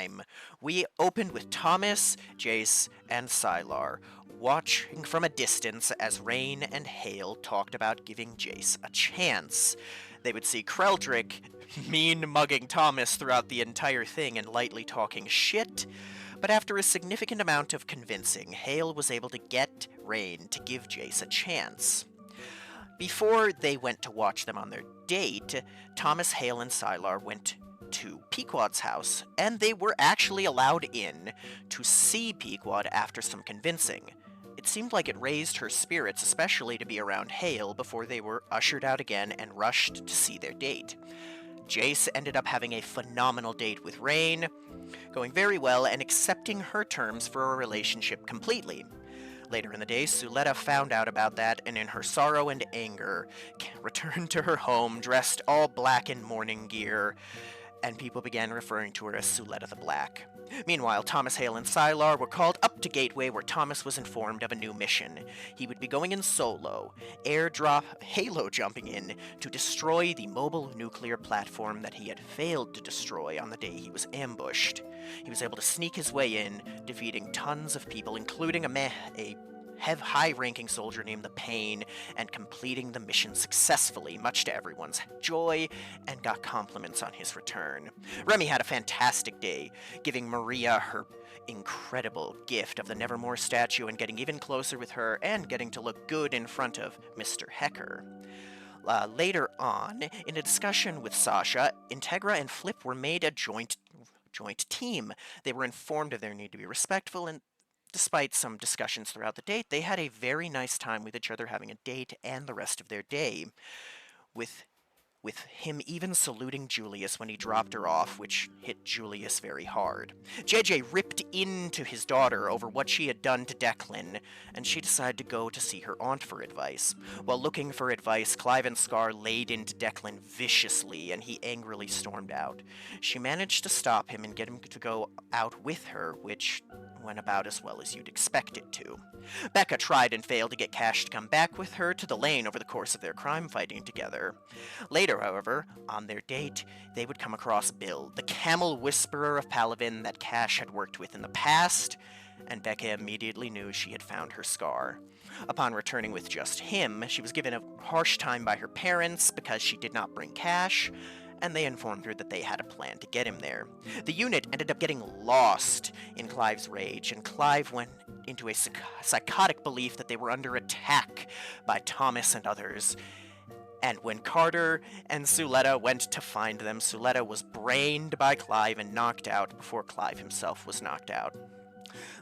time. We opened with Thomas, Jace, and Sylar, watching from a distance as Rain and Hale talked about giving Jace a chance. They would see Kreldrick mean mugging Thomas throughout the entire thing and lightly talking shit, but after a significant amount of convincing, Hale was able to get Rain to give Jace a chance. Before they went to watch them on their date, Thomas, Hale, and Sylar went to Pequod's house, and they were actually allowed in to see Pequod after some convincing. It seemed like it raised her spirits, especially to be around Hale, before they were ushered out again and rushed to see their date. Jace ended up having a phenomenal date with Rain, going very well and accepting her terms for a relationship completely. Later in the day, Suletta found out about that and in her sorrow and anger, returned to her home dressed all black in mourning gear, and people began referring to her as Suletta the Black. Meanwhile, Thomas, Hale, and Sylar were called up to Gateway where Thomas was informed of a new mission. He would be going in solo, airdrop halo jumping in to destroy the mobile nuclear platform that he had failed to destroy on the day he was ambushed. He was able to sneak his way in, defeating tons of people, including a high-ranking soldier named the Pain, and completing the mission successfully, much to everyone's joy, and got compliments on his return. Remy had a fantastic day, giving Maria her incredible gift of the Nevermore statue and getting even closer with her and getting to look good in front of Mr. Hecker. Later on, in a discussion with Sasha, Integra and Flip were made a joint team. They were informed of their need to be respectful, and despite some discussions throughout the date, they had a very nice time with each other, having a date and the rest of their day, with him even saluting Julius when he dropped her off, which hit Julius very hard. JJ ripped into his daughter over what she had done to Declan, and she decided to go to see her aunt for advice. While looking for advice, Clive and Scar laid into Declan viciously, and he angrily stormed out. She managed to stop him and get him to go out with her, which went about as well as you'd expect it to. Becca tried and failed to get Cash to come back with her to the lane over the course of their crime fighting together. Later, however, on their date, they would come across Bill, the camel whisperer of Palavin that Cash had worked with in the past, and Becca immediately knew she had found her Scar. Upon returning with just him, she was given a harsh time by her parents because she did not bring Cash, and they informed her that they had a plan to get him there. The unit ended up getting lost in Clive's rage, and Clive went into a psychotic belief that they were under attack by Thomas and others. And when Carter and Suletta went to find them, Suletta was brained by Clive and knocked out before Clive himself was knocked out.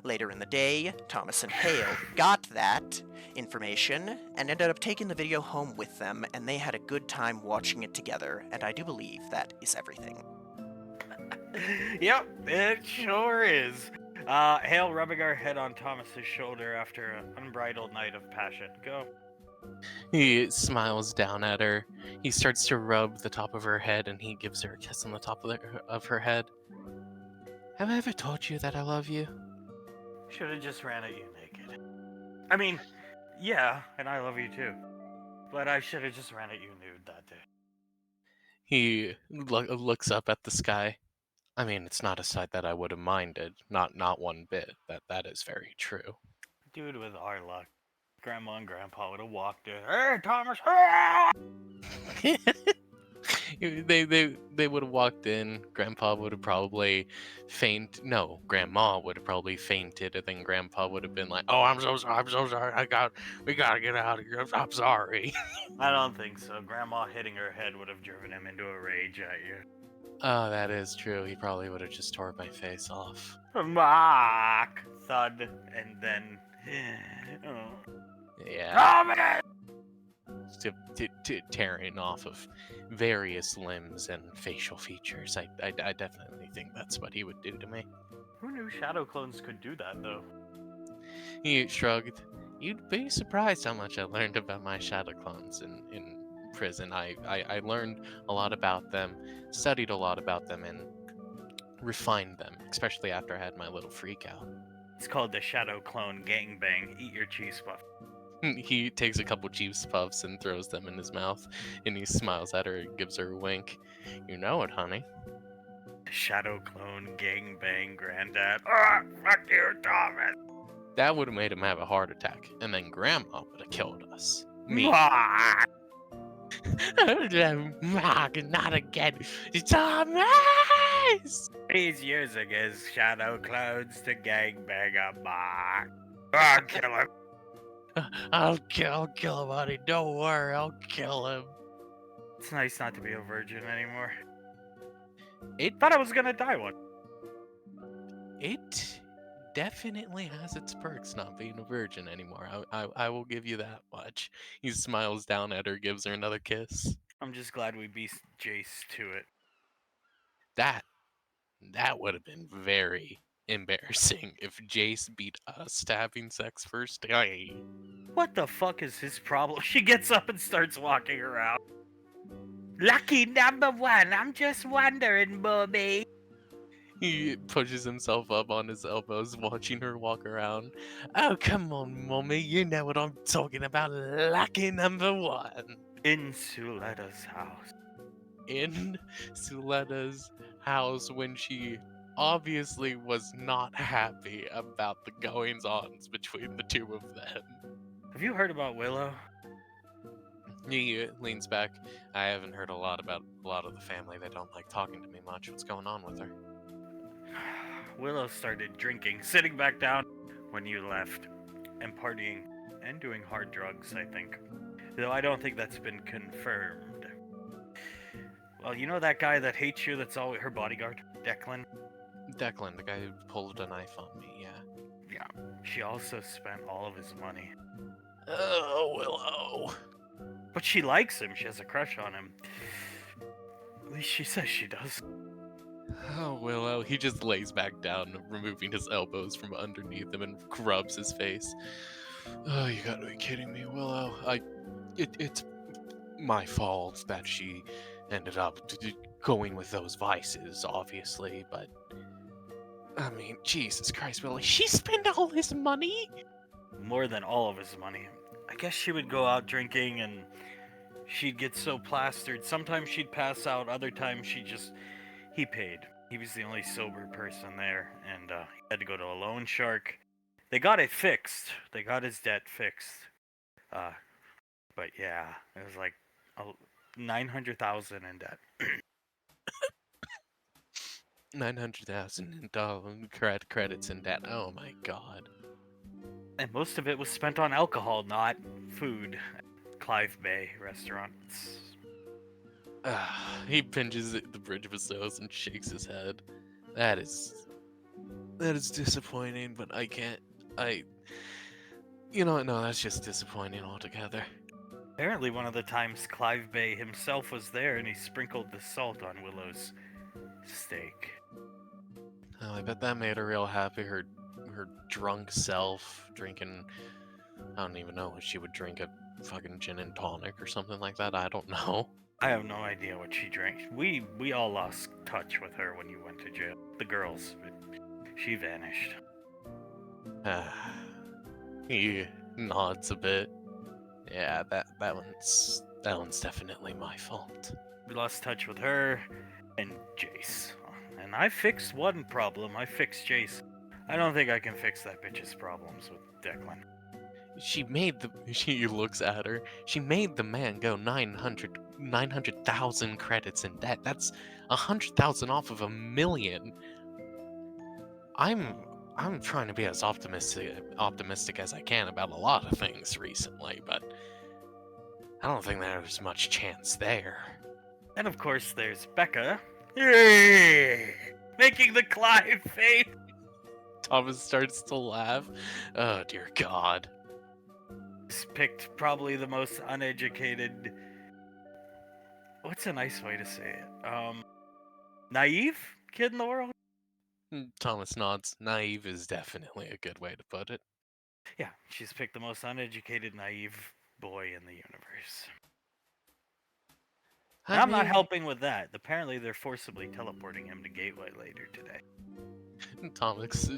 Later in the day, Thomas and Hale got that information and ended up taking the video home with them, and they had a good time watching it together, and I do believe that is everything. Yep, it sure is. Hale rubbing her head on Thomas's shoulder after an unbridled night of passion. Go. He smiles down at her. He starts to rub the top of her head, and he gives her a kiss on the top of her head. Have I ever told you that I love you? Should have just ran at you naked. I mean, yeah, and I love you too. But I should have just ran at you nude that day. He looks up at the sky. I mean, it's not a sight that I would have minded. Not one bit. That is very true. Dude, with our luck, Grandma and Grandpa would have walked in. Hey, Thomas! Ah! They would have walked in. Grandpa would have probably fainted. No, Grandma would have probably fainted, and then Grandpa would have been like, "Oh, I'm so sorry. We gotta get out of here. I'm sorry." I don't think so. Grandma hitting her head would have driven him into a rage at you. Oh, that is true. He probably would have just tore my face off. Mark! Thud, and then... oh. Yeah. Thomas! Tearing off of various limbs and facial features. I definitely think that's what he would do to me. Who knew shadow clones could do that, though? He shrugged. You'd be surprised how much I learned about my shadow clones in prison. I learned a lot about them, studied a lot about them, and refined them, especially after I had my little freak out. It's called the Shadow Clone Gangbang. Eat your cheese puff. He takes a couple cheese puffs and throws them in his mouth, and he smiles at her and gives her a wink. You know it, honey. Shadow clone gangbang granddad. Ah, fuck you, Thomas. That would have made him have a heart attack, and then Grandma would have killed us. Me. Ah, Not again. Thomas! he's using his shadow clones to gangbang a mock. Ah, kill him. I'll kill him, honey. Don't worry, I'll kill him. It's nice not to be a virgin anymore. It Thought I was gonna die one. It definitely has its perks not being a virgin anymore. I will give you that much. He smiles down at her, gives her another kiss. I'm just glad we beat Jace to it. That would have been very embarrassing if Jace beat us to having sex first. Hey. What the fuck is his problem? She gets up and starts walking around. Lucky number one, I'm just wondering, Bobby. He pushes himself up on his elbows, watching her walk around. Oh, come on, mommy. You know what I'm talking about. Lucky number one. In Suletta's house. In Suletta's house when she obviously was not happy about the goings-ons between the two of them. Have you heard about Willow? He leans back. I haven't heard a lot about a lot of the family. They don't like talking to me much. What's going on with her? Willow started drinking, sitting back down when you left, and partying and doing hard drugs, I think. Though I don't think that's been confirmed. Well, you know that guy that hates you that's always her bodyguard? Declan? Declan, the guy who pulled a knife on me, yeah. Yeah. She also spent all of his money. Oh, Willow. But she likes him. She has a crush on him. At least she says she does. Oh, Willow. He just lays back down, removing his elbows from underneath him and rubs his face. Oh, you gotta be kidding me, Willow. It's my fault that she ended up going with those vices, obviously, but I mean, Jesus Christ, Willow. She spent all his money? More than all of his money. I guess she would go out drinking and she'd get so plastered. Sometimes she'd pass out, other times he paid. He was the only sober person there, and he had to go to a loan shark. They got it fixed. They got his debt fixed. But yeah, it was like 900,000 in debt. $900,000 credits in debt. Oh my God. And most of it was spent on alcohol, not food. Clive Bay restaurants. He pinches the bridge of his nose and shakes his head. That is disappointing, but you know what, no, that's just disappointing altogether. Apparently one of the times Clive Bay himself was there and he sprinkled the salt on Willow's steak. Oh, I bet that made her real happy. Her drunk self drinking, I don't even know if she would drink a fucking gin and tonic or something like that. I don't know. I have no idea what she drank. We all lost touch with her when you went to jail. The girls. She vanished. He nods a bit. Yeah, that one's definitely my fault. We lost touch with her and Jace. And I fixed one problem. I fixed Jace. I don't think I can fix that bitch's problems with Declan. She looks at her. She made the man go 900,000 credits in debt. That's 100,000 off of 1,000,000. I'm trying to be as optimistic as I can about a lot of things recently, but I don't think there's much chance there. And of course there's Becca. Yay! Making the Clive face. Thomas starts to laugh. Oh dear God. Picked probably the most uneducated. What's a nice way to say it? Naive kid in the world? Thomas nods. Naive is definitely a good way to put it. Yeah, she's picked the most uneducated, naive boy in the universe. I'm not helping with that. Apparently, they're forcibly teleporting him to Gateway later today. Thomas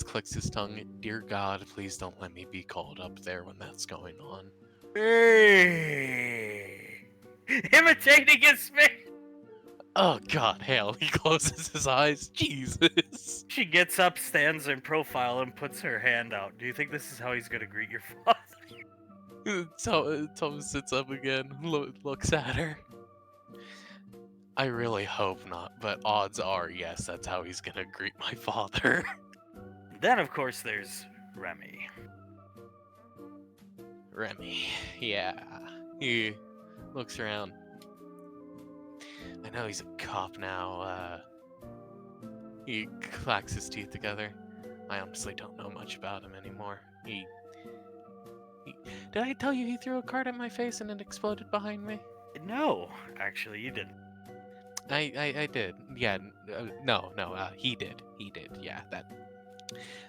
clicks his tongue. Dear God, please don't let me be called up there when that's going on. Hey! Imitating his face! Oh God, Hale. He closes his eyes. Jesus. She gets up, stands in profile, and puts her hand out. Do you think this is how he's gonna greet your father? Thomas sits up again, looks at her. I really hope not, but odds are, yes, that's how he's gonna greet my father. Then, of course, there's Remy. Remy, yeah. He looks around. I know he's a cop now. He clacks his teeth together. I honestly don't know much about him anymore. He Did I tell you he threw a card at my face and it exploded behind me? No, actually, you didn't. I did. Yeah. No. He did. Yeah.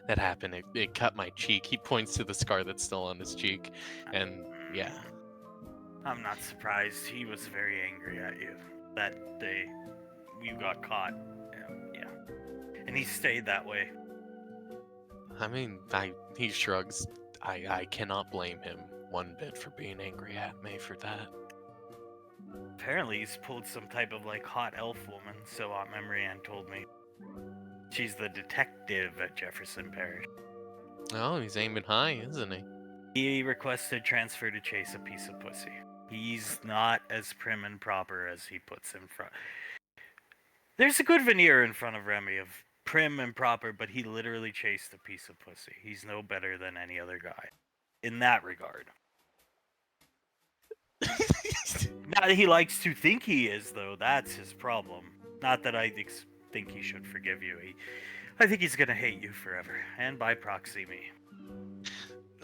That happened. It cut my cheek. He points to the scar that's still on his cheek, and yeah. I'm not surprised. He was very angry at you that day you got caught. Yeah. And he stayed that way. I mean, he shrugs. I cannot blame him one bit for being angry at me for that. Apparently, he's pulled some type of like hot elf woman, so Aunt Memory Ann told me. She's the detective at Jefferson Parish. Oh, he's aiming high, isn't he? He requested transfer to chase a piece of pussy. He's not as prim and proper as he puts in front. There's a good veneer in front of Remy of prim and proper, but he literally chased a piece of pussy. He's no better than any other guy in that regard. Not that he likes to think he is, though. That's his problem. Not that I think he should forgive you. I think he's gonna hate you forever, and by proxy me.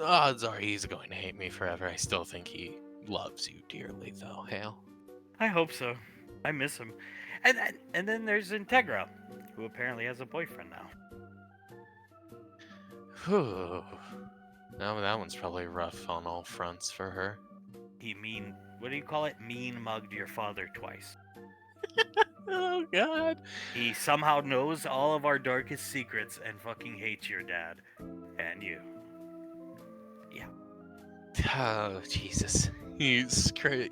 Odds are he's going to hate me forever. I still think he loves you dearly, though, Hale. I hope so. I miss him. And then there's Integra, who apparently has a boyfriend now. Whew. Now that one's probably rough on all fronts for her. He what do you call it? Mean mugged your father twice. Oh God. He somehow knows all of our darkest secrets and fucking hates your dad. And you. Yeah. Oh, Jesus. He scratches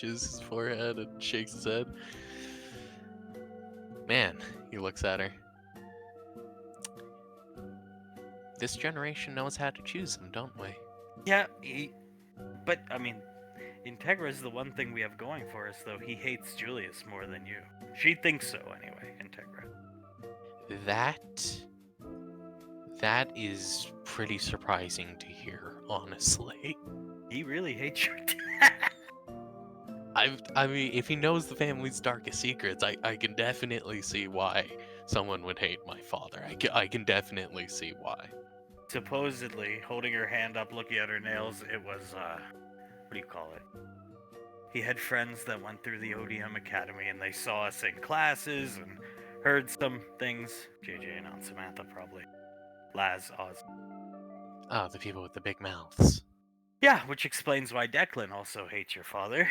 his forehead and shakes his head. Man, he looks at her. This generation knows how to choose them, don't we? Yeah, but, I mean, Integra is the one thing we have going for us, though. He hates Julius more than you. She thinks so, anyway, Integra. That is pretty surprising to hear, honestly. He really hates your dad. I mean, if he knows the family's darkest secrets, I can definitely see why someone would hate my father. I can definitely see why. Supposedly, holding her hand up, looking at her nails, it was, what do you call it? He had friends that went through the ODM Academy, and they saw us in classes and heard some things. JJ and Aunt Samantha, probably. Laz, Oz. Oh, the people with the big mouths. Yeah, which explains why Declan also hates your father.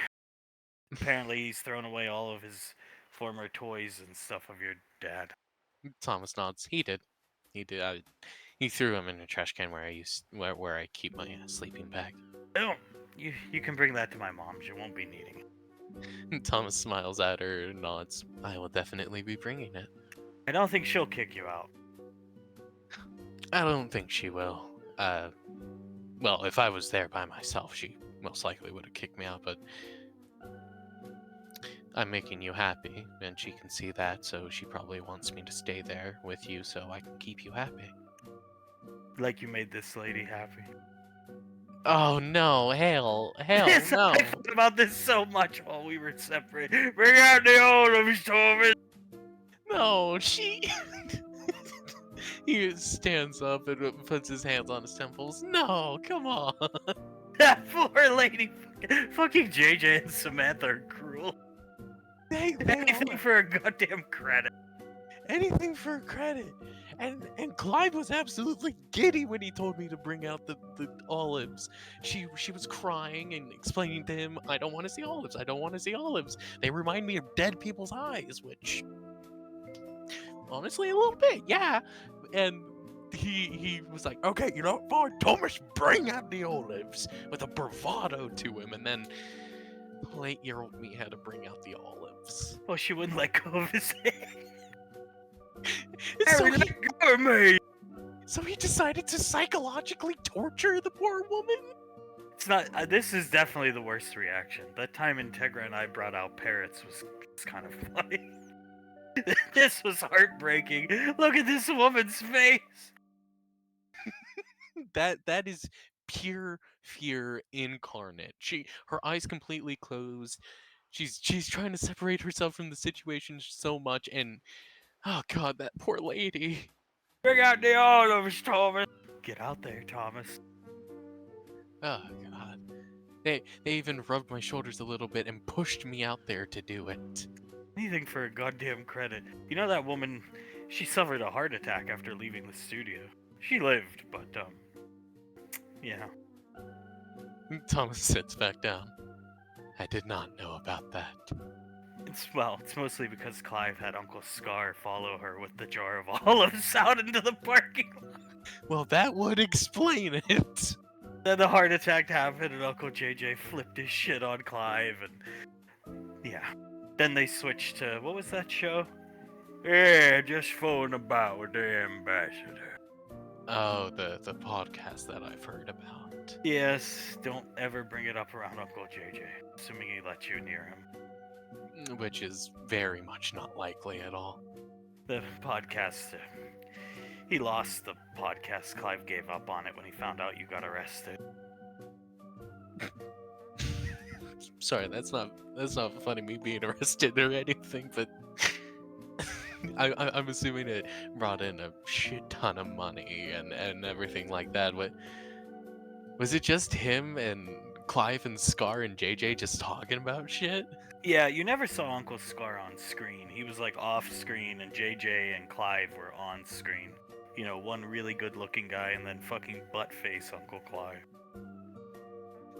Apparently, he's thrown away all of his former toys and stuff of your dad. Thomas nods. He did. He threw him in a trash can where I keep my sleeping bag. Oh, you can bring that to my mom's. You won't be needing it. Thomas smiles at her and nods. I will definitely be bringing it. I don't think she'll kick you out. I don't think she will. Well, if I was there by myself, she most likely would have kicked me out, but I'm making you happy, and she can see that, so she probably wants me to stay there with you so I can keep you happy. Like you made this lady happy. Oh no, Hale, Yes, no. I thought about this so much while we were separated. Bring out the old of Thomas. No, she... He stands up and puts his hands on his temples. No, come on. That poor lady. Fucking JJ and Samantha are cruel. Anything for a goddamn credit. Anything for credit. And Clyde was absolutely giddy when he told me to bring out the olives. She was crying and explaining to him, I don't want to see olives. I don't want to see olives. They remind me of dead people's eyes, which honestly a little bit, yeah. And he was like, okay, you know, fine, Thomas, bring out the olives, with a bravado to him. And then Well, 8-year-old me had to bring out the olives. Well, she wouldn't let go of his hand. So Harry, he, let go of me! so he decided to psychologically torture the poor woman? It's not. This is definitely the worst reaction. That time Integra and I brought out parrots was kind of funny. This was heartbreaking. Look at this woman's face. That is pure fear incarnate. Her eyes completely closed. She's trying to separate herself from the situation so much, and oh god, that poor lady. Bring out the olives, Thomas. Get out there, Thomas. Oh god. They even rubbed my shoulders a little bit and pushed me out there to do it. Anything for a goddamn credit. You know that woman, she suffered a heart attack after leaving the studio. She lived, but, yeah. Thomas sits back down. I did not know about that. It's mostly because Clive had Uncle Scar follow her with the jar of olives out into the parking lot. Well, that would explain it. Then the heart attack happened and Uncle JJ flipped his shit on Clive and yeah. Then they switched to what was that show? Yeah, just fooling about with the ambassador. Oh, the podcast that I've heard about. Yes, don't ever bring it up around Uncle JJ, assuming he lets you near him. Which is very much not likely at all. The podcast, he lost the podcast. Clive gave up on it when he found out you got arrested. Sorry, that's not funny, me being arrested or anything, but I'm assuming it brought in a shit ton of money and everything like that. What was it? Just him and Clive and Scar and JJ just talking about shit? Yeah, you never saw Uncle Scar on screen. He was like off screen, and JJ and Clive were on screen. You know, one really good looking guy, and then fucking butt face Uncle Clive.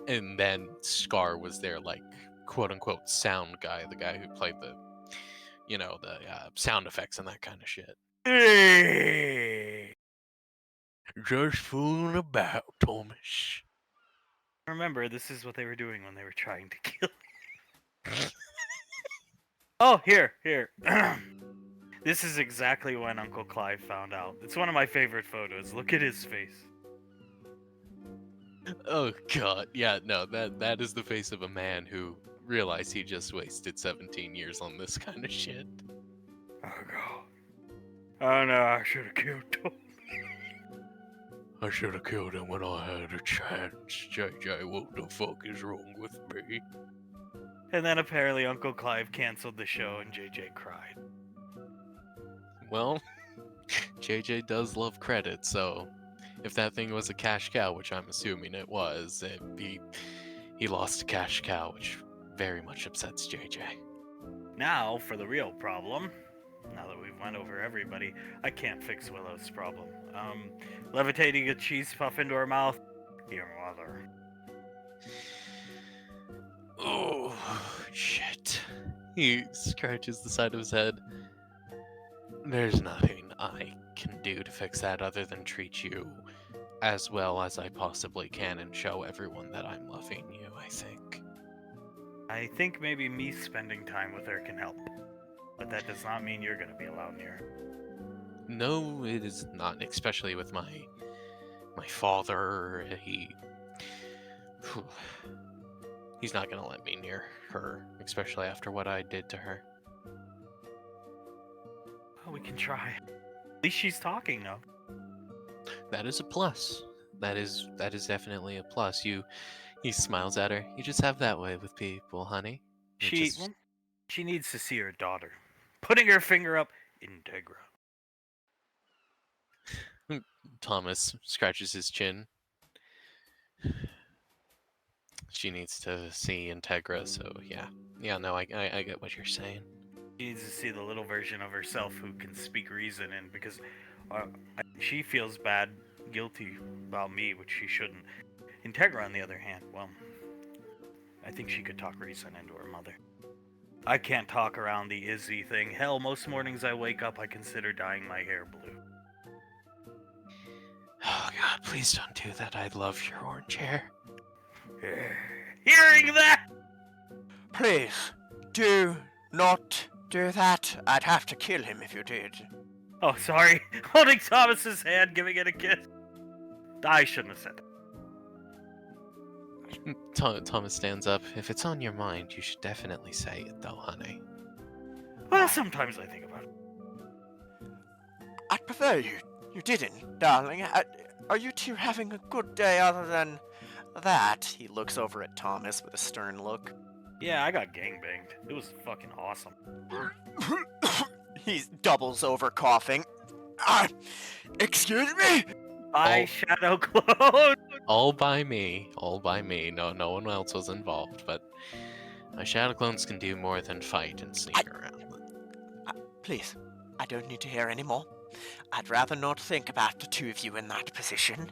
And then Scar was their, like, quote unquote sound guy, the guy who played the, the sound effects and that kind of shit. Hey! Just fooling about, Thomas. Remember, this is what they were doing when they were trying to kill me. Oh, here. This is exactly when Uncle Clive found out. It's one of my favorite photos. Look at his face. Oh god, yeah, no, that is the face of a man who realized he just wasted 17 years on this kind of shit. Oh god. Oh no, I should have killed him. I should have killed him when I had a chance. JJ, what the fuck is wrong with me? And then apparently Uncle Clive canceled the show and JJ cried. Well, JJ does love credit, so if that thing was a cash cow, which I'm assuming it was, he lost a cash cow, which very much upsets JJ. Now for the real problem. Now that we've went over everybody, I can't fix Willow's problem. Levitating a cheese puff into her mouth. Your mother. Oh, shit. He scratches the side of his head. There's nothing I can do to fix that other than treat you as well as I possibly can and show everyone that I'm loving you, I think. I think maybe me spending time with her can help. But that does not mean you're gonna be allowed near her. No, it is not, especially with my father. He's not gonna let me near her, especially after what I did to her. Well, we can try. At least she's talking though. That is a plus. That is definitely a plus. He smiles at her. You just have that way with people, honey. She needs to see her daughter. Putting her finger up, Integra. Thomas scratches his chin. She needs to see Integra, so yeah. Yeah, no, I get what you're saying. She needs to see the little version of herself who can speak reason, and because she feels guilty about me, which she shouldn't. Integra, on the other hand, well, I think she could talk reason into her mother. I can't talk around the Izzy thing. Hell, most mornings I wake up, I consider dyeing my hair blue. Oh god, please don't do that. I love your orange hair. Hearing that, Please, do not do that. I'd have to kill him if you did. Oh, sorry. Holding Thomas's hand, giving it a kiss. I shouldn't have said that. Thomas stands up. If it's on your mind, you should definitely say it, though, honey. Well, sometimes I think about it. I'd prefer you didn't, darling. Are you two having a good day other than that? He looks over at Thomas with a stern look. Yeah, I got gangbanged. It was fucking awesome. He doubles over, coughing. Excuse me? By Shadow Clone! All by me. All by me. No one else was involved, but my shadow clones can do more than fight and sneak around. Please, I don't need to hear any more. I'd rather not think about the two of you in that position.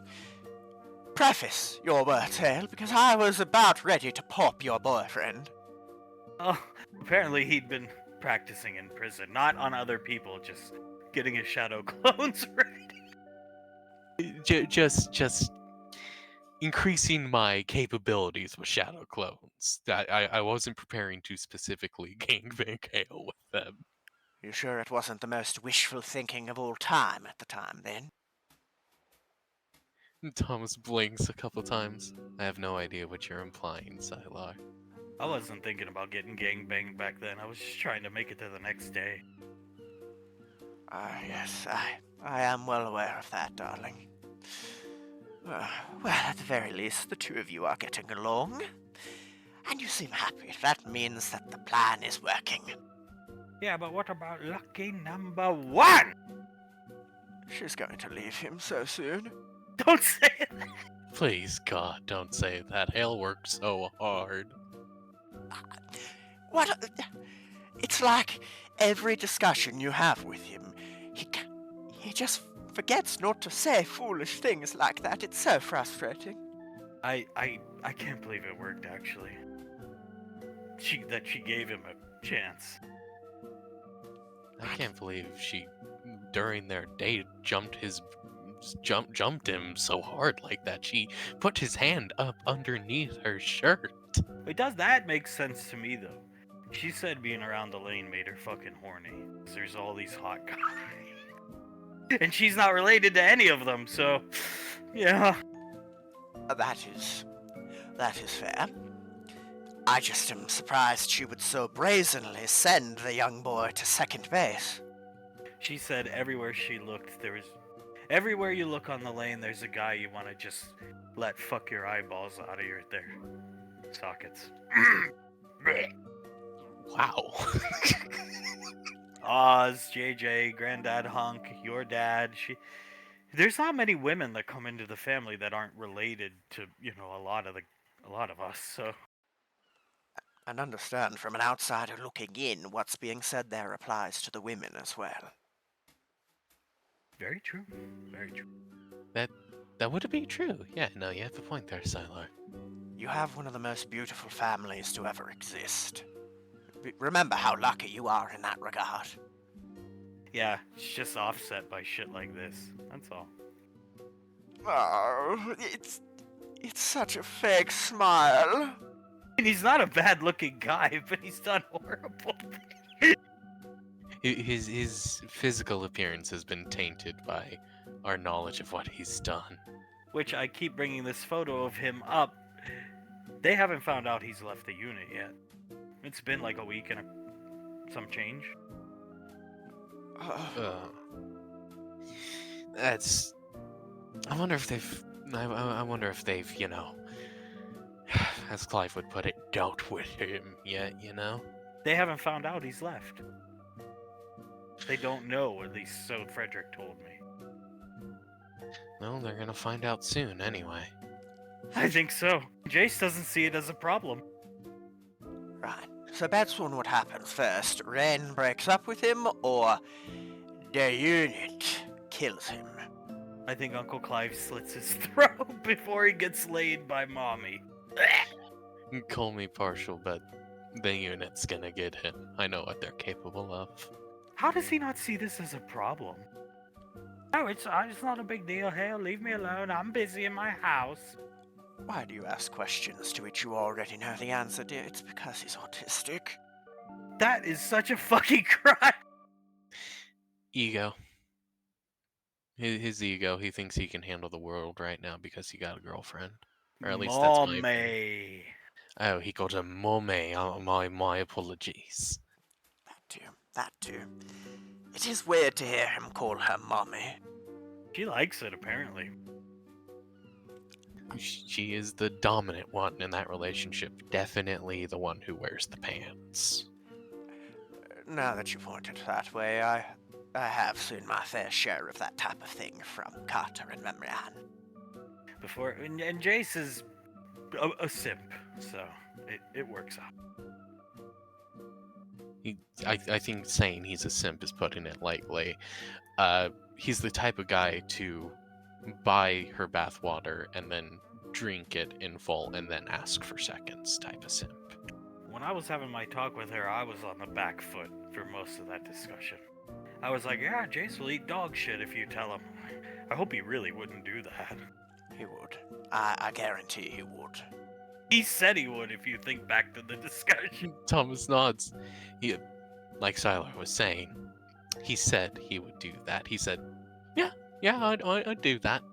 Preface your words, Hale, because I was about ready to pop your boyfriend. Oh, apparently he'd been practicing in prison, not on other people, just getting his shadow clones ready. Just increasing my capabilities with shadow clones. I wasn't preparing to specifically gangbang Hale with them. You sure it wasn't the most wishful thinking of all time at the time, then? Thomas blinks a couple times. I have no idea what you're implying, Sylar. I wasn't thinking about getting gangbanged back then. I was just trying to make it to the next day. Yes, I am well aware of that, darling. Well, at the very least, the two of you are getting along. And you seem happy. That means that the plan is working. Yeah, but what about lucky number one? She's going to leave him so soon. Don't say it! Please, God, don't say that. Hale worked so hard. What? It's like every discussion you have with him, he just forgets not to say foolish things like that. It's so frustrating. I can't believe it worked, actually. She gave him a chance. I can't believe she, during their date, jumped him so hard like that. She put his hand up underneath her shirt. That make sense to me, though. She said being around Elaine made her fucking horny. There's all these hot guys. And she's not related to any of them, so... Yeah. That is fair. I just am surprised she would so brazenly send the young boy to second base. She said everywhere she looked, everywhere you look on the lane, there's a guy you want to just let fuck your eyeballs out of their sockets. Wow. Oz, JJ, Granddad Hunk, your dad. There's not many women that come into the family that aren't related to, a lot of us. So. And understand from an outsider looking in, what's being said there applies to the women as well. Very true. Very true. That would be true. Yeah, no, you have a point there, Sylar. You have one of the most beautiful families to ever exist. Remember how lucky you are in that regard. Yeah, it's just offset by shit like this. That's all. Oh, it's such a fake smile. And he's not a bad-looking guy, but he's done horrible things. His physical appearance has been tainted by our knowledge of what he's done. Which I keep bringing this photo of him up. They haven't found out he's left the unit yet. It's been like a week and some change. That's. I wonder if they've, as Clive would put it, dealt with him yet, They haven't found out he's left. They don't know, at least so Frederick told me. Well, they're gonna find out soon anyway. I think so. Jace doesn't see it as a problem. Right. So that's on what happens first. Ren breaks up with him, or the unit kills him. I think Uncle Clive slits his throat before he gets laid by Mommy. Call me partial, but the unit's gonna get him. I know what they're capable of. How does he not see this as a problem? Oh, it's not a big deal. Hell, leave me alone. I'm busy in my house. Why do you ask questions to which you already know the answer, dear? It's because he's autistic. That is such a fucking crime. Ego. His ego. He thinks he can handle the world right now because he got a girlfriend. Or at least that's my opinion. Mommy. Oh, he got a mommy. My apologies. That too. It is weird to hear him call her mommy. She likes it, apparently. She is the dominant one in that relationship. Definitely the one who wears the pants. Now that you point it that way, I have seen my fair share of that type of thing from Carter and Memrian. And Jace is a simp, so it works out. I think saying he's a simp is putting it lightly. He's the type of guy to buy her bathwater and then drink it in full and then ask for seconds type of simp. When I was having my talk with her, I was on the back foot for most of that discussion. I was like, yeah, Jace will eat dog shit if you tell him. I hope he really wouldn't do that. He would. I guarantee he would. He said he would if you think back to the discussion. Thomas nods. Like Siler was saying, he said he would do that. He said, yeah, I'd do that.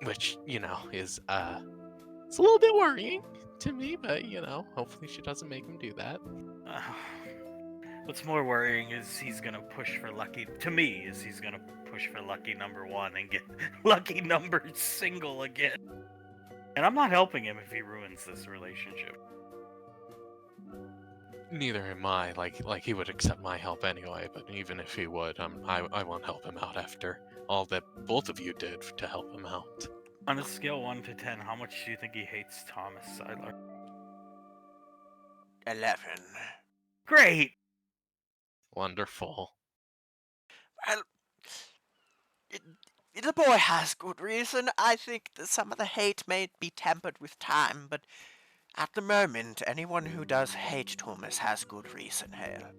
Which, is, it's a little bit worrying to me, but, hopefully she doesn't make him do that. What's more worrying is he's gonna push for lucky. To me, is he's gonna push for lucky number 1 and get lucky number single again. And I'm not helping him if he ruins this relationship. Neither am I. Like he would accept my help anyway. But even if he would, I won't help him out after all that both of you did to help him out. On a scale 1 to 10, how much do you think he hates Thomas Siler? 11. Great. Wonderful. Well, the boy has good reason. I think that some of the hate may be tempered with time, but at the moment, anyone who does hate Thomas has good reason, Hale.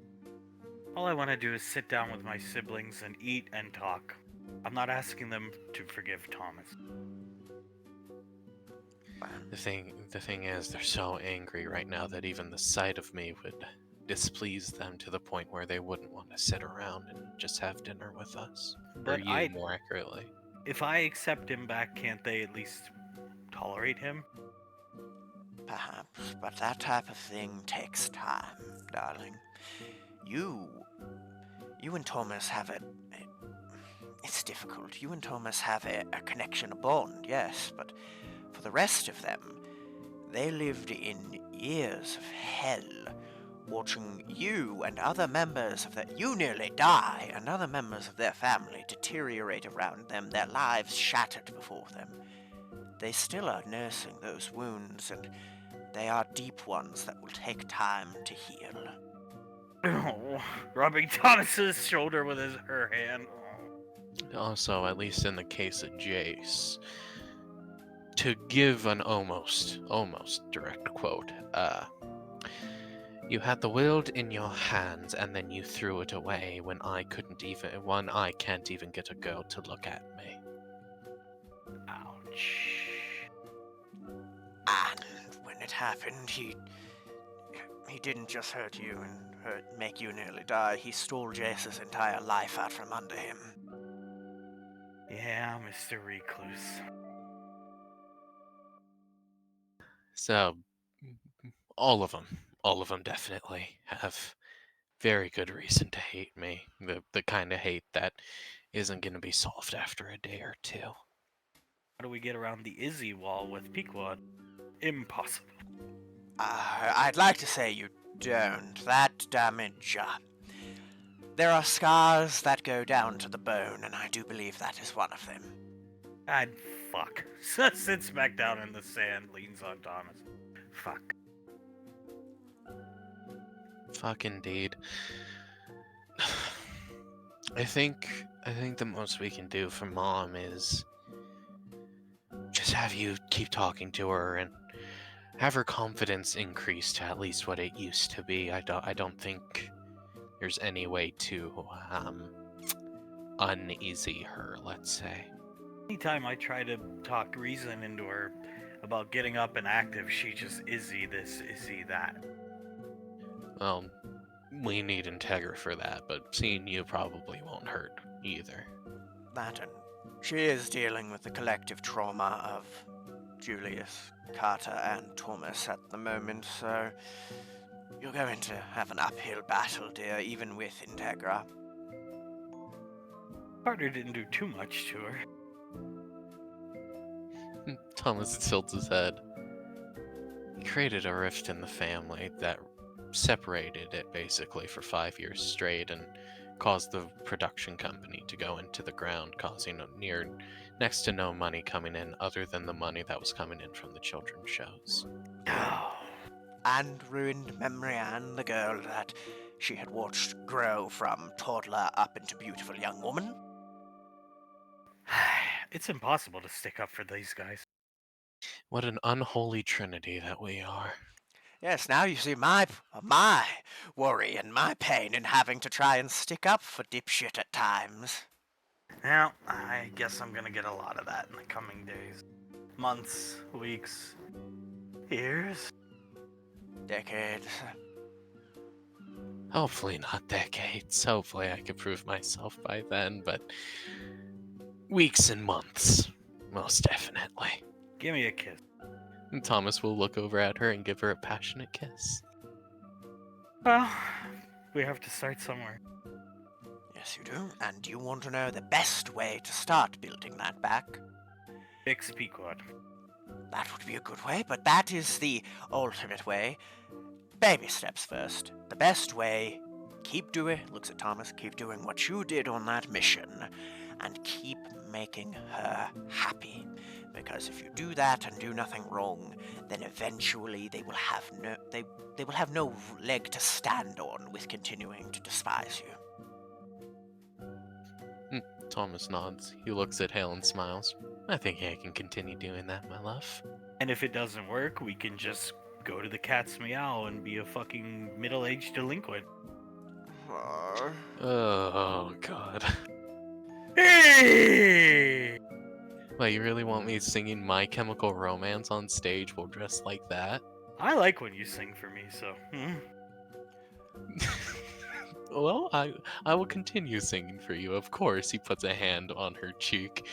All I want to do is sit down with my siblings and eat and talk. I'm not asking them to forgive Thomas. The thing is, they're so angry right now that even the sight of me would displease them to the point where they wouldn't want to sit around and just have dinner with us. Or But you, more accurately. If I accept him back, can't they at least tolerate him? Perhaps, but that type of thing takes time, darling. You and Thomas have it's difficult. You and Thomas have a connection, a bond, yes, but for the rest of them, they lived in years of hell, watching you and other members of you nearly die, and other members of their family deteriorate around them, their lives shattered before them. They still are nursing those wounds, and they are deep ones that will take time to heal. Oh, rubbing Thomas's shoulder with her hand. Also, at least in the case of Jace, to give an almost direct quote, you had the world in your hands and then you threw it away when I can't even get a girl to look at me. Ouch. And when it happened, he didn't just hurt you and make you nearly die. He stole Jace's entire life out from under him. Yeah, Mr. Recluse. So, all of them definitely have very good reason to hate me. The kind of hate that isn't going to be solved after a day or two. How do we get around the Izzy wall with Pequod? Impossible. I'd like to say you don't. That damage, there are scars that go down to the bone, and I do believe that is one of them. God, fuck. Sits back down in the sand, leans on Thomas. Fuck. Fuck indeed. I think the most we can do for Mom is just have you keep talking to her and have her confidence increase to at least what it used to be. I don't think there's any way to uneasy her, let's say. Anytime I try to talk reason into her, about getting up and active. She just Izzy this, Izzy that. Well, we need Integra for that, but seeing you probably won't hurt either. That and she is dealing with the collective trauma of Julius, Carter, and Thomas at the moment, so you're going to have an uphill battle, dear, even with Integra. Carter didn't do too much to her. Thomas tilts his head. He created a rift in the family that separated it basically for 5 years straight and caused the production company to go into the ground, causing next to no money coming in other than the money that was coming in from the children's shows. And ruined Memory Ann, the girl that she had watched grow from toddler up into beautiful young woman. It's impossible to stick up for these guys. What an unholy trinity that we are. Yes, now you see my worry and my pain in having to try and stick up for dipshit at times. Now, I guess I'm gonna get a lot of that in the coming days. Months, weeks, years. Decades. Hopefully not decades. Hopefully I can prove myself by then, but weeks and months, most definitely. Give me a kiss. And Thomas will look over at her and give her a passionate kiss. Well, we have to start somewhere. Yes, you do. And you want to know the best way to start building that back? Fix Pequod. That would be a good way, but that is the ultimate way. Baby steps first. The best way, looks at Thomas, keep doing what you did on that mission, and keep making her happy. Because if you do that and do nothing wrong, then eventually they will have no leg to stand on with continuing to despise you. Thomas nods. He looks at Hale and smiles. I think I can continue doing that, my love. And if it doesn't work, we can just go to the cat's meow and be a fucking middle-aged delinquent. Oh, God. Hey! Wait, you really want me singing My Chemical Romance on stage while dressed like that? I like when you sing for me, so. Well, I will continue singing for you, of course. He puts a hand on her cheek.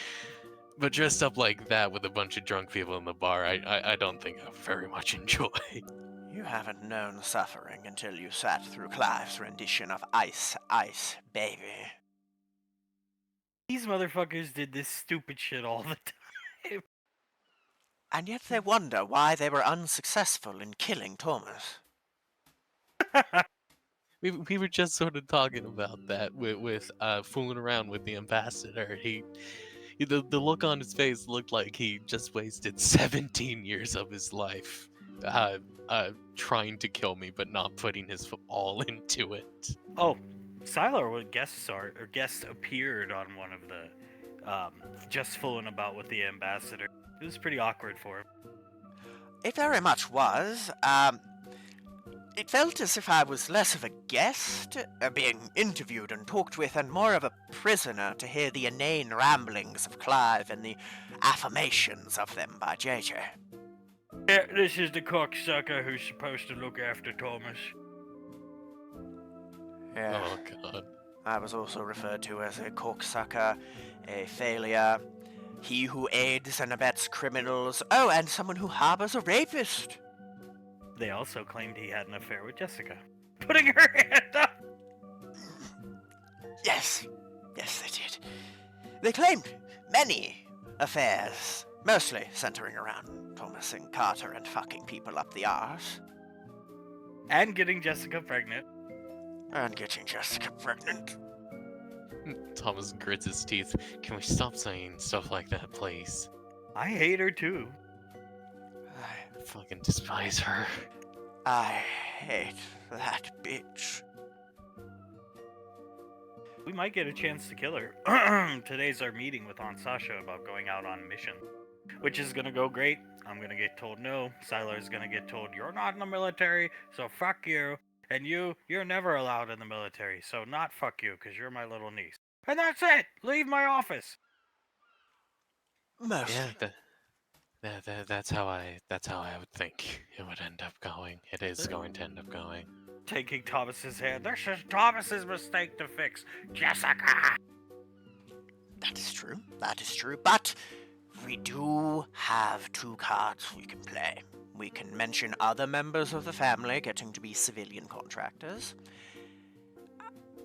But dressed up like that with a bunch of drunk people in the bar, I don't think I very much enjoy. You haven't known suffering until you sat through Clive's rendition of Ice, Ice, Baby. These motherfuckers did this stupid shit all the time. And yet they wonder why they were unsuccessful in killing Thomas. We were just sort of talking about that with fooling around with the ambassador. The look on his face looked like he just wasted 17 years of his life trying to kill me, but not putting his all into it. Oh, Sylar would guest appeared on one of the just fooling about with the ambassador. It was pretty awkward for him. It very much was. It felt as if I was less of a guest, being interviewed and talked with, and more of a prisoner to hear the inane ramblings of Clive and the affirmations of them by JJ. Yeah, this is the cocksucker who's supposed to look after Thomas. Yeah. Oh, God. I was also referred to as a cocksucker, a failure, he who aids and abets criminals, and someone who harbors a rapist. They also claimed he had an affair with Jessica. Putting her hand up! Yes, they did. They claimed many affairs, mostly centering around Thomas and Carter and fucking people up the arse. And getting Jessica pregnant. And getting Jessica pregnant. Thomas grits his teeth. Can we stop saying stuff like that, please? I hate her too. I fucking despise her. I hate that bitch. We might get a chance to kill her. Today's our meeting with Aunt Sasha about going out on mission. Which is gonna go great. I'm gonna get told no. Sylar's gonna get told you're not in the military, so fuck you. And you're never allowed in the military, so not fuck you, because you're my little niece. And that's it! Leave my office! Mostly. Yeah, That's how I would think it would end up going. It is going to end up going. Taking Thomas's hand. This is Thomas's mistake to fix. Jessica! That is true. That is true. But we do have two cards we can play. We can mention other members of the family getting to be civilian contractors.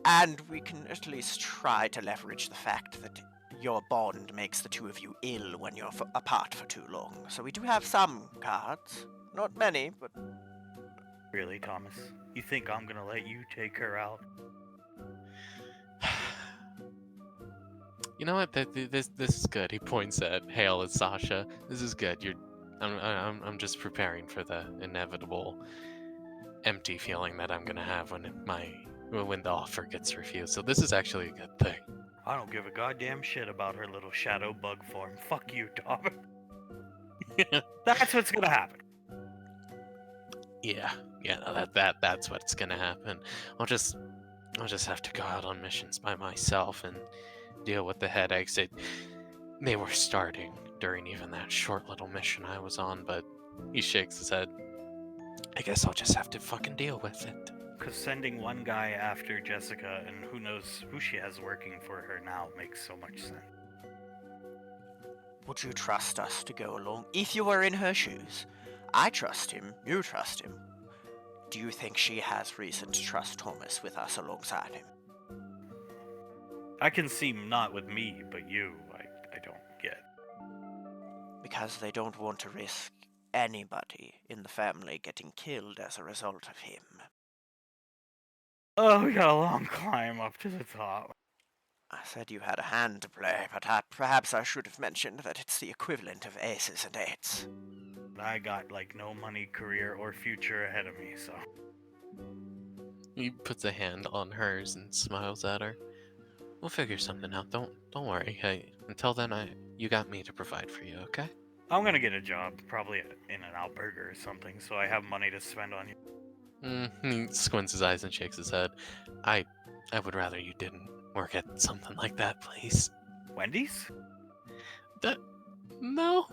And we can at least try to leverage the fact that your bond makes the two of you ill when you're apart for too long. So we do have some cards. Not many, but Really, Thomas? You think I'm gonna let you take her out? You know what? This is good. He points at Hale and Sasha. This is good. I'm just preparing for the inevitable empty feeling that I'm gonna have when the offer gets refused. So this is actually a good thing. I don't give a goddamn shit about her little shadow bug form. Fuck you, Thomas. That's what's gonna happen. Yeah, no, that's what's gonna happen. I'll just have to go out on missions by myself and deal with the headaches. They were starting during even that short little mission I was on, but he shakes his head. I guess I'll just have to fucking deal with it. Because sending one guy after Jessica and who knows who she has working for her now makes so much sense. would you trust us to go along if you were in her shoes? I trust him. You trust him. Do you think she has reason to trust Thomas with us alongside him? I can see not with me, but you, I don't get. Because they don't want to risk anybody in the family getting killed as a result of him. Oh, we got a long climb up to the top. I said you had a hand to play, but perhaps I should have mentioned that it's the equivalent of aces and eights. I got like no money, career, or future ahead of me, so. He puts a hand on hers and smiles at her. We'll figure something out. Don't worry. Hey, until then, you got me to provide for you, okay? I'm gonna get a job, probably at In-N-Out Burger or something, so I have money to spend on you. He squints his eyes and shakes his head. I would rather you didn't work at something like that, please. Wendy's? No.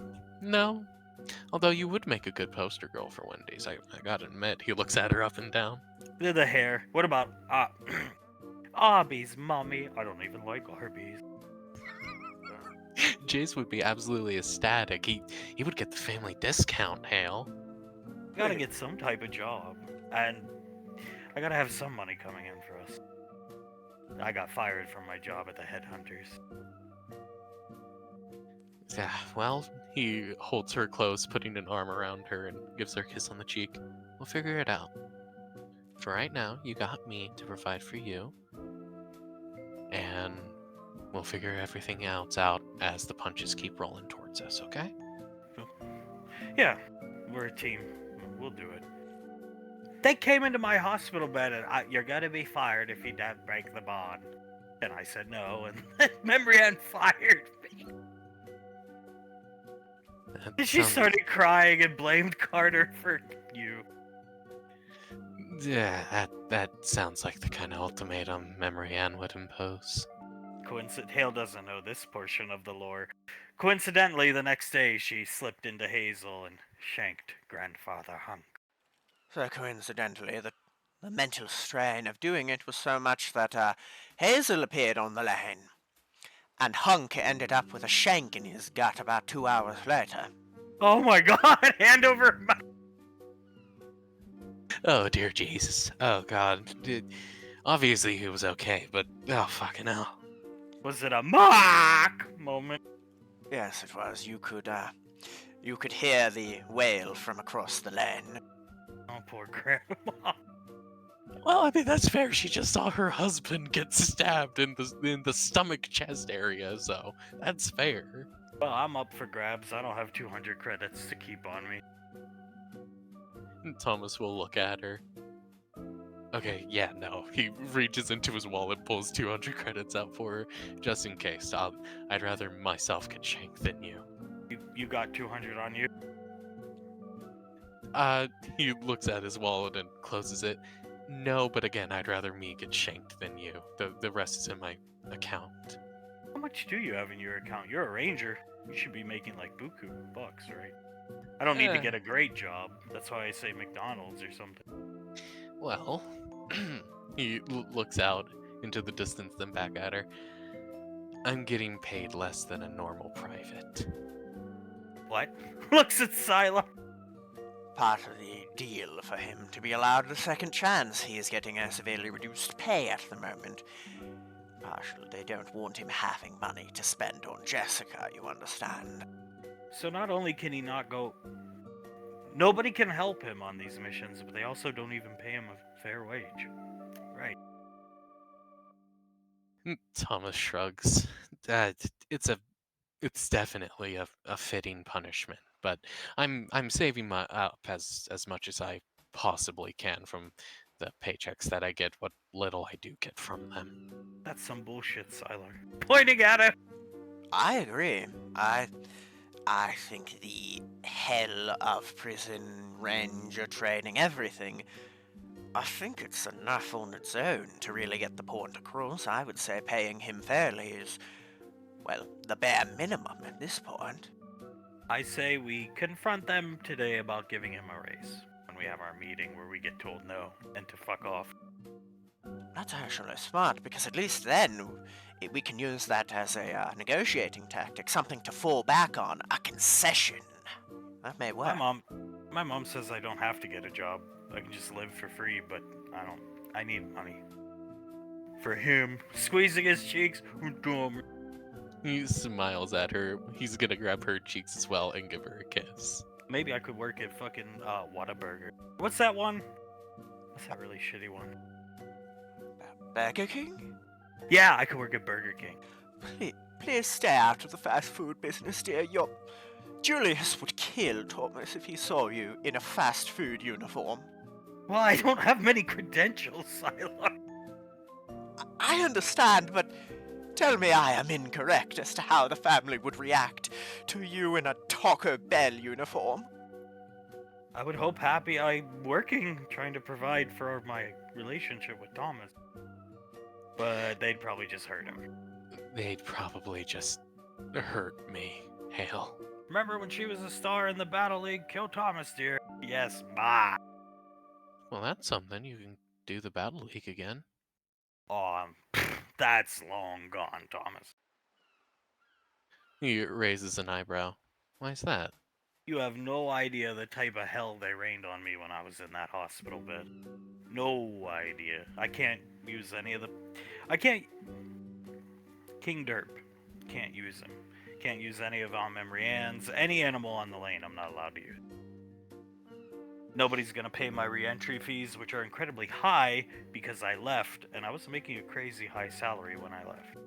Although you would make a good poster girl for Wendy's, I gotta admit. He looks at her up and down. The hair. What about Arby's, mommy? I don't even like Arby's. Jace would be absolutely ecstatic. He would get the family discount, Hale. Gotta get some type of job, and I gotta have some money coming in for us. I got fired from my job at the Headhunters. Yeah, well, he holds her close, putting an arm around her and gives her a kiss on the cheek. We'll figure it out. For right now, you got me to provide for you. And we'll figure everything else out as the punches keep rolling towards us, okay? Yeah, we're a team. We'll do it. They came into my hospital bed and you're gonna be fired if you don't break the bond. And I said no, and Memory Ann fired me. And she started crying and blamed Carter for you. Yeah, that sounds like the kind of ultimatum Memory Ann would impose. Hale doesn't know this portion of the lore. Coincidentally, the next day she slipped into Hazel and shanked Grandfather Hunk. So coincidentally, the mental strain of doing it was so much that Hazel appeared on the lane, and Hunk ended up with a shank in his gut about 2 hours later. Oh my god, hand over mouth! Oh dear Jesus. Oh god. Obviously he was okay, but oh fucking hell. Was it a mock moment? Yes, it was. You could hear the wail from across the lane. Oh, poor Grandma. Well, I mean that's fair. She just saw her husband get stabbed in the stomach chest area, so that's fair. Well, I'm up for grabs. I don't have 200 credits to keep on me. And Thomas will look at her. Okay, yeah, no. He reaches into his wallet, pulls 200 credits out for her, just in case. I'd rather myself get shanked than you. You got 200 on you? He looks at his wallet and closes it. No, but again, I'd rather me get shanked than you. The rest is in my account. How much do you have in your account? You're a ranger. You should be making like buku bucks, right? I don't need to Uh, get a great job. That's why I say McDonald's or something. well, he looks out into the distance, then back at her. I'm getting paid less than a normal private. What? Looks at Sila. Part of the deal for him to be allowed a second chance. He is getting a severely reduced pay at the moment. Partially, they don't want him having money to spend on Jessica, you understand. So not only can he not go, nobody can help him on these missions, but they also don't even pay him a fair wage. Right. Thomas shrugs. Uh, it's a it's definitely a fitting punishment, but I'm saving my up as much as I possibly can from the paychecks that I get, what little I do get from them. That's some bullshit, Siler. Pointing at him. I agree. I think the hell of prison, ranger training, everything, I think it's enough on its own to really get the point across. I would say paying him fairly is, well, the bare minimum at this point. I say we confront them today about giving him a raise when we have our meeting where we get told no and to fuck off. That's actually smart, because at least then we can use that as a negotiating tactic, something to fall back on, a concession. That may work. My mom says I don't have to get a job. I can just live for free, but I don't. I need money. For him, squeezing his cheeks. Dumb. He smiles at her. He's gonna grab her cheeks as well and give her a kiss. Maybe I could work at fucking Whataburger. What's that one? What's that really shitty one? Burger King? Yeah, I could work at Burger King. Please stay out of the fast food business, dear. Julius would kill Thomas if he saw you in a fast food uniform. Well, I don't have many credentials, Silar. I understand, but tell me I am incorrect as to how the family would react to you in a Taco Bell uniform. I would hope happy I'm working, trying to provide for my relationship with Thomas. But they'd probably just hurt him. They'd probably just hurt me, Hale. Remember when she was a star in the Battle League? Kill Thomas, dear. Yes, bye. Well, that's something. You can do the Battle League again. Oh, that's long gone, Thomas. He raises an eyebrow. Why's that? You have no idea the type of hell they rained on me when I was in that hospital bed. No idea. I can't use any of the... I can't... King Derp. Can't use him. Can't use any of Aunt Memrian's. Any animal on the lane I'm not allowed to use. Nobody's gonna pay my re-entry fees, which are incredibly high because I left, and I was making a crazy high salary when I left.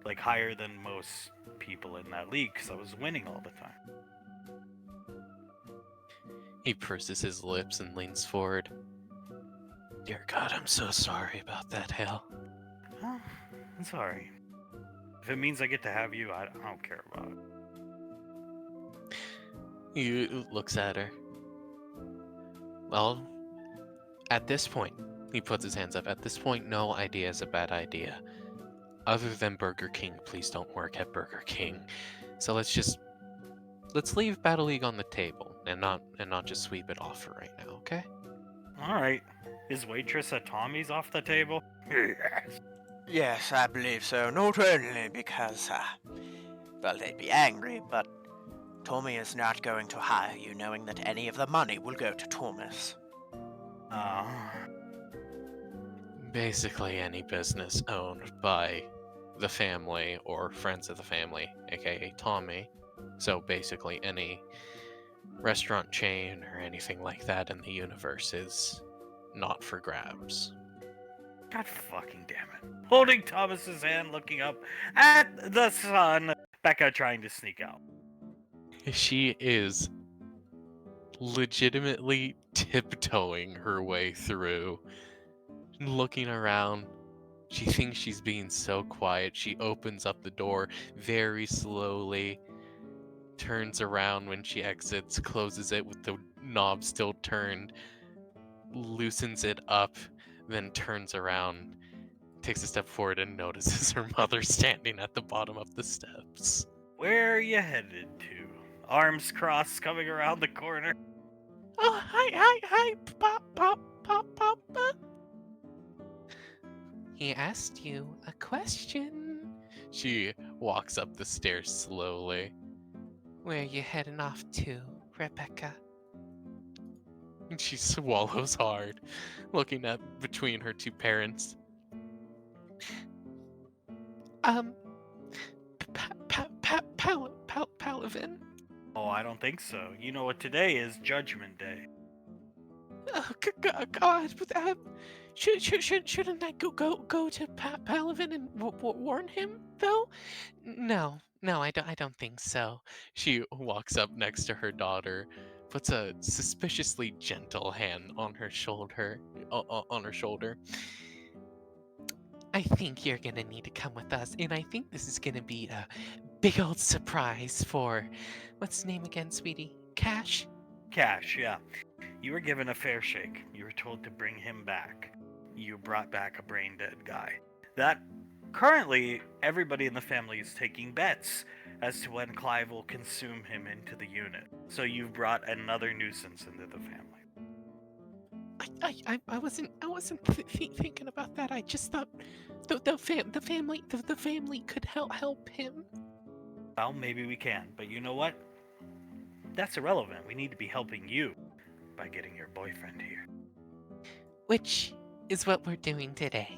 Like higher than most people in that league because I was winning all the time. He purses his lips and leans forward. Dear God, I'm so sorry about that, Hale. Oh, I'm sorry. If it means I get to have you, I don't care about it. He looks at her. Well, at this point, he puts his hands up. At this point, no idea is a bad idea. Other than Burger King, please don't work at Burger King. So let's leave Battle League on the table and not just sweep it off for right now, okay? All right. Is waitress at Tommy's off the table? Yes. Yes, I believe so. Not only because, well, they'd be angry, but Tommy is not going to hire you knowing that any of the money will go to Thomas. Basically any business owned by the family or friends of the family, aka Tommy. So basically any restaurant chain or anything like that in the universe is not for grabs. God fucking damn it. Holding Thomas's hand, looking up at the sun. Becca trying to sneak out. She is legitimately tiptoeing her way through, looking around. She thinks she's being so quiet. She opens up the door very slowly, turns around when she exits, closes it with the knob still turned, loosens it up, then turns around, takes a step forward and notices her mother standing at the bottom of the steps. Where are you headed to? Arms crossed coming around the corner. Oh, hi, Papa. He asked you a question. She walks up the stairs slowly. Where are you heading off to, Rebecca? And she swallows hard, looking up between her two parents. Palavin? Oh, I don't think so. You know what today is? Judgment Day. Oh, God, but shouldn't I go to Palavin and warn him though? No, I don't think so. She walks up next to her daughter, puts a suspiciously gentle hand on her shoulder. I think you're gonna need to come with us, and I think this is gonna be a big old surprise for what's his name again, sweetie? Cash? Cash, yeah. You were given a fair shake. You were told to bring him back. You brought back a brain dead guy. That currently everybody in the family is taking bets as to when Clive will consume him into the unit. So you've brought another nuisance into the family. I wasn't thinking about that. I just thought the family could help him. Well, maybe we can, but you know what? That's irrelevant. We need to be helping you by getting your boyfriend here. Which is what we're doing today.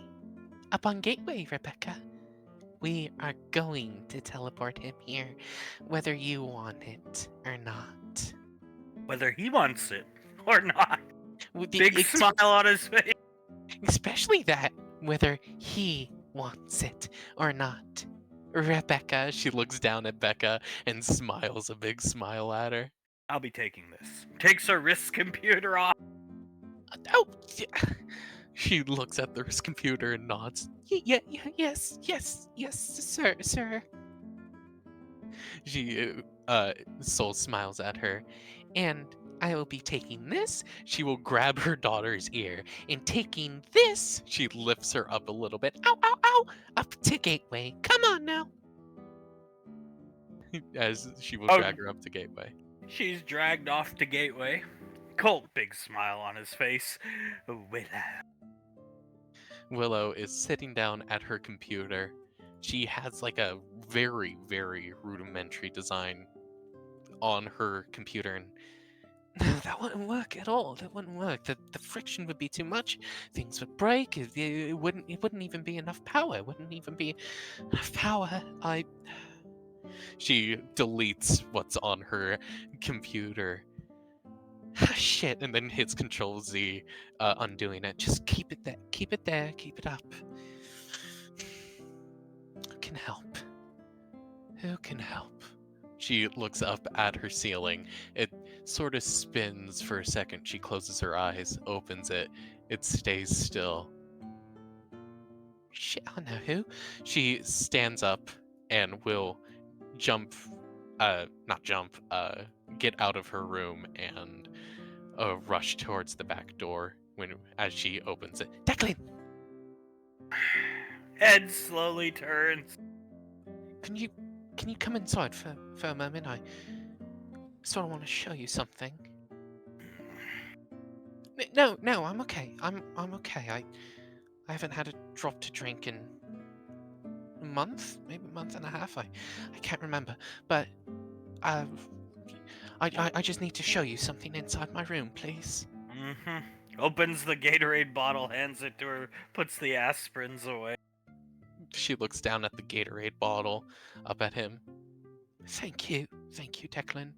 Up on Gateway, Rebecca. We are going to teleport him here, whether you want it or not. Whether he wants it or not. With Big smile on his face. Especially that, whether he wants it or not. Rebecca, she looks down at Becca and smiles a big smile at her. I'll be taking this. Takes her wrist computer off. Oh, she looks at the computer and nods. Yes, sir. She, Soul smiles at her, and I will be taking this. She will grab her daughter's ear, and taking this, she lifts her up a little bit. Ow, up to Gateway. Come on now. As she will drag her up to Gateway. She's dragged off to Gateway. Colt, big smile on his face. Willow is sitting down at her computer. She has like a very, very rudimentary design on her computer, and no, that wouldn't work at all. That wouldn't work. The friction would be too much. Things would break. It wouldn't even be enough power. It wouldn't even be enough power. She deletes what's on her computer. Shit, and then hits Control Z, undoing it. Just keep it there. Keep it there. Keep it up. Who can help? Who can help? She looks up at her ceiling. It sort of spins for a second. She closes her eyes, opens it. It stays still. Shit, I know who. She stands up and will get out of her room and rush towards the back door as she opens it. Declan! Head slowly turns. Can you come inside for a moment? I sort of want to show you something. No, I'm okay. I'm okay. I haven't had a drop to drink in a month, maybe a month and a half. I can't remember. But I just need to show you something inside my room, please. Opens the Gatorade bottle, hands it to her, puts the aspirins away. She looks down at the Gatorade bottle, up at him. Thank you, Declan.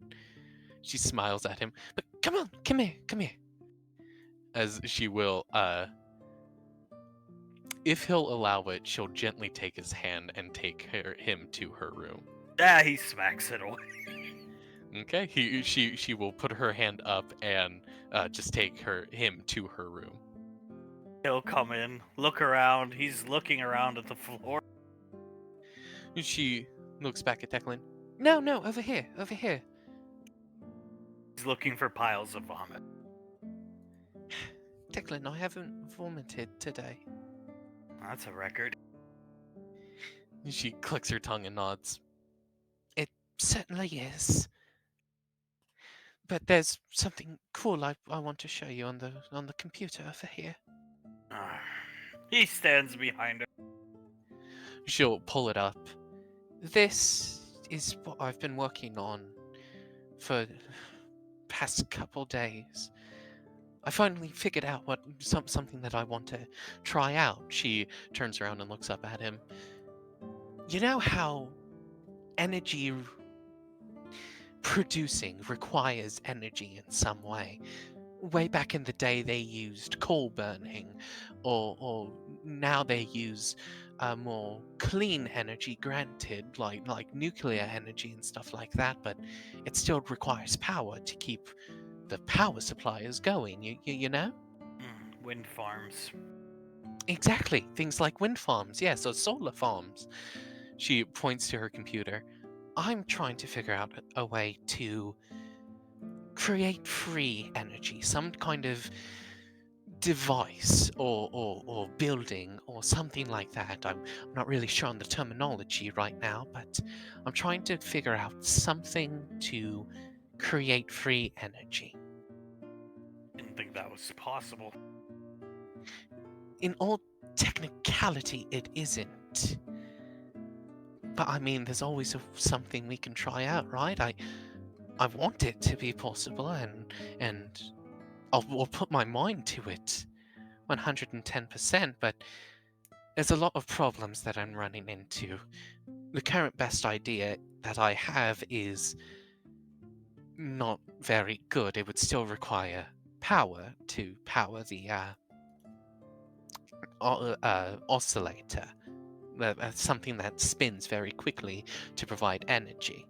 She smiles at him. But come on, come here. As she will, if he'll allow it, she'll gently take his hand and take him to her room. He smacks it away. Okay, she will put her hand up and just take him to her room. He'll come in, look around. He's looking around at the floor. She looks back at Declan. No, over here. He's looking for piles of vomit. Declan, I haven't vomited today. That's a record. She clicks her tongue and nods. It certainly is. But there's something cool I want to show you on the computer over here. Ah. He stands behind her. She'll pull it up. This is what I've been working on for past couple days. I finally figured out something that I want to try out. She turns around and looks up at him. You know how energy producing requires energy in some way? Way back in the day, they used coal burning, or now they use more clean energy, granted, like nuclear energy and stuff like that. But it still requires power to keep the power suppliers going. You know? Wind farms. Exactly, things like wind farms, yes, or solar farms. She points to her computer. I'm trying to figure out a way to create free energy, some kind of device or building or something like that. I'm not really sure on the terminology right now, but I'm trying to figure out something to create free energy. Didn't think that was possible. In all technicality, it isn't. But I mean, there's always something we can try out, right? I want it to be possible, and I'll put my mind to it 110%, but there's a lot of problems that I'm running into. The current best idea that I have is not very good. It would still require power to power the oscillator, something that spins very quickly to provide energy.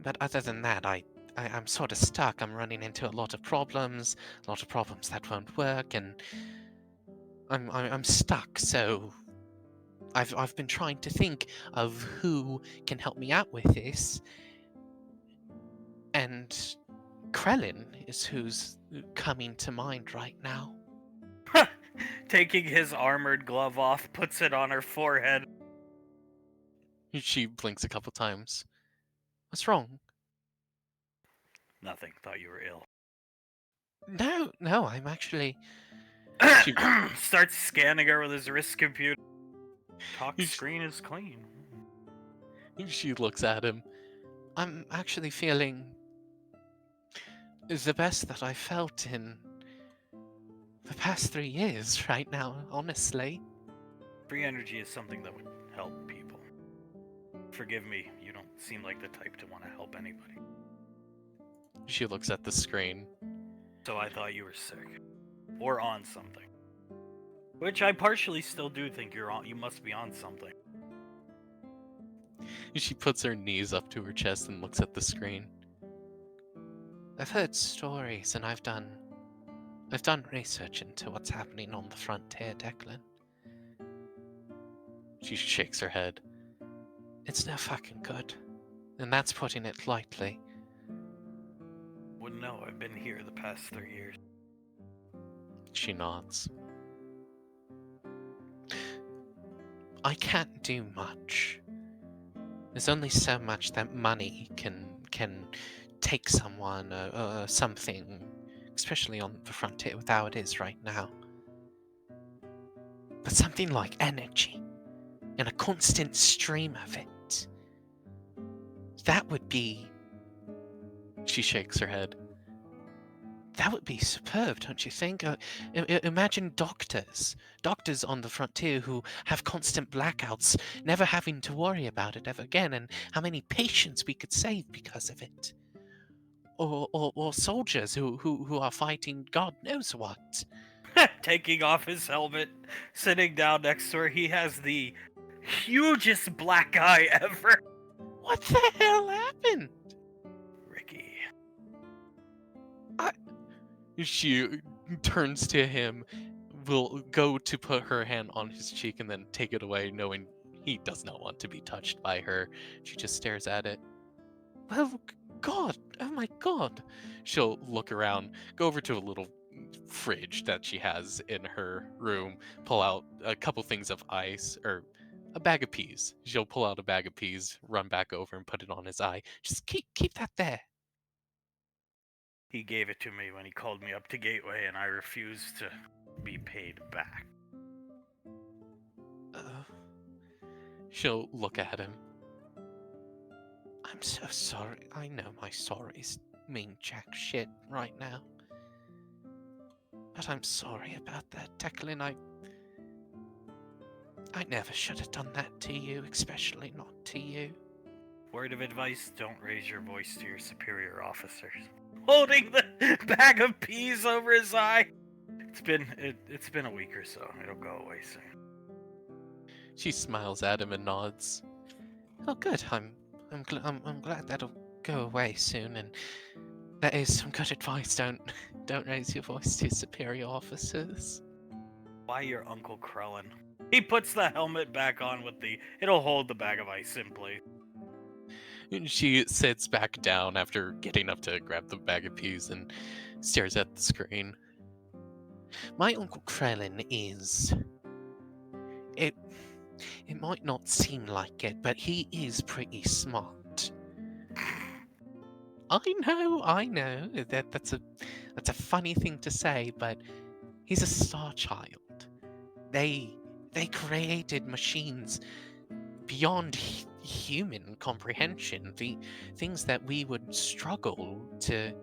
But other than that, I'm sort of stuck. I'm running into a lot of problems that won't work, and I'm stuck. So I've been trying to think of who can help me out with this, and Krellin is who's coming to mind right now. Taking his armored glove off, puts it on her forehead. She blinks a couple times. What's wrong? Nothing. Thought you were ill. No, I'm actually. She Starts scanning her with his wrist computer. Talk screen is clean. She looks at him. I'm actually feeling the best that I felt in the past 3 years right now, honestly. Free energy is something that would help people. Forgive me, you don't seem like the type to want to help anybody. She looks at the screen. So I thought you were sick. Or on something. Which I partially still do think you're on. You must be on something. She puts her knees up to her chest and looks at the screen. I've heard stories and I've done research into what's happening on the frontier, Declan. She shakes her head. It's no fucking good. And that's putting it lightly. Wouldn't know, I've been here the past 3 years. She nods. I can't do much. There's only so much that money can take someone or something, especially on the frontier with how it is right now. But something like energy, and a constant stream of it, that would be... She shakes her head. That would be superb, don't you think? Imagine doctors on the frontier who have constant blackouts, never having to worry about it ever again, and how many patients we could save because of it. Or soldiers who are fighting God knows what. Taking off his helmet, sitting down next to her, he has the hugest black eye ever. What the hell happened? Ricky. She turns to him, will go to put her hand on his cheek and then take it away, knowing he does not want to be touched by her. She just stares at it. Oh, God! Oh my God! She'll look around, go over to a little fridge that she has in her room, pull out a couple things of ice, or a bag of peas. She'll pull out a bag of peas, run back over and put it on his eye. Just keep that there. He gave it to me when he called me up to Gateway, and I refused to be paid back. Uh, she'll look at him. I'm so sorry. I know my sorries mean jack shit right now. But I'm sorry about that, Declan. I never should have done that to you, especially not to you. Word of advice, don't raise your voice to your superior officers. Holding the bag of peas over his eye. It's been a week or so. It'll go away soon. She smiles at him and nods. Oh, good. I'm glad that'll go away soon. And that is some good advice. Don't raise your voice to superior officers. Why your Uncle Krellin? He puts the helmet back on with it'll hold the bag of ice in place. And she sits back down after getting up to grab the bag of peas and stares at the screen. My Uncle Krellin is. It might not seem like it, but he is pretty smart. I know. That's a funny thing to say, but he's a star child. They created machines beyond human comprehension. The things that we would struggle to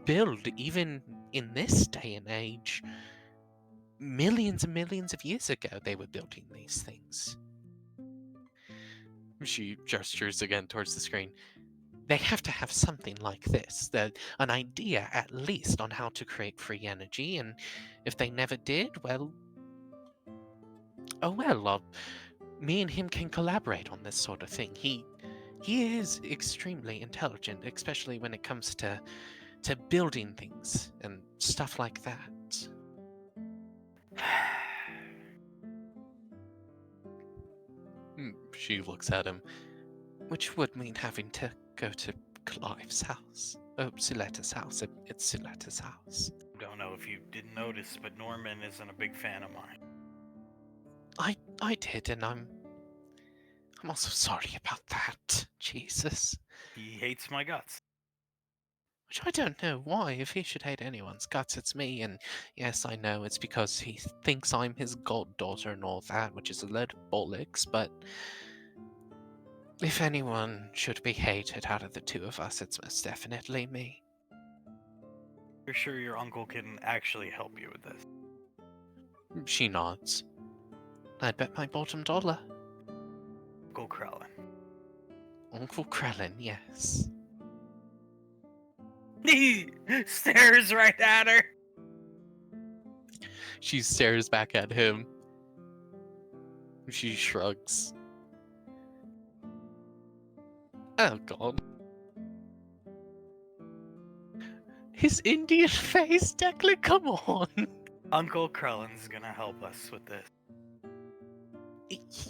build, even in this day and age. Millions and millions of years ago, they were building these things. She gestures again towards the screen. They have to have something like this, an idea at least on how to create free energy, and if they never did, well, oh well, me and him can collaborate on this sort of thing. He is extremely intelligent, especially when it comes to building things and stuff like that. She looks at him, which would mean having to go to Clive's house. Oh, Suletta's house. It's Suletta's house. Don't know if you didn't notice, but Norman isn't a big fan of mine. I did, and I'm also sorry about that. Jesus. He hates my guts. Which I don't know why. If he should hate anyone's guts, it's me. And yes, I know it's because he thinks I'm his goddaughter and all that, which is a load of bollocks, but if anyone should be hated out of the two of us, it's most definitely me. You're sure your uncle can actually help you with this? She nods. I'd bet my bottom dollar. Uncle Krellin. Uncle Krellin, yes. He stares right at her. She stares back at him. She shrugs. Oh god. His Indian face, Declan, come on. Uncle Krellin's gonna help us with this.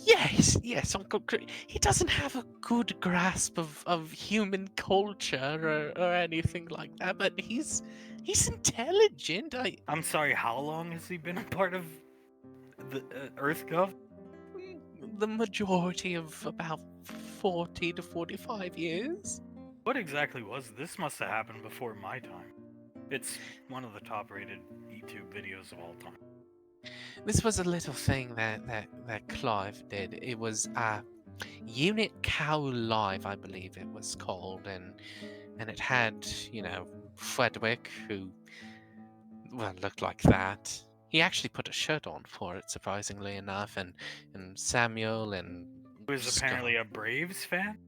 Yes, Uncle Krellin. He doesn't have a good grasp of human culture or anything like that, but he's intelligent. I'm sorry, how long has he been a part of the EarthGov? The majority of about 40 to 45 years. What exactly was this? Must have happened before my time. It's one of the top rated YouTube videos of all time. This was a little thing that Clive did. It was Unit Cow Live, I believe it was called, and it had, Fredwick, who, well, looked like that. He actually put a shirt on for it, surprisingly enough, and Samuel and He was apparently a Braves fan?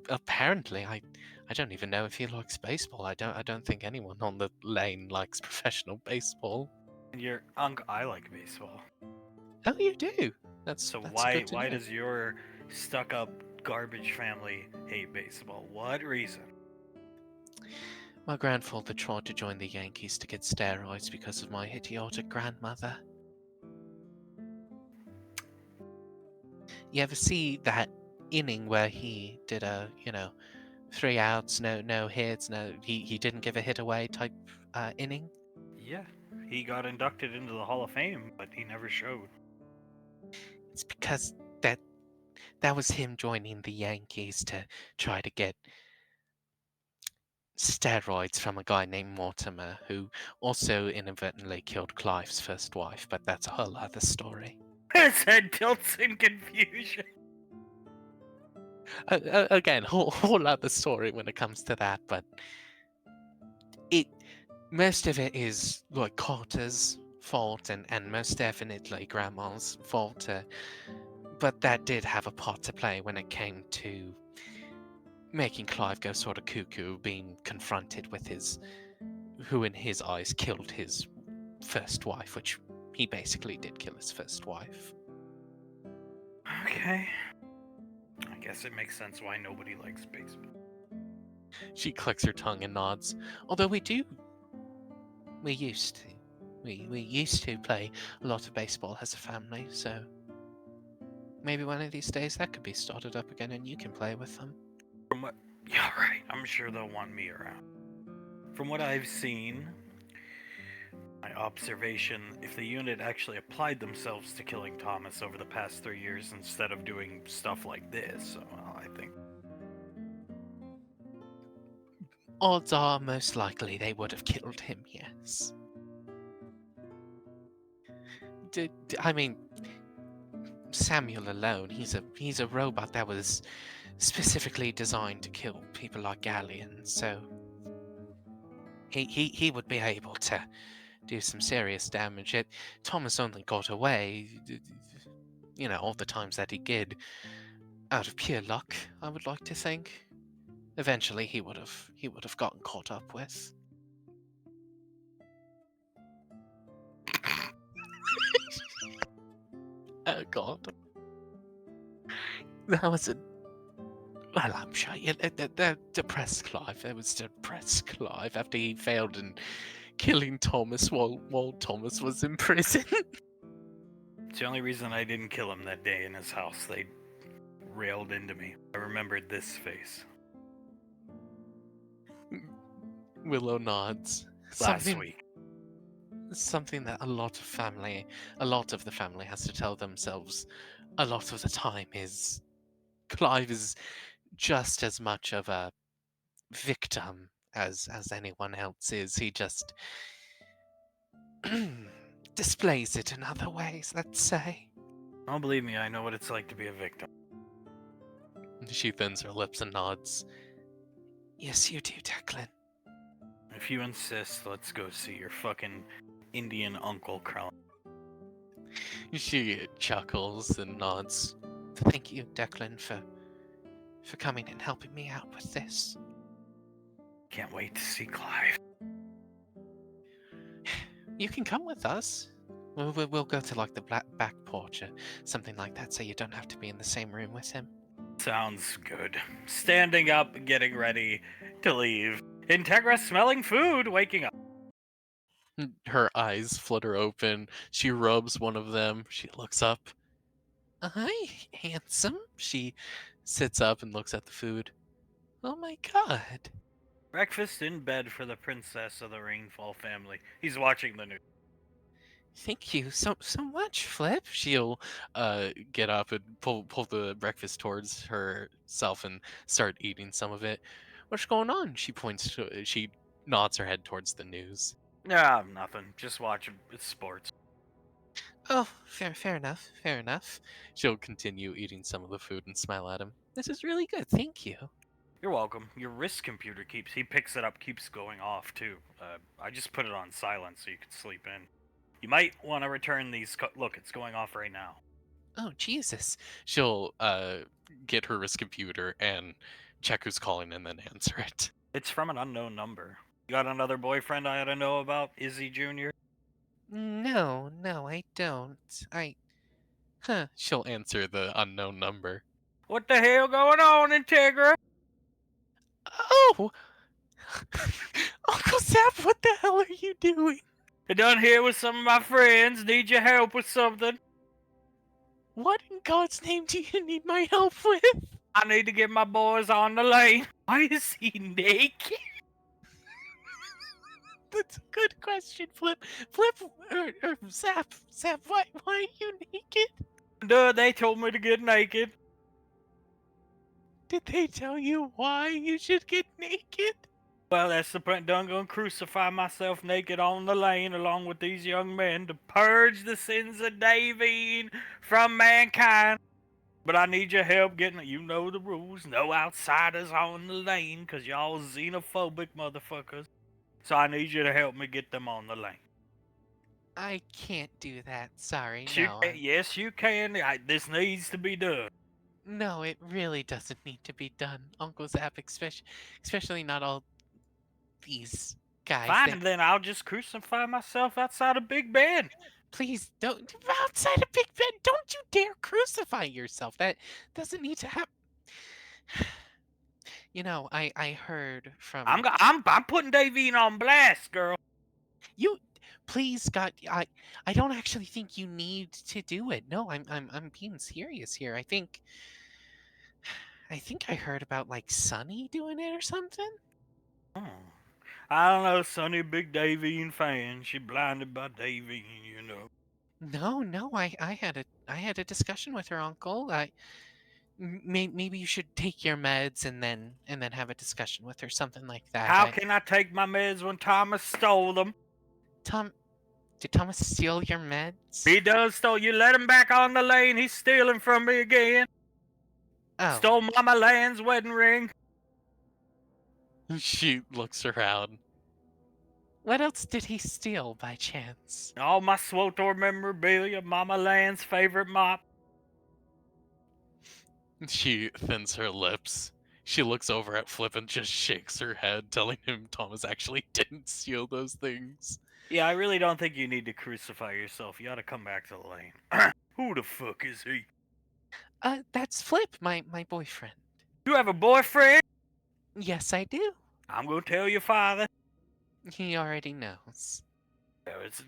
apparently, I don't even know if he likes baseball. I don't think anyone on the lane likes professional baseball. Your uncle, I like baseball. Oh, you do? That's why good to know. does your stuck-up garbage family hate baseball? What reason? My grandfather tried to join the Yankees to get steroids because of my idiotic grandmother. You ever see that inning where he did a 3 outs, no hits, he didn't give a hit away type inning? Yeah, He got inducted into the Hall of Fame, but he never showed. It's because that was him joining the Yankees to try to get steroids from a guy named Mortimer, who also inadvertently killed Clive's first wife, but that's a whole other story. His head tilts in confusion. Again, whole other story when it comes to that, but most of it is like Carter's fault and most definitely Grandma's fault, but that did have a part to play when it came to making Clive go sort of cuckoo, being confronted with who in his eyes killed his first wife, which he basically did kill his first wife. Okay. I guess it makes sense why nobody likes baseball. She clicks her tongue and nods. Although we used to play a lot of baseball as a family, so maybe one of these days that could be started up again and you can play with them. Yeah, right. I'm sure they'll want me around. From what I've seen, my observation, if the unit actually applied themselves to killing Thomas over the past 3 years instead of doing stuff like this, well, I think. Odds are most likely they would have killed him, yes. I mean, Samuel alone, he's a robot that was specifically designed to kill people like Galleon, so he would be able to do some serious damage. Thomas only got away, all the times that he did, out of pure luck, I would like to think. Eventually he would have gotten caught up with. Oh god. That was a... Well, I'm sure the depressed Clive. It was depressed Clive after he failed in killing Thomas while Thomas was in prison. It's the only reason I didn't kill him that day in his house. They railed into me. I remembered this face. Willow nods. Last week. Something that a lot of the family has to tell themselves a lot of the time is Clive is just as much of a victim as anyone else is. He just displays it in other ways, let's say. Oh, believe me, I know what it's like to be a victim. She thins her lips and nods. Yes, you do, Declan. If you insist, let's go see your fucking Indian Uncle Krell. She chuckles and nods. Thank you, Declan, for coming and helping me out with this. Can't wait to see Clive. You can come with us. We'll go to like the back porch or something like that, so you don't have to be in the same room with him. Sounds good. Standing up, getting ready to leave. Integra smelling food, waking up. Her eyes flutter open. She rubs one of them. She looks up. Hi, handsome. She sits up and looks at the food. Oh my god. Breakfast in bed for the princess of the Rainfall family. He's watching the news. Thank you so much, Flip. She'll get up and pull the breakfast towards herself and start eating some of it. What's going on? She nods her head towards the news. Nah, nothing. Just watching. It's sports. Oh, fair enough. Fair enough. She'll continue eating some of the food and smile at him. This is really good. Thank you. You're welcome. Your wrist computer he picks it up, keeps going off too. I just put it on silent so you can sleep in. You might want to return these. Look, it's going off right now. Oh, Jesus. She'll get her wrist computer and check who's calling and then answer it. It's from an unknown number. You got another boyfriend I ought to know about, Izzy Jr.? No, I don't. She'll answer the unknown number. What the hell going on, Integra? Oh! Uncle Zap, what the hell are you doing? I done here with some of my friends. Need your help with something? What in God's name do you need my help with? I need to get my boys on the lane. Why is he naked? That's a good question, Flip. Flip, or Zap. Zap, why are you naked? Duh, they told me to get naked. Did they tell you why you should get naked? Well, that's the point. Done gonna crucify myself naked on the lane along with these young men to purge the sins of Davine from mankind. But I need your help getting, you know the rules, no outsiders on the lane, cause y'all xenophobic motherfuckers. So I need you to help me get them on the lane. I can't do that. Sorry, Yes, no. yes, you can. This needs to be done. No, it really doesn't need to be done, Uncle Zap. Especially not all these guys. Fine, then I'll just crucify myself outside of Big Ben. Please don't outside of Big Ben. Don't you dare crucify yourself. That doesn't need to happen. You know, I heard from I'm putting Davine on blast, girl. you. Please, God, I don't actually think you need to do it. No, I'm being serious here. I think I heard about like Sunny doing it or something. Oh. I don't know, Sonny, big Davine fan. She blinded by Davine, you know. No, I had a discussion with her uncle. Maybe you should take your meds and then have a discussion with her, something like that. How can I take my meds when Thomas stole them? Tom, did Thomas steal your meds? He does stole. You let him back on the lane. He's stealing from me again. Oh, Stole Mama Land's wedding ring. she looks around. What else did he steal by chance? All my SWOTOR memorabilia. Mama Land's favorite mop. She thins her lips. She looks over at Flip and just shakes her head, telling him Thomas actually didn't steal those things. Yeah, I really don't think you need to crucify yourself. You ought to come back to the lane. Who the fuck is he? That's Flip, my boyfriend. You have a boyfriend? Yes, I do. I'm gonna tell your father. He already knows.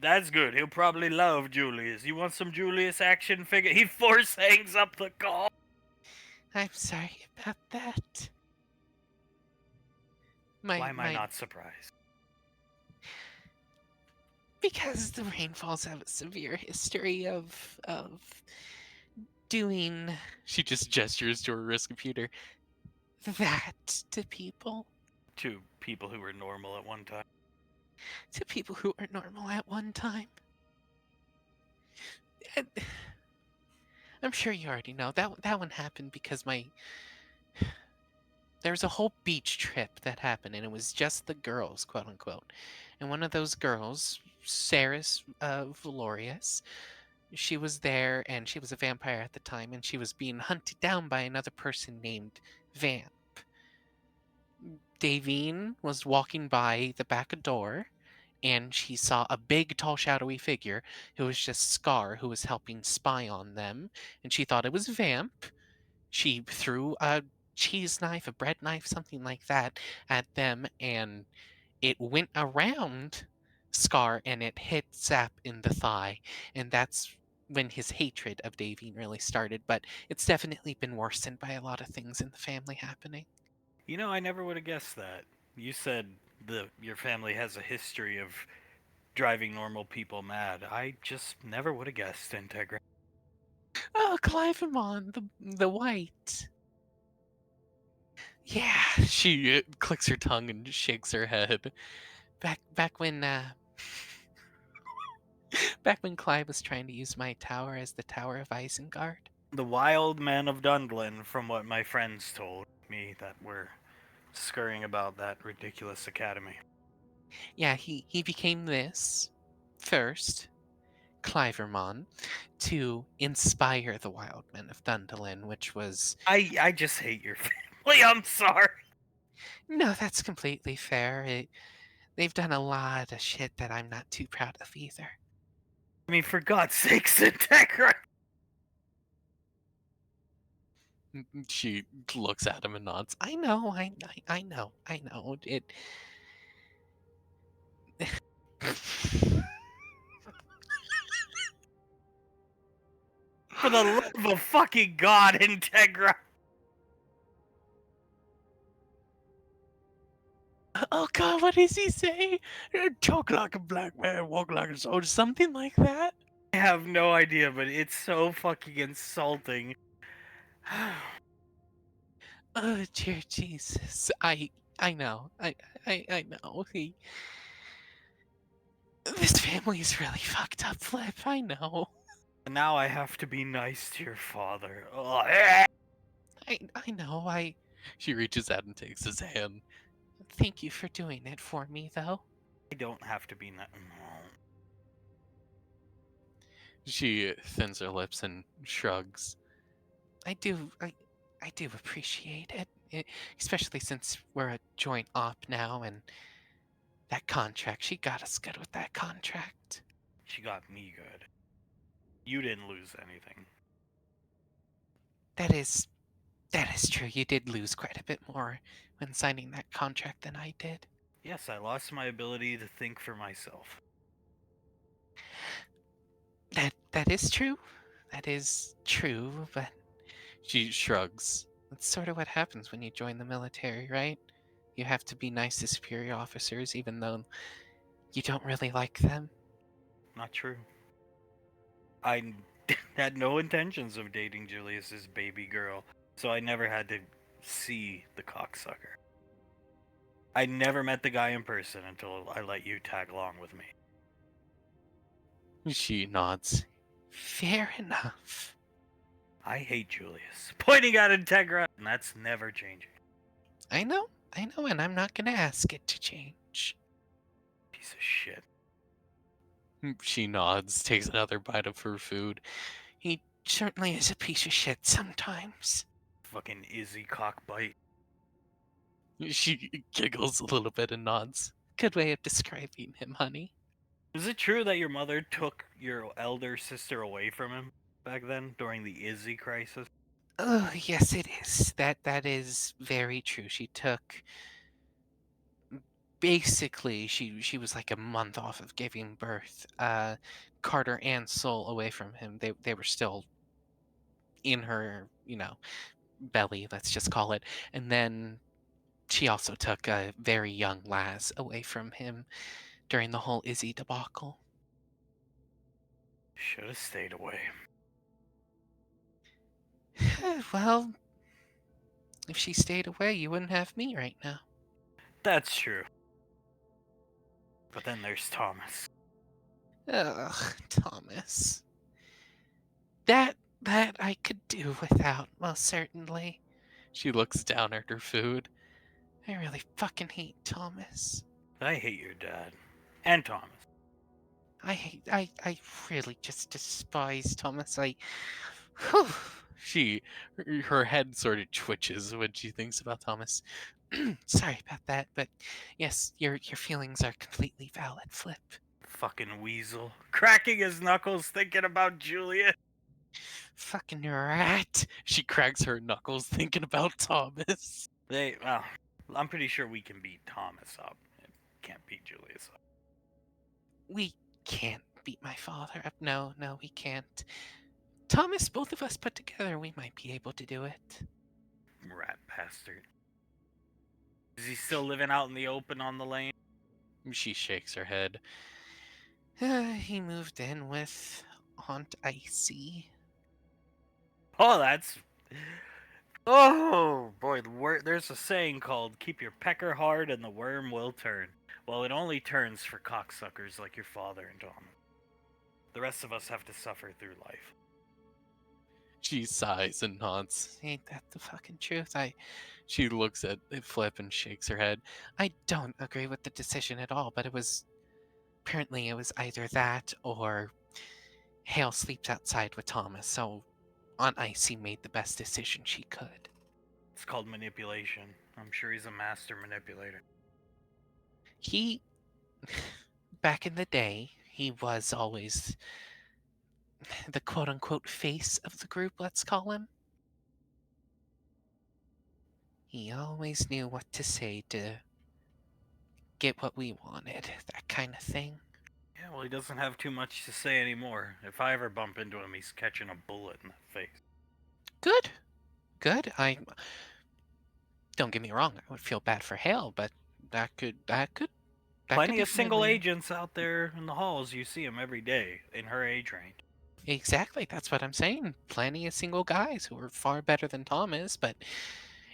That's good. He'll probably love Julius. You want some Julius action figure? He force hangs up the call. I'm sorry about that. Why am I not surprised? Because the Rainfalls have a severe history of doing. She just gestures to her wrist computer. That to people. To people who were normal at one time. To people who are normal at one time. And I'm sure you already know that one happened because there was a whole beach trip that happened, and it was just the girls, quote unquote. And one of those girls, Saris Valorius, she was there, and she was a vampire at the time, and she was being hunted down by another person named Vamp. Davine was walking by the back door, and she saw a big, tall, shadowy figure who was just Scar, who was helping spy on them, and she thought it was Vamp. She threw a cheese knife, a bread knife, something like that, at them, and it went around Scar and it hit Zap in the thigh, and that's when his hatred of Davine really started. But it's definitely been worsened by a lot of things in the family happening. You know, I never would have guessed that. You said your family has a history of driving normal people mad. I just never would have guessed, Integra. Oh, Clivemon, the white. Yeah, she clicks her tongue and shakes her head. Back when back when Clive was trying to use my tower as the Tower of Isengard. The wild men of Dunglin, from what my friends told me that were scurrying about that ridiculous academy. Yeah, he became this first, Clivermon, to inspire the wild men of Dundalin, which was... I just hate your family, I'm sorry. No, that's completely fair. They've done a lot of shit that I'm not too proud of either. I mean, for God's sakes, Integra! She looks at him and nods. I know. It... For the love of fucking God, Integra! Oh God, what does he say? Talk like a black man, walk like a soldier, something like that. I have no idea, but it's so fucking insulting. Oh dear Jesus, I know, I know. This family's really fucked up, Flip. I know. Now I have to be nice to your father. Ugh. I know. She reaches out and takes his hand. Thank you for doing it for me, though. I don't have to be nice. She thins her lips and shrugs. I do, I, I do appreciate it, especially since we're a joint op now, and that contract. She got us good with that contract. She got me good. You didn't lose anything. That is, that is true. You did lose quite a bit more when signing that contract than I did. Yes, I lost my ability to think for myself. That is true. That is true, but she shrugs. That's sort of what happens when you join the military, right? You have to be nice to superior officers even though you don't really like them. Not true. I had no intentions of dating Julius's baby girl, so I never had to see the cocksucker. I never met the guy in person until I let you tag along with me. She nods. Fair enough. I hate Julius. Pointing at Integra, and that's never changing. I know, and I'm not gonna ask it to change. Piece of shit. She nods, takes another bite of her food. He certainly is a piece of shit sometimes. Fucking Izzy cockbite. She giggles a little bit and nods. Good way of describing him, honey. Is it true that your mother took your elder sister away from him back then during the Izzy crisis? Oh, yes, it is. That is very true. She took basically she was like a month off of giving birth. Carter and Soul away from him. They were still in her, belly, let's just call it. And then she also took a very young Laz away from him during the whole Izzy debacle. Should have stayed away. Well, if she stayed away, you wouldn't have me right now. That's true. But then there's Thomas. Ugh, Thomas. That I could do without, most certainly. She looks down at her food. I really fucking hate Thomas. I hate your dad. And Thomas. I really just despise Thomas. Whew. She, her head sort of twitches when she thinks about Thomas. Sorry about that, but yes, your feelings are completely valid, Flip. Fucking weasel. Cracking his knuckles thinking about Julia. Fucking rat. She cracks her knuckles thinking about Thomas. Well, I'm pretty sure we can beat Thomas up. Can't beat Julius up. We can't beat my father up. No, we can't. Thomas, both of us put together, we might be able to do it. Rat bastard. Is he still living out in the open on the lane? She shakes her head. He moved in with Aunt Icy. Oh, that's... Oh, boy, there's a saying called, keep your pecker hard and the worm will turn. Well, it only turns for cocksuckers like your father and Thomas. The rest of us have to suffer through life. She sighs and nods. Ain't that the fucking truth? She looks at Flip and shakes her head. I don't agree with the decision at all, but apparently it was either that or Hale sleeps outside with Thomas, so Aunt Icy made the best decision she could. It's called manipulation. I'm sure he's a master manipulator. He, back in the day, he was always the quote unquote face of the group, let's call him. He always knew what to say to get what we wanted, that kind of thing. Yeah, well, he doesn't have too much to say anymore. If I ever bump into him, he's catching a bullet in the face. Good. I don't get me wrong, I would feel bad for Hale, but that could Plenty be of single definitely agents out there in the halls. You see them every day in her age range. exactly. That's what I'm saying. Plenty of single guys who are far better than Thomas, but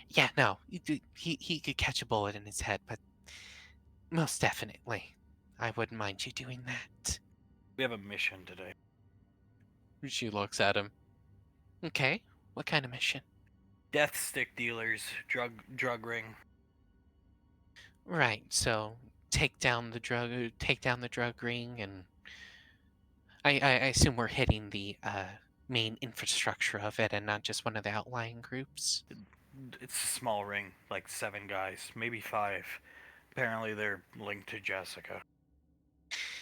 yeah, no, he could catch a bullet in his head, but most definitely, I wouldn't mind you doing that. We have a mission today. She looks at him. Okay, what kind of mission? Death stick dealers, drug ring. Right, so take down the drug ring, and I assume we're hitting the main infrastructure of it and not just one of the outlying groups. It's a small ring, like 7 guys, maybe 5. Apparently they're linked to Jessica.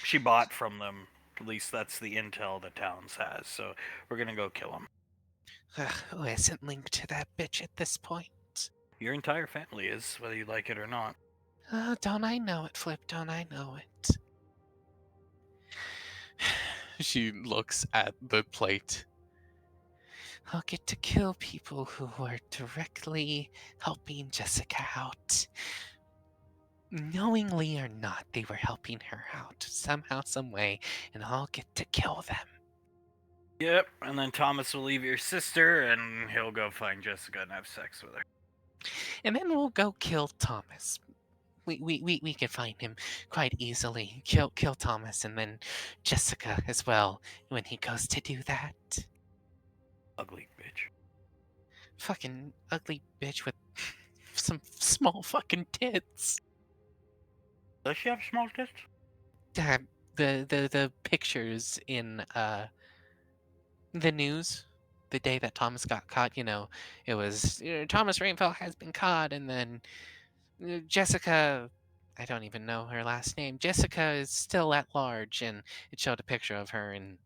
She bought from them. At least that's the intel the towns has. So we're gonna go kill them. Who isn't linked to that bitch at this point? Your entire family is, whether you like it or not. Oh, don't I know it, Flip? Don't I know it? She looks at the plate. I'll get to kill people who are directly helping Jessica out. Knowingly or not, they were helping her out somehow, some way, and I'll get to kill them. Yep, and then Thomas will leave your sister, and he'll go find Jessica and have sex with her. And then we'll go kill Thomas. We can find him quite easily. Kill Thomas and then Jessica as well when he goes to do that. Ugly bitch. Fucking ugly bitch with some small fucking tits. Does she have small tits? The pictures in the news the day that Thomas got caught, it was Thomas Rainfall has been caught, and then Jessica, I don't even know her last name. Jessica is still at large, and it showed a picture of her and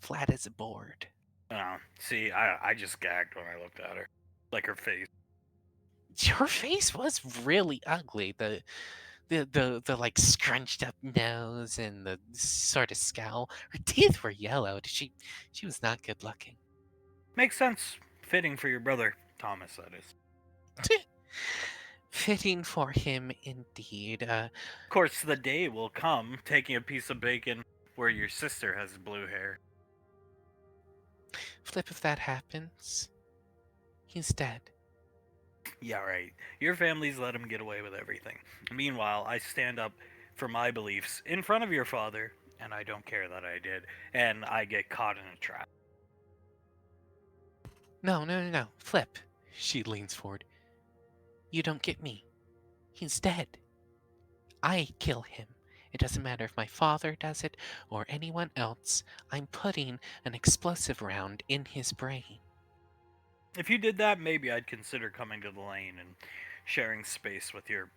flat as a board. Oh, see, I just gagged when I looked at her. Like her face. Her face was really ugly. The like scrunched up nose and the sort of scowl. Her teeth were yellow. She was not good looking. Makes sense. Fitting for your brother, Thomas, that is. Fitting for him indeed. Of course, the day will come taking a piece of bacon where your sister has blue hair. Flip, if that happens, he's dead. Yeah, right. Your family's let him get away with everything. Meanwhile, I stand up for my beliefs in front of your father, and I don't care that I did, and I get caught in a trap. No. Flip. She leans forward. You don't get me. He's dead. I kill him. It doesn't matter if my father does it or anyone else. I'm putting an explosive round in his brain. If you did that, maybe I'd consider coming to the lane and sharing space with your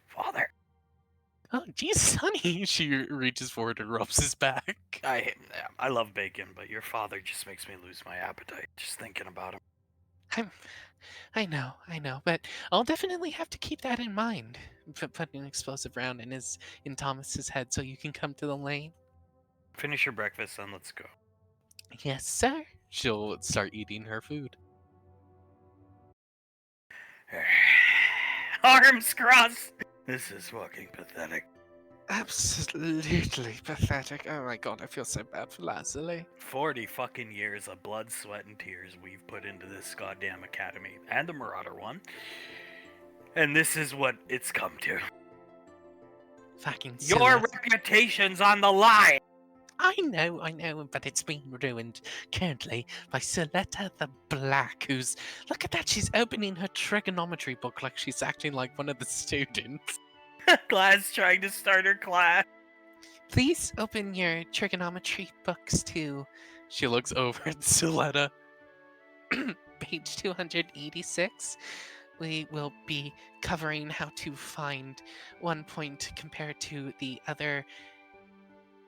father. Oh, Jesus, honey. She reaches forward and rubs his back. I love bacon, but your father just makes me lose my appetite just thinking about him. I know, but I'll definitely have to keep that in mind. Put an explosive round in Thomas's head so you can come to the lane. Finish your breakfast and let's go. Yes, sir. She'll start eating her food. Arms crossed! This is fucking pathetic. Absolutely pathetic. Oh my god, I feel so bad for Lazuli. 40 fucking years of blood, sweat, and tears we've put into this goddamn academy. And the Marauder one. And this is what it's come to. Fucking Your Celeste. reputation's on the line! I know, but it's being ruined currently by Soletta the Black, who's... Look at that, she's opening her trigonometry book like she's acting like one of the students. Class trying to start her class. Please open your trigonometry books to... She looks over at Soletta. Page 286. We will be covering how to find one point compared to the other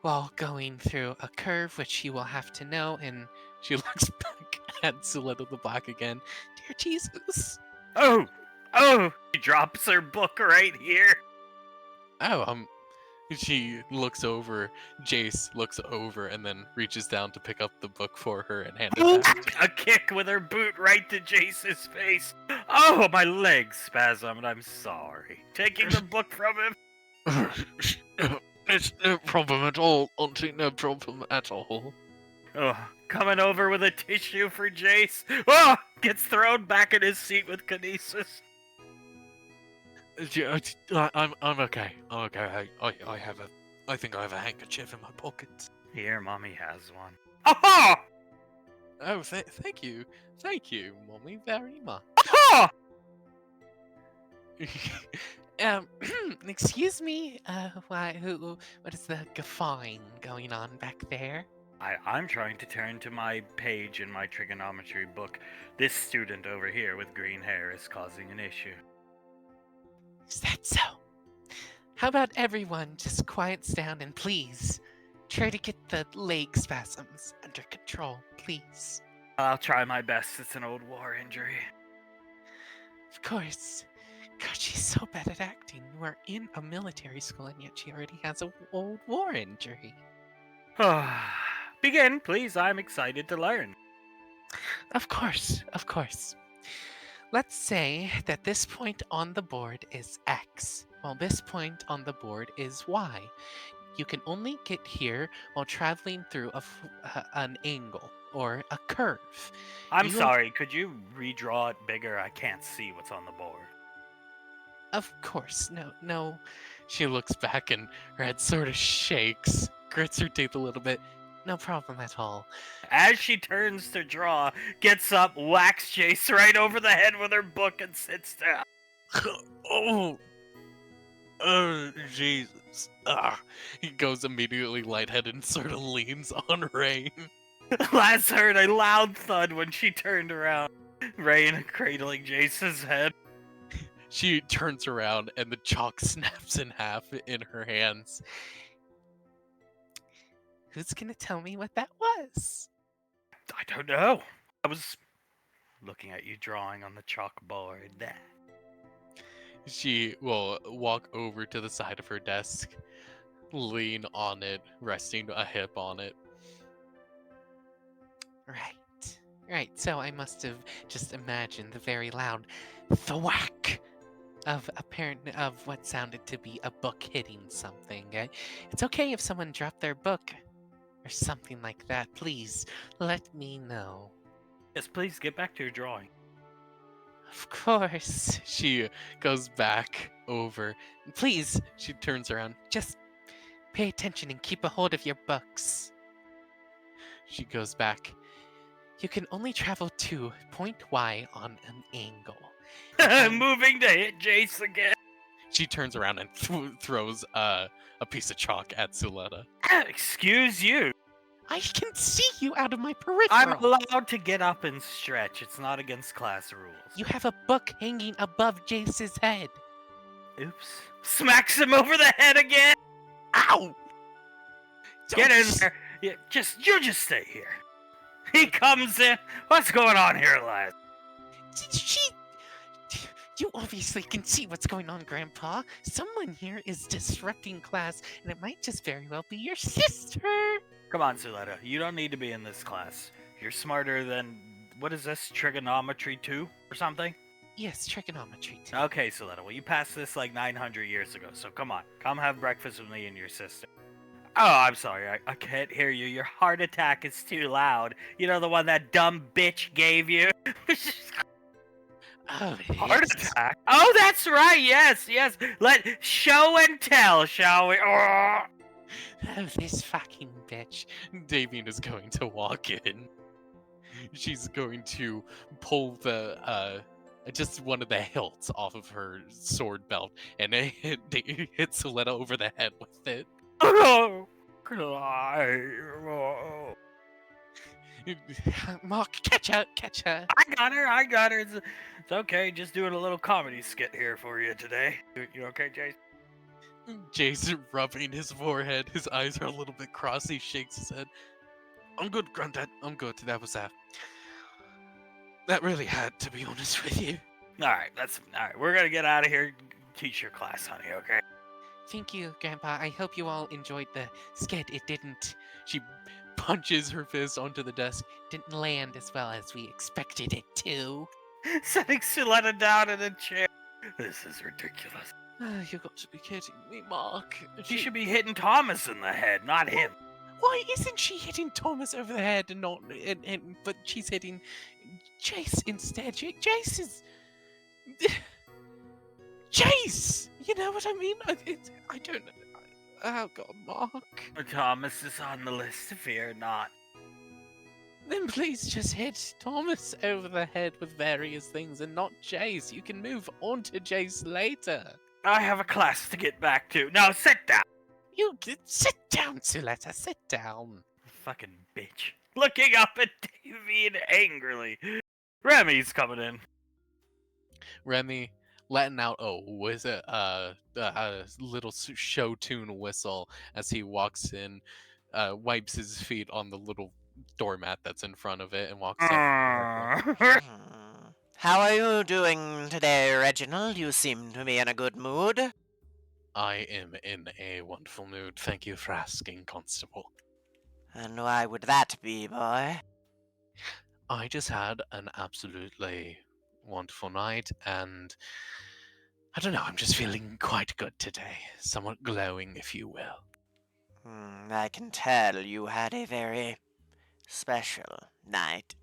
while going through a curve, which you will have to know. And she looks back at Soletta the Black again. Dear Jesus. Oh! She drops her book right here. Oh, She looks over, Jace looks over, and then reaches down to pick up the book for her and hand it back. A kick with her boot right to Jace's face. Oh, my leg spasmed. I'm sorry. Taking the book from him. It's no problem at all, Auntie, no problem at all. Oh, coming over with a tissue for Jace. Oh, gets thrown back in his seat with kinesis. I'm okay. I'm okay. I think I have a handkerchief in my pocket. Here, Mommy has one. Aha! Oh, thank you. Thank you, Mommy, very much. Aha! Excuse me, what is the guffawing going on back there? I'm trying to turn to my page in my trigonometry book. This student over here with green hair is causing an issue. Is that so? How about everyone just quiets down and please try to get the leg spasms under control, please? I'll try my best. It's an old war injury. Of course. God, she's so bad at acting. We're in a military school and yet she already has a old war injury. Begin, please. I'm excited to learn. Of course, of course. Let's say that this point on the board is X, while this point on the board is Y. You can only get here while traveling through an angle or a curve. I'm sorry, could you redraw it bigger? I can't see what's on the board. Of course, no. She looks back and her head sort of shakes, grits her teeth a little bit. No problem at all. As she turns to draw, gets up, whacks Jace right over the head with her book and sits down. Oh, Jesus. He goes immediately lightheaded and sort of leans on Rain. Lass heard a loud thud when she turned around, Rain cradling Jace's head. She turns around and the chalk snaps in half in her hands. Who's gonna tell me what that was? I don't know. I was looking at you drawing on the chalkboard. She will walk over to the side of her desk, lean on it, resting a hip on it. Right. So I must have just imagined the very loud thwack of what sounded to be a book hitting something. It's okay if someone dropped their book or something like that. Please let me know. Yes, please get back to your drawing. Of course. She goes back over. Please, she turns around. Just pay attention and keep a hold of your books. She goes back. You can only travel to point Y on an angle. Moving to hit Jace again. She turns around and throws a piece of chalk at Suletta. Excuse you. I can see you out of my peripheral. I'm allowed to get up and stretch. It's not against class rules. You have a book hanging above Jace's head. Oops. Smacks him over the head again. Ow! Get in there. You just stay here. He comes in. What's going on here, lad? You obviously can see what's going on, Grandpa. Someone here is disrupting class, and it might just very well be your sister. Come on, Suletta. You don't need to be in this class. You're smarter than, what is this, trigonometry 2 or something? Yes, trigonometry 2. Okay, Suletta. Well, you passed this like 900 years ago, so come on. Come have breakfast with me and your sister. Oh, I'm sorry. I can't hear you. Your heart attack is too loud. You know, the one that dumb bitch gave you? Oh, Heart attack? Oh, that's right. Yes. Let show and tell, shall we? Oh, this fucking bitch. Davine is going to walk in. She's going to pull the just one of the hilts off of her sword belt and hit Suletta over the head with it. oh. Mark, catch her. I got her. It's okay. Just doing a little comedy skit here for you today. You okay, Jace? Jason rubbing his forehead. His eyes are a little bit crossed. He shakes his head. I'm good, Granddad. I'm good. That really had, to be honest with you. All right. We're gonna get out of here. Teach your class, honey. Okay. Thank you, Grandpa. I hope you all enjoyed the skit. It didn't. She punches her fist onto the desk. Didn't land as well as we expected it to. Setting Suletta down in a chair. This is ridiculous. You got to be kidding me, Mark. She should be hitting Thomas in the head, not him. Why isn't she hitting Thomas over the head and not? But she's hitting Chase instead. Chase is. Chase! You know what I mean? I don't know. Oh, God, Mark. Thomas is on the list, fear not. Then please just hit Thomas over the head with various things and not Chase. You can move on to Chase later. I have a class to get back to. Now sit down. Sit down, Suletta. Sit down. Fucking bitch. Looking up at Davy angrily. Remy's coming in. Remy letting out a little show tune whistle as he walks in, wipes his feet on the little doormat that's in front of it and walks up. How are you doing today, Reginald? You seem to be in a good mood. I am in a wonderful mood. Thank you for asking, Constable. And why would that be, boy? I just had an absolutely wonderful night, and I don't know, I'm just feeling quite good today. Somewhat glowing, if you will. I can tell you had a very special night.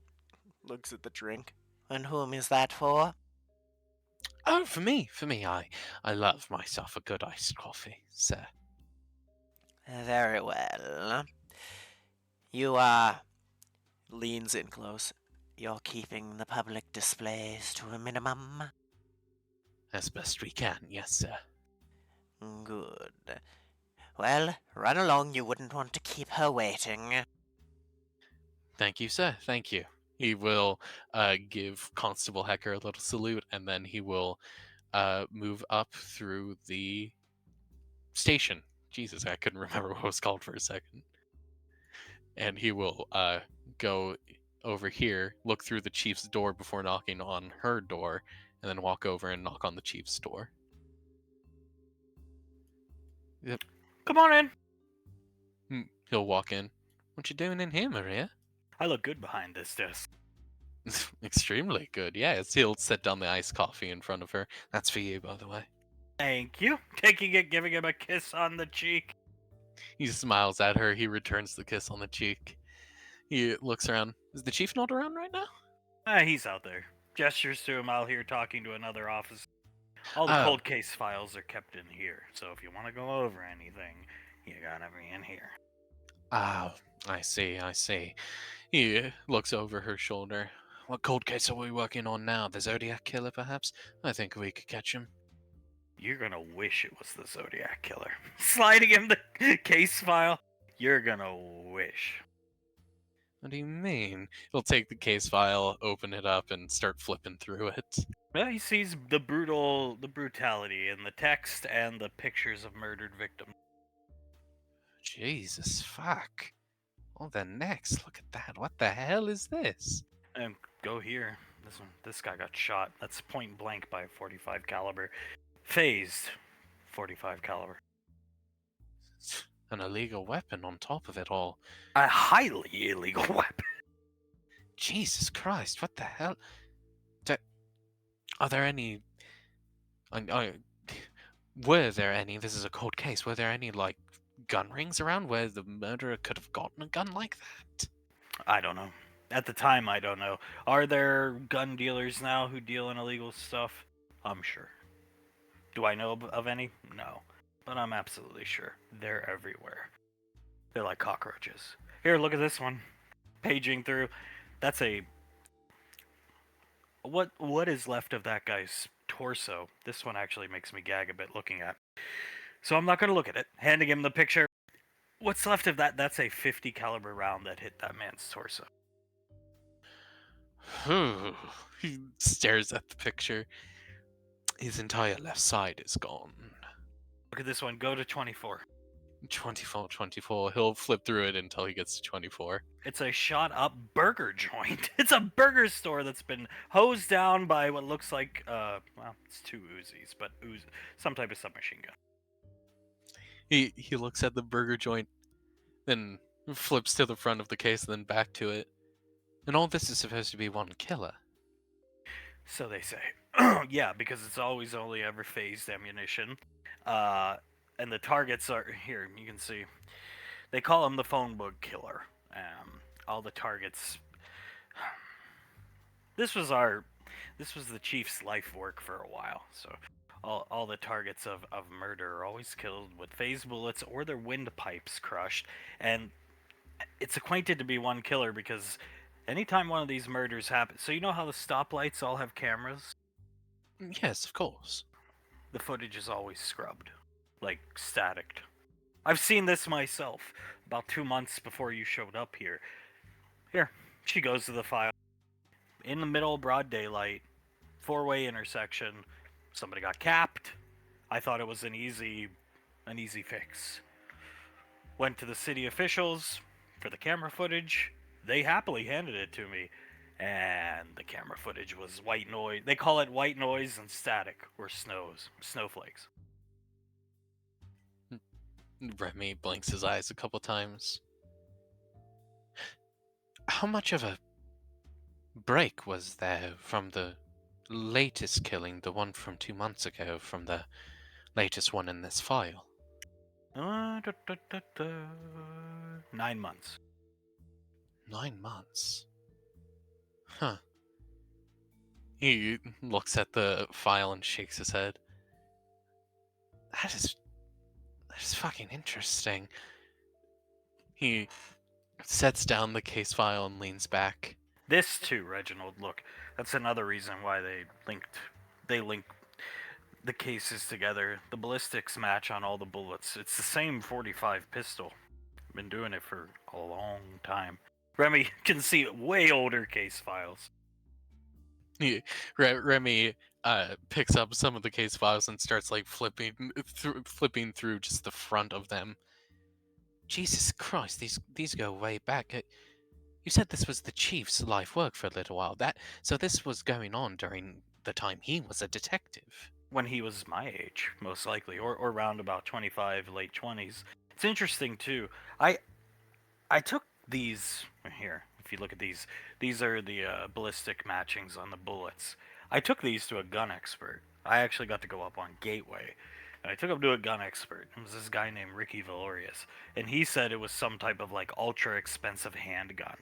Looks at the drink. And whom is that for? Oh, for me. I love myself a good iced coffee, sir. Very well. You, leans in close. You're keeping the public displays to a minimum? As best we can, yes, sir. Good. Well, run along, you wouldn't want to keep her waiting. Thank you, sir. Thank you. He will give Constable Hecker a little salute, and then he will move up through the station. Jesus, I couldn't remember what it was called for a second. And he will go over here, look through the chief's door before knocking on her door, and then walk over and knock on the chief's door. Yep. Come on in. He'll walk in. What you doing in here, Maria? I look good behind this desk. Extremely good, yes. He'll set down the iced coffee in front of her. That's for you, by the way. Thank you. Taking it, giving him a kiss on the cheek. He smiles at her. He returns the kiss on the cheek. He looks around. Is the chief not around right now? He's out there. Gestures to him out here talking to another officer. All the cold case files are kept in here, so if you want to go over anything, you gotta be in here. Oh, I see. He looks over her shoulder. What cold case are we working on now? The Zodiac Killer, perhaps? I think we could catch him. You're gonna wish it was the Zodiac Killer. Sliding him the case file. You're gonna wish. What do you mean? He'll take the case file, open it up, and start flipping through it. Well, he sees the brutality in the text and the pictures of murdered victims. Jesus, fuck. Oh, then next, look at that. What the hell is this? And go here. This guy got shot. That's point blank by a 45 caliber. Phased 45 caliber. An illegal weapon on top of it all. A highly illegal weapon. Jesus Christ, what the hell? Are there any... were there any... This is a cold case. Were there any, like, gun rings around where the murderer could have gotten a gun like that? I don't know. At the time, I don't know. Are there gun dealers now who deal in illegal stuff? I'm sure. Do I know of any? No. But I'm absolutely sure. They're everywhere. They're like cockroaches. Here, look at this one. Paging through. That's a... What is left of that guy's torso? This one actually makes me gag a bit looking at. So I'm not going to look at it. Handing him the picture. What's left of that? That's a 50 caliber round that hit that man's torso. He stares at the picture. His entire left side is gone. Look at this one. Go to 24. 24. He'll flip through it until he gets to 24. It's a shot up burger joint. It's a burger store that's been hosed down by what looks like, well, it's two Uzis, but some type of submachine He looks at the burger joint, then flips to the front of the case, then back to it. And all this is supposed to be one killer. So they say. Yeah, because it's always only ever phased ammunition. And the targets are here. You can see they call him the phone book killer. All the targets. This was our, this was the chief's life work for a while. So all the targets of murder are always killed with phase bullets or their windpipes crushed. And it's acquainted to be one killer because anytime one of these murders happens, so you know how the stoplights all have cameras? Yes, of course. The footage is always scrubbed, like staticked. I've seen this myself about 2 months before you showed up here. Here, she goes to the file. In the middle, broad daylight, four-way intersection. Somebody got capped. I thought it was an easy fix. Went to the city officials for the camera footage. They happily handed it to me. And the camera footage was white noise. They call it white noise and static, or snowflakes. Remy blinks his eyes a couple times. How much of a break was there from the latest killing, the one from 2 months ago, from the latest one in this file? 9 months. 9 months. Huh. He looks at the file and shakes his head. That is fucking interesting. He sets down the case file and leans back. This too, Reginald. Look, that's another reason why they link the cases together. The ballistics match on all the bullets. It's the same 45 pistol. Been doing it for a long time. Remy can see way older case files. Remy picks up some of the case files and starts like flipping through just the front of them. Jesus Christ, these go way back. You said this was the chief's life work for a little while. So this was going on during the time he was a detective. When he was my age, most likely, or around about 25, late 20s. It's interesting too. I took these here. If you look at these are the ballistic matchings on the bullets. I took these to a gun expert. I actually got to go up on Gateway. And I took him to a gun expert. It was this guy named Ricky Valorius. And he said it was some type of like ultra expensive handgun.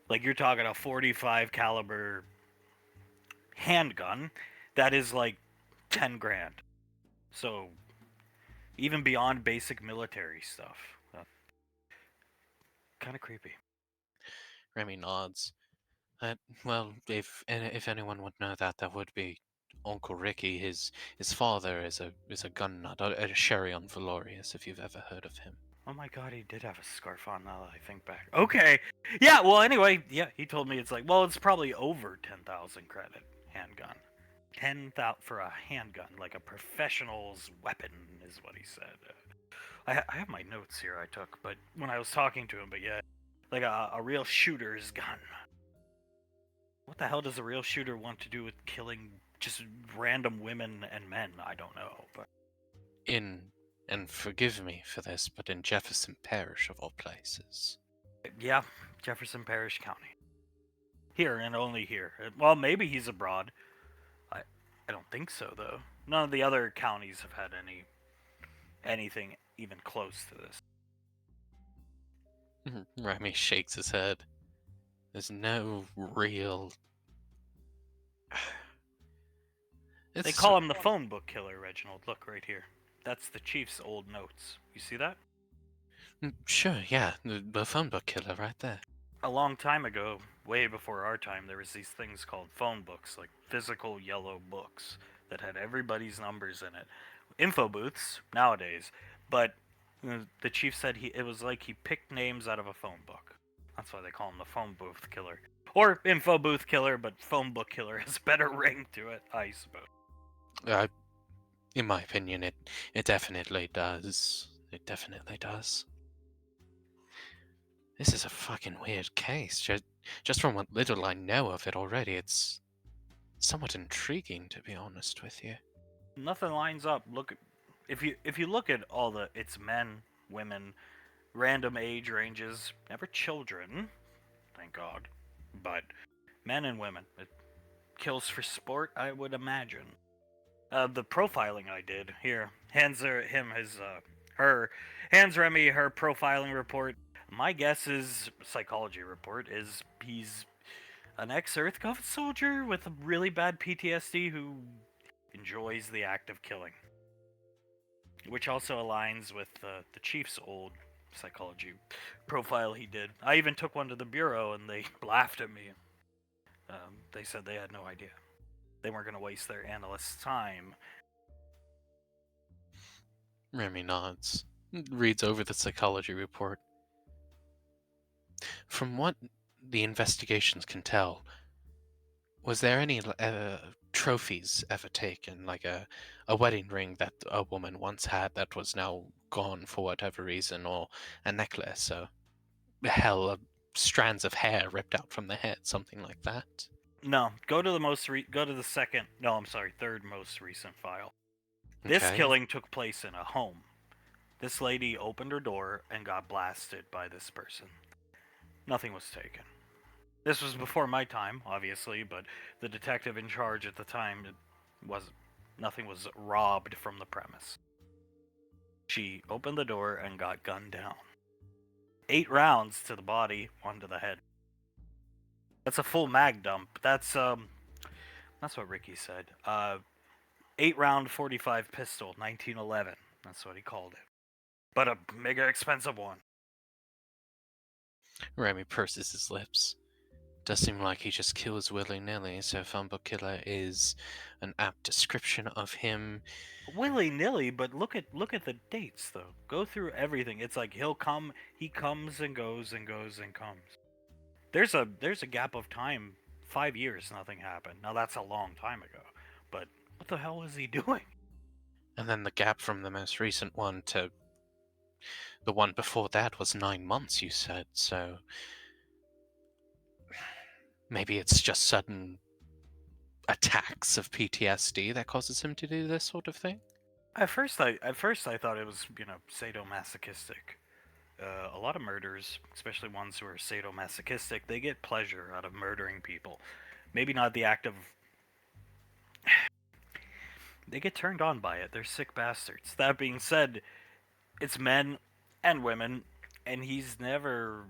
Like you're talking a 45 caliber handgun that is like 10 grand. So even beyond basic military stuff. Kind of creepy. Remy nods. Well, if anyone would know that, that would be Uncle Ricky. His father is a gun nut, a Sherion Valorius, if you've ever heard of him. Oh my god, he did have a scarf on now that I think back. Okay. Yeah, well, anyway, yeah, he told me it's like, well, it's probably over 10,000 credit handgun. 10,000 for a handgun, like a professional's weapon, is what he said. I have my notes here I took, but when I was talking to him, but yeah, like a real shooter's gun. What the hell does a real shooter want to do with killing just random women and men? I don't know, but And forgive me for this, but in Jefferson Parish of all places. yeah, Jefferson Parish County. Here and only here. Well, maybe he's abroad. I don't think so though. None of the other counties have had anything even close to this. Remy shakes his head. There's no real. They call him the phone book killer, Reginald. Look right here. That's the chief's old notes. You see that? Sure, yeah, the phone book killer right there. A long time ago, way before our time, there was these things called phone books, like physical yellow books that had everybody's numbers in it. Info booths nowadays, but the chief said it was like he picked names out of a phone book. That's why they call him the phone booth killer. Or info booth killer, but phone book killer has a better ring to it, I suppose. In my opinion, it definitely does. It definitely does. This is a fucking weird case. Just from what little I know of it already, it's somewhat intriguing, to be honest with you. Nothing lines up. Look, if you look at all it's men, women, random age ranges, never children, thank God, but men and women. It kills for sport, I would imagine. The profiling I did here hands her him his her hands Remy her profiling report. My guess is psychology report is he's an ex-Earth Gov soldier with a really bad PTSD who enjoys the act of killing, which also aligns with the chief's old psychology profile he did. I even took one to the bureau and they laughed at me. They said they had no idea. They weren't going to waste their analyst's time. Remy nods, reads over the psychology report. From what the investigations can tell, was there any trophies ever taken, like a wedding ring that a woman once had that was now gone for whatever reason, or a necklace, or hell, strands of hair ripped out from the head, something like that? No, go to the second. No, I'm sorry, third most recent file. This Okay. killing took place in a home. This lady opened her door and got blasted by this person. Nothing was taken. This was before my time, obviously, but the detective in charge at the time nothing was robbed from the premise. She opened the door and got gunned down. 8 rounds to the body, 1 to the head. That's a full mag dump. That's what Ricky said. 8-round 45 pistol, 1911. That's what he called it. But a mega expensive one. Remy purses his lips. Does seem like he just kills willy-nilly, so Fumble Killer is an apt description of him. Willy-nilly, but look at the dates though. Go through everything. It's like he comes and goes and goes and comes. There's a gap of time, 5 years nothing happened. Now that's a long time ago. But what the hell is he doing? And then the gap from the most recent one to the one before that was 9 months, you said, so maybe it's just sudden attacks of PTSD that causes him to do this sort of thing? At first I thought it was, sadomasochistic. A lot of murders, especially ones who are sadomasochistic, they get pleasure out of murdering people. Maybe not the act of. They get turned on by it. They're sick bastards. That being said, it's men and women, and There's never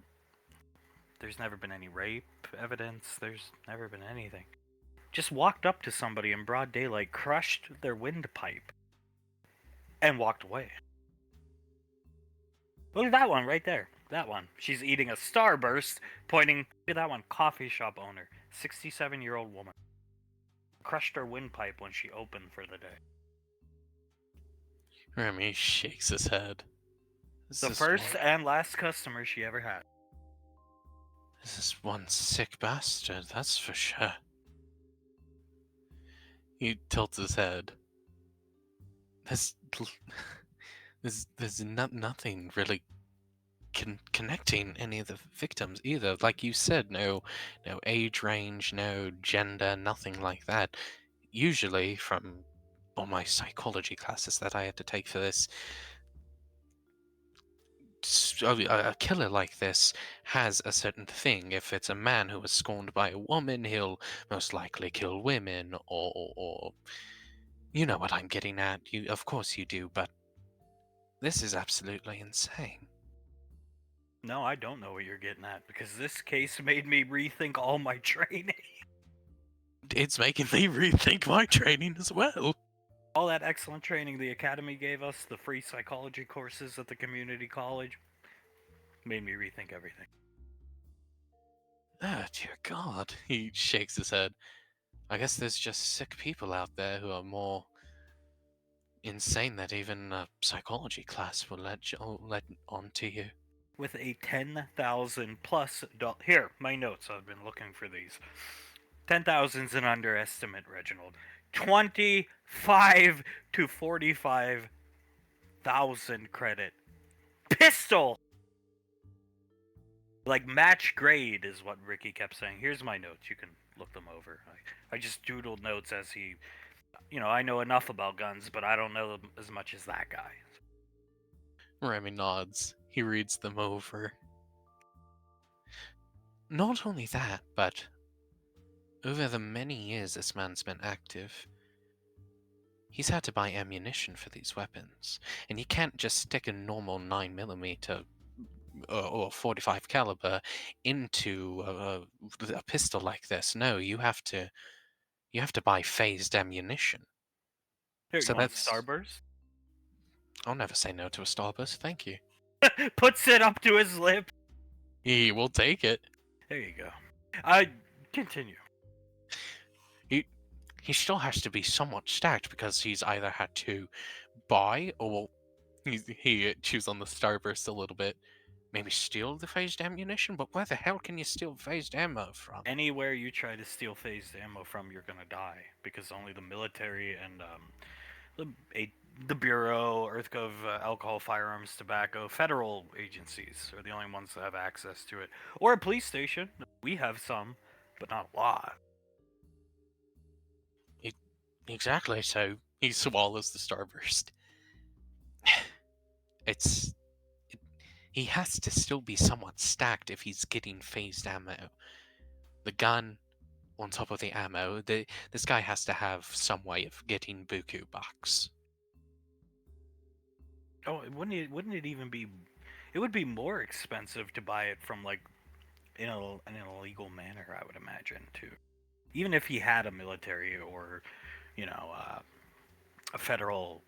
been any rape evidence. There's never been anything. Just walked up to somebody in broad daylight, crushed their windpipe, and walked away. Look at that one right there. That one. She's eating a Starburst, pointing. Look at that one. Coffee shop owner. 67-year-old woman. Crushed her windpipe when she opened for the day. Remy shakes his head. The first and last customer she ever had. This is one sick bastard, that's for sure. He tilts his head. There's nothing really connecting any of the victims either. Like you said, no age range, no gender, nothing like that. Usually, from all my psychology classes that I had to take for this, a killer like this has a certain thing. If it's a man who was scorned by a woman, he'll most likely kill women, or you know what I'm getting at. You, of course, you do, but this is absolutely insane. No, I don't know what you're getting at, because this case made me rethink all my training. It's making me rethink my training as well. All that excellent training the Academy gave us, the free psychology courses at the community college, made me rethink everything. Oh, dear God. He shakes his head. I guess there's just sick people out there who are more insane that even a psychology class will let on to you. With a 10,000 plus here, my notes. I've been looking for these. 10,000's an underestimate, Reginald. 25 to 45,000 credit pistol. Like match grade is what Ricky kept saying. Here's my notes. You can look them over. I just doodled notes as he I know enough about guns, but I don't know as much as that guy. Remy nods. He reads them over. Not only that, but over the many years this man's been active, he's had to buy ammunition for these weapons, and you can't just stick a normal 9mm or 45 caliber into a pistol like this. No, you have to buy phased ammunition. Here, So you want a that's starburst? I'll never say no to a starburst. Thank you. Puts it up to his lip. He will take it. There you go. I continue. He still has to be somewhat stacked because he's either had to buy or he chews on the starburst a little bit. Maybe steal the phased ammunition, but where the hell can you steal phased ammo from? Anywhere you try to steal phased ammo from, you're gonna die because only the military and the Bureau, EarthGov, Alcohol, Firearms, Tobacco, federal agencies are the only ones that have access to it. Or a police station. We have some, but not a lot. Exactly. So he swallows the starburst. It's he has to still be somewhat stacked if he's getting phased ammo. The gun on top of the ammo. This guy has to have some way of getting buku bucks. Oh, wouldn't it even be? It would be more expensive to buy it from like in an illegal manner, I would imagine too. Even if he had a military or you know a federal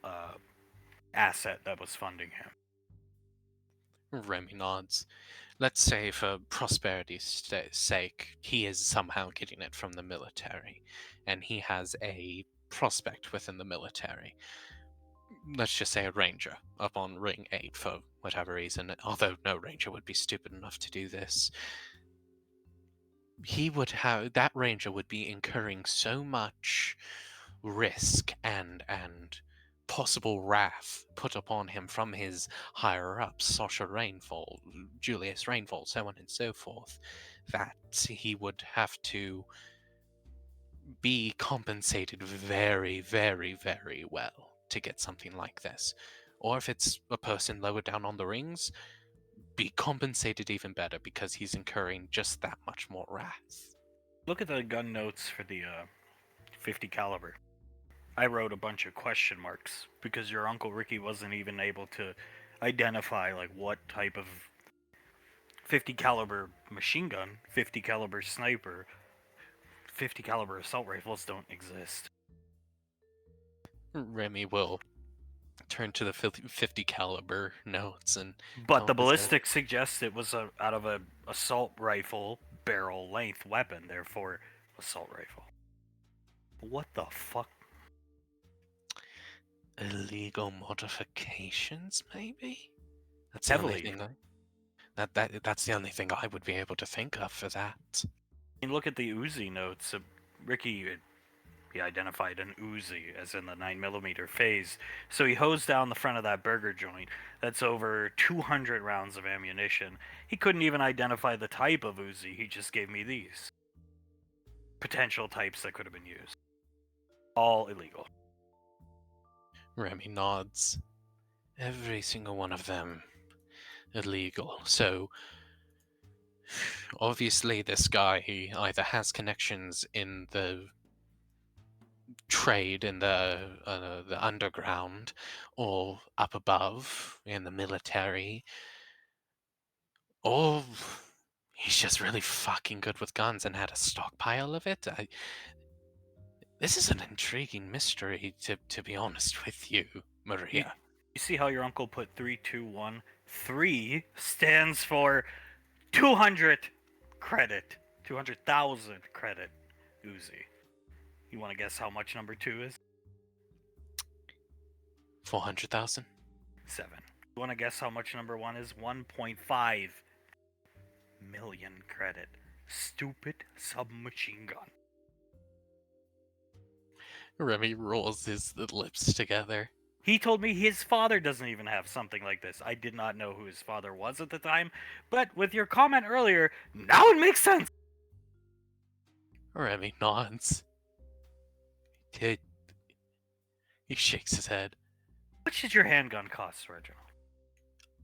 asset that was funding him. Remy nods. Let's say, for prosperity's sake, he is somehow getting it from the military, and he has a prospect within the military. Let's just say a ranger up on Ring 8 for whatever reason, although no ranger would be stupid enough to do this. That ranger would be incurring so much risk and possible wrath put upon him from his higher ups, Sasha Rainfall, Julius Rainfall, so on and so forth, that he would have to be compensated very, very, very well to get something like this. Or if it's a person lower down on the rings, be compensated even better because he's incurring just that much more wrath. Look at the gun notes for the 50 caliber. I wrote a bunch of question marks because your Uncle Ricky wasn't even able to identify like what type of 50 caliber machine gun, 50 caliber sniper, 50 caliber assault rifles don't exist. Remy will turn to the 50 caliber notes and But the tilt his head. ballistics suggests it was out of a assault rifle barrel length weapon, therefore assault rifle. What the fuck? Illegal modifications, maybe? That's the only Heavily. thing that's the only thing I would be able to think of for that. I mean, look at the Uzi notes. Ricky he identified an Uzi as in the 9mm phase. So he hosed down the front of that burger joint. That's over 200 rounds of ammunition. He couldn't even identify the type of Uzi. He just gave me these potential types that could have been used. All illegal. Remy nods. Every single one of them illegal. So obviously this guy, he either has connections in the trade in the underground or up above in the military, or he's just really fucking good with guns and had a stockpile of it. This is an intriguing mystery, to be honest with you, Maria. You see how your uncle put 321? 3 stands for 200 credit. 200,000 credit Uzi. You want to guess how much number 2 is? 400,000? 7. You want to guess how much number 1 is? 1.5 million credit. Stupid submachine gun. Remy rolls his lips together. He told me his father doesn't even have something like this. I did not know who his father was at the time, but with your comment earlier, now it makes sense. Remy nods. He shakes his head. What should your handgun cost, Reginald?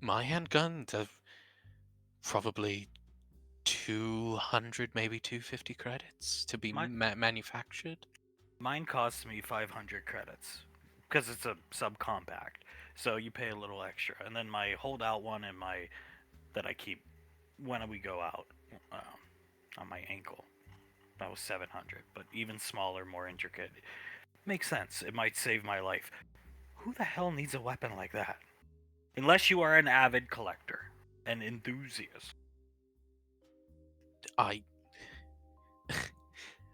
My handgun, probably 200, maybe 250 credits to be My, manufactured. Mine costs me 500 credits because it's a subcompact, so you pay a little extra. And then my holdout one and my that I keep when we go out um, on my ankle, that was 700. But even smaller, more intricate, makes sense. It might save my life. Who the hell needs a weapon like that? Unless you are an avid collector, an enthusiast. I.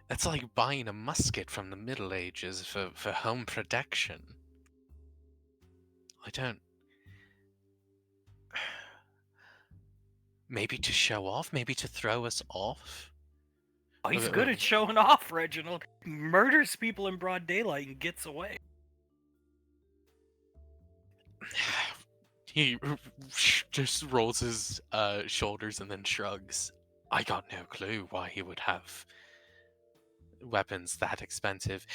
That's like buying a musket from the Middle Ages for home protection. I don't. Maybe to show off? Maybe to throw us off? Oh, he's good at showing off, Reginald. He murders people in broad daylight and gets away. He just rolls his shoulders and then shrugs. I got no clue why he would have weapons that expensive.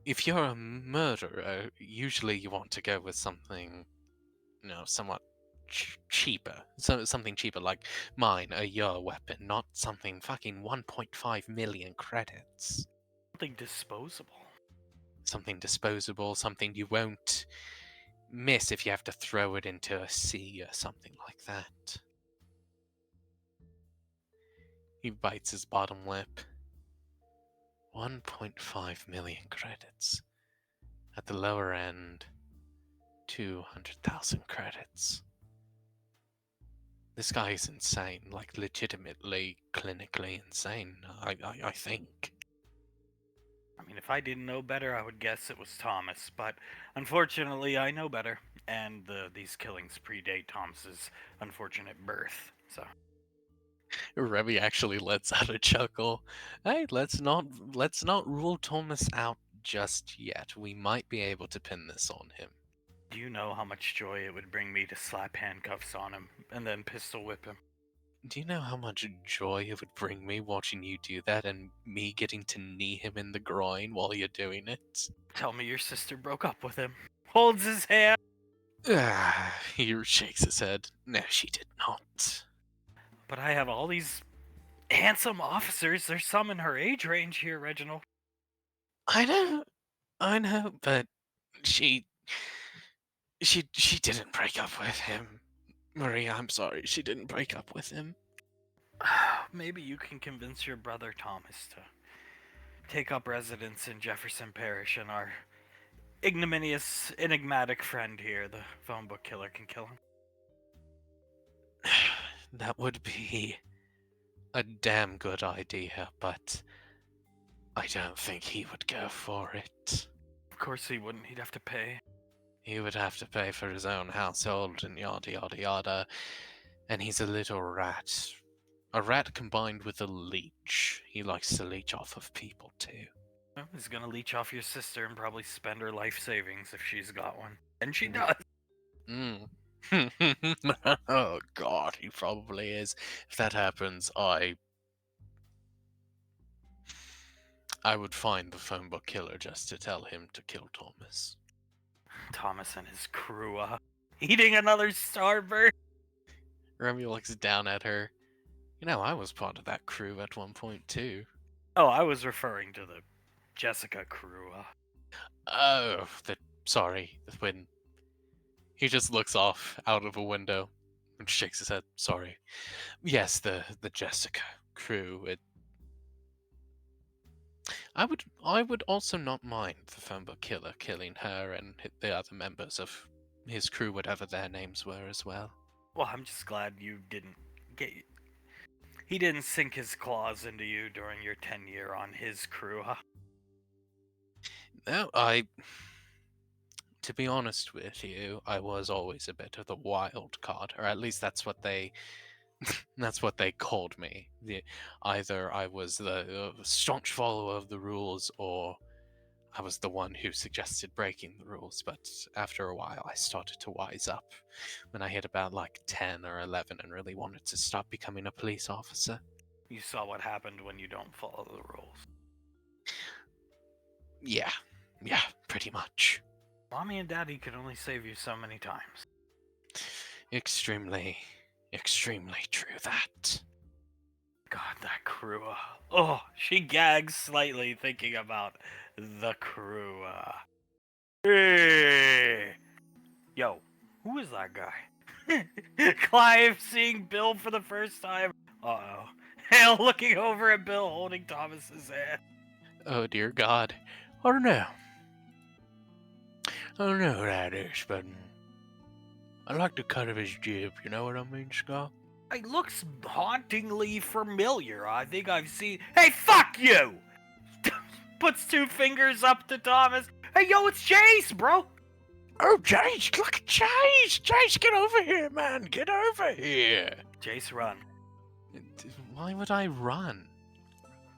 If you're a murderer, usually you want to go with something, somewhat cheaper. Something cheaper, like mine, a your weapon, not something fucking 1.5 million credits. Something disposable. Something disposable, something you won't miss if you have to throw it into a sea or something like that. He bites his bottom lip. 1.5 million credits. At the lower end, 200,000 credits. This guy is insane, like legitimately, clinically insane, I think. I mean, if I didn't know better, I would guess it was Thomas, but unfortunately, I know better, and these killings predate Thomas's unfortunate birth. So Remy actually lets out a chuckle. Hey, let's not rule Thomas out just yet. We might be able to pin this on him. do you know how much joy it would bring me to slap handcuffs on him and then pistol whip him? Do you know how much joy it would bring me watching you do that and me getting to knee him in the groin while you're doing it? Tell me your sister broke up with him. Holds his hand. He shakes his head. No, she did not. But I have all these handsome officers. There's some in her age range here, Reginald. I know, but she didn't break up with him. Maria, I'm sorry, she didn't break up with him. Maybe you can convince your brother Thomas to take up residence in Jefferson Parish, and our ignominious, enigmatic friend here, the phone book killer, can kill him. That would be a damn good idea, but I don't think he would go for it. Of course he wouldn't. He'd have to pay. He would have to pay for his own household and yada yada yada. And he's a little rat. A rat combined with a leech. He likes to leech off of people too. Well, he's gonna leech off your sister and probably spend her life savings if she's got one. And she does. Mm. Oh god, he probably is. If that happens, I would find the phone book killer just to tell him to kill Thomas. Thomas and his crew, eating another starburst. Remy looks down at her. I was part of that crew at one point too. Oh, I was referring to the Jessica crew. Oh, sorry, when he just looks off out of a window and shakes his head. Sorry. Yes, the Jessica crew. I would also not mind the phone book killer killing her and the other members of his crew, whatever their names were as well. Well, I'm just glad you didn't get. He didn't sink his claws into you during your tenure on his crew, huh? No, to be honest with you, I was always a bit of the wild card, or at least that's what they called me. Either I was the staunch follower of the rules, or I was the one who suggested breaking the rules. But after a while, I started to wise up when I hit about like 10 or 11 and really wanted to stop becoming a police officer. You saw what happened when you don't follow the rules. Yeah, pretty much. Mommy and Daddy could only save you so many times. Extremely, extremely true that. God, that crew. Oh, she gags slightly thinking about the crew. Hey! Yo, who is that guy? Clive seeing Bill for the first time. Uh-oh. Hale looking over at Bill holding Thomas's hand. Oh dear God. I don't know. I don't know who that is, but I like the cut of his jib, you know what I mean, Scott? It looks hauntingly familiar. I think I've seen. Hey, fuck you! Puts 2 fingers up to Thomas. Hey, yo, it's Chase, bro! Oh, Jace, look at Jace! Jace, get over here, man! Get over here! Chase, run. Why would I run?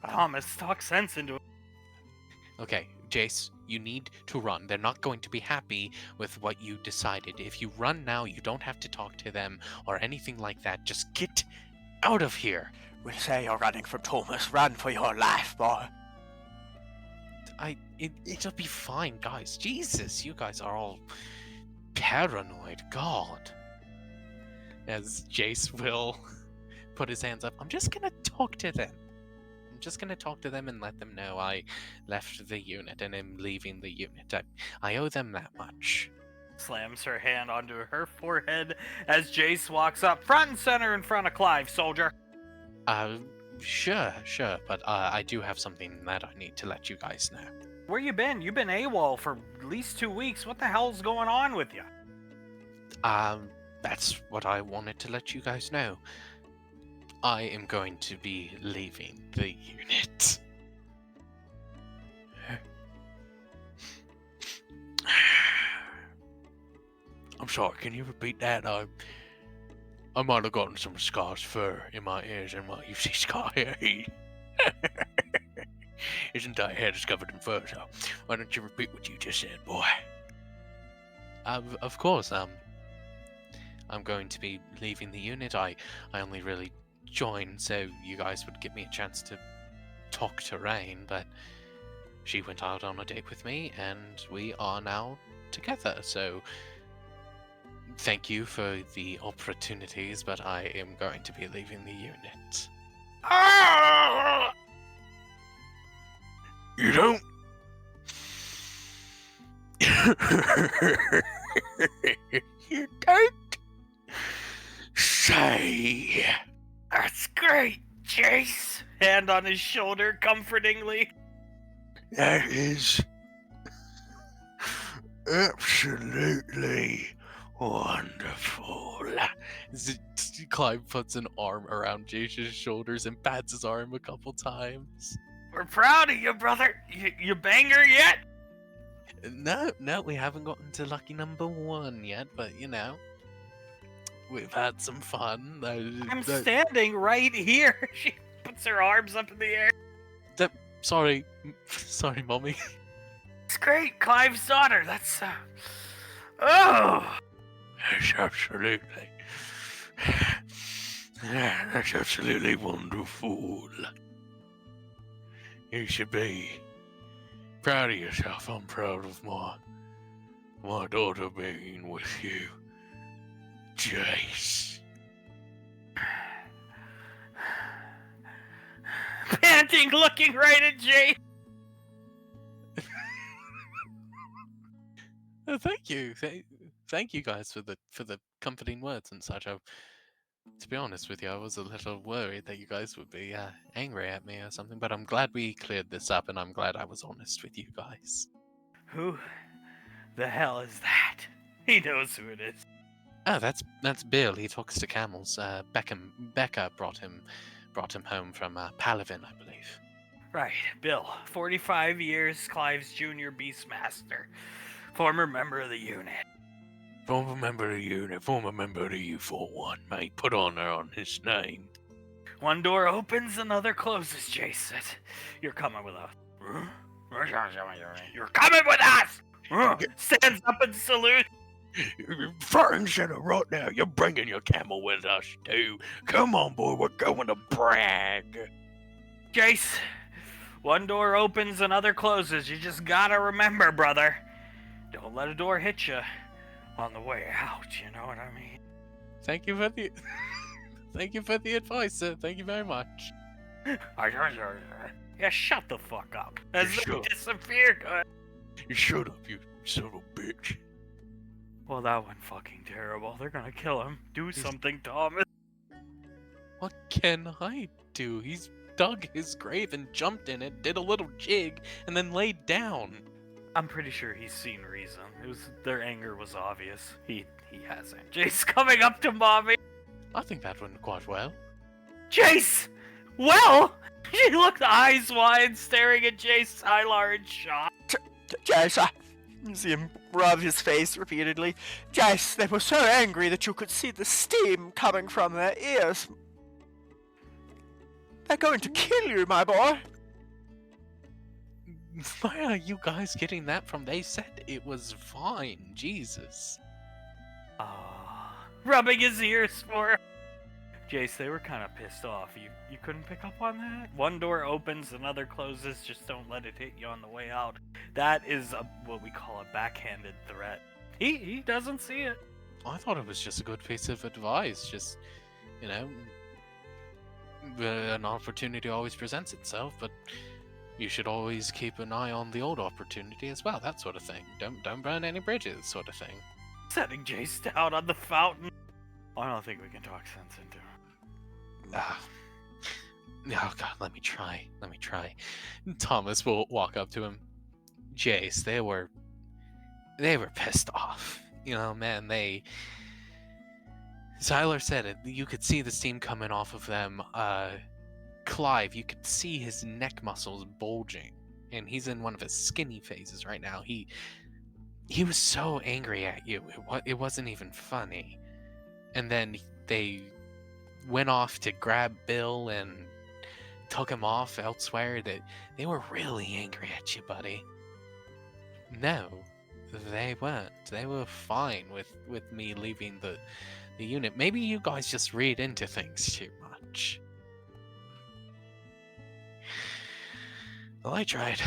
Thomas, talk sense into it. Okay, Jace, you need to run. They're not going to be happy with what you decided. If you run now, you don't have to talk to them or anything like that. Just get out of here. We'll say you're running from Thomas. Run for your life, boy. It'll be fine, guys. Jesus, you guys are all paranoid. God. As Jace will put his hands up, I'm just gonna talk to them. I'm just gonna talk to them and let them know I left the unit and am leaving the unit. I owe them that much. Slams her hand onto her forehead as Jace walks up front and center in front of Clive, soldier. Sure, but I do have something that I need to let you guys know. Where you been? You've been AWOL for at least 2 weeks. What the hell's going on with you? That's what I wanted to let you guys know. I am going to be leaving the unit. I'm sorry, can you repeat that? I might have gotten some scar's fur in my ears, and well, you see scar hair. His entire head is covered in fur, so why don't you repeat what you just said, boy? Of course, I'm going to be leaving the unit. I only really joined so you guys would give me a chance to talk to Rain, but she went out on a date with me, and we are now together, so thank you for the opportunities, but I am going to be leaving the unit. You don't? You don't say. That's great, Jace. Hand on his shoulder comfortingly. That is absolutely wonderful. Clive puts an arm around Jace's shoulders and pats his arm a couple times. We're proud of you, brother. You bang her yet? No, we haven't gotten to lucky number 1 yet, but you know, we've had some fun. I'm standing right here. She puts her arms up in the air. Sorry, Mommy. It's great, Clive's daughter. That's oh. That's absolutely. That's absolutely wonderful. You should be proud of yourself. I'm proud of my daughter being with you, Jace. Panting, looking right at Jay. Thank you, thank you guys for the comforting words and such. To be honest with you, I was a little worried that you guys would be angry at me or something, but I'm glad we cleared this up, and I'm glad I was honest with you guys. Who the hell is that? He knows who it is. Oh, that's Bill. He talks to camels. Becca brought him home from Palavin, I believe. Right, Bill. 45 years, Clive's junior beastmaster. Former member of the unit. Former member of the unit, former member of the U41, mate. Put on there on his name. One door opens, another closes, Jason. You're coming with us. You're coming with us! Stands up and salutes. Front and center right now. You're bringing your camel with us, too. Come on, boy. We're going to brag. Jace, one door opens, another closes. You just gotta remember, brother. Don't let a door hit you on the way out, you know what I mean? Thank you for the thank you for the advice, sir. Thank you very much. Yeah, shut the fuck up. As they Sure. disappear, good. Shut up, you son of a bitch. Well, that went fucking terrible. They're gonna kill him. Do something, Thomas. What can I do? He's dug his grave and jumped in it, did a little jig, and then laid down. I'm pretty sure he's seen reason. Their anger was obvious. He hasn't. Jace coming up to mommy. I think that went quite well. Jace! Well! She looked eyes wide, staring at Jace, Tyler, in shock. Jace, I see him rub his face repeatedly. Jace, they were so angry that you could see the steam coming from their ears. They're going to kill you, my boy. Where are you guys getting that from? They said it was fine. Jesus. Rubbing his ears for him. Jace, they were kind of pissed off. You couldn't pick up on that? One door opens, another closes. Just don't let it hit you on the way out. That is what we call a backhanded threat. He doesn't see it. I thought it was just a good piece of advice. Just, you know, an opportunity always presents itself, but you should always keep an eye on the old opportunity as well. That sort of thing. Don't burn any bridges, sort of thing. Setting Jace down on the fountain. I don't think we can talk sense into him. Oh god, let me try. Thomas will walk up to him. Jace, they were pissed off. You know, man, Tyler said it. You could see the steam coming off of them. Clive, you could see his neck muscles bulging, and he's in one of his skinny phases right now. He was so angry at you. It wasn't even funny. And then they went off to grab Bill and took him off elsewhere. That they were really angry at you, buddy. No, they weren't. They were fine with me leaving the unit. Maybe you guys just read into things too much. Well, I tried.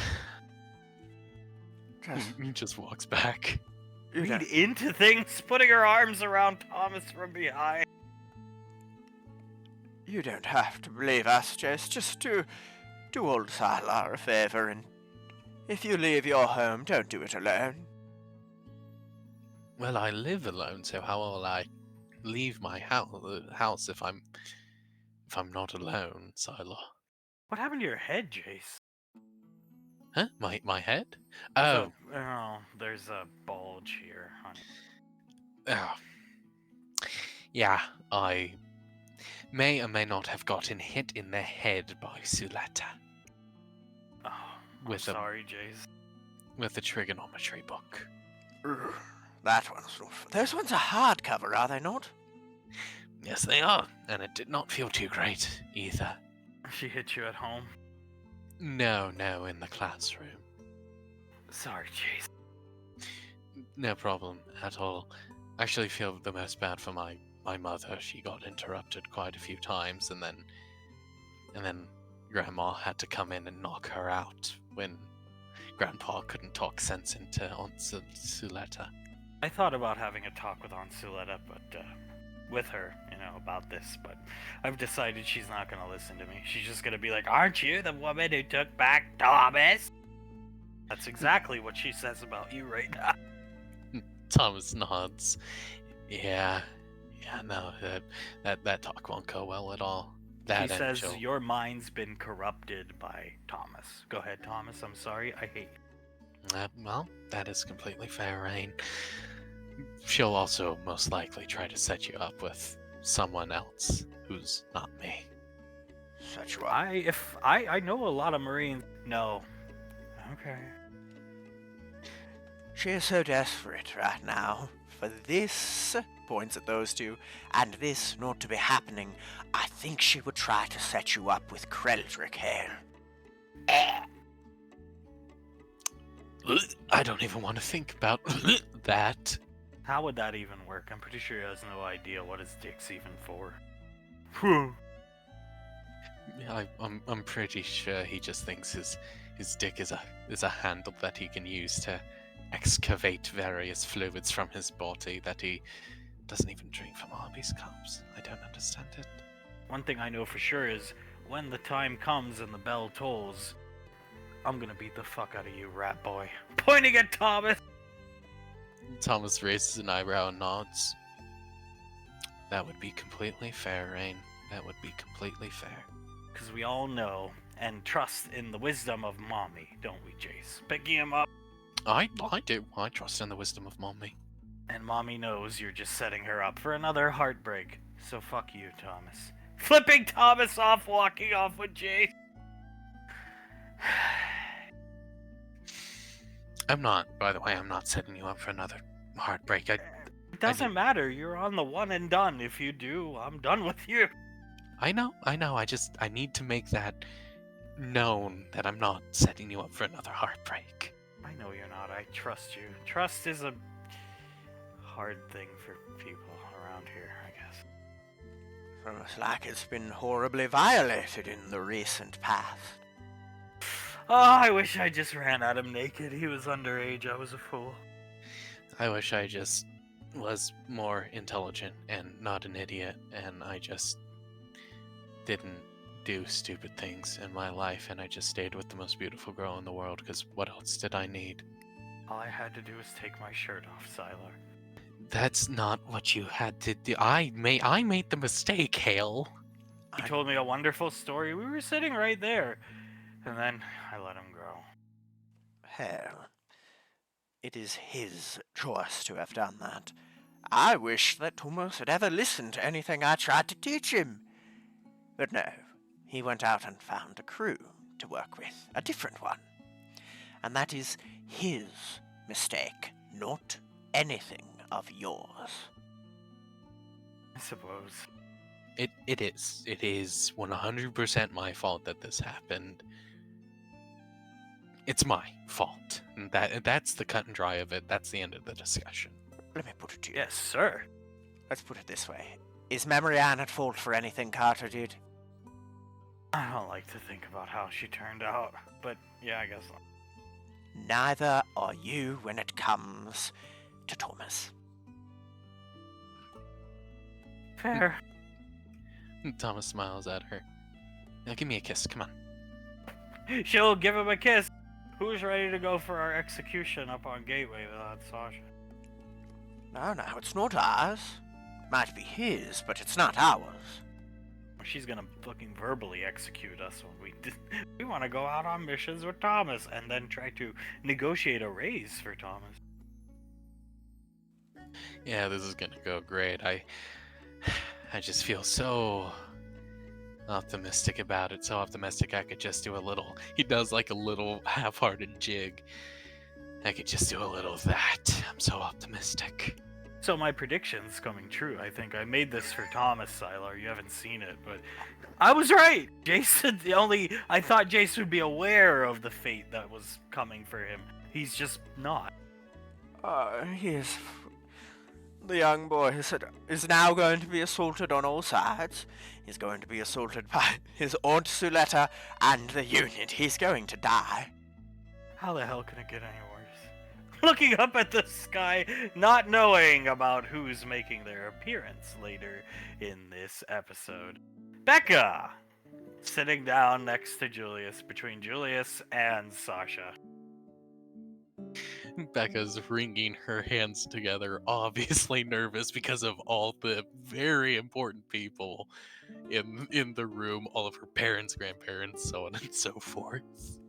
He just walks back. Read into things, putting her arms around Thomas from behind. You don't have to believe us, Jace. Just do old Sylar a favor, and if you leave your home, don't do it alone. Well, I live alone, so how will I leave my house if I'm not alone, Sylar? What happened to your head, Jace? Huh? My head? Oh. There's a bulge here, honey. Oh. Yeah, I may or may not have gotten hit in the head by Suletta. Oh, I'm sorry, Jace. With the trigonometry book. That one's rough. Those ones are hardcover, are they not? Yes, they are, and it did not feel too great either. She hit you at home? No, in the classroom. Sorry, Jace. No problem at all. I actually feel the most bad for my mother. She got interrupted quite a few times, and then Grandma had to come in and knock her out when Grandpa couldn't talk sense into Aunt Suletta. I thought about having a talk with Aunt Suletta, but with her, about this, but I've decided she's not gonna listen to me. She's just gonna be like, "Aren't you the woman who took back Thomas?" That's exactly what she says about you right now. Thomas nods. Yeah, no, that talk won't go well at all. That she says Angel. Your mind's been corrupted by Thomas. Go ahead, Thomas. I'm sorry. I hate you. Well, that is completely fair, Rain. She'll also most likely try to set you up with someone else who's not me. Set you up. I know a lot of Marines. No. Okay. She is so desperate right now for this, points at those two, and this not to be happening. I think she would try to set you up with Kreldrick here. I don't even want to think about that. How would that even work? I'm pretty sure he has no idea what his dick's even for. I'm pretty sure he just thinks his dick is a handle that he can use to excavate various fluids from his body that he doesn't even drink from all of these cups. I don't understand it. One thing I know for sure is when the time comes and the bell tolls, I'm gonna beat the fuck out of you, rat boy. Pointing at Thomas! Thomas raises an eyebrow and nods. That would be completely fair, Rain. That would be completely fair. Because we all know and trust in the wisdom of Mommy, don't we, Jace? Picking him up. I do. I trust in the wisdom of Mommy. And Mommy knows you're just setting her up for another heartbreak. So fuck you, Thomas. Flipping Thomas off, walking off with Jace. By the way, I'm not setting you up for another heartbreak. It doesn't matter. You're on the one and done. If you do, I'm done with you. I know. I need to make that known that I'm not setting you up for another heartbreak. I know you're not. I trust you. Trust is a hard thing for people around here, I guess. Looks like it's been horribly violated in the recent past. Oh, I wish I just ran at him naked. He was underage. I was a fool. I wish I just was more intelligent and not an idiot, and I just didn't do stupid things in my life, and I just stayed with the most beautiful girl in the world, because what else did I need? All I had to do was take my shirt off, Sylar. That's not what you had to do. I made the mistake, Hale. He told me a wonderful story. We were sitting right there. And then I let him grow. Hell, it is his choice to have done that. I wish that Thomas had ever listened to anything I tried to teach him. But no, he went out and found a crew to work with, a different one. And that is his mistake, not anything of yours. I suppose. It is. It is 100% my fault that this happened. It's my fault. That's the cut and dry of it. That's the end of the discussion. Let me put it to you. Yes, sir. Let's put it this way. Is Memory Ann at fault for anything Carter did? I don't like to think about how she turned out. But yeah, I guess not. Neither are you when it comes to Thomas. Fair. Thomas smiles at her. Now give me a kiss. Come on. She'll give him a kiss. Who's ready to go for our execution up on Gateway without Sasha? No, it's not ours. Might be his, but it's not ours. She's gonna fucking verbally execute us when we want to go out on missions with Thomas and then try to negotiate a raise for Thomas. Yeah, this is gonna go great. I just feel so optimistic about it. So optimistic I could just do a little. He does like a little half-hearted jig. I could just do a little of that. I'm so optimistic. So my prediction's coming true. I think I made this for Thomas, Sylar. You haven't seen it, but I was right. Jason, I thought Jason would be aware of the fate that was coming for him. He's just not. He is. The young boy is now going to be assaulted on all sides. He's going to be assaulted by his Aunt Suletta and the unit. He's going to die. How the hell can it get any worse? Looking up at the sky, not knowing about who's making their appearance later in this episode. Becca! Sitting down next to Julius, between Julius and Sasha. Becca's wringing her hands together, obviously nervous because of all the very important people in the room, all of her parents, grandparents, so on and so forth.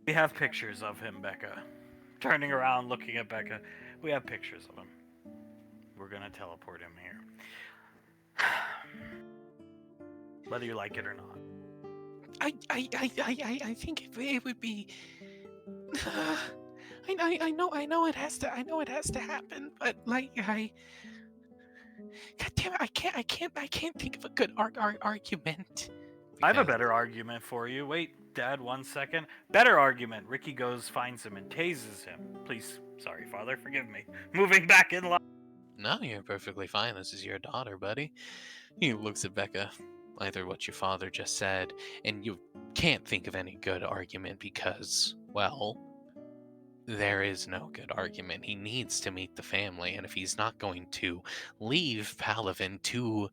We have pictures of him, Becca. Turning around, looking at Becca. We have pictures of him. We're gonna teleport him here. Whether you like it or not. I think it would be. I know it has to happen, but like God damn it, I can't think of a good argument. I have a better argument for you. Wait, Dad, 1 second. Better argument. Ricky goes, finds him, and tases him. Please, sorry, Father, forgive me. Moving back in line. No, you're perfectly fine. This is your daughter, buddy. He looks at Becca, either what your father just said, and you can't think of any good argument because, well, there is no good argument. He needs to meet the family, and if he's not going to leave Palavin to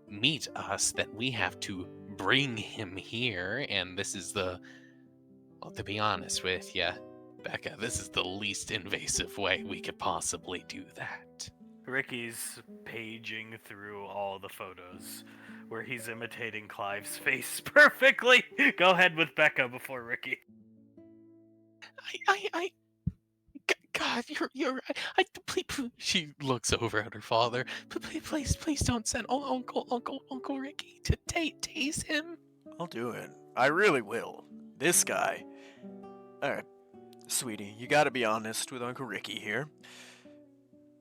meet us, then we have to bring him here, and this is well, to be honest with you, Becca, this is the least invasive way we could possibly do that. Ricky's paging through all the photos where he's imitating Clive's face perfectly. Go ahead with Becca before Ricky. God, you're right. Please, she looks over at her father. Please don't send Uncle Ricky to tase him. I'll do it. I really will. This guy. Alright, sweetie, you gotta be honest with Uncle Ricky here.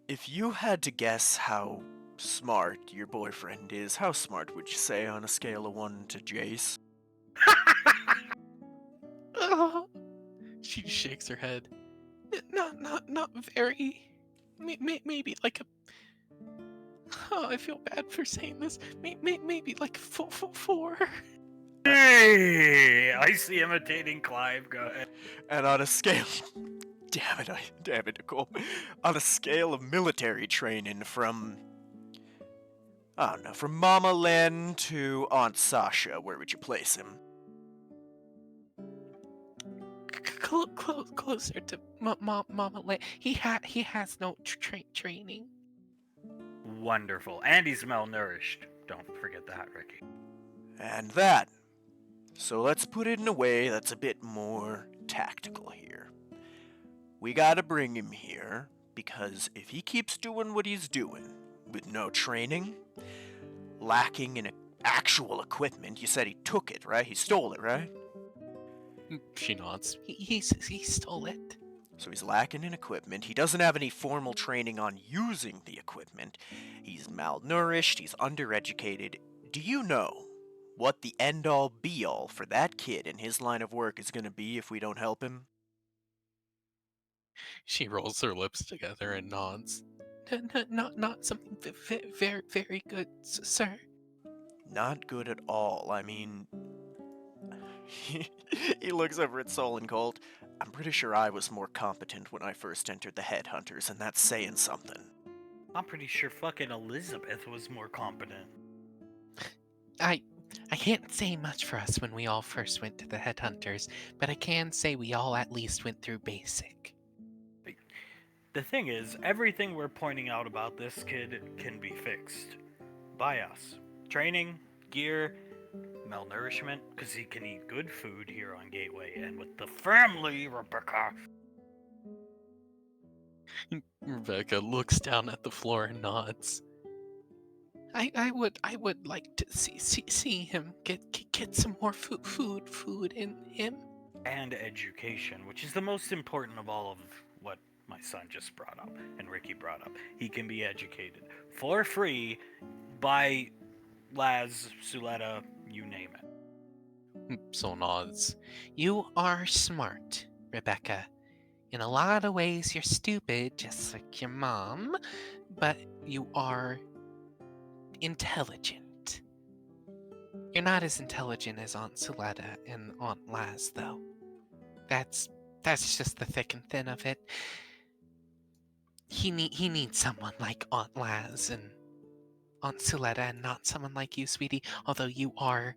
If you had to guess how smart your boyfriend is, how smart would you say on a scale of 1 to Jace? She shakes her head. Not very. Maybe like a. Oh, I feel bad for saying this. Maybe like four. Hey, I see imitating Clive. Go ahead. And on a scale. Damn it, Nicole. On a scale of military training from. I don't know, from Mama Len to Aunt Sasha, where would you place him? Closer to Mama Lay. He has no training. Wonderful. And he's malnourished. Don't forget that, Ricky. And that. So let's put it in a way that's a bit more tactical here. We gotta bring him here, because if he keeps doing what he's doing, with no training, lacking in actual equipment, you said he took it, right? He stole it, right? She nods. He stole it. So he's lacking in equipment, he doesn't have any formal training on using the equipment, he's malnourished, he's undereducated. Do you know what the end-all be-all for that kid in his line of work is gonna be if we don't help him? She rolls her lips together and nods. Not something very good, sir. Not good at all. I mean, he looks over at Soul and Colt. I'm pretty sure I was more competent when I first entered the Headhunters, and that's saying something. I'm pretty sure fucking Elizabeth was more competent. I can't say much for us when we all first went to the Headhunters, but I can say we all at least went through basic. The thing is, everything we're pointing out about this kid can be fixed by us. Training, gear, malnourishment, because he can eat good food here on Gateway, and with the family, Rebecca. Rebecca looks down at the floor and nods. I would like to see him get some more food in him. And education, which is the most important of all of what my son just brought up and Ricky brought up. He can be educated for free by Laz, Suletta, you name it. Soul nods. You are smart, Rebecca. In a lot of ways, you're stupid, just like your mom, but you are intelligent. You're not as intelligent as Aunt Suletta and Aunt Laz, though. That's just the thick and thin of it. He needs someone like Aunt Laz and Aunt Suletta, and not someone like you, sweetie, although you are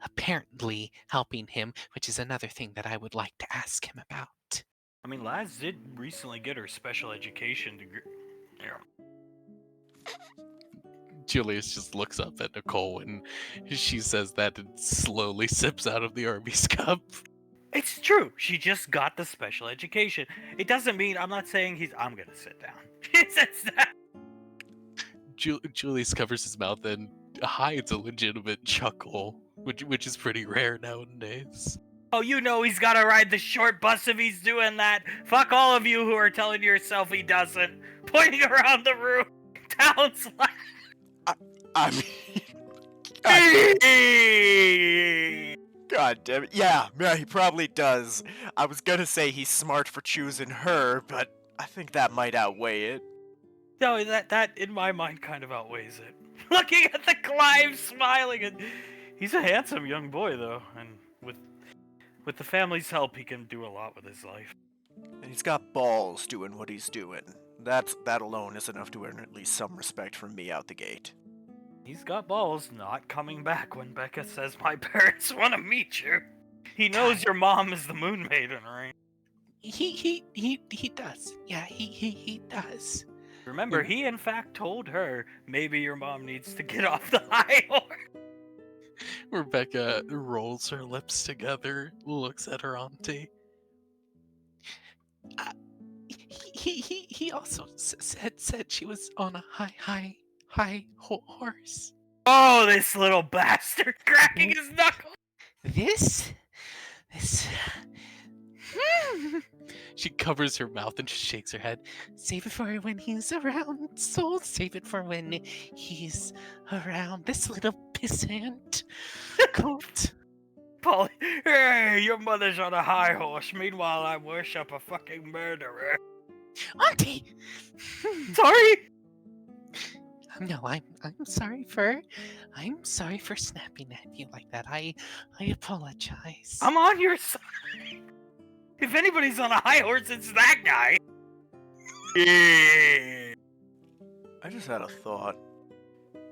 apparently helping him, which is another thing that I would like to ask him about. I mean, Laz did recently get her special education degree. Yeah. Julius just looks up at Nicole when she says that and slowly sips out of the Arby's cup. It's true. She just got the special education. It doesn't mean I'm not saying I'm gonna sit down. She says that. Julius covers his mouth and hides a legitimate chuckle, which is pretty rare nowadays. Oh, you know he's gotta ride the short bus if he's doing that. Fuck all of you who are telling yourself he doesn't. Pointing around the room. Talon's like... I mean... God damn it. Yeah, he probably does. I was gonna say he's smart for choosing her, but I think that might outweigh it. No, that in my mind kind of outweighs it. Looking at the Clive smiling, and he's a handsome young boy though, and with the family's help, he can do a lot with his life. He's got balls doing what he's doing. That alone is enough to earn at least some respect from me out the gate. He's got balls not coming back when Becca says my parents want to meet you. He knows your mom is the Moon Maiden, right? He does. Yeah, he does. Remember, he in fact told her maybe your mom needs to get off the high horse. Rebecca rolls her lips together, looks at her auntie. He also said she was on a high horse. Oh, this little bastard cracking his knuckles. This. She covers her mouth and just shakes her head. Save it for when he's around, soul. Save it for when he's around. This little pissant coat. Polly, hey, your mother's on a high horse. Meanwhile, I worship a fucking murderer. Auntie! Sorry? No, I'm sorry for snapping at you like that. I apologize. I'm on your side. If anybody's on a high horse, it's that guy. Yeah. I just had a thought.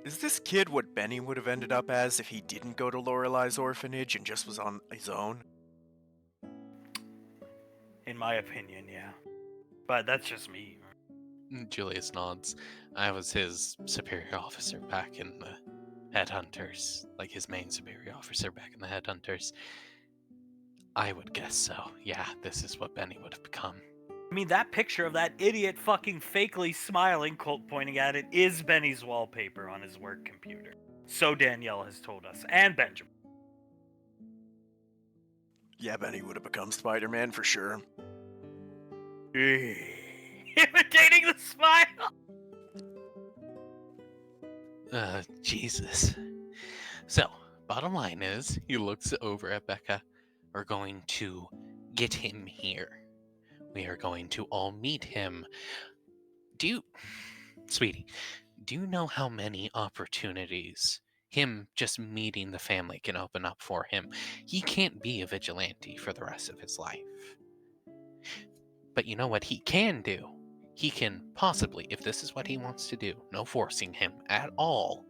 Is this kid what Benny would have ended up as if he didn't go to Lorelei's orphanage and just was on his own? In my opinion, yeah. But that's just me. Julius nods. I was his superior officer back in the Headhunters, like his main superior officer back in the Headhunters. I would guess so. Yeah, this is what Benny would have become. I mean, that picture of that idiot fucking fakely smiling, Colt pointing at it, is Benny's wallpaper on his work computer. So Danielle has told us, and Benjamin. Yeah, Benny would have become Spider-Man for sure. Imitating the smile! Jesus. So, bottom line is, he looks over at Becca. We're going to get him here. We are going to all meet him. Sweetie, do you know how many opportunities him just meeting the family can open up for him? He can't be a vigilante for the rest of his life. But you know what he can do? He can possibly, if this is what he wants to do, no forcing him at all,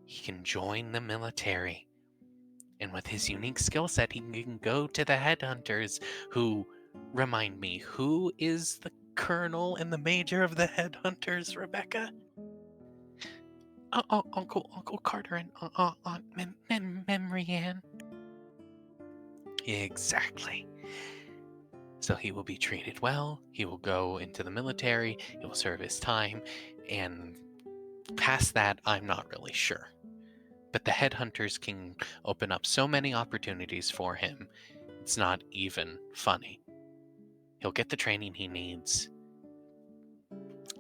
he can join the military. And with his unique skill set, he can go to the Headhunters, who, remind me, who is the colonel and the major of the Headhunters, Rebecca? Uncle Carter and Aunt Memory Ann. Exactly. So he will be treated well, he will go into the military, he will serve his time, and past that, I'm not really sure. But the Headhunters can open up so many opportunities for him, it's not even funny. He'll get the training he needs.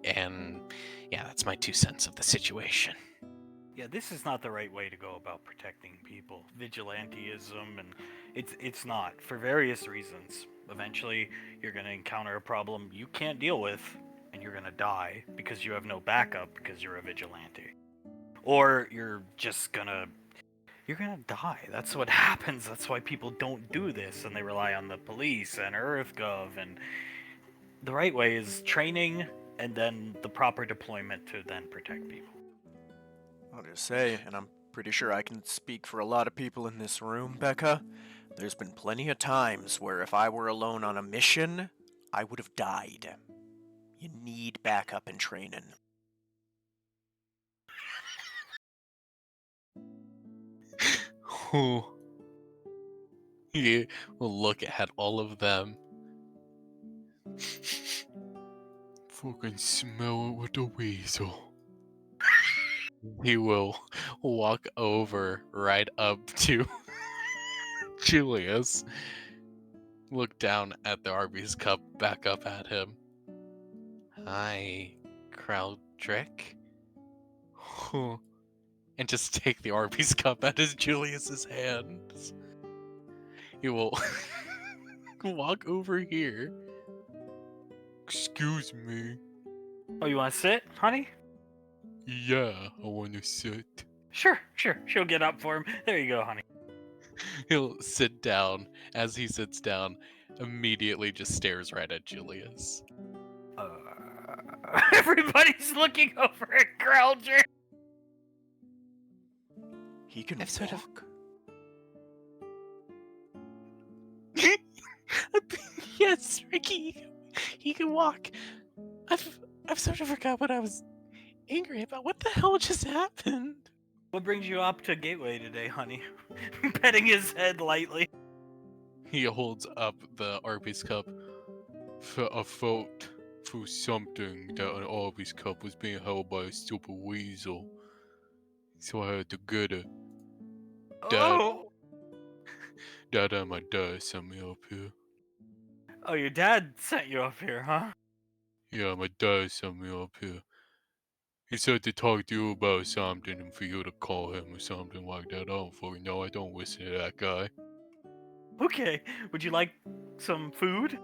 And yeah, that's my 2 cents of the situation. Yeah, this is not the right way to go about protecting people. Vigilanteism, and it's not, for various reasons. Eventually, you're going to encounter a problem you can't deal with, and you're going to die because you have no backup because you're a vigilante. Or you're just gonna die. That's what happens. That's why people don't do this, and they rely on the police and EarthGov. And the right way is training and then the proper deployment to then protect people. I'll just say, and I'm pretty sure I can speak for a lot of people in this room, Becca, there's been plenty of times where if I were alone on a mission, I would have died. You need backup and training. He will look at all of them. Fucking smell it with the weasel. He will walk over right up to Julius, look down at the Arby's cup, back up at him. Hi, Crowdrick. And just take the Arby's cup out of Julius's hands. He will walk over here. Excuse me. Oh, you want to sit, honey? Yeah, I want to sit. Sure. She'll get up for him. There you go, honey. He'll sit down. As he sits down, immediately just stares right at Julius. Everybody's looking over at Krelger. He can I've sort of- walk? Yes, Ricky, he can walk. I've sort of forgot what I was angry about. What the hell just happened? What brings you up to Gateway today, honey? Petting his head lightly. He holds up the Arby's cup. I felt for something that an Arby's cup was being held by a stupid weasel. So I had to get it. Dad. Oh. Dad and my dad sent me up here. Oh, your dad sent you up here, huh? Yeah, my dad sent me up here. He said to talk to you about something and for you to call him or something like that. I don't fucking know. I don't listen to that guy. Okay. Would you like some food?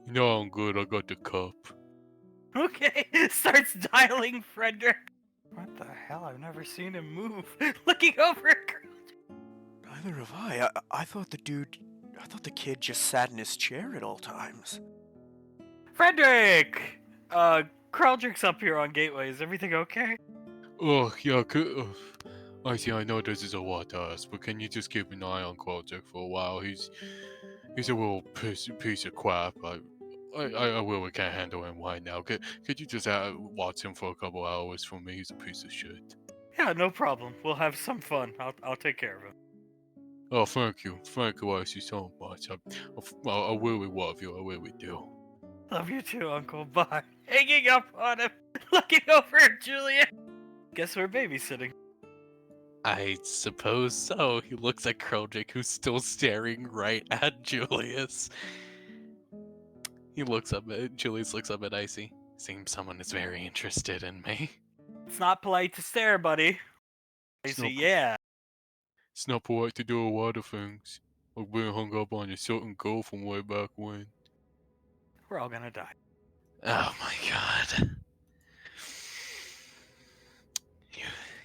No, I'm good. I got the cup. Okay. Starts dialing Frederick. What the hell? I've never seen him move. Looking over at Neither have I. I thought the kid just sat in his chair at all times. Frederick! Krelger's up here on Gateway. Is everything okay? Oh, yeah, I see, I know this is a lot to ask, but can you just keep an eye on Kojic for a while? He's a little piece of crap. I really can't handle him right now. Could you just watch him for a couple hours for me? He's a piece of shit. Yeah, no problem. We'll have some fun. I'll take care of him. Oh, thank you. Thank you, I see so much. I really love you. I really do. Love you too, Uncle. Bye. Hanging up on him. Looking over at Julia. Guess we're babysitting. I suppose so. He looks at Kreljic, who's still staring right at Julius. Julius looks up at Icy. Seems someone is very interested in me. It's not polite to stare, buddy. I It's say, not- yeah. It's not polite to do a lot of things. Like being hung up on a certain girl from way back when. We're all gonna die. Oh my god.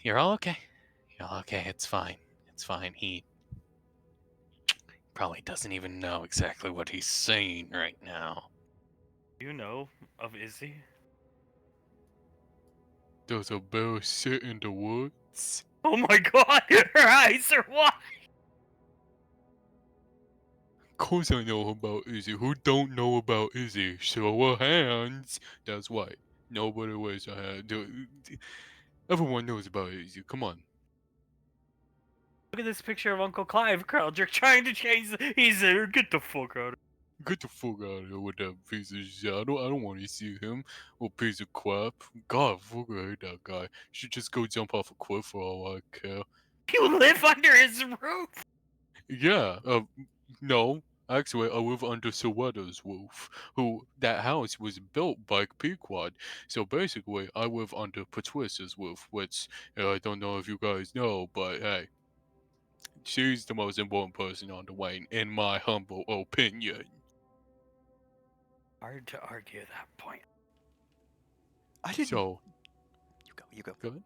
You're all okay. You're all okay. It's fine. It's fine. He probably doesn't even know exactly what he's saying right now. You know of Izzy? Does a bear sit in the woods? Oh my god, her eyes are wide. Of course I know about Izzy. Who don't know about Izzy? Show of hands. That's right. Nobody raised a hand. Everyone knows about Izzy. Come on. Look at this picture of Uncle Clive Krelger trying to change he's there. Get the fuck out of Get the fuck out of here with that piece of shit. I don't want to see him. Little piece of crap. God, fuck, I hate that guy. Should just go jump off a cliff for all I care. You live under his roof. Yeah, no. Actually, I live under Soweto's roof, that house was built by Pequod. So basically, I live under Patricia's roof, which I don't know if you guys know, but hey, she's the most important person on the Wayne, in my humble opinion. Hard to argue that point. I didn't. So, You go. go ahead.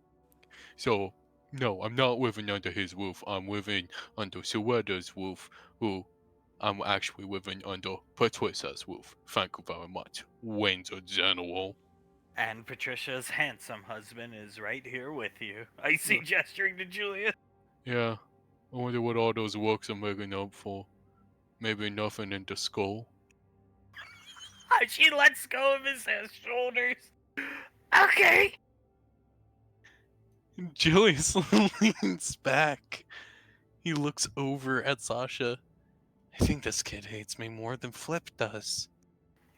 So, no, I'm not living under his roof. I'm living under Soweto's roof, who I'm actually living under Patricia's roof. Thank you very much, Windsor General. And Patricia's handsome husband is right here with you. I see gesturing to Julius. Yeah, I wonder what all those works are making up for. Maybe nothing in the skull. She lets go of his shoulders. Okay. Julius leans back. He looks over at Sasha. I think this kid hates me more than Flip does.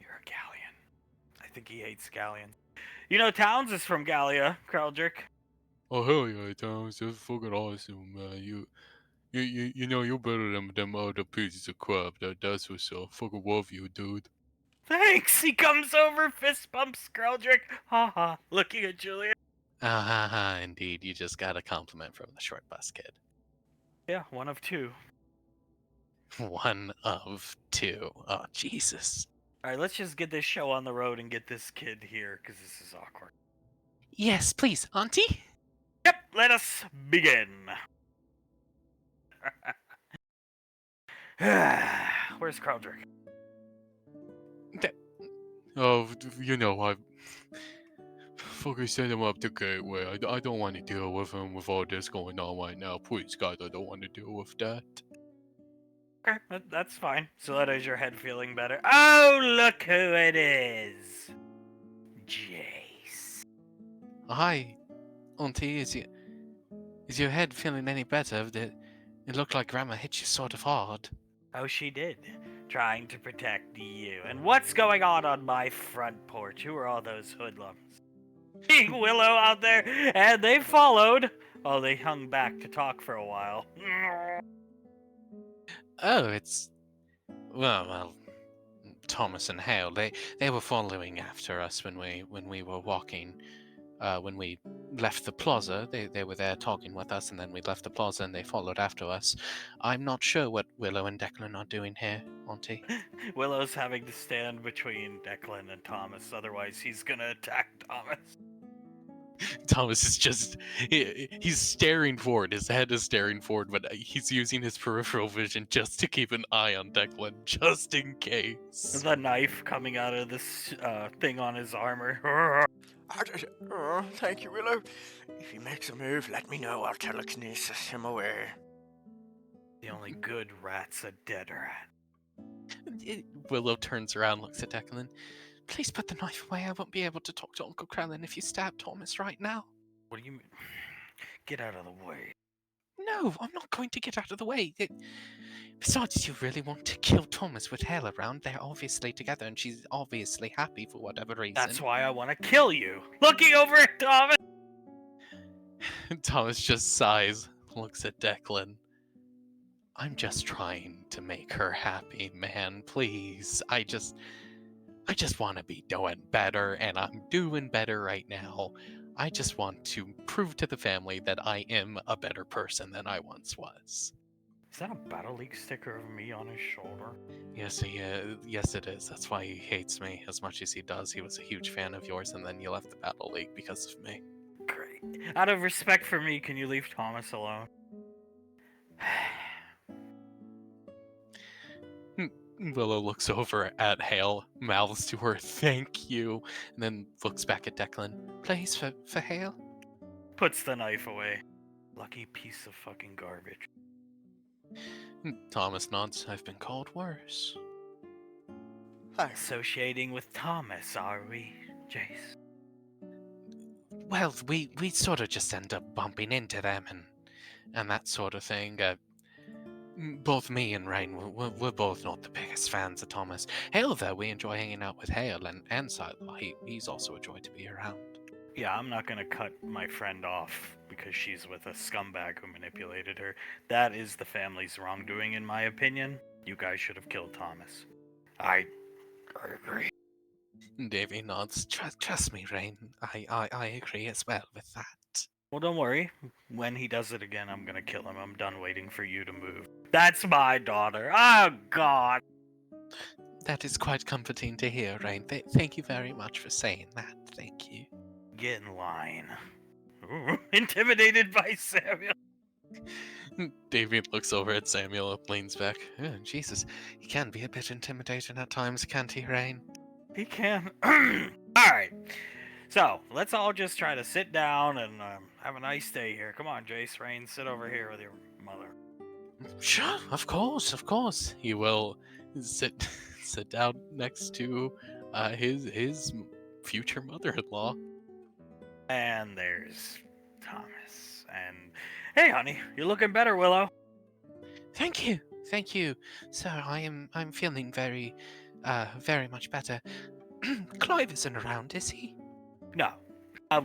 You're a Galleon. I think he hates Galleons. You know, Towns is from Gallia, Kreljic. Oh hell yeah, Thomas, that's fucking awesome, man. You know you're better than them other pieces of crap. That's what's up. Fucking love you, dude. Thanks. He comes over, fist bumps Kreljic. Ha ha. Looking at Julius. Ah ha ha, indeed. You just got a compliment from the short bus kid. Yeah, one of two. One of two. Oh, Jesus. Alright, let's just get this show on the road and get this kid here, because this is awkward. Yes, please, Auntie? Yep, let us begin. Where's Kreljic? Oh, I fucking send him up the gateway. I don't want to deal with him with all this going on right now. Please, God, I don't want to deal with that. Okay, that's fine. So that is your head feeling better. Oh, look who it is. Jace. Hi, Auntie. Is your head feeling any better? It looked like Grandma hit you sort of hard. Oh, she did. Trying to protect you. And what's going on my front porch? Who are all those hoodlums? Seeing Willow out there, and they followed. Oh, they hung back to talk for a while. Oh, it's well, Thomas and Hale. They were following after us when we were walking. When we left the plaza, they were there talking with us, and then we left the plaza and they followed after us. I'm not sure what Willow and Declan are doing here, Auntie. Willow's having to stand between Declan and Thomas, otherwise he's gonna attack Thomas. Thomas is just he's staring forward. His head is staring forward, but he's using his peripheral vision just to keep an eye on Declan, just in case. The knife coming out of this thing on his armor. Thank you, Willow. If he makes a move, let me know. I'll telekinesis him away. The only good rat's a dead rat. Willow turns around, looks at Declan. Please put the knife away. I won't be able to talk to Uncle Krellin if you stab Thomas right now. What do you mean? Get out of the way. No, I'm not going to get out of the way. Besides, you really want to kill Thomas with Hale around? They're obviously together, and she's obviously happy for whatever reason. That's why I want to kill you. Looking over at Thomas. Thomas just sighs, looks at Declan. I'm just trying to make her happy, man. Please. I just want to be doing better, and I'm doing better right now. I just want to prove to the family that I am a better person than I once was. Is that a Battle League sticker of me on his shoulder? Yes, yes, it is. That's why he hates me as much as he does. He was a huge fan of yours, and then you left the Battle League because of me. Great. Out of respect for me, can you leave Thomas alone? Willow looks over at Hale, mouths to her, "Thank you," and then looks back at Declan. Please, for Hale? Puts the knife away. Lucky piece of fucking garbage. Thomas nods. I've been called worse. Associating with Thomas, are we, Jace? Well, we sort of just end up bumping into them and that sort of thing. Both me and Rain, we're both not the biggest fans of Thomas. Hale, though, we enjoy hanging out with Hale and Siler. He's also a joy to be around. Yeah, I'm not gonna cut my friend off because she's with a scumbag who manipulated her. That is the family's wrongdoing, in my opinion. You guys should have killed Thomas. I agree. Davy nods. Trust me, Rain. I agree as well with that. Well, don't worry. When he does it again, I'm gonna kill him. I'm done waiting for you to move. That's my daughter. Oh, God. That is quite comforting to hear, Rain. Thank you very much for saying that. Thank you. Get in line. Ooh, intimidated by Samuel. Davy looks over at Samuel and leans back. Oh, Jesus, he can be a bit intimidating at times, can't he, Rain? He can. Alright. So, let's all just try to sit down and have a nice day here. Come on, Jace, Rain, sit over here with your mother. Sure, of course. He will sit down next to his future mother-in-law. And there's Thomas. And hey, honey, you're looking better, Willow. Thank you, sir. I'm feeling very much better. Clive isn't around, is he? No.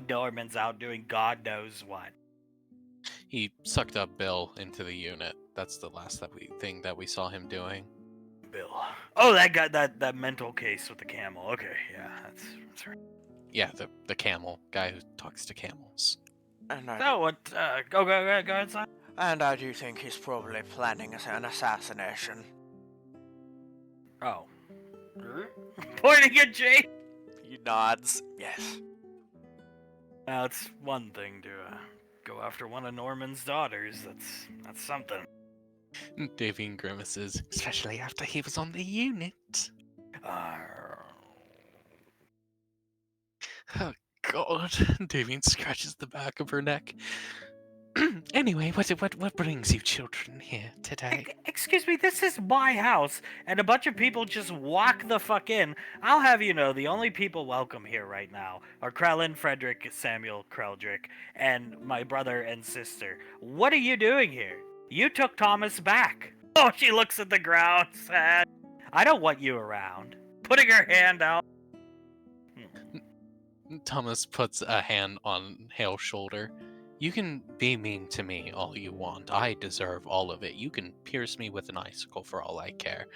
Norman's out doing God knows what. He sucked up Bill into the unit. That's the last thing that we saw him doing. Bill. Oh, that guy, that mental case with the camel. Okay, yeah, that's right. Yeah, the camel guy who talks to camels. And So what? Go ahead, son. And I do think he's probably planning an assassination. Oh. Pointing at Jay. He nods. Yes. Now it's one thing to go after one of Norman's daughters. That's something. Davine grimaces, especially after he was on the unit. Oh, God. Damien scratches the back of her neck. Anyway, what brings you children here today? Excuse me, this is my house, and a bunch of people just walk the fuck in. I'll have you know, the only people welcome here right now are Krellin, Frederick, Samuel, Kreldrick, and my brother and sister. What are you doing here? You took Thomas back. Oh, she looks at the ground, sad. I don't want you around. Putting her hand out. Thomas puts a hand on Hale's shoulder. You can be mean to me all you want. I deserve all of it. You can pierce me with an icicle for all I care.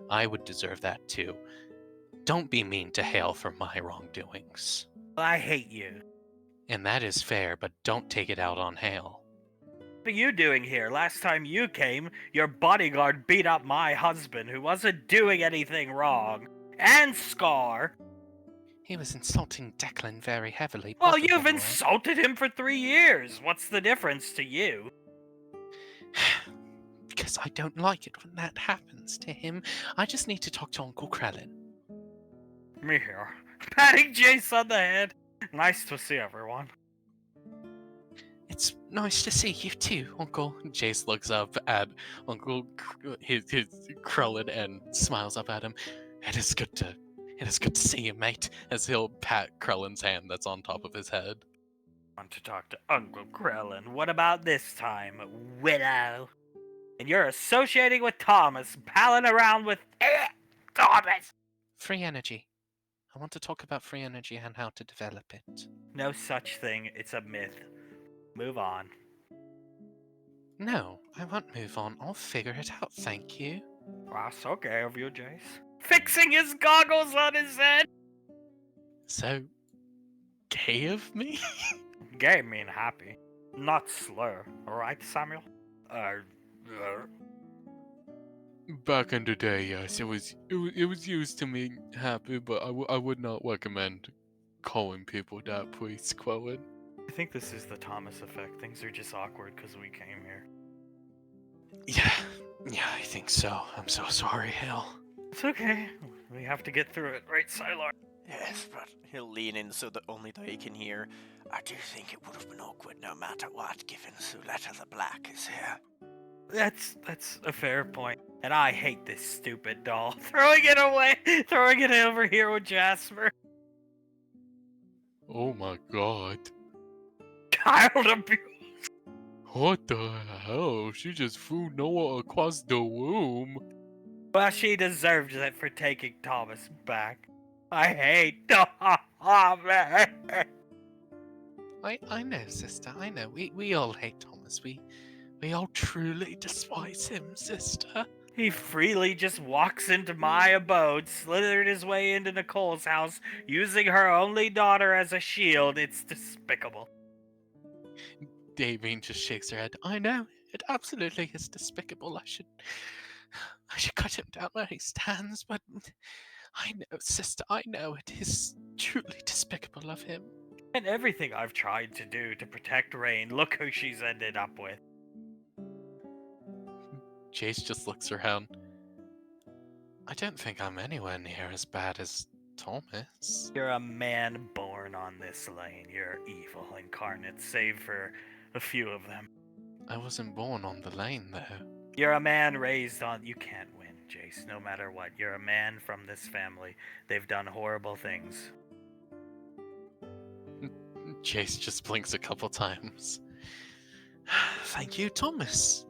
I would deserve that too. Don't be mean to Hale for my wrongdoings. I hate you. And that is fair, but don't take it out on Hale. What are you doing here? Last time you came, your bodyguard beat up my husband who wasn't doing anything wrong. And Scar. He was insulting Declan very heavily. Well, both of you've them were. insulted him for 3 years. What's the difference to you? Because I don't like it when that happens to him. I just need to talk to Uncle Krellin. Me here. Patting Jace on the head. Nice to see everyone. It's nice to see you too, Uncle. Jace looks up at Uncle his Krellin and smiles up at him. It is good to see you, mate. As he'll pat Krellin's hand that's on top of his head. Want to talk to Uncle Krellin. What about this time, widow? And you're associating with Thomas, palling around with Thomas. Free energy. I want to talk about free energy and how to develop it. No such thing. It's a myth. Move on. No, I won't move on. I'll figure it out, thank you. That's okay of you, Jace. Fixing his goggles on his head. So, gay of me? Gay mean happy, not slur. Alright, Samuel? Back in the day, yes, it was used to mean happy, but I would not recommend calling people that, please, Quellen. I think this is the Thomas effect. Things are just awkward because we came here. Yeah, I think so. I'm so sorry, Hale. It's okay. We have to get through it, right, Sylar? Yes, but he'll lean in so that only they can hear. I do think it would have been awkward no matter what, given Suletta the Black is here. That's a fair point. And I hate this stupid doll. Throwing it away! Throwing it over here with Jasper. Oh my god. Child abuse. What the hell? She just threw Noah across the room. Well, she deserves it for taking Thomas back. I hate Thomas. I know, sister, I know. We all hate Thomas. We all truly despise him, sister. He freely just walks into my abode, slithered his way into Nicole's house, using her only daughter as a shield. It's despicable. Damien just shakes her head. I know, it absolutely is despicable. I should cut him down where he stands, but I know, sister, I know it is truly despicable of him. And everything I've tried to do to protect Rain, look who she's ended up with. Jace just looks around. I don't think I'm anywhere near as bad as Thomas. You're a man born on this lane. You're evil incarnate, save for a few of them. I wasn't born on the lane, though. You're a man raised on... You can't win, Jace, no matter what. You're a man from this family. They've done horrible things. Jace just blinks a couple times. Thank you, Thomas.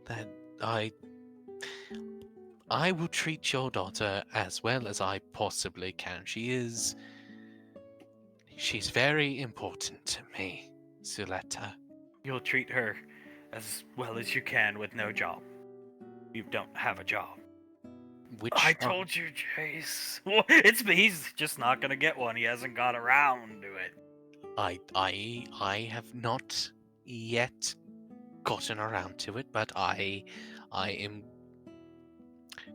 That I will treat your daughter as well as I possibly can. She's very important to me, Suletta. You'll treat her as well as you can with no job. You don't have a job. I told you, Jace. Well, he's just not gonna get one. He hasn't got around to it. I have not yet gotten around to it, but I am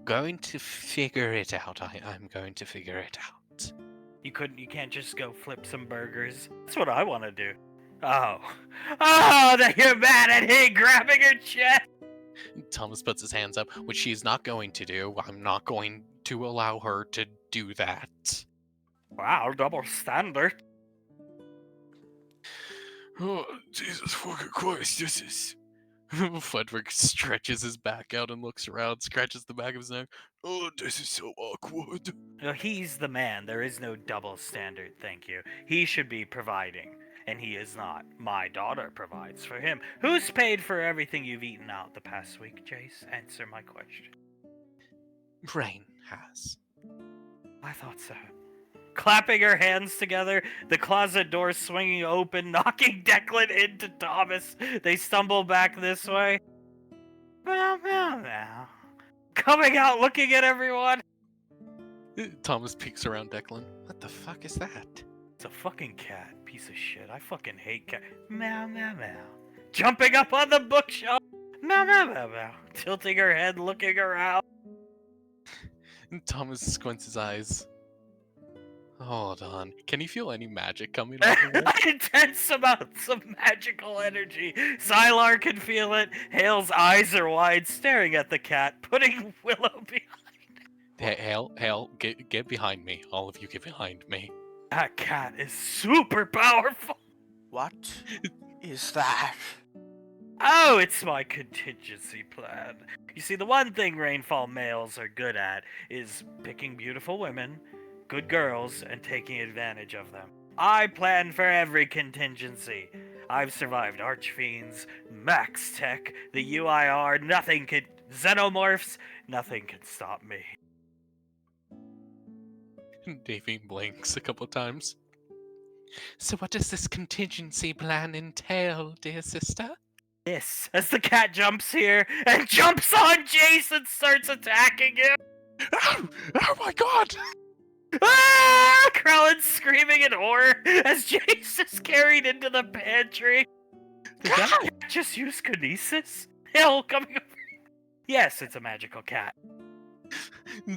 going to figure it out. I'm going to figure it out. You can't just go flip some burgers. That's what I want to do. Oh, that you're mad at me grabbing her chest. Thomas puts his hands up, which she's not going to do. I'm not going to allow her to do that. Wow, double standard. Oh, Jesus fucking Christ, this is... Frederick stretches his back out and looks around, scratches the back of his neck. Oh, this is so awkward. He's the man. There is no double standard, thank you. He should be providing, and he is not. My daughter provides for him. Who's paid for everything you've eaten out the past week, Jace? Answer my question. Rain has. I thought so. Clapping her hands together, the closet door swinging open, knocking Declan into Thomas. They stumble back this way. Meow, meow, meow. Coming out looking at everyone. Thomas peeks around Declan. What the fuck is that? It's a fucking cat. Piece of shit. I fucking hate cat. Meow, meow, meow. Jumping up on the bookshelf. Meow, meow, meow, meow. Tilting her head, looking around. Thomas squints his eyes. Hold on. Can you feel any magic coming off of it? Intense amounts of magical energy. Xylar can feel it. Hale's eyes are wide, staring at the cat, putting Willow behind. Hale, get behind me. All of you get behind me. That cat is super powerful. What is that? Oh, it's my contingency plan. You see, the one thing Rainfall males are good at is picking beautiful women, good girls, and taking advantage of them. I plan for every contingency. I've survived Archfiends, Max Tech, the UIR, Xenomorphs, nothing can stop me. Davey blinks a couple times. So what does this contingency plan entail, dear sister? This, as the cat jumps here and jumps on Jace and starts attacking him. Oh my god! Ah! Krellin's screaming in horror as Jace is carried into the pantry. Did that cat just use kinesis? Hell, coming over. Yes, it's a magical cat.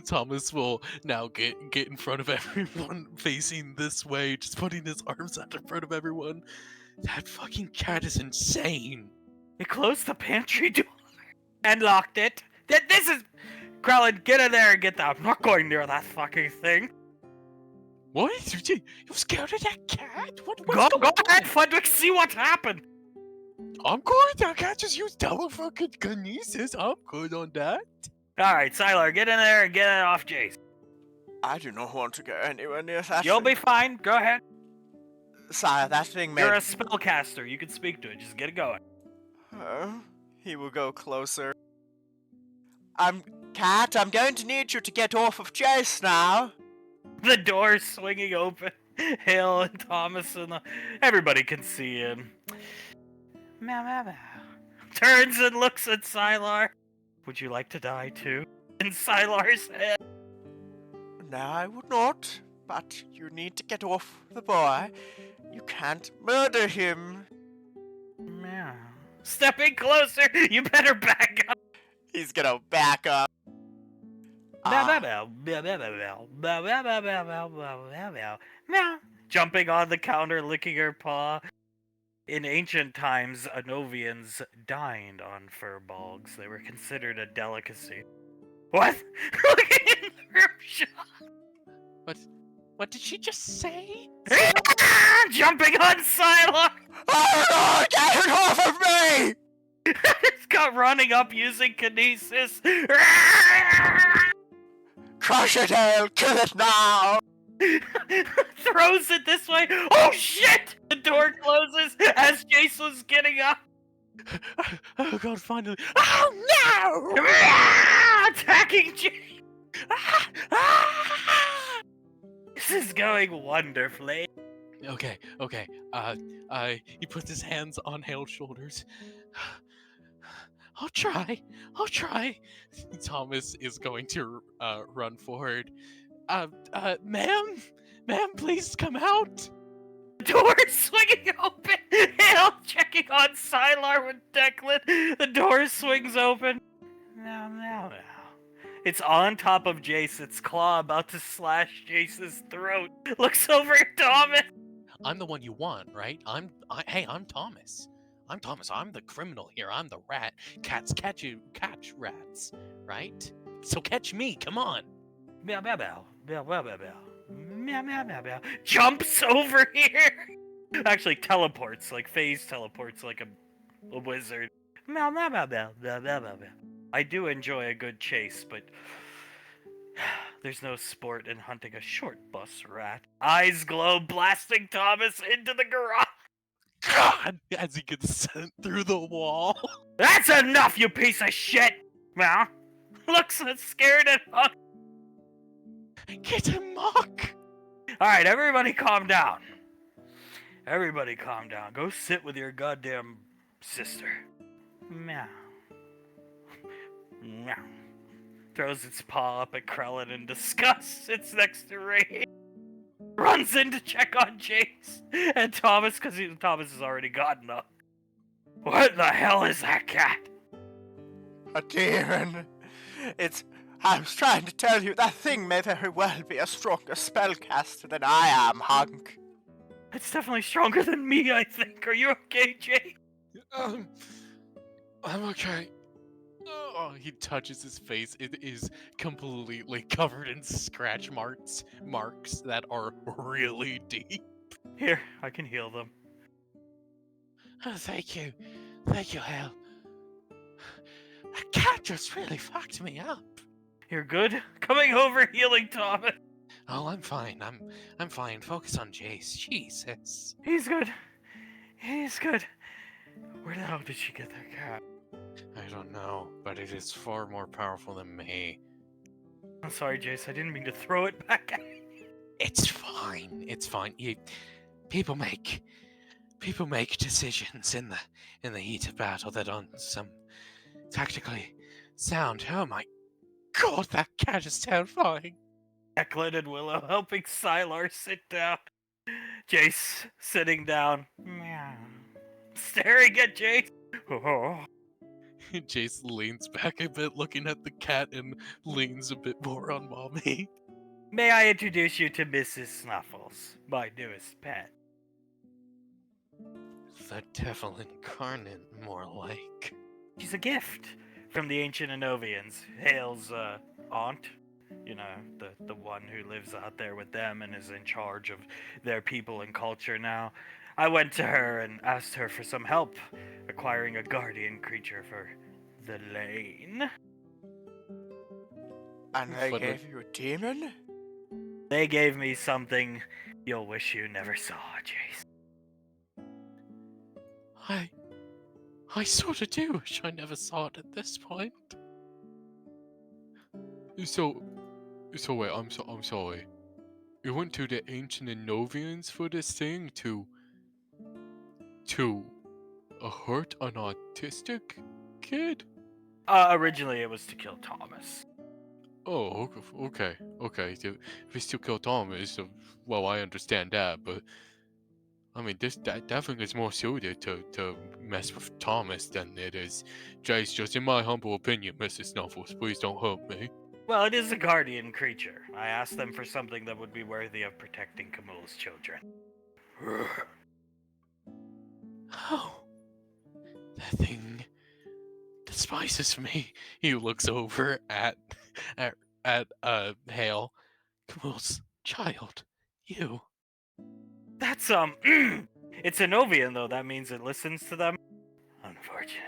Thomas will now get in front of everyone, facing this way, just putting his arms out in front of everyone. That fucking cat is insane. It closed the pantry door and locked it. This is... Krellin, get in there and get that. I'm not going near that fucking thing. What? You scared of that cat? Go ahead, Frederick, see what happened. I'm good. That cat just used double fucking kinesis. I'm good on that. Alright, Xylar, get in there and get it off Jace. I do not want to go anywhere near that. You'll be fine. Go ahead. Sire, that thing made... You're a spellcaster. You can speak to it. Just get it going. He will go closer. Cat, I'm going to need you to get off of Jace now. The door's swinging open. Hale and Thomas and everybody can see in. Meow, meow, meow. Turns and looks at Xylar. Would you like to die too? In Xylar's head. No, I would not. But you need to get off the boy. You can't murder him. Meow. Stepping closer. You better back up. He's gonna back up. Meow, meow, meow, meow, meow, meow, meow, meow, meow, meow, meow, meow, meow, meow, meow. Jumping on the counter, licking her paw. In ancient times, Anovians dined on furbolgs. They were considered a delicacy. What? Looking in the room shot. What did she just say? Jumping on Xylar! Oh no, get it off of me! It's got running up using kinesis. Crush it, Hale! Kill it now! Throws it this way. Oh shit! The door closes as Jace was getting up. Oh god, finally. Oh no! Attacking Jace. This is going wonderfully. Okay. He puts his hands on Hale's shoulders. I'll try. Thomas is going to run forward. Ma'am, please come out. The door is swinging open. Hale checking on Xylar with Declan. The door swings open. Now. It's on top of Jace, its claw about to slash Jace's throat. Looks over at Thomas. I'm the one you want, right? I'm Thomas. I'm the criminal here. I'm the rat. Cats catch rats, right? So catch me, come on. Meow, meow, meow. Meow, meow, meow, meow. Meow, meow, meow, meow. Jumps over here. Actually, teleports, like phase teleports like a wizard. Meow, meow, meow, meow, meow, meow, meow, meow. I do enjoy a good chase, but there's no sport in hunting a short bus rat. Eyes glow, blasting Thomas into the garage. God, as he gets sent through the wall. That's enough, you piece of shit! Meow. Looks so scared and hungry. Get him, Mock. Alright, everybody calm down. Everybody calm down. Go sit with your goddamn sister. Meow. Meow. Throws its paw up at Krellin in disgust. It's next to Ray. Runs in to check on Jace and Thomas, because Thomas has already gotten up. What the hell is that cat? A demon. I was trying to tell you, that thing may very well be a stronger spellcaster than I am, Hunk. It's definitely stronger than me, I think. Are you okay, Jay? I'm okay. Oh, he touches his face. It is completely covered in scratch marks that are really deep. Here, I can heal them. Oh, thank you, Hal. That cat just really fucked me up. You're good? Coming over, healing Thomas. Oh, I'm fine. I'm fine. Focus on Jace. Jesus. He's good. He's good. Where the hell did she get that cat? I don't know, but it is far more powerful than me. I'm sorry, Jace. I didn't mean to throw it back at you. It's fine. It's fine. People make decisions in the heat of battle that aren't some tactically sound. Oh my god, that cat is terrifying. Eklund and Willow helping Sylar sit down. Jace sitting down. Meow. Staring at Jace. Oh. Jace leans back a bit, looking at the cat, and leans a bit more on Mommy. May I introduce you to Mrs. Snuffles, my newest pet? The devil incarnate, more like. She's a gift from the ancient Enovians. Hale's aunt. You know, the one who lives out there with them and is in charge of their people and culture now. I went to her and asked her for some help acquiring a guardian creature for the lane. And they gave you a demon? They gave me something you'll wish you never saw, Jace. I sort of do wish I never saw it at this point. So wait, I'm sorry. You went to the ancient Enovians for this thing to hurt an autistic kid? Originally it was to kill Thomas. Oh, okay. If it's to kill Thomas, well, I understand that, but I mean, that thing is more suited to mess with Thomas than it is Jace. Just in my humble opinion, Mrs. Snuffles, please don't hurt me. Well, it is a guardian creature. I asked them for something that would be worthy of protecting Camille's children. Oh, that thing despises me. He looks over at Hale. Camille's child. You. That's, it's a Novian, though. That means it listens to them. Unfortunately.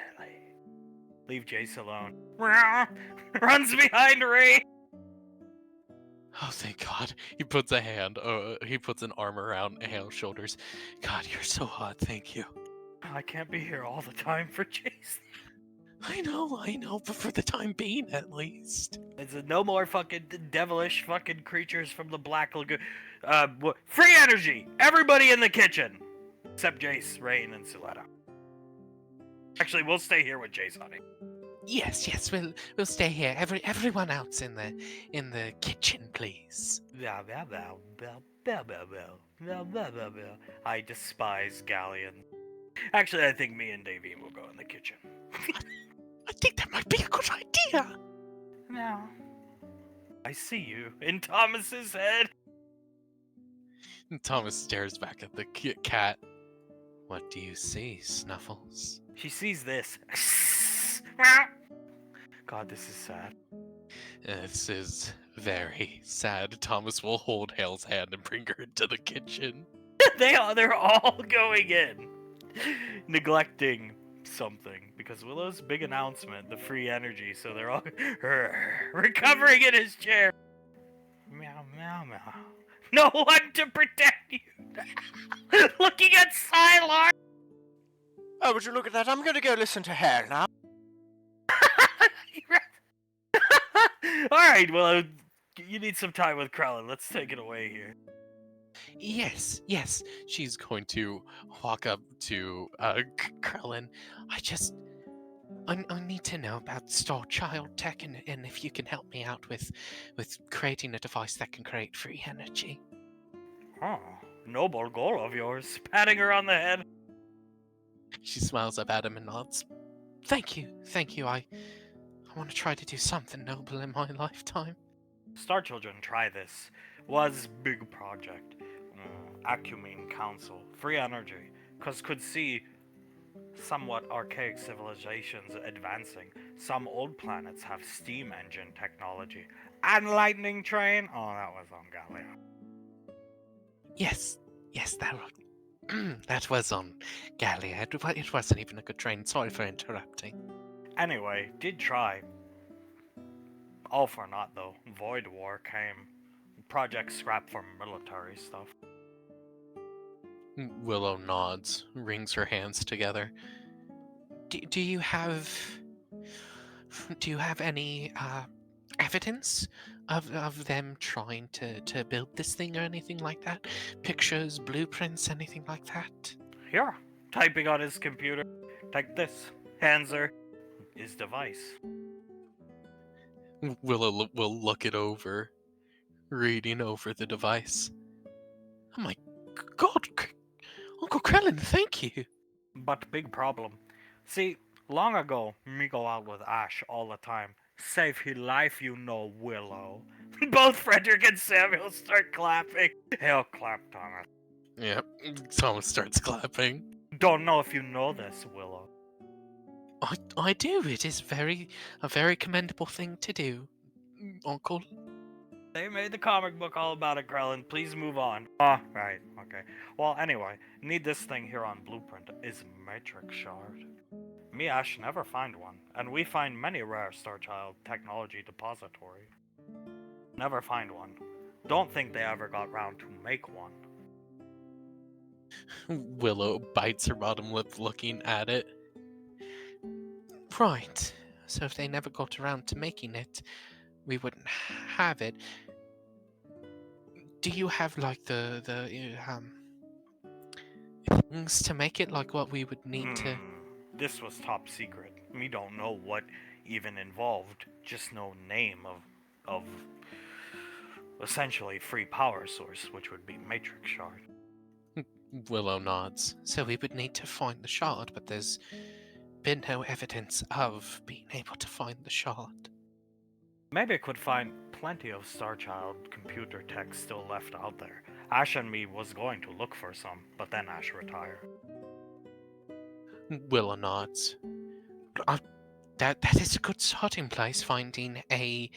Leave Jace alone. Runs behind Ray. Oh, thank God. He puts an arm around Hale's shoulders. God, you're so hot, thank you. I can't be here all the time for Jace. I know, but for the time being, at least. It's no more fucking devilish fucking creatures from the Black Lagoon. Free energy! Everybody in the kitchen! Except Jace, Rain, and Suletta. Actually, we'll stay here with Jace, honey. Yes, we'll stay here. Everyone else in the kitchen, please. I despise Galleon. Actually, I think me and Davine will go in the kitchen. I think that might be a good idea. No. I see you in Thomas's head. And Thomas stares back at the cat. What do you see, Snuffles? She sees this. God, this is sad. This is very sad. Thomas will hold Hale's hand and bring her into the kitchen. They're all going in, neglecting something because Willow's big announcement, the free energy. So they're all recovering in his chair. Meow meow meow. No one to protect you. Looking at Sylar. Oh, would you look at that? I'm gonna go listen to her now. All right, well, you need some time with Krellin. Let's take it away here. Yes, yes. She's going to walk up to Krellin. I need to know about Star Child tech, and if you can help me out with creating a device that can create free energy. Oh, noble goal of yours. Patting her on the head. She smiles up at him and nods. Thank you, thank you. I want to try to do something noble in my lifetime. Star Children try this. Was big project. Acumene Council. Free energy. Cause could see somewhat archaic civilizations advancing. Some old planets have steam engine technology. And lightning train? Oh, that was on Gallia. Yes, that was on Gallia. It wasn't even a good train. Sorry for interrupting. Anyway, did try. All for naught though. Void War came. Project scrapped for military stuff. Willow nods, wrings her hands together. Do you have any evidence of them trying to build this thing or anything like that? Pictures, blueprints, anything like that? Here, typing on his computer. Take this. Hands her his device. Willow will look it over, reading over the device. Oh my God, Uncle Krellin, thank you. But big problem. See, long ago, me go out with Ash all the time. Save his life, you know, Willow. Both Frederick and Samuel start clapping. He'll clap, Thomas. Yep, Thomas starts clapping. Don't know if you know this, Willow. I do. It is a very commendable thing to do, Uncle. They made the comic book all about it, Krellin. Please move on. Ah, right, okay. Well, anyway, need this thing here on Blueprint is Matrix Shard. Me, Ash, never find one, and we find many rare Starchild technology depository. Never find one. Don't think they ever got round to make one. Willow bites her bottom lip looking at it. Right. So if they never got around to making it, we wouldn't have it. Do you have like the things to make it, like what we would need to? This was top secret. We don't know what even involved. Just no name of essentially free power source, which would be Matrix Shard. Willow nods. So we would need to find the shard, but there's been no evidence of being able to find the shard. Maybe I could find plenty of Starchild computer tech still left out there. Ash and me was going to look for some, but then Ash retired. Willow nods. That is a good starting place, finding a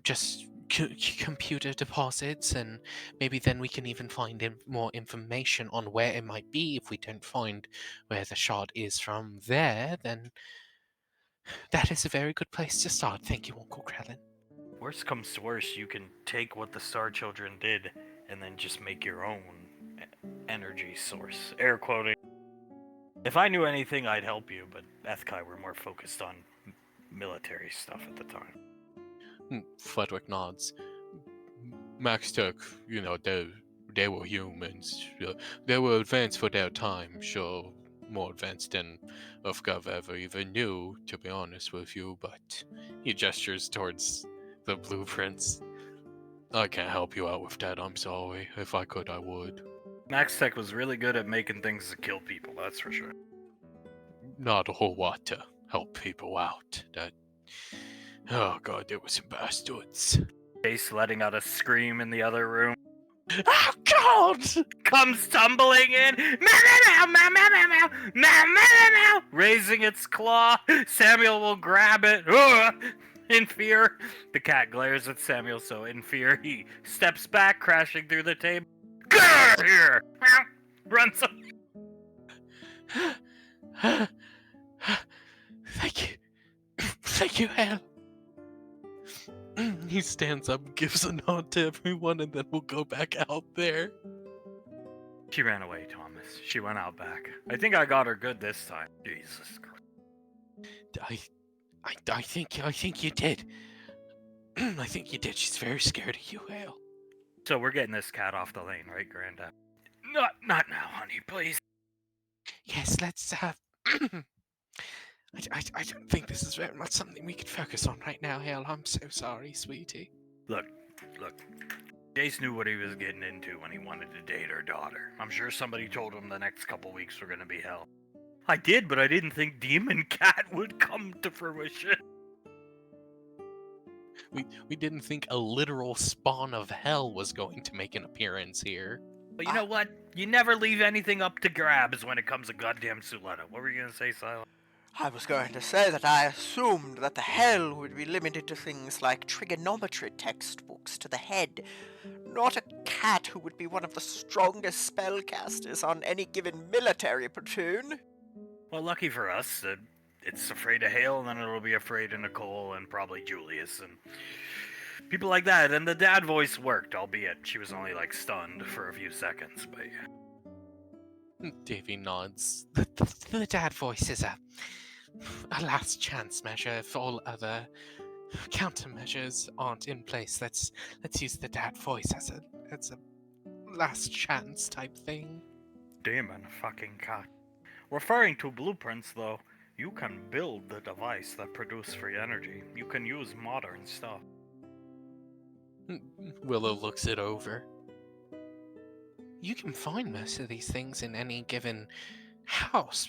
just computer deposits, and maybe then we can even find more information on where it might be. If we don't find where the shard is from there, then that is a very good place to start. Thank you, Uncle Krellin. Worst comes to worst, you can take what the Star Children did and then just make your own energy source. Air quoting. If I knew anything, I'd help you, but Ethkai were more focused on military stuff at the time. Frederick nods. Max Tech, they were humans. They were advanced for their time, sure. More advanced than Ufgov ever even knew, to be honest with you, but he gestures towards the blueprints. I can't help you out with that, I'm sorry. If I could, I would. Max Tech was really good at making things to kill people, that's for sure. Not a whole lot to help people out. Oh god, there were some bastards. Jace letting out a scream in the other room. Oh god! Comes tumbling in. Meow, meow, meow, meow, meow, meow, meow, meow, meow, meow, raising its claw. Samuel will grab it. In fear. The cat glares at Samuel, so in fear he steps back, crashing through the table. Get out of here! Run some. Thank you. Thank you, Hale. He stands up, gives a nod to everyone, and then we'll go back out there. She ran away, Thomas. She went out back. I think I got her good this time. Jesus Christ. I think you did. I think you did. She's very scared of you, Hale. So we're getting this cat off the lane, right, Grandad? Not now, honey, please. Yes, let's I don't think this is very much something we could focus on right now, Hale. I'm so sorry, sweetie. Look. Jace knew what he was getting into when he wanted to date her daughter. I'm sure somebody told him the next couple weeks were gonna be hell. I did, but I didn't think Demon Cat would come to fruition. We didn't think a literal spawn of hell was going to make an appearance here. But you know what? You never leave anything up to grabs when it comes to goddamn Suletta. What were you gonna say, Silo? I was going to say that I assumed that the hell would be limited to things like trigonometry textbooks to the head, not a cat who would be one of the strongest spellcasters on any given military platoon. Well, lucky for us, it's afraid of Hale, and then it'll be afraid of Nicole and probably Julius and people like that. And the dad voice worked, albeit she was only like stunned for a few seconds. But yeah. Davy nods. The dad voice is a last chance measure if all other countermeasures aren't in place. Let's use the dad voice as a last chance type thing. Demon fucking cat. Referring to blueprints, though, you can build the device that produces free energy. You can use modern stuff. Willow looks it over. You can find most of these things in any given house.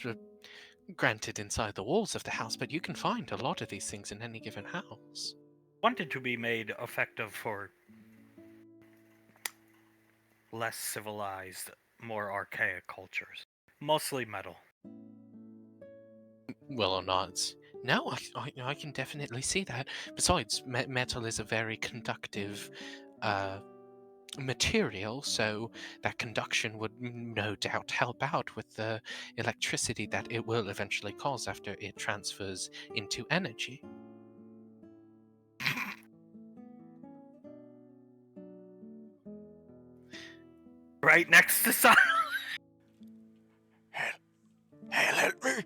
Granted, inside the walls of the house, but you can find a lot of these things in any given house. Wanted to be made effective for less civilized, more archaic cultures. Mostly metal. Willow nods. No, I can definitely see that. Besides, metal is a very conductive material, so that conduction would no doubt help out with the electricity that it will eventually cause after it transfers into energy. Right next to Silence. Hell, help me!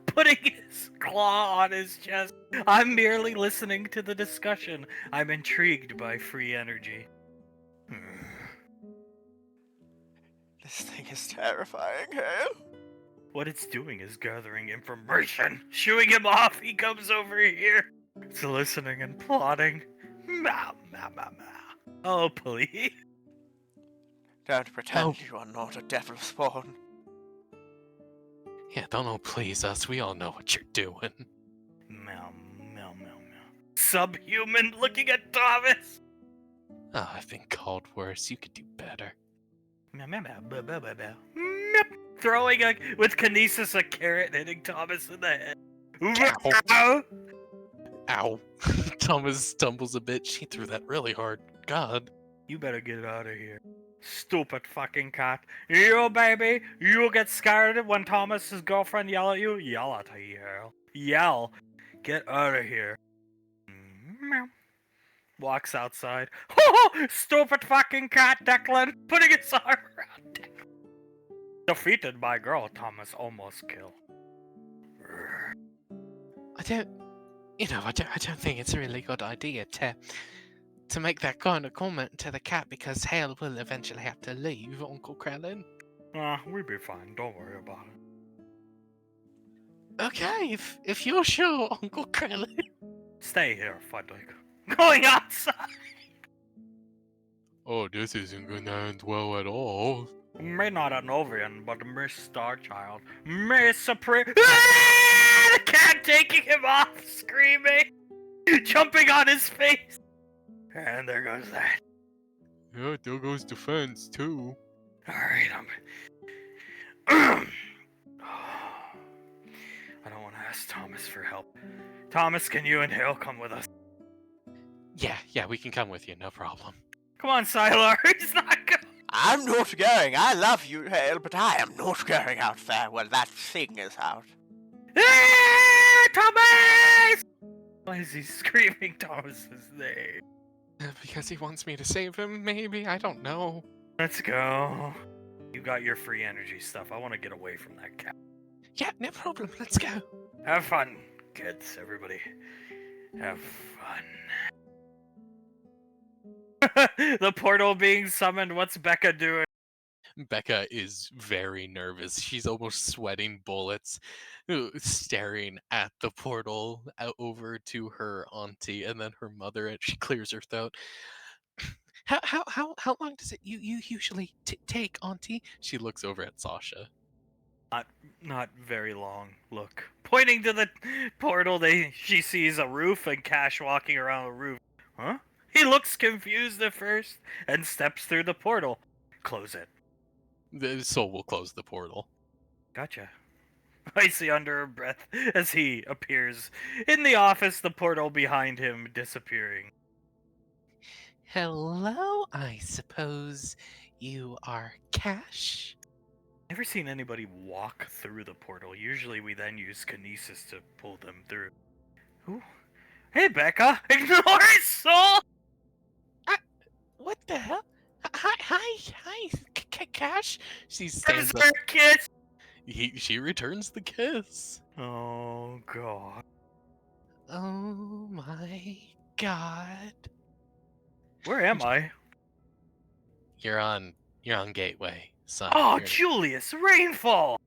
Putting his claw on his chest. I'm merely listening to the discussion. I'm intrigued by free energy. This thing is terrifying, Hale. What it's doing is gathering information. Shooing him off, he comes over here. It's listening and plotting. Meow, meow, meow, meow. Oh, please. Don't pretend you are not a devil spawn. Yeah, don't please us. We all know what you're doing. Meow, meow, meow, meow. Subhuman looking at Thomas. Oh, I've been called worse. You could do better. Meow, meow, meow, meow, meow, meow, meow. Meow. Throwing with kinesis a carrot, hitting Thomas in the head. Ow. Ow. Thomas stumbles a bit. She threw that really hard. God. You better get out of here. Stupid fucking cat. You, baby, you get scared when Thomas's girlfriend yell at you? Yell at her. Yell. Get out of here. Meow. Walks outside. Stupid fucking cat, Declan. Putting his arm around Declan. Defeated by girl, Thomas almost killed. I don't think it's a really good idea to make that kind of comment to the cat because Hale will eventually have to leave, Uncle Krellin. We'll be fine. Don't worry about it. Okay, if you're sure, Uncle Krellin. Stay here, Fudwick. Going outside. Oh, this isn't gonna end well at all. May not an Ovian, but Miss Starchild. Miss Supreme. The cat taking him off, screaming, jumping on his face. And there goes that. Yeah, there goes the fence, too. Alright, I don't want to ask Thomas for help. Thomas, can you and Hale come with us? Yeah, we can come with you, no problem. Come on, Sylar. He's not going. I'm not going. I love you, Hale, but I am not going out there when that thing is out. Thomas! Why is he screaming Thomas's name? Because he wants me to save him, maybe? I don't know. Let's go. You got your free energy stuff. I want to get away from that cat. Yeah, no problem. Let's go. Have fun, kids. Everybody, have fun. The portal being summoned. What's Becca doing? Becca is very nervous. She's almost sweating bullets, staring at the portal out over to her auntie and then her mother, and she clears her throat. How long does it you usually take, auntie? She looks over at Sasha. Not very long. Look, pointing to the portal. She sees a roof and Cash walking around the roof. Huh? He looks confused at first and steps through the portal. Close it. The soul will close the portal. Gotcha. I see under her breath as he appears in the office, the portal behind him disappearing. Hello, I suppose you are Cash? Never seen anybody walk through the portal. Usually we then use kinesis to pull them through. Ooh. Hey, Becca! Ignore his soul! What the hell? Hi, Cash. She stands Gives up. her a kiss! She returns the kiss. Oh, God. Oh my god. Where am I? You're on Gateway, son. Oh, You're- Julius! Rainfall!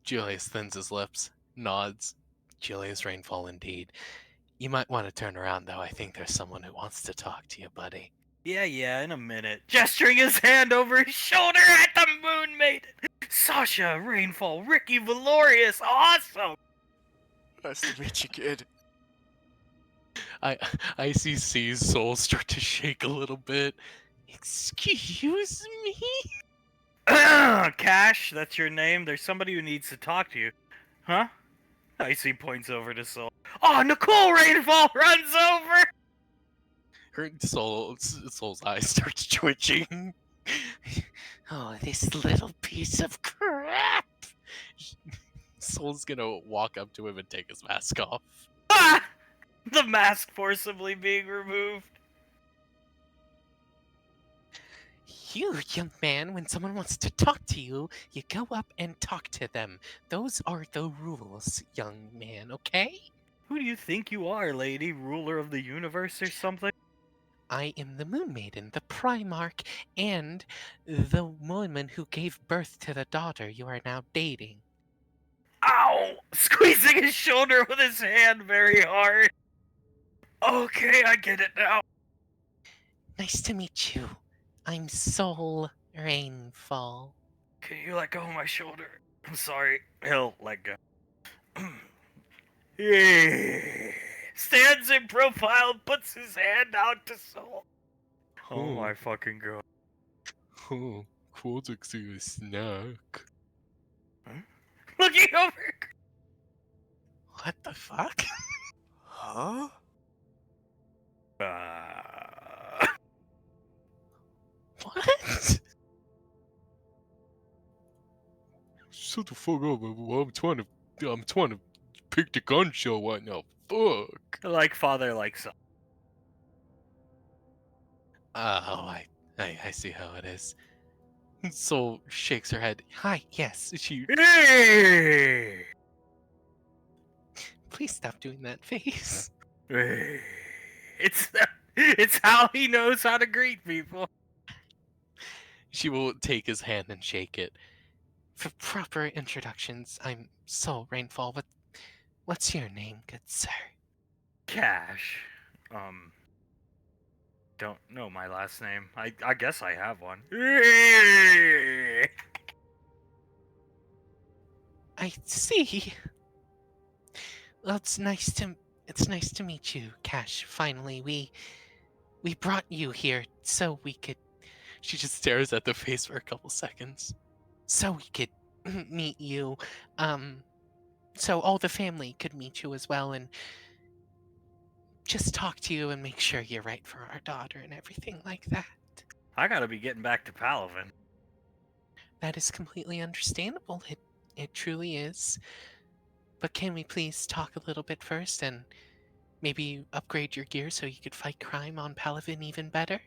Julius thins his lips, nods. Julius Rainfall indeed. You might want to turn around though. I think there's someone who wants to talk to you, buddy. Yeah, in a minute. Gesturing his hand over his shoulder at the Moon Maiden. Sasha, Rainfall, Ricky, Valorious, awesome! Nice to meet you, kid. I see C's soul start to shake a little bit. Excuse me? Cash, that's your name. There's somebody who needs to talk to you. Huh? Icy points over to Soul. Oh, Nicole Rainfall runs over! Her soul's eyes starts twitching. Oh, this little piece of crap! Soul's gonna walk up to him and take his mask off. Ah! The mask forcibly being removed. You, young man, when someone wants to talk to you, you go up and talk to them. Those are the rules, young man, okay? Who do you think you are, lady? Ruler of the universe or something? I am the Moon Maiden, the Primarch, and the woman who gave birth to the daughter you are now dating. Ow! Squeezing his shoulder with his hand very hard. Okay, I get it now. Nice to meet you. I'm Soul Rainfall. Can you let go of my shoulder? I'm sorry. He'll let go. Yeah. Stands in profile, puts his hand out to Soul. Oh my fucking god. Oh, Quadrix you a snack. Looking over. What the fuck? Huh? What? Shut the fuck up! I'm trying to pick the gun show right now. Fuck. Like father, like son. Oh, I see how it is. Soul shakes her head. Hi, yes, she. Hey! Please stop doing that face. Hey. It's how he knows how to greet people. She will take his hand and shake it. For proper introductions, I'm Soul Rainfall. What's your name, good sir? Cash. Don't know my last name. I guess I have one. I see. Well, it's nice to meet you, Cash. Finally, we brought you here so we could. She just stares at the face for a couple seconds. So we could meet you. So all the family could meet you as well, and just talk to you and make sure you're right for our daughter and everything like that. I gotta be getting back to Palavin. That is completely understandable. It truly is. But can we please talk a little bit first and maybe upgrade your gear so you could fight crime on Palavin even better?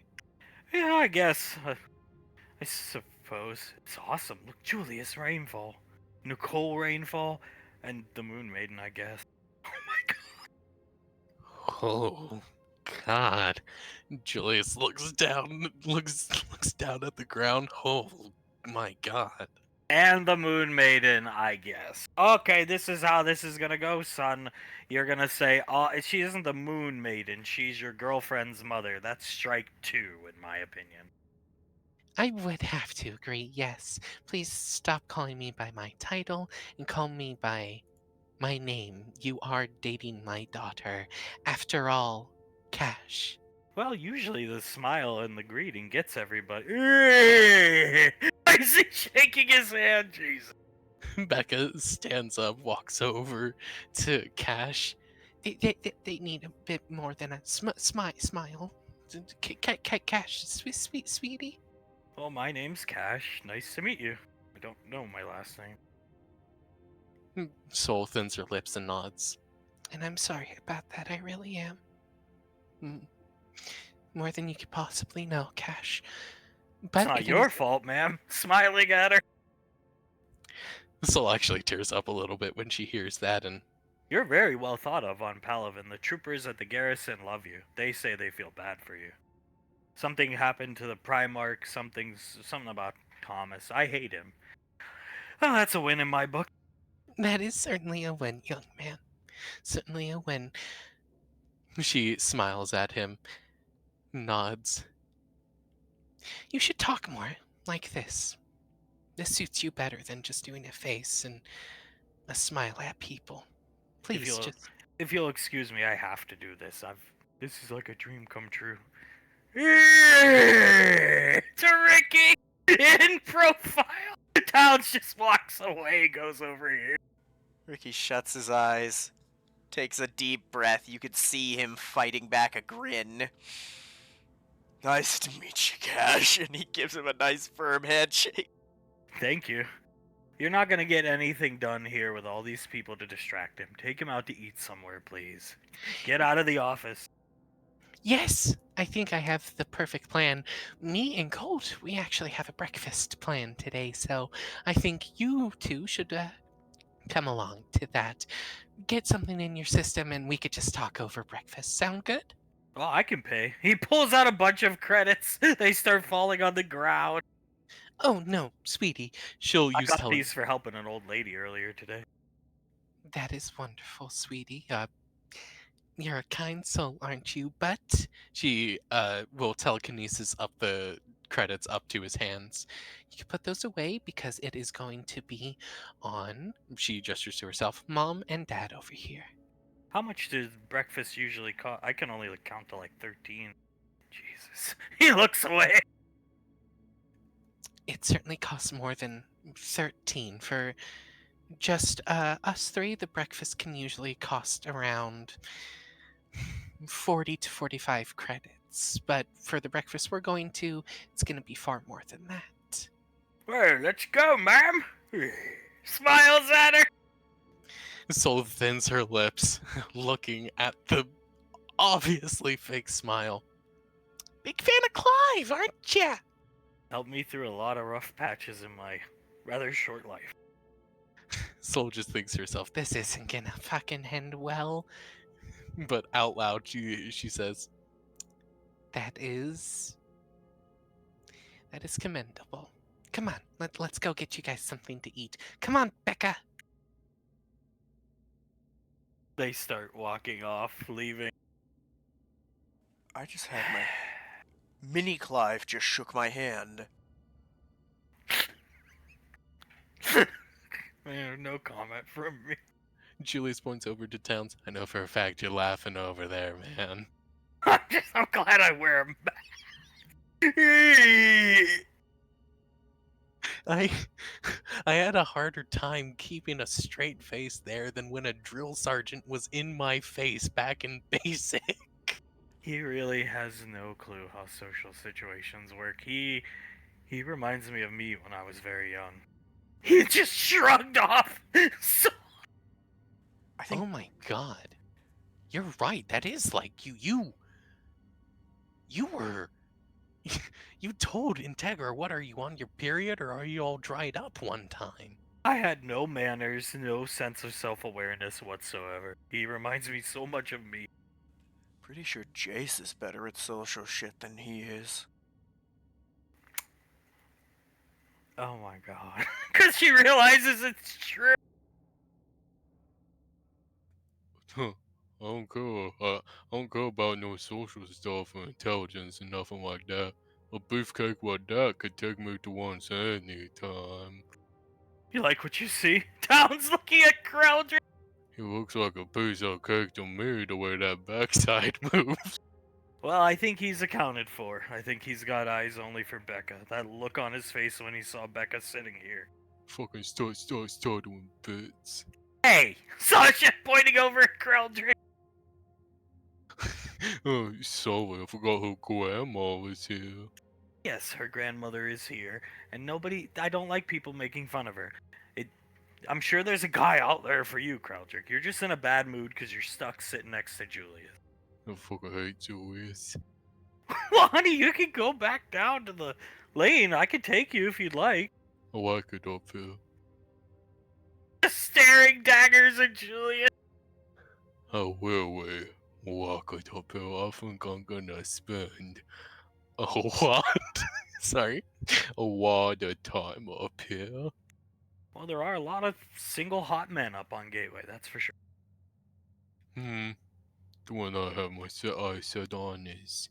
Yeah, I guess. I suppose. It's awesome. Look, Julius Rainfall, Nicole Rainfall, and the Moon Maiden, I guess. Oh my god. Oh God. Julius looks down looks down at the ground. Oh my God. And the Moon Maiden, I guess. Okay, this is how this is gonna go, son. You're gonna say, oh, she isn't the Moon Maiden. She's your girlfriend's mother. That's strike two, in my opinion. I would have to agree, yes. Please stop calling me by my title and call me by my name. You are dating my daughter. After all, Cash. Well, usually the smile and the greeting gets everybody. Why is he shaking his hand? Jesus. Becca stands up, walks over to Cash. They need a bit more than a smile. Cash, sweetie. Well, my name's Cash. Nice to meet you. I don't know my last name. Soul thins her lips and nods. And I'm sorry about that, I really am. More than you could possibly know, Cash. But It's not your fault, ma'am. Smiling at her. Soul actually tears up a little bit when she hears that, and You're very well thought of on Palavin. The troopers at the garrison love you. They say they feel bad for you. Something happened to the Primarch. Something about Thomas. I hate him. Well, that's a win in my book. that is certainly a win, young man. Certainly a win. She smiles at him, nods. You should talk more like this. This suits you better than just doing a face and a smile at people. Please, If you'll excuse me, I have to do this. This is like a dream come true. To Ricky in profile. Towns just walks away, goes over here. Ricky shuts his eyes, takes a deep breath. You could see him fighting back a grin. Nice to meet you, Cash. And he gives him a nice firm handshake. Thank you. You're not gonna get anything done here with all these people to distract him. Take him out to eat somewhere, please. Get out of the office. Yes, I think I have the perfect plan. Me and Colt, we actually have a breakfast plan today, so I think you two should come along to that. Get something in your system and we could just talk over breakfast. Sound good? Well, I can pay. He pulls out a bunch of credits. They start falling on the ground. Oh, no, sweetie. She'll I use got these for helping an old lady earlier today. That is wonderful, sweetie. You're a kind soul, aren't you? But she will telekinesis up the credits up to his hands. You can put those away because it is going to be on, she gestures to herself, Mom and Dad over here. How much does breakfast usually cost? I can only count to like 13. Jesus. He looks away. It certainly costs more than 13. For just us three, the breakfast can usually cost around 40 to 45 credits. But for the breakfast we're going to, it's going to be far more than that. Well, let's go, ma'am. Smiles at her. Soul thins her lips, looking at the obviously fake smile. Big fan of Clive, aren't ya? Helped me through a lot of rough patches in my rather short life. Soul just thinks to herself, this isn't gonna fucking end well. But out loud, she says, That is commendable. Come on, let's go get you guys something to eat. Come on, Becca. They start walking off, leaving. I just had my... Mini Clive just shook my hand. No comment from me. Julius points over to Towns. I know for a fact you're laughing over there, man. I'm glad I wear them back. I had a harder time keeping a straight face there than when a drill sergeant was in my face back in basic. He really has no clue how social situations work. He reminds me of me when I was very young. He just shrugged off. So I think Oh my god. You're right. That is like you were you told Integra, what are you on your period or are you all dried up one time? I had no manners, no sense of self-awareness whatsoever. He reminds me so much of me. pretty sure Jace is better at social shit than he is. Oh my god. Because she realizes it's true. Huh. I don't care about no social stuff or intelligence and nothing like that. A beefcake like that could take me to once any time. You like what you see? Town's looking at Crowdry. He looks like a piece of cake to me the way that backside moves. Well, I think he's accounted for. I think he's got eyes only for Becca. That look on his face when he saw Becca sitting here. Fucking doing bits. Hey! Sasha pointing over at Crowdry. Oh, sorry, I forgot her grandma was here. Yes, her grandmother is here, and I don't like people making fun of her. I'm sure there's a guy out there for you, Crowdrick. You're just in a bad mood because you're stuck sitting next to Julius. I fucking hate Julius. Well, honey, you can go back down to the lane. I could take you if you'd like. I like it up here. Just staring daggers at Julius. Oh, will we? Like it up here. I think I'm gonna spend a lot. Sorry. A lot of time up here. Well, there are a lot of single hot men up on Gateway, that's for sure. The one I have my eyes set on is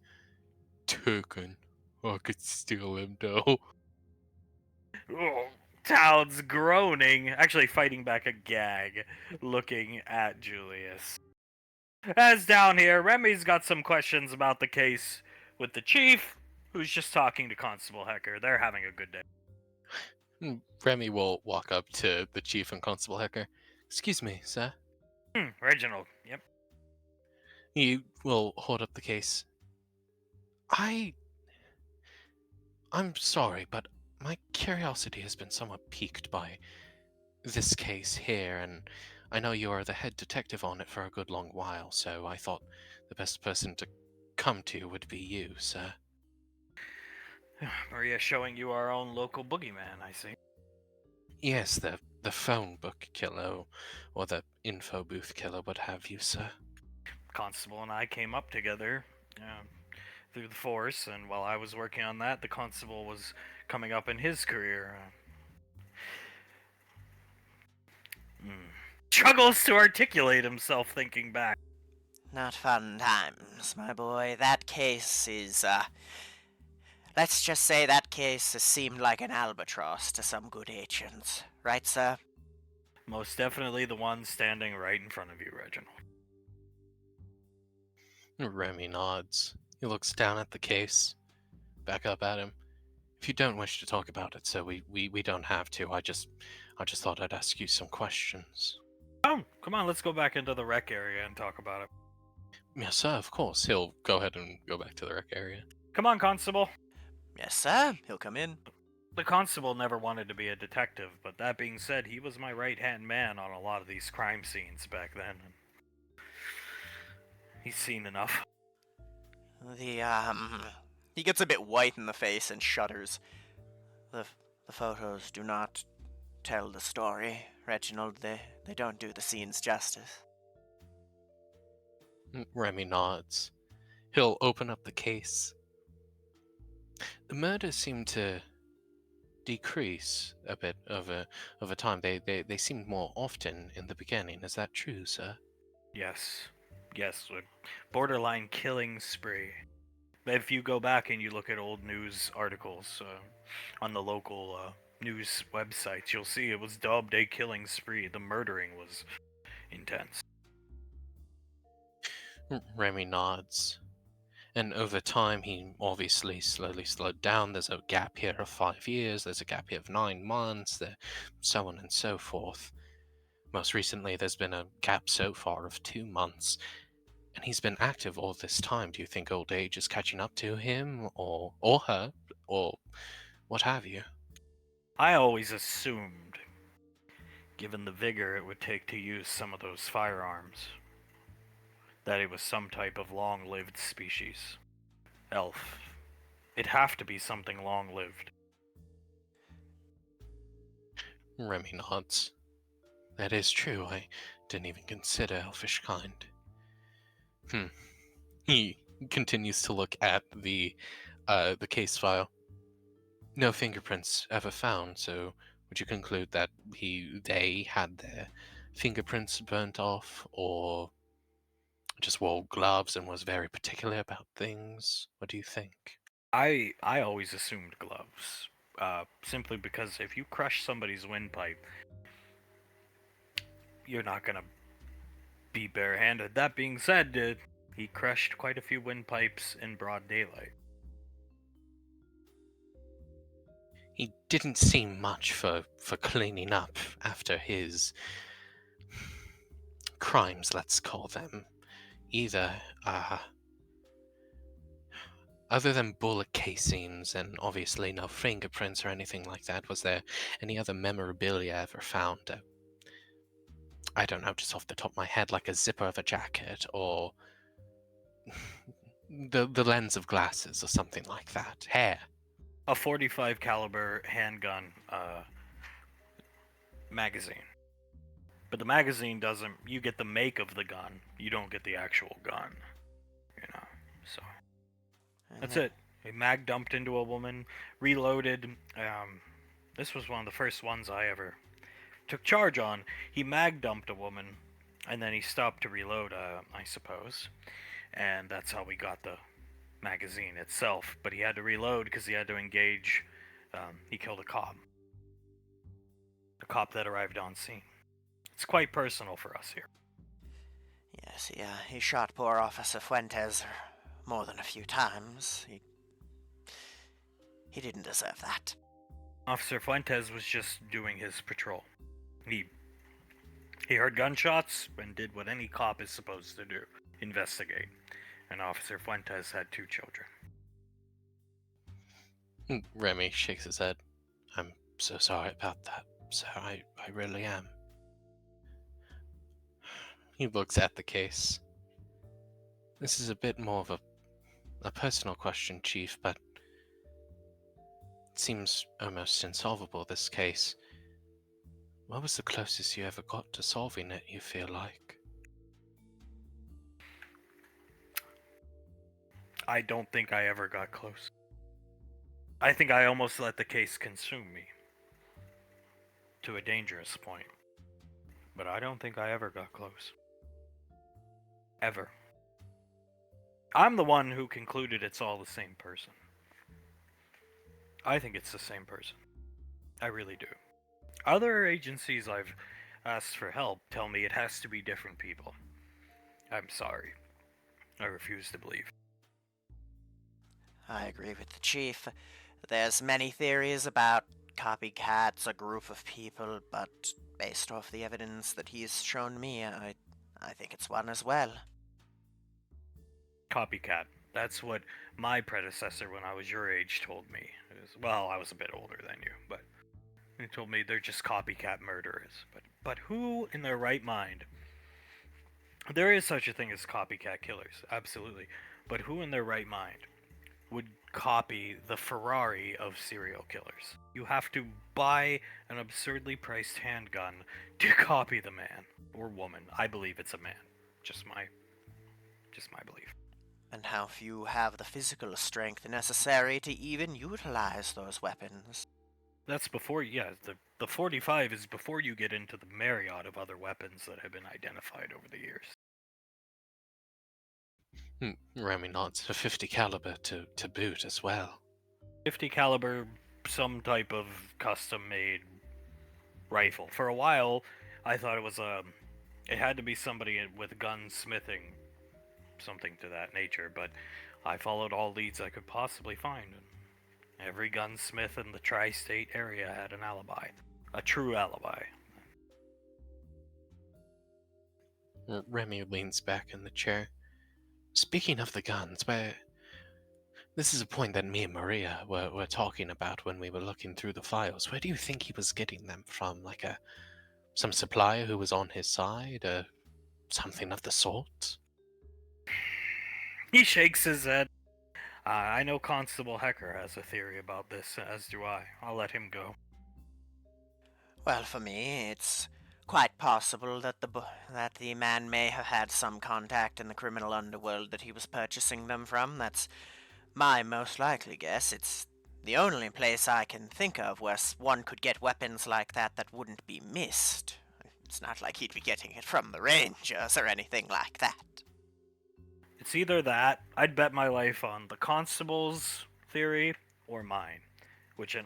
taken. I could steal him though. Oh, Town's groaning, actually fighting back a gag, looking at Julius. As down here, Remy's got some questions about the case with the chief, who's just talking to Constable Hecker. They're having a good day. Remy will walk up to the chief and Constable Hecker. Excuse me, sir. Reginald, yep. He will hold up the case. I'm sorry, but my curiosity has been somewhat piqued by this case here, and I know you are the head detective on it for a good long while, so I thought the best person to come to would be you, sir. Maria showing you our own local boogeyman, I see. Yes, the phone book killer, or the info booth killer, what have you, sir. Constable and I came up together through the force, and while I was working on that, the constable was coming up in his career. Struggles to articulate himself thinking back. Not fun times, my boy. That case is, let's just say that case has seemed like an albatross to some good agents. Right, sir? Most definitely the one standing right in front of you, Reginald. Remy nods. He looks down at the case, back up at him. If you don't wish to talk about it, sir, we don't have to. I just thought I'd ask you some questions. Oh, come on, let's go back into the rec area and talk about it. Yes, sir, of course. He'll go ahead and go back to the rec area. Come on, Constable. Yes, sir. He'll come in. The constable never wanted to be a detective, but that being said, he was my right-hand man on a lot of these crime scenes back then. He's seen enough. He gets a bit white in the face and shudders. The photos do not tell the story, Reginald. They don't do the scenes justice. Remy nods. He'll open up the case. The murders seem to decrease a bit over time. They seemed more often in the beginning. Is that true, sir? Yes, a borderline killing spree. If you go back and you look at old news articles on the local news websites, you'll see it was dubbed a killing spree. The murdering was intense. Remy nods. And over time, he obviously slowly slowed down. There's a gap here of 5 years, there's a gap here of 9 months, so on and so forth. Most recently, there's been a gap so far of 2 months. And he's been active all this time. Do you think old age is catching up to him, or her, or what have you? I always assumed, given the vigor it would take to use some of those firearms, that it was some type of long-lived species. Elf. It'd have to be something long-lived. Remy nods. That is true. I didn't even consider elfish kind. He continues to look at the case file. No fingerprints ever found, so would you conclude that they had their fingerprints burnt off, or just wore gloves and was very particular about things? What do you think? I always assumed gloves. Simply because if you crush somebody's windpipe, you're not gonna be barehanded. That being said, he crushed quite a few windpipes in broad daylight. He didn't seem much for cleaning up after his crimes, let's call them. Either, other than bullet casings and obviously no fingerprints or anything like that, was there any other memorabilia ever found? I don't know, just off the top of my head, like a zipper of a jacket or the lens of glasses or something like that. Hair. A 45 caliber handgun magazine. But the magazine doesn't. You get the make of the gun. You don't get the actual gun. You know. So that's it. He mag dumped into a woman, reloaded. This was one of the first ones I ever took charge on. He mag dumped a woman, and then he stopped to reload. I suppose, and that's how we got the magazine itself. But he had to reload because he had to engage. He killed a cop. The cop that arrived on scene. It's quite personal for us here. Yes, he shot poor Officer Fuentes more than a few times. He didn't deserve that. Officer Fuentes was just doing his patrol. He heard gunshots and did what any cop is supposed to do, investigate. And Officer Fuentes had 2 children. Remy shakes his head. I'm so sorry about that, sir. I really am. He looks at the case. This is a bit more of a personal question, Chief, but it seems almost insolvable, this case. What was the closest you ever got to solving it, you feel like? I don't think I ever got close. I think I almost let the case consume me. To a dangerous point. But I don't think I ever got close. Ever. I'm the one who concluded it's all the same person. I think it's the same person. I really do. Other agencies I've asked for help tell me it has to be different people. I'm sorry. I refuse to believe. I agree with the chief. There's many theories about copycats, a group of people, but based off the evidence that he's shown me, I think it's one as well. Copycat. That's what my predecessor when I was your age told me. Well, I was a bit older than you, but he told me they're just copycat murderers. But who in their right mind? There is such a thing as copycat killers, absolutely. But who in their right mind would copy the Ferrari of serial killers? You have to buy an absurdly priced handgun to copy the man or woman. I believe it's a man. Just my belief. And how few have the physical strength necessary to even utilize those weapons. That's before, yeah, the 45 is before you get into the myriad of other weapons that have been identified over the years. Remy nods. A 50 caliber to boot as well. 50 caliber, some type of custom-made rifle. For a while, I thought it had to be somebody with gunsmithing, something to that nature, but I followed all leads I could possibly find. And every gunsmith in the tri-state area had an alibi. A true alibi. Remy leans back in the chair. Speaking of the guns, this is a point that me and Maria were talking about when we were looking through the files. Where do you think he was getting them from? Like some supplier who was on his side, or something of the sort? He shakes his head. I know Constable Hecker has a theory about this, as do I. I'll let him go. Well, for me, it's quite possible that that the man may have had some contact in the criminal underworld that he was purchasing them from. That's my most likely guess. It's the only place I can think of where one could get weapons like that wouldn't be missed. It's not like he'd be getting it from the Rangers or anything like that. It's either that, I'd bet my life on the constable's theory, or mine.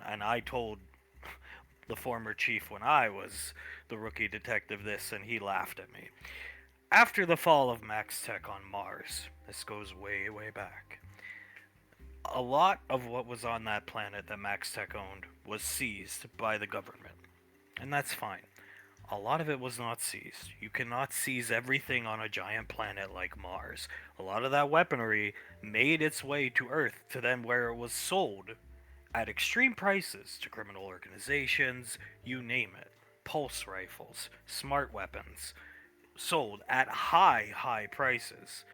And I told the former chief when I was the rookie detective this, and he laughed at me. After the fall of Max Tech on Mars, this goes way, way back, a lot of what was on that planet that Max Tech owned was seized by the government. And that's fine. A lot of it was not seized. You cannot seize everything on a giant planet like Mars. A lot of that weaponry made its way to Earth to then where it was sold at extreme prices to criminal organizations, you name it. Pulse rifles, smart weapons, sold at high, high prices.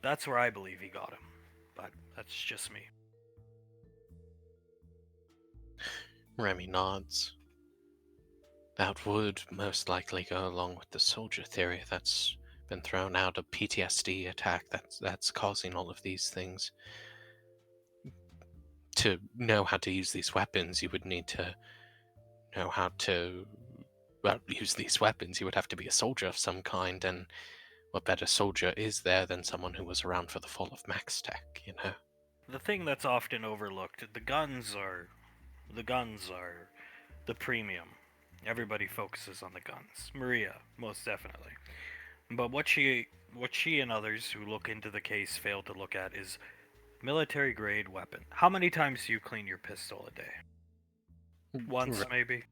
That's where I believe he got him. But that's just me. Remy nods. That would most likely go along with the soldier theory that's been thrown out, a PTSD attack that's causing all of these things. To know how to use these weapons, you would need to know how to, well, use these weapons. You would have to be a soldier of some kind, and what better soldier is there than someone who was around for the fall of Max Tech, you know? The thing that's often overlooked, the guns are the premium. Everybody focuses on the guns. Maria, most definitely. But what she and others who look into the case fail to look at is military grade weapon. How many times do you clean your pistol a day? Once, maybe?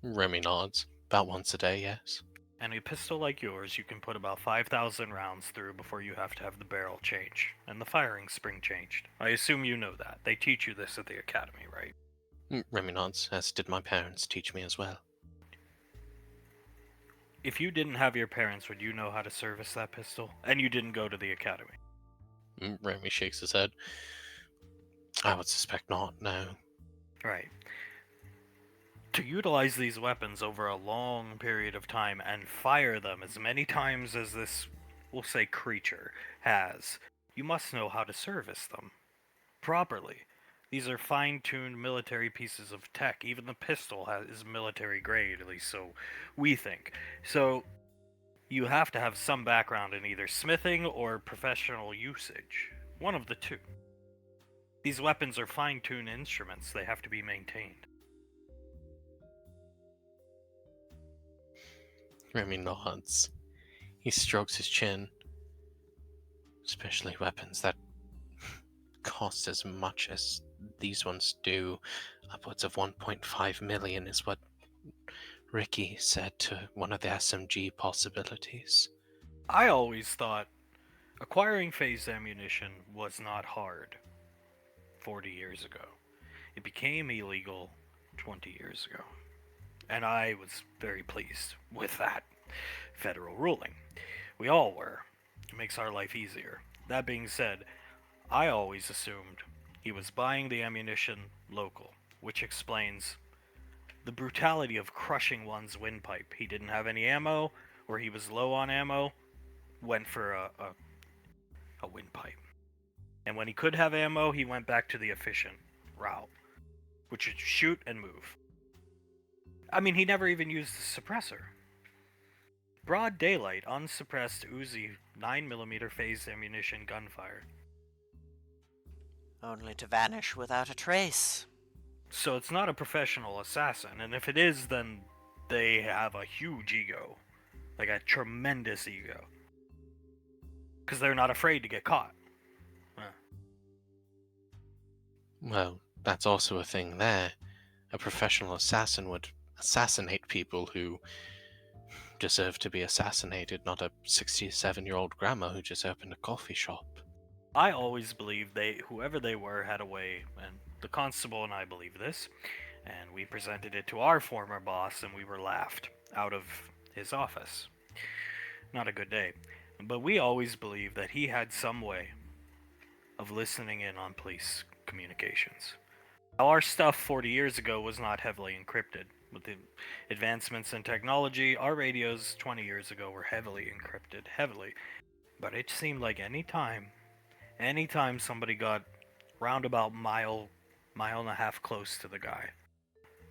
Remy nods. About once a day, yes. And a pistol like yours, you can put about 5,000 rounds through before you have to have the barrel changed and the firing spring changed. I assume you know that. They teach you this at the academy, right? Remy nods, as did my parents teach me as well. If you didn't have your parents, would you know how to service that pistol? And you didn't go to the academy. Remy shakes his head. I would suspect not, no. Right. To utilize these weapons over a long period of time and fire them as many times as this, we'll say, creature has, you must know how to service them properly. These are fine-tuned military pieces of tech. Even the pistol is military grade, at least so we think. So you have to have some background in either smithing or professional usage. One of the two. These weapons are fine-tuned instruments. They have to be maintained. Remy nods. He strokes his chin. Especially weapons that cost as much as these ones do. Upwards of 1.5 million is what Ricky said to one of the SMG possibilities. I always thought acquiring phased ammunition was not hard 40 years ago. It became illegal 20 years ago. And I was very pleased with that federal ruling. We all were. It makes our life easier. That being said, I always assumed he was buying the ammunition local, which explains the brutality of crushing one's windpipe. He didn't have any ammo, or he was low on ammo, went for a windpipe. And when he could have ammo, he went back to the efficient route, which is shoot and move. I mean, he never even used the suppressor. Broad daylight, unsuppressed Uzi 9mm phased ammunition gunfire. Only to vanish without a trace. So it's not a professional assassin, and if it is, then they have a huge ego. Like a tremendous ego. Because they're not afraid to get caught. Well, that's also a thing there. A professional assassin would assassinate people who deserve to be assassinated, not a 67-year-old grandma who just opened a coffee shop. I always believed whoever they were, had a way, and the constable and I believe this, and we presented it to our former boss, and we were laughed out of his office. Not a good day. But we always believed that he had some way of listening in on police communications. Now, our stuff 40 years ago was not heavily encrypted. With the advancements in technology, our radios 20 years ago were heavily encrypted, heavily. But it seemed like anytime somebody got roundabout mile and a half close to the guy,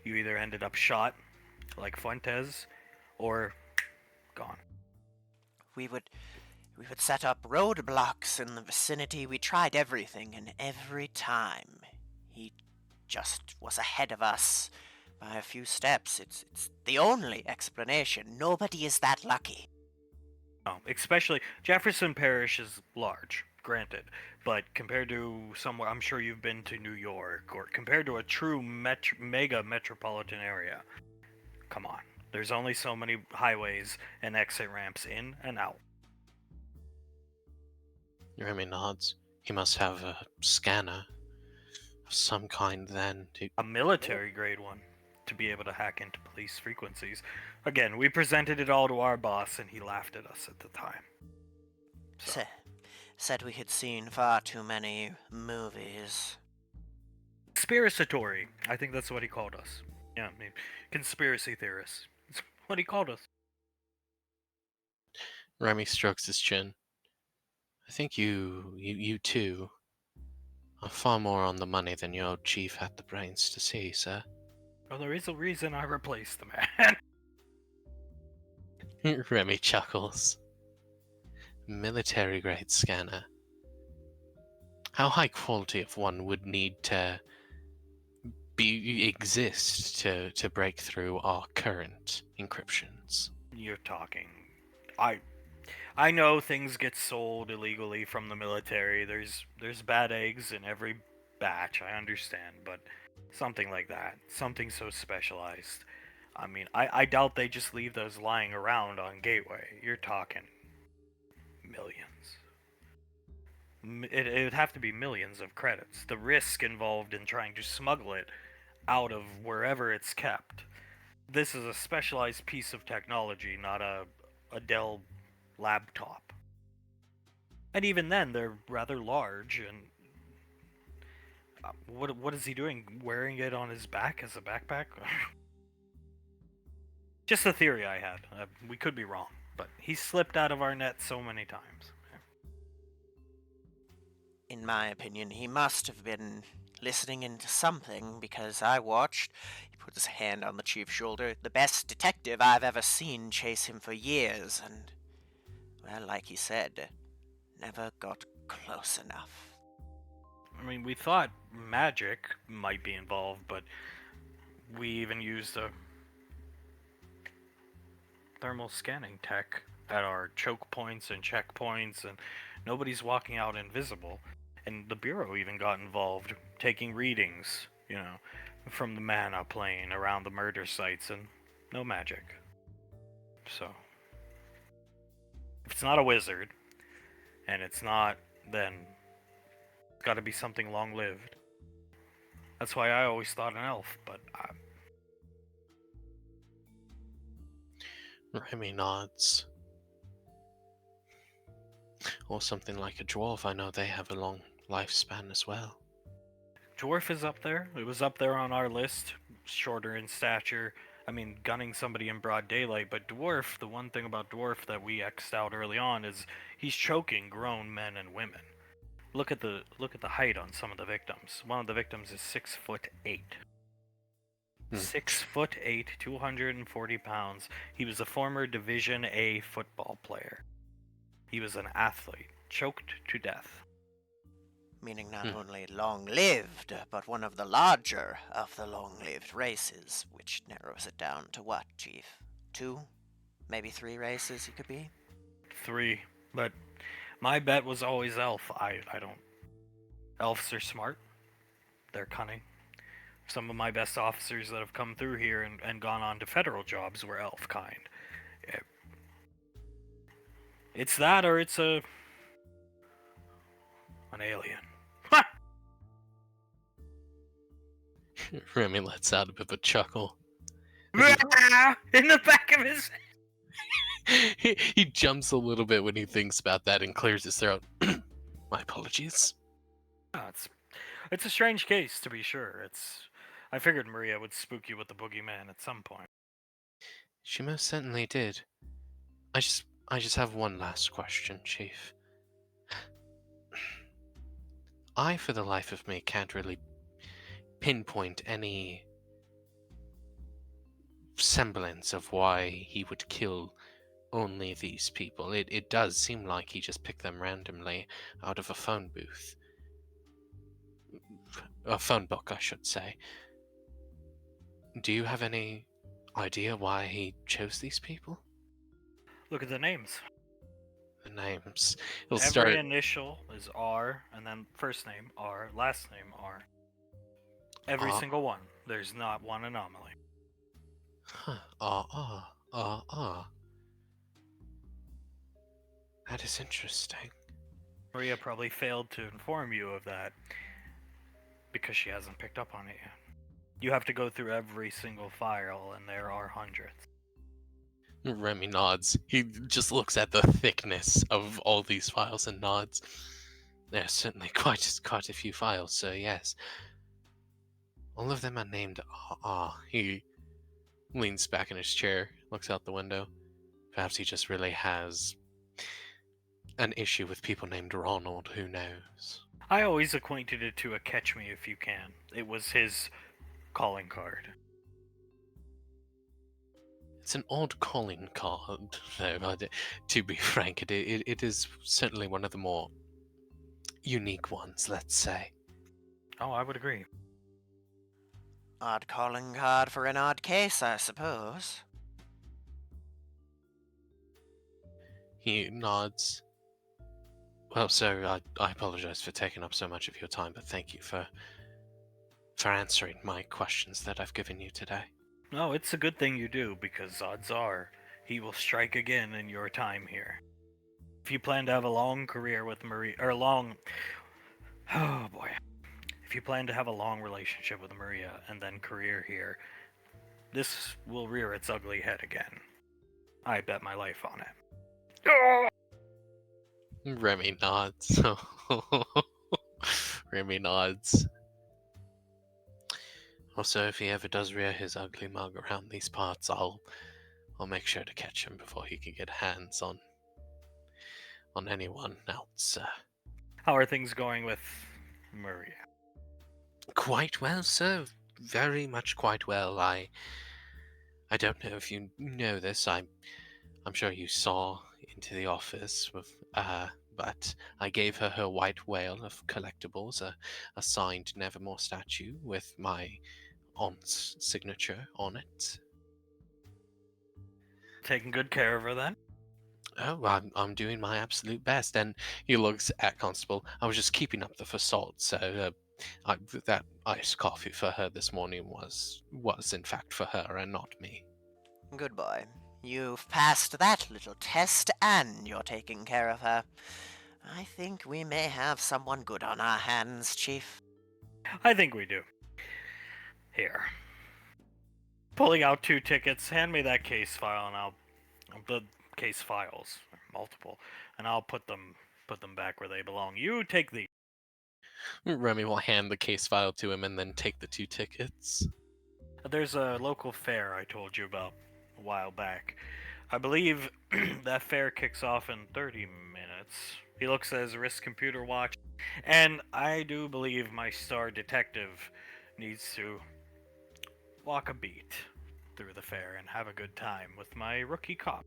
you either ended up shot, like Fuentes, or gone. We would set up roadblocks in the vicinity. We tried everything, and every time he just was ahead of us by a few steps. It's the only explanation. Nobody is that lucky. No, especially Jefferson Parish is large, granted, but compared to somewhere, I'm sure you've been to New York, or compared to a true mega metropolitan area, come on. There's only so many highways and exit ramps in and out. Remy nods. He must have a scanner of some kind then to... A military grade one, to be able to hack into police frequencies. Again, we presented it all to our boss, and he laughed at us at the time. So. Said we had seen far too many movies. Conspiratory. I think that's what he called us. Yeah, I mean, conspiracy theorists. That's what he called us. Remy strokes his chin. I think you too are far more on the money than your old chief had the brains to see, sir. Well, there is a reason I replaced the man. Remy chuckles. Military-grade scanner. How high quality of one would need to exist to break through our current encryptions? You're talking. I know things get sold illegally from the military. There's bad eggs in every batch. I understand, but something like that, something so specialized. I mean, I doubt they just leave those lying around on Gateway. You're talking millions. It would have to be millions of credits. The risk involved in trying to smuggle it out of wherever it's kept. This is a specialized piece of technology, not a Dell laptop. And even then, they're rather large. And what is he doing? Wearing it on his back as a backpack? Just a theory I had. We could be wrong, but he slipped out of our net so many times. In my opinion, he must have been listening into something, because I watched. He put his hand on the chief's shoulder. The best detective I've ever seen chase him for years, and, well, like he said, never got close enough. I mean, we thought magic might be involved, but we even used a thermal scanning tech at our choke points and checkpoints, and nobody's walking out invisible. And the Bureau even got involved, taking readings, from the mana plane around the murder sites, and no magic. So, if it's not a wizard, and it's not, then it's gotta be something long-lived. That's why I always thought an elf, but Remy nods. Or something like a dwarf. I know they have a long lifespan as well. Dwarf is up there. It was up there on our list. Shorter in stature. I mean, gunning somebody in broad daylight. But Dwarf, the one thing about Dwarf that we X'd out early on is he's choking grown men and women. Look at the height on some of the victims. One of the victims is 6'8". 6'8", 240 pounds. He was a former Division A football player. He was an athlete, choked to death. Meaning not only long-lived, but one of the larger of the long-lived races, which narrows it down to what, Chief? 2? Maybe 3 races he could be? 3, but my bet was always elf. I don't... Elves are smart. They're cunning. Some of my best officers that have come through here and gone on to federal jobs were elf kind. It's that or it's an alien. Remy lets out a bit of a chuckle. In the back of his He jumps a little bit when he thinks about that and clears his throat. My apologies. Oh, it's a strange case, to be sure. I figured Maria would spook you with the boogeyman at some point. She most certainly did. I just have one last question, Chief. I, for the life of me, can't really pinpoint any semblance of why he would kill only these people. It does seem like he just picked them randomly out of a phone booth. A phone book, I should say. Do you have any idea why he chose these people? Look at the names. The names. He'll Every start. initial is R, and then first name R, last name R. Every Ah, single one. There's not one anomaly. ah. That is interesting. Maria probably failed to inform you of that because she hasn't picked up on it yet. You have to go through every single file, and there are hundreds. Remy nods. He just looks at the thickness of all these files and nods. There's certainly quite a few files, so yes. All of them are named Ah. He leans back in his chair, looks out the window. Perhaps he just really has an issue with people named Ronald, who knows? I always acquainted it to a catch me if you can. It was his calling card. It's an odd calling card, though, to be frank. It is certainly one of the more unique ones, let's say. Oh, I would agree. Odd calling card for an odd case, I suppose. He nods. Well, sir, I apologize for taking up so much of your time, but thank you for answering my questions that I've given you today. No, it's a good thing you do, because odds are he will strike again in your time here. If you plan to have a long career with Maria, or oh boy. If you plan to have a long relationship with Maria and then career here, this will rear its ugly head again. I bet my life on it. Remy nods. Remy nods. Also, if he ever does rear his ugly mug around these parts, I'll make sure to catch him before he can get hands on anyone else. How are things going with Maria? Quite well, sir. Very much quite well. I don't know if you know this. I'm sure you saw into the office with but I gave her her white whale of collectibles, a signed Nevermore statue with my aunt's signature on it. Taking good care of her then? Oh, I'm doing my absolute best. And he looks at Constable. I was just keeping up the facade, so that iced coffee for her this morning was in fact for her and not me. Good boy. You've passed that little test, and you're taking care of her. I think we may have someone good on our hands, Chief. I think we do. Here. Pulling out 2 tickets, hand me that case file and the case files, multiple, and I'll put them back where they belong. You take these. Remy will hand the case file to him and then take the 2 tickets. There's a local fair I told you about a while back. I believe that fair kicks off in 30 minutes. He looks at his wrist computer watch, and I do believe my star detective needs to walk a beat through the fair and have a good time with my rookie cop.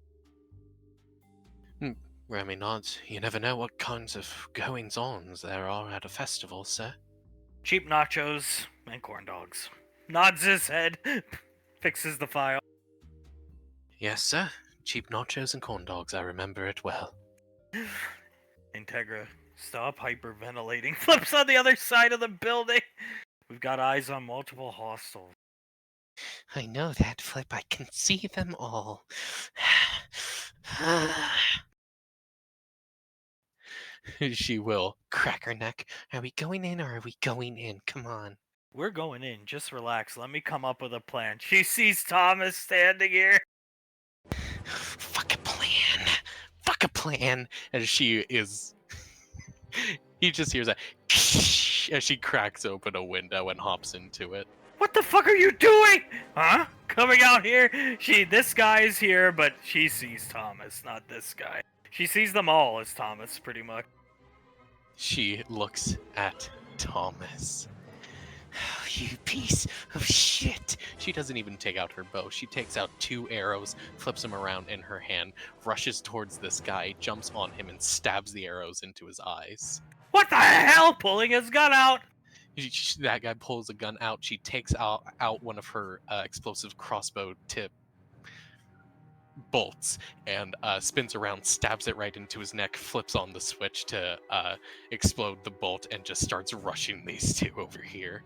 Remy nods. You never know what kinds of goings-ons there are at a festival, sir. Cheap nachos and corn dogs. Nods his head, fixes the file. Yes, sir. Cheap nachos and corn dogs. I remember it well. Integra, stop hyperventilating. Flips on the other side of the building. We've got eyes on multiple hostiles. I know that, Flip. I can see them all. She will crack her neck. Are we going in or are we going in? Come on. We're going in. Just relax. Let me come up with a plan. She sees Thomas standing here. Fuck a plan. Fuck a plan. And she is. He just hears that as she cracks open a window and hops into it. What the fuck are you doing? Huh? Coming out here? This guy's here, but she sees Thomas, not this guy. She sees them all as Thomas, pretty much. She looks at Thomas. You piece of shit. She doesn't even take out her bow. She takes out 2 arrows, flips them around in her hand, rushes towards this guy, jumps on him, and stabs the arrows into his eyes. What the hell? Pulling his gun out. That guy pulls a gun out. She takes out one of her explosive crossbow tip bolts and spins around, stabs it right into his neck, flips on the switch to explode the bolt, and just starts rushing these 2 over here.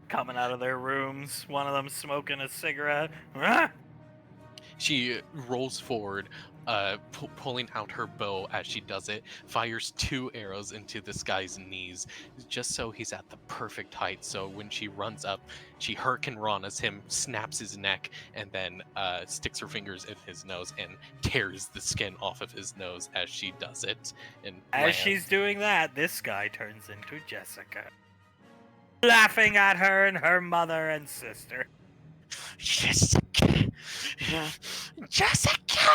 Coming out of their rooms, one of them smoking a cigarette. Huh? She rolls forward, pulling out her bow as she does it, fires 2 arrows into this guy's knees, just so he's at the perfect height. So when she runs up, she Hurricane Ranas him, snaps his neck, and then sticks her fingers in his nose and tears the skin off of his nose as she does it. And As she's doing that, this guy turns into Jessica, laughing at her and her mother and sister. Jessica! Jessica!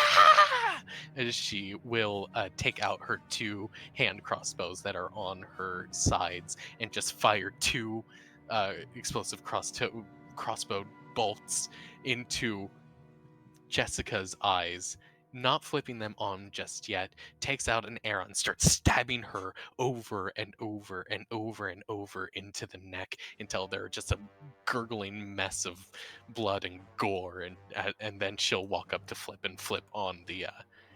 As she will take out her 2 hand crossbows that are on her sides and just fire 2 explosive crossbow bolts into Jessica's eyes, not flipping them on just yet, takes out an arrow and starts stabbing her over and over and over and over into the neck until they're just a gurgling mess of blood and gore, and then she'll walk up to flip on the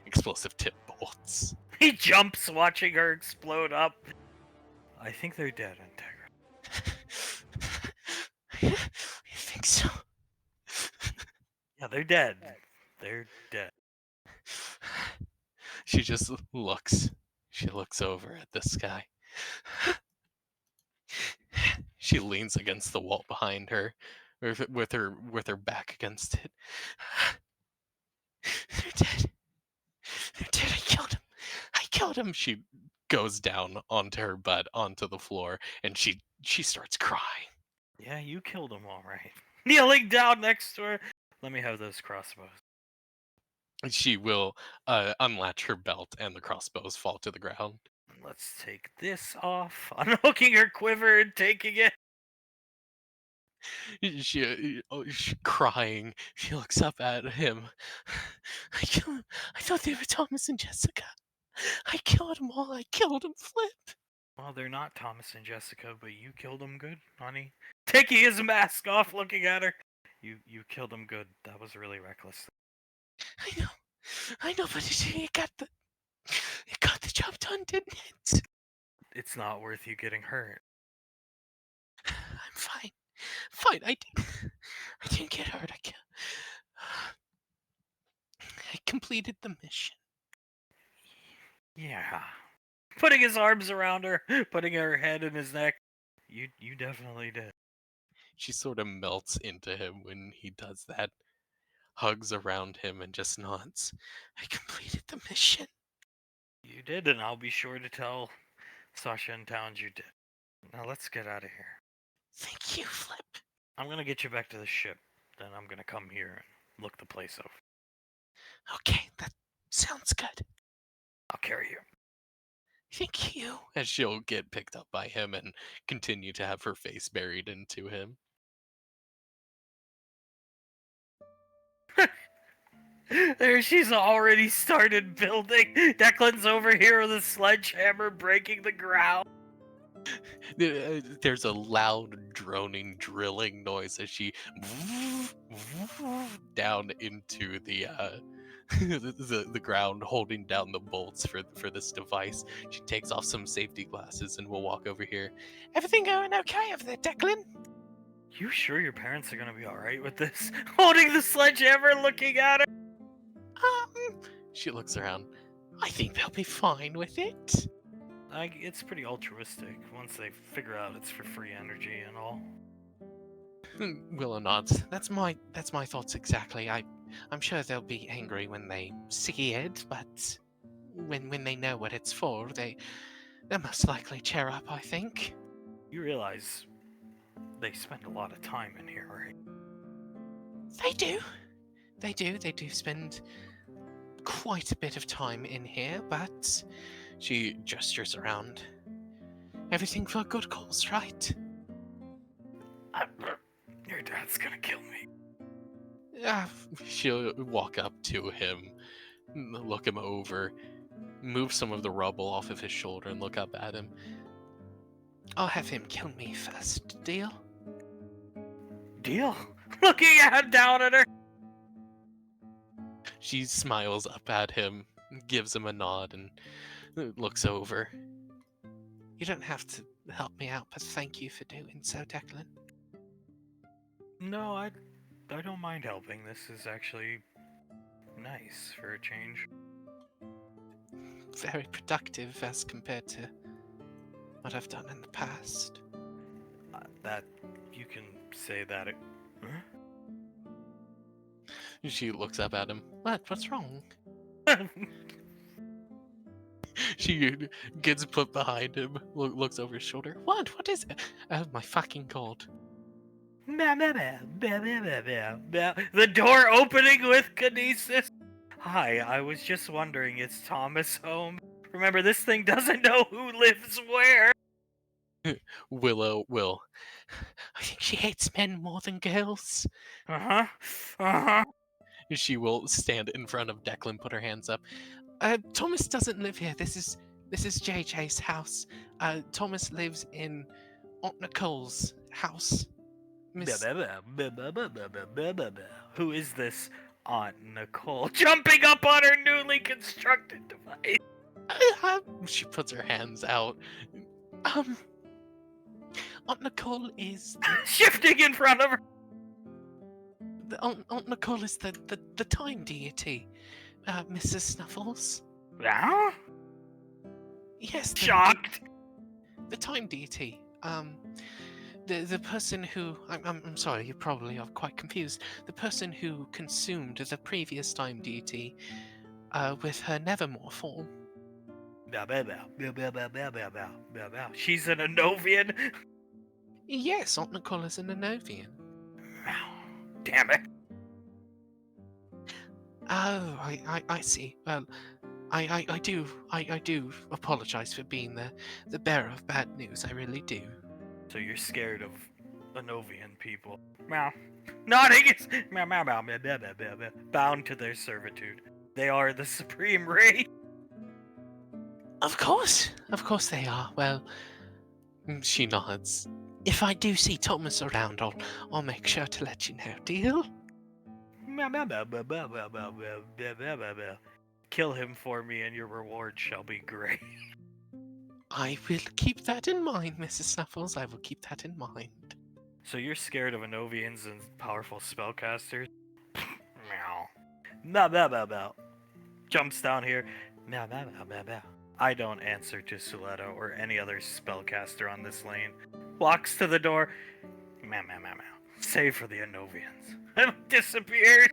explosive tip bolts. He jumps, watching her explode up. I think they're dead, Integra. You think so? Yeah, they're dead. They're dead. She just looks. She looks over at this guy. She leans against the wall behind her, with her back against it. They're dead. They're dead. I killed him. I killed him. She goes down onto her butt onto the floor, and she starts crying. Yeah, you killed him all right. Kneeling down next to her. Let me have those crossbows. She will unlatch her belt, and the crossbows fall to the ground. Let's take this off. Unhooking her quiver and taking it. She crying. She looks up at him. I killed him. I thought they were Thomas and Jessica. I killed them all. I killed them, Flip. Well, they're not Thomas and Jessica, but you killed them good, honey. Taking his mask off, looking at her. You killed him good. That was really reckless. I know, but it got the job done, didn't it? It's not worth you getting hurt. I'm fine. Fine, I didn't get hurt. I completed the mission. Yeah. Putting his arms around her, putting her head in his neck. You definitely did. She sort of melts into him when he does that, hugs around him, and just nods. I completed the mission. You did, and I'll be sure to tell Sasha and Towns you did. Now let's get out of here. Thank you, Flip. I'm gonna get you back to the ship. Then I'm gonna come here and look the place over. Okay, that sounds good. I'll carry you. Thank you. As she'll get picked up by him and continue to have her face buried into him. There, she's already started building. Declan's over here with a sledgehammer breaking the ground. There's a loud droning drilling noise as she down into the the ground, holding down the bolts for this device. She takes off some safety glasses and will walk over here. Everything going okay over there, Declan? You sure your parents are gonna be alright with this? Holding the sledgehammer, looking at her. She looks around. I think they'll be fine with it. it's pretty altruistic once they figure out it's for free energy and all. Willow nods. That's my thoughts exactly. I'm sure they'll be angry when they see it, but when they know what it's for, they'll most likely cheer up, I think. You realize they spend a lot of time in here, right? They do. They do spend quite a bit of time in here, but she gestures around. Everything for a good cause, right? Your dad's gonna kill me. Uh, she'll walk up to him, look him over, move some of the rubble off of his shoulder, and look up at him. I'll have him kill me first, deal? Deal? Looking down at her. She smiles up at him, gives him a nod, and looks over. You don't have to help me out, but thank you for doing so, Declan. No, I don't mind helping. This is actually nice for a change. Very productive as compared to what I've done in the past. That you can say that. She looks up at him. What's wrong? She gets put behind him, looks over his shoulder. What is it? Oh my fucking god. The door opening with kinesis. Hi, I was just wondering, is Thomas home? Remember, this thing doesn't know who lives where. Willow will. I think she hates men more than girls. Uh-huh. She will stand in front of Declan, put her hands up. Thomas doesn't live here. This is JJ's house. Thomas lives in Aunt Nicole's house. Miss... Who is this Aunt Nicole? Jumping up on her newly constructed device. She puts her hands out. Aunt Nicole is... Shifting in front of her. Aunt Nicole is the time deity, Mrs. Snuffles. Yeah? Yes. Shocked. The time deity. The person who... I'm sorry, you probably are quite confused. The person who consumed the previous time deity with her Nevermore form. She's an Anovian? Yes, Aunt Nicole is an Anovian. Damn it. Oh, I see. Well, I do apologize for being the bearer of bad news. I really do. So you're scared of Anovian people? Meow. Nodding is bound to their servitude. They are the supreme race. Of course they are. Well, she nods. If I do see Thomas around, I'll make sure to let you know. Deal? Kill him for me, and your reward shall be great. I will keep that in mind, Mrs. Snuffles. I will keep that in mind. So you're scared of Anovians and powerful spellcasters? Meow. Jumps down here. Meow. I don't answer to Suletta or any other spellcaster on this lane. Walks to the door. Meow. Save for the Anovians. And disappeared.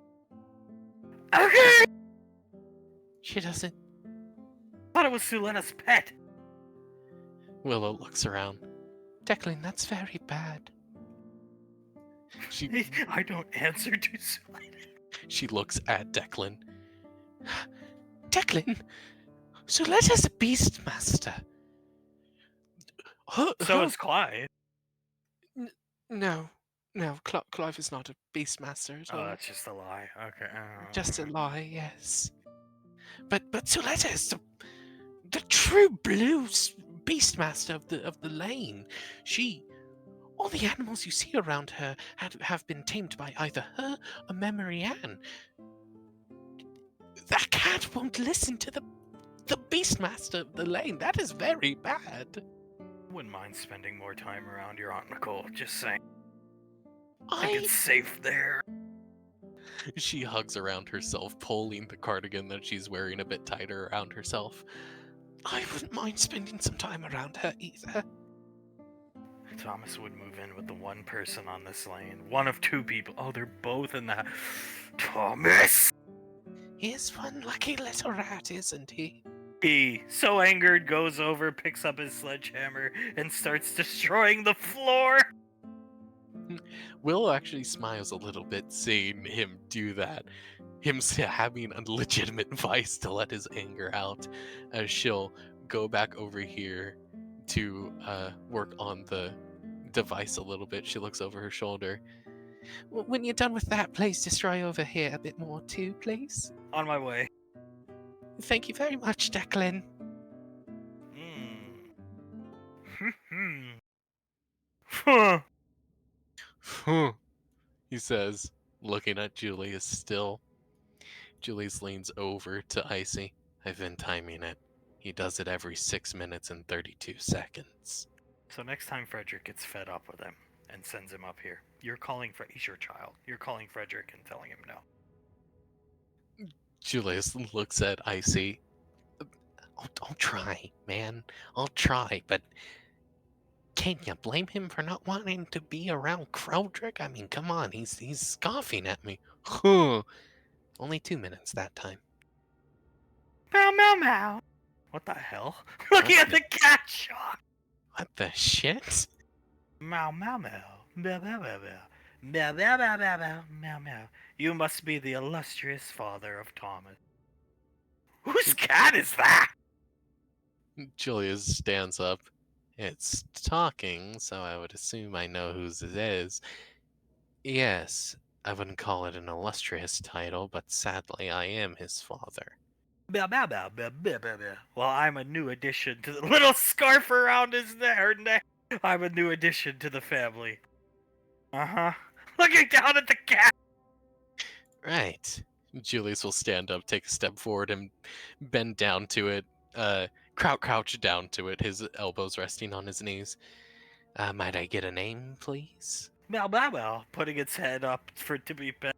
Okay. She doesn't. Thought it was Suletta's pet. Willow looks around. Declan, that's very bad. I don't answer to Suletta. She looks at Declan. Declan? Suletta's a beastmaster. So is Clive. No, Clive is not a beastmaster at all. Oh, that's just a lie. Okay. Just a lie, yes. But Suletta is the true blue beastmaster of the lane. All the animals you see around her have been tamed by either her or Memory Ann. That cat won't listen to the beastmaster of the lane. That is very bad. Wouldn't mind spending more time around your Aunt Nicole, just saying. I think it's safe there. She hugs around herself, pulling the cardigan that she's wearing a bit tighter around herself. I wouldn't mind spending some time around her either. Thomas would move in with the one person on this lane. One of two people. Oh, they're both in the... Thomas! He's one lucky little rat, isn't he? He, so angered, goes over, picks up his sledgehammer, and starts destroying the floor. Willow actually smiles a little bit seeing him do that. Him having a legitimate vice to let his anger out, as she'll go back over here to work on the device a little bit. She looks over her shoulder. When you're done with that, please destroy over here a bit more too, please. On my way. Thank you very much, Declan. Huh. He says, looking at Julius still. Julius leans over to Icy. I've been timing it. He does it every 6 minutes and 32 seconds. So next time Frederick gets fed up with him and sends him up here, you're calling he's your child. You're calling Frederick and telling him no. Julius looks at Icy. I'll try, man. I'll try, but can you blame him for not wanting to be around Crowdrick? I mean, come on, he's scoffing at me. Huh. Only 2 minutes that time. Meow, meow, meow. What the hell? Looking at the cat shock. What the shit? Meow, meow, meow. Meow, meow, meow, meow. Meow, meow, meow, meow, meow, meow, meow. You must be the illustrious father of Thomas. Whose cat is that? Julius stands up. It's talking, so I would assume I know whose it is. Yes, I wouldn't call it an illustrious title, but sadly I am his father. Meow, meow, meow, meow, meow, meow, meow. Well, I'm a new addition to the little scarf around her neck. I'm a new addition to the family. Uh-huh. Looking down at the cat. Right. Julius will stand up, take a step forward, and bend down to it, crouch down to it, his elbows resting on his knees. Might I get a name, please? Meow, meow, meow. Putting its head up for it to be pet.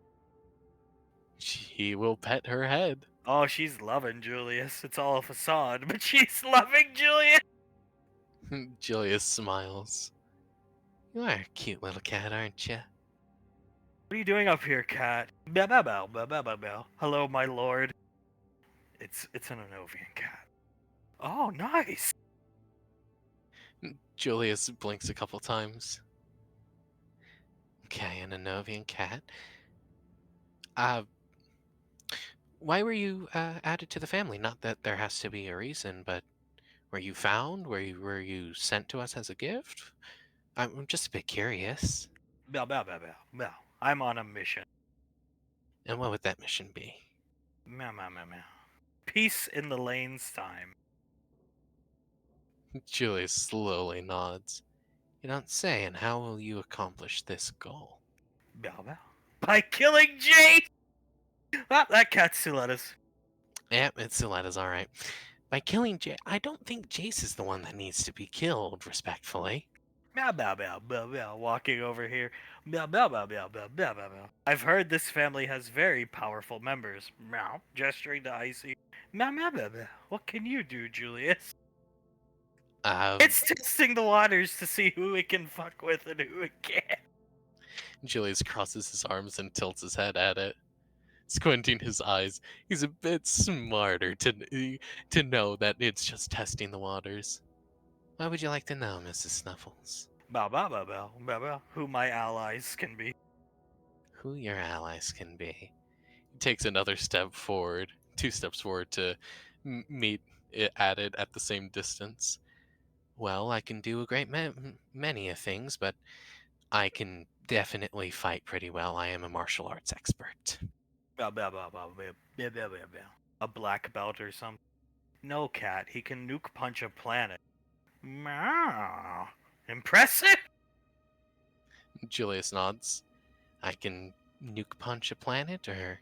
He will pet her head. Oh, she's loving Julius. It's all a facade, but she's loving Julius. Julius smiles. You are a cute little cat, aren't you? What are you doing up here, cat? Meow, meow, meow, meow, meow, meow, meow. Hello, my lord. It's an Anovian cat. Oh, nice. Julius blinks a couple times. Okay, an Anovian cat. Why were you added to the family? Not that there has to be a reason, but were you found? Were you sent to us as a gift? I'm just a bit curious. Meow, meow, meow, meow, meow. I'm on a mission. And what would that mission be? Meow, meow, meow, meow. Peace in the lanes time. Julius slowly nods. You don't say, and how will you accomplish this goal? Meow, meow. By killing Jace! Ah, that cat's still at us. Yep, it's Siletta's alright. By killing Jace, I don't think Jace is the one that needs to be killed, respectfully. Meow, meow, meow, meow, meow. Walking over here. Meow, meow, meow, meow, meow, meow, meow, meow. I've heard this family has very powerful members. Meow. Gesturing to Icy. Meow, meow, meow, meow. What can you do, Julius? It's testing the waters to see who it can fuck with and who it can't. Julius crosses his arms and tilts his head at it, squinting his eyes. He's a bit smarter to know that it's just testing the waters. What would you like to know, Mrs. Snuffles? Meow, meow, meow, meow, meow, meow. Who my allies can be. Who your allies can be. He takes another step forward, 2 steps forward to meet it at it at the same distance. Well, I can do a great many of things, but I can definitely fight pretty well. I am a martial arts expert. Meow, meow, meow, meow, meow, meow, meow, meow, meow. A black belt or something. No, cat. He can nuke punch a planet. Meow. Impressive? Julius nods. I can nuke punch a planet or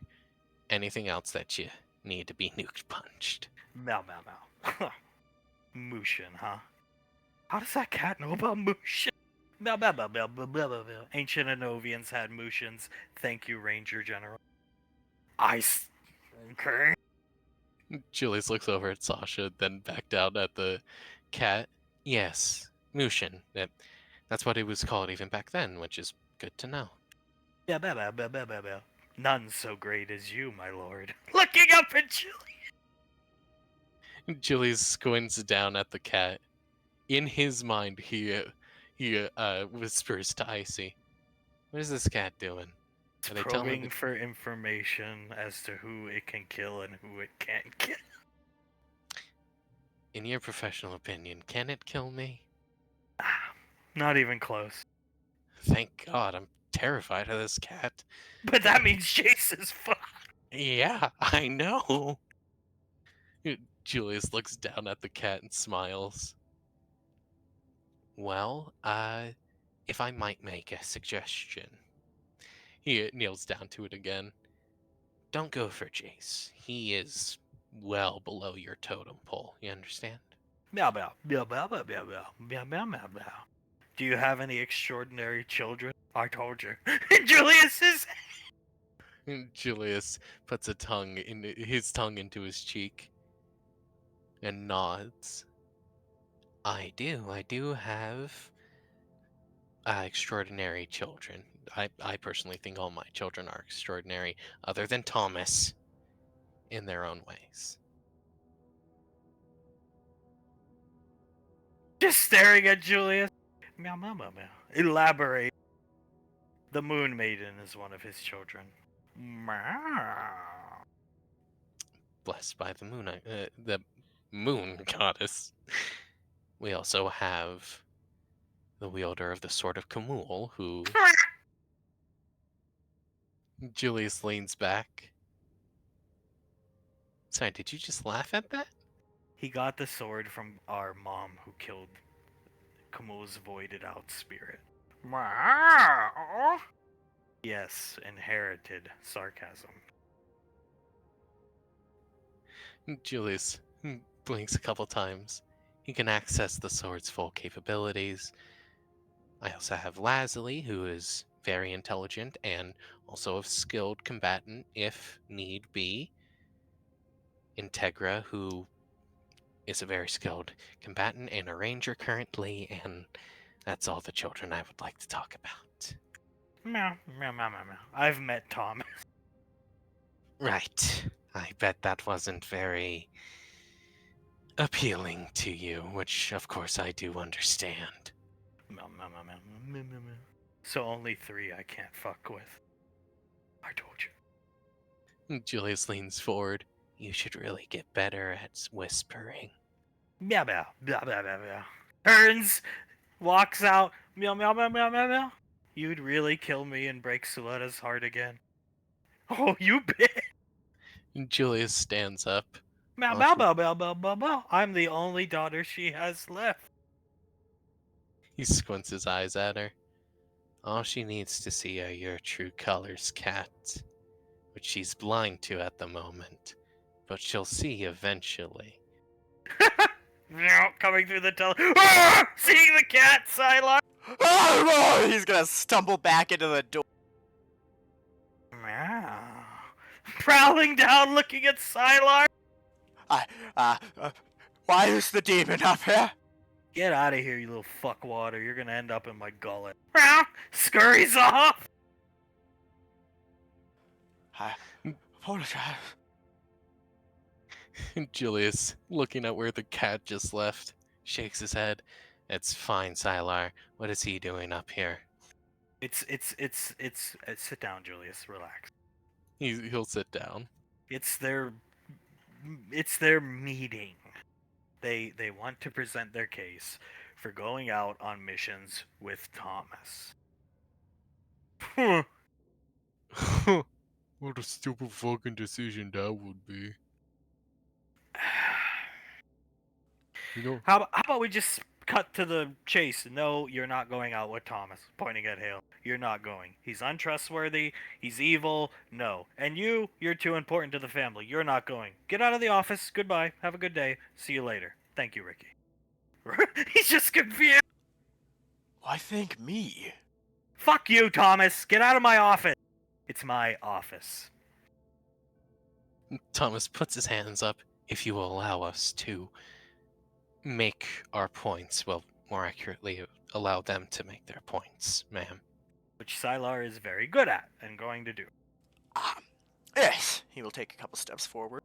anything else that you need to be nuke punched. Meow, meow, meow. Mushin, huh? How does that cat know about Mushin? Meow, meow, meow, meow, meow, meow, meow, meow. Ancient Anovians had Mushins. Thank you, Ranger General. Okay. Julius looks over at Sasha, then back down at the cat. Yes, Mushin. That's what it was called even back then, which is good to know. Yeah, none so great as you, my lord. Looking up at Julius. Julius squints down at the cat. In his mind, he whispers to Icy, "What is this cat doing? It's Are they telling him probing for information as to who it can kill and who it can't kill. in your professional opinion, can it kill me? Not even close. Thank God, I'm terrified of this cat." But that means Jace is fucked. Yeah, I know. Julius looks down at the cat and smiles. Well, if I might make a suggestion. He kneels down to it again. Don't go for Jace. He is well below your totem pole. You understand? Meow meow meow meow meow meow meow meow meow meow meow. Do you have any extraordinary children? I told you. Julius is. Julius puts his tongue into his cheek and nods. I do have extraordinary children. I personally think all my children are extraordinary, other than Thomas, in their own ways. Just staring at Julius. Meow meow meow meow. Elaborate. The Moon Maiden is one of his children. Meow. Blessed by the moon goddess. We also have the wielder of the Sword of Kamul, who Julius leans back. Sorry, did you just laugh at that? He got the sword from our mom who killed Kamul's voided out spirit. Meow. Yes, inherited sarcasm. Julius blinks a couple times. He can access the sword's full capabilities. I also have Lazuli, who is very intelligent and also a skilled combatant if need be. Integra, who is a very skilled combatant and a ranger currently, and that's all the children I would like to talk about. Meow meow meow meow meow. I've met Thomas. Right. I bet that wasn't very appealing to you, which of course I do understand. Meow meow meow meow meow meow meow. So only 3 I can't fuck with. I told you. Julius leans forward. You should really get better at whispering. Meow meow meow meow meow meow. Turns, walks out. Meow meow meow meow meow meow. You'd really kill me and break Suletta's heart again. Oh, you bitch. Julius stands up. Meow Oh, meow she- meow meow meow meow meow. I'm the only daughter she has left. He squints his eyes at her. All she needs to see are your true colors, cat, which she's blind to at the moment, but she'll see eventually. Meow, coming through the tele. Ah! Seeing the cat, Sylar. Oh, he's gonna stumble back into the door. Meow. Prowling down, looking at Sylar. Why is the demon up here? Get out of here, you little fuckwater. You're gonna end up in my gullet. Meow. Scurries off. I apologize. Julius, looking at where the cat just left, shakes his head. It's fine, Sylar. What is he doing up here? It's sit down, Julius. Relax. He'll sit down. It's their meeting. They want to present their case for going out on missions with Thomas. What a stupid fucking decision that would be. You know, How about we just cut to the chase? No, you're not going out with Thomas. Pointing at Hale. You're not going. He's untrustworthy. He's evil. No. And you're too important to the family. You're not going. Get out of the office. Goodbye. Have a good day. See you later. Thank you, Ricky. He's just confused. Why thank me? Fuck you, Thomas. Get out of my office. It's my office. Thomas puts his hands up. if you will allow us to make our points, well, more accurately, allow them to make their points, ma'am. Which Sylar is very good at and going to do. Ah, yes, he will take a couple steps forward.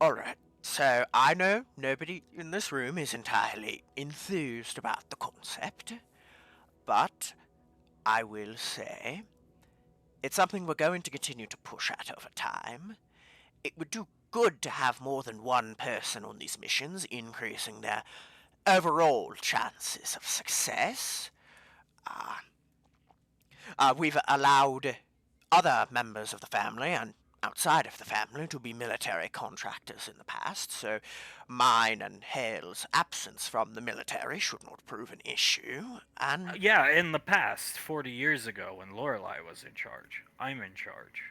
Alright, so I know nobody in this room is entirely enthused about the concept, but I will say it's something we're going to continue to push at over time. It would do good to have more than one person on these missions, increasing their overall chances of success. We've allowed other members of the family and outside of the family to be military contractors in the past, so mine and Hale's absence from the military should not prove an issue, and Yeah, in the past, 40 years ago, when Lorelei was in charge, I'm in charge.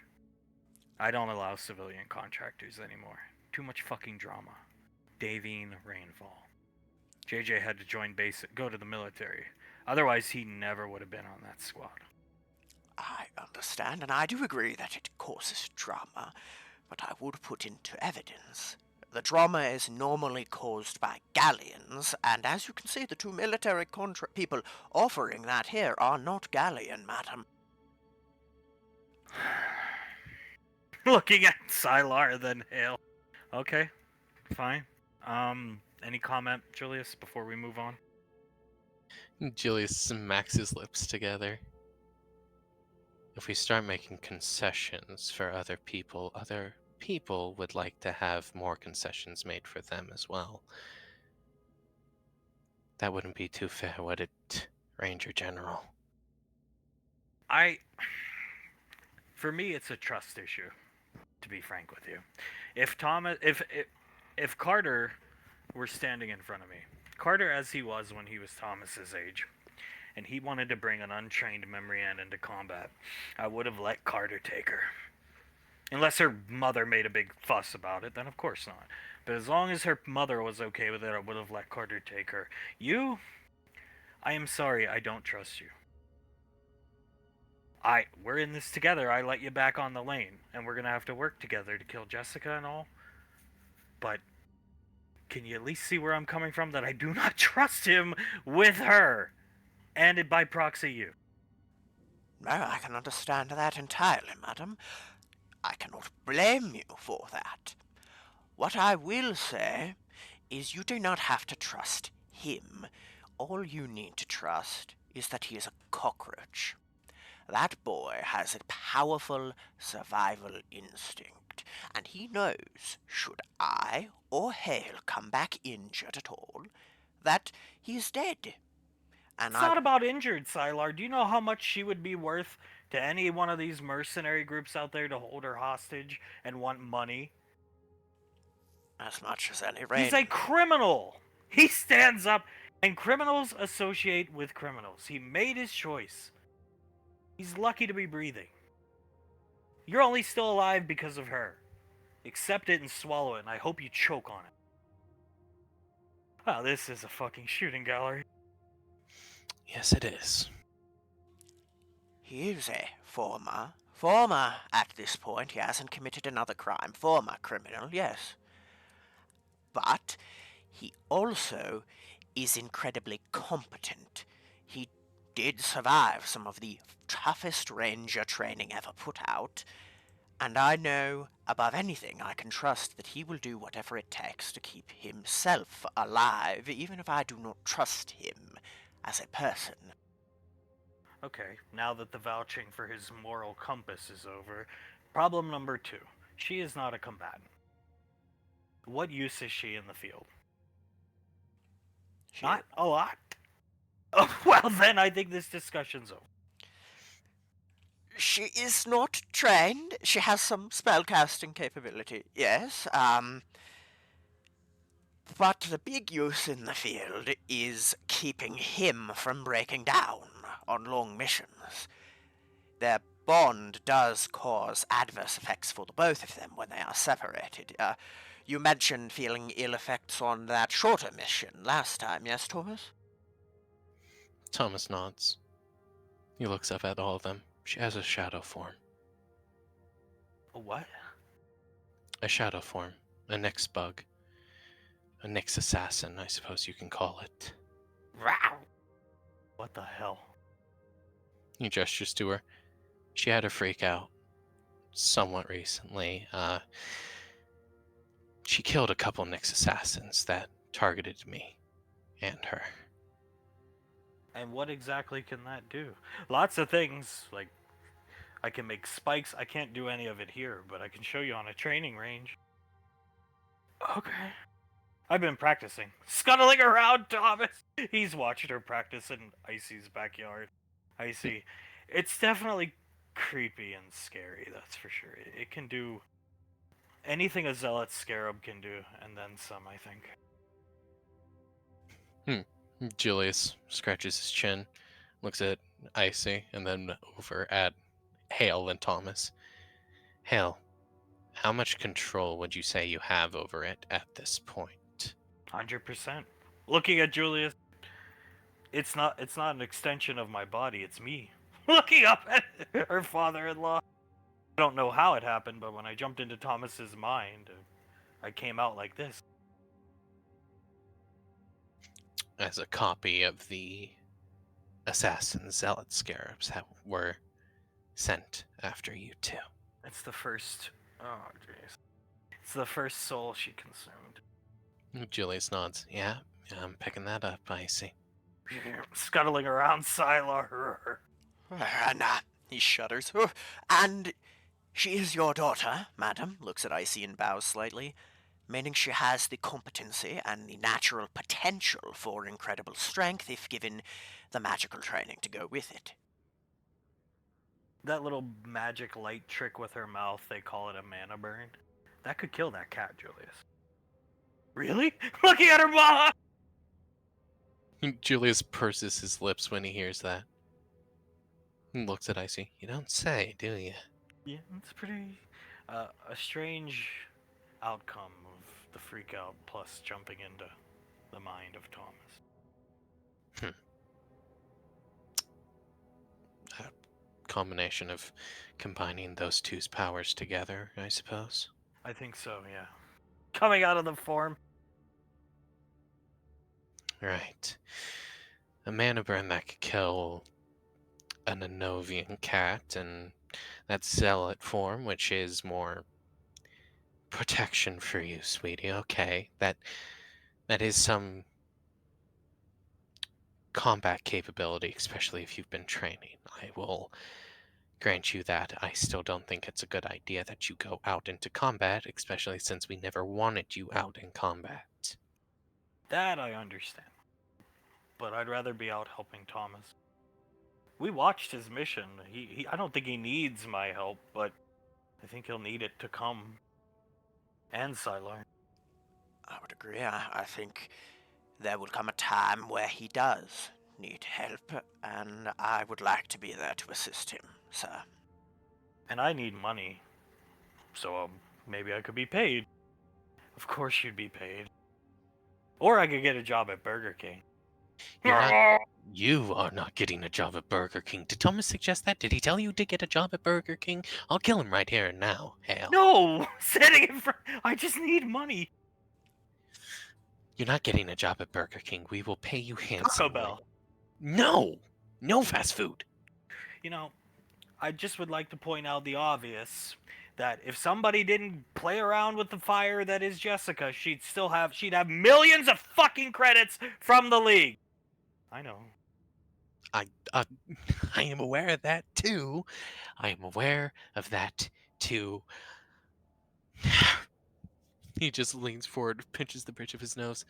I don't allow civilian contractors anymore. Too much fucking drama. Davine Rainfall. JJ had to join base, go to the military. Otherwise, he never would have been on that squad. I understand, and I do agree that it causes drama, but I would put into evidence. The drama is normally caused by galleons, and as you can see, the two military people offering that here are not galleon, madam. Looking at Sylar, then Hale. Okay, fine. Any comment, Julius, before we move on? Julius smacks his lips together. If we start making concessions for other people would like to have more concessions made for them as well. That wouldn't be too fair, would it, Ranger General? For me, it's a trust issue, to be frank with you. If Carter were standing in front of me, Carter as he was when he was Thomas's age, and he wanted to bring an untrained Memrian into combat, I would have let Carter take her. Unless her mother made a big fuss about it, then of course not. But as long as her mother was okay with it, I would have let Carter take her. You, I am sorry, I don't trust you. We're in this together. I let you back on the lane, and we're gonna have to work together to kill Jessica and all. But can you at least see where I'm coming from? That I do not trust him with her, and by proxy you. No, I can understand that entirely, madam. I cannot blame you for that. What I will say is you do not have to trust him. All you need to trust is that he is a cockroach. That boy has a powerful survival instinct, and he knows, should I or Hale come back injured at all, that he is dead. And It's not about injured, Sylar. Do you know how much she would be worth to any one of these mercenary groups out there to hold her hostage and want money? As much as any He's a criminal. He stands up, and criminals associate with criminals. He made his choice. He's lucky to be breathing. You're only still alive because of her. Accept it and swallow it, and I hope you choke on it. Wow, this is a fucking shooting gallery. Yes, it is. He is a former, at this point, he hasn't committed another crime, former criminal, yes. But he also is incredibly competent. He did survive some of the toughest ranger training ever put out, and I know above anything I can trust that he will do whatever it takes to keep himself alive, even if I do not trust him as a person. Okay, now that the vouching for his moral compass is over, problem number 2. She is not a combatant. What use is she in the field? Not a lot. Oh, well, then I think this discussion's over. She is not trained. She has some spellcasting capability, yes. But the big use in the field is keeping him from breaking down on long missions. Their bond does cause adverse effects for the both of them when they are separated. You mentioned feeling ill effects on that shorter mission last time, yes, Thomas? Thomas nods. He looks up at all of them. She has a shadow form. A what? A shadow form. A Nyx bug. A Nyx assassin, I suppose you can call it. Wow. What the hell? He gestures to her. She had a freak out somewhat recently. She killed a couple Nyx assassins that targeted me and her. And what exactly can that do? Lots of things. Like, I can make spikes. I can't do any of it here, but I can show you on a training range. Okay. I've been practicing. Scuttling around, Thomas! He's watched her practice in Icy's backyard. Icy. It's definitely creepy and scary, that's for sure. It can do anything a zealot scarab can do, and then some, I think. Julius scratches his chin, looks at Icy, and then over at Hale and Thomas. Hale, how much control would you say you have over it at this point? 100%. Looking at Julius, it's not an extension of my body, it's me. Looking up at her father-in-law. I don't know how it happened, but when I jumped into Thomas's mind, I came out like this. As a copy of the assassin zealot scarabs that were sent after you two. It's the first. Oh, jeez. It's the first soul she consumed. Julius nods. Yeah, I'm picking that up, Icy. Scuttling around Sylar. And he shudders. And she is your daughter, madam, looks at Icy and bows slightly, meaning she has the competency and the natural potential for incredible strength if given the magical training to go with it. That little magic light trick with her mouth, they call it a mana burn. That could kill that cat, Julius. Really? Looking at her mama! Julius purses his lips when he hears that. He looks at Icy. You don't say, do you? Yeah, it's pretty. A strange outcome of the freak out plus jumping into the mind of Thomas. A combination of combining those two's powers together, I suppose. I think so, yeah. Coming out of the form. Right. A mana burn that could kill an Anovian cat, and that zealot form, which is more protection for you, sweetie. Okay, that is some combat capability, especially if you've been training. I will grant you that. I still don't think it's a good idea that you go out into combat, especially since we never wanted you out in combat. That I understand. But I'd rather be out helping Thomas. We watched his mission. I don't think he needs my help, but I think he'll need it to come. And Sylar. I would agree. I think there will come a time where he does need help, and I would like to be there to assist him, sir. And I need money. So maybe I could be paid. Of course you'd be paid. Or I could get a job at Burger King. You are not getting a job at Burger King. Did Thomas suggest that? Did he tell you to get a job at Burger King? I'll kill him right here and now, Hale. No! Sitting in front. I just need money. You're not getting a job at Burger King. We will pay you handsomely. Taco Bell. No! No fast food. You know, I just would like to point out the obvious. That if somebody didn't play around with the fire that is Jessica, she'd have millions of fucking credits from the league. I know. I am aware of that too. I am aware of that too. He just leans forward, pinches the bridge of his nose.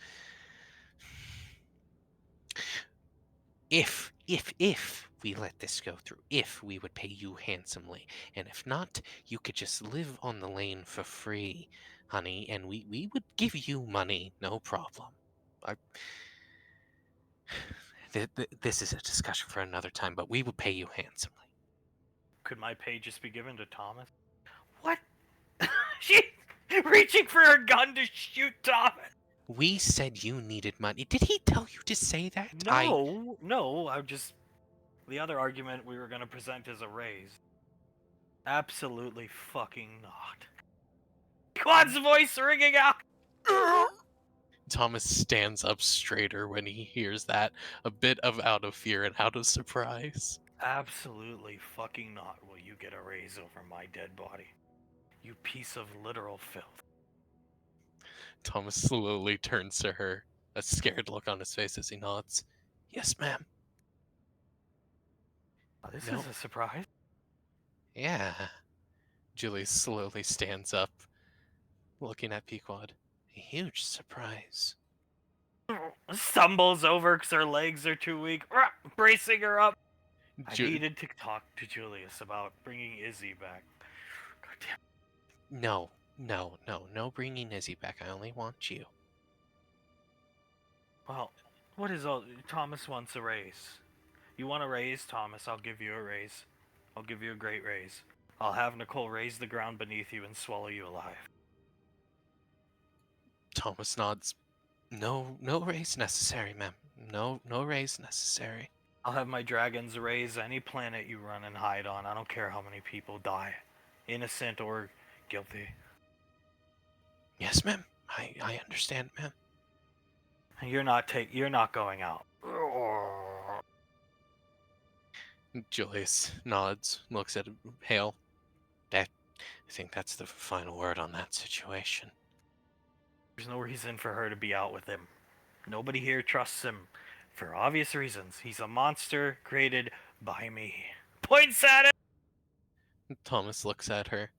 If we let this go through, if we would pay you handsomely, and if not, you could just live on the lane for free, honey, and we would give you money, no problem. This is a discussion for another time, but we would pay you handsomely. Could my pay just be given to Thomas? What? She's reaching for her gun to shoot Thomas. We said you needed money. Did he tell you to say that? No. The other argument we were going to present is a raise. Absolutely fucking not. Quad's voice ringing out. Thomas stands up straighter when he hears that, a bit of out of fear and out of surprise. Absolutely fucking not will you get a raise over my dead body. You piece of literal filth. Thomas slowly turns to her, a scared look on his face as he nods. Yes, ma'am. This No. is a surprise. Yeah. Julius slowly stands up, looking at Pequod. A huge surprise. Stumbles over because her legs are too weak, bracing her up. I Ju- needed to talk to Julius about bringing Izzy back. God damn. No bringing Izzy back. I only want you. Well, what is all? Thomas wants a raise. You want a raise, Thomas? I'll give you a raise. I'll give you a great raise. I'll have Nicole raise the ground beneath you and swallow you alive. Thomas nods. No raise necessary, ma'am. No raise necessary. I'll have my dragons raise any planet you run and hide on. I don't care how many people die, innocent or guilty. Yes, ma'am. I understand, ma'am. You're not going out. Julius nods, looks at Hale. I think that's the final word on that situation. There's no reason for her to be out with him. Nobody here trusts him. For obvious reasons. He's a monster created by me. Points at it! Thomas looks at her.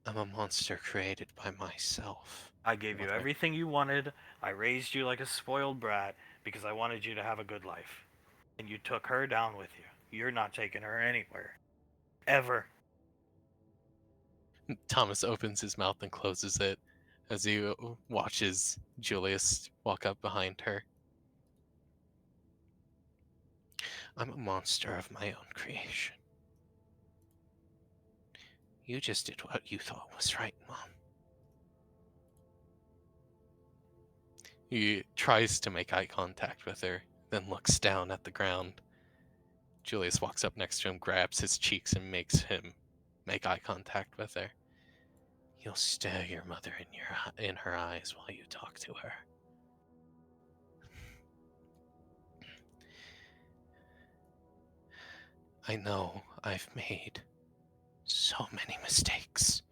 I'm a monster created by myself. I gave you Mother. everything you wanted. I raised you like a spoiled brat because I wanted you to have a good life. And you took her down with you. You're not taking her anywhere. Ever. Thomas opens his mouth and closes it as he watches Julius walk up behind her. I'm a monster of my own creation. You just did what you thought was right, Mom. He tries to make eye contact with her, then looks down at the ground. Julius walks up next to him, grabs his cheeks, and makes him make eye contact with her. You'll stare your mother in her eyes while you talk to her. I know I've made so many mistakes,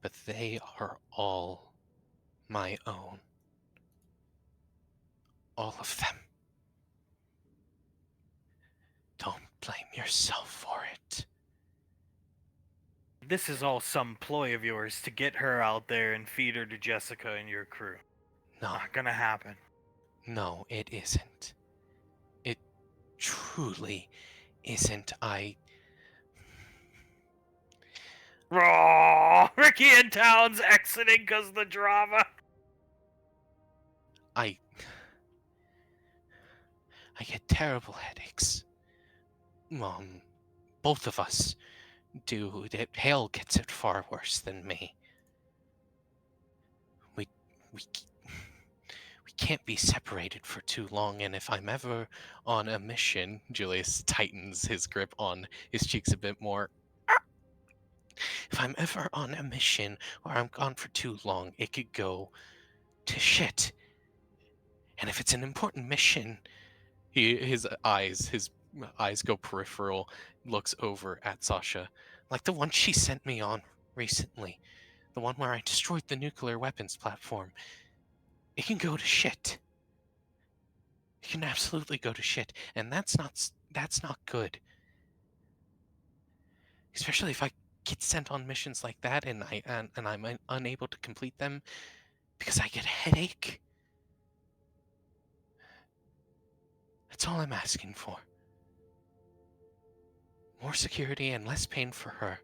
but they are all my own. All of them. Don't blame yourself for it. This is all some ploy of yours to get her out there and feed her to Jessica and your crew. No, Not gonna happen. no, it isn't. It truly isn't. Raw! Ricky and Towns exiting because the drama. I get terrible headaches. Both of us do. Hale gets it far worse than me. We can't be separated for too long, and if I'm ever on a mission, Julius tightens his grip on his cheeks a bit more. If I'm ever on a mission where I'm gone for too long, it could go to shit. And if it's an important mission, his eyes go peripheral, looks over at Sasha, like the one she sent me on recently, the one where I destroyed the nuclear weapons platform. It can go to shit. It can absolutely go to shit, and that's not good. Especially if I get sent on missions like that and I'm unable to complete them because I get a headache. That's all I'm asking for. More security and less pain for her.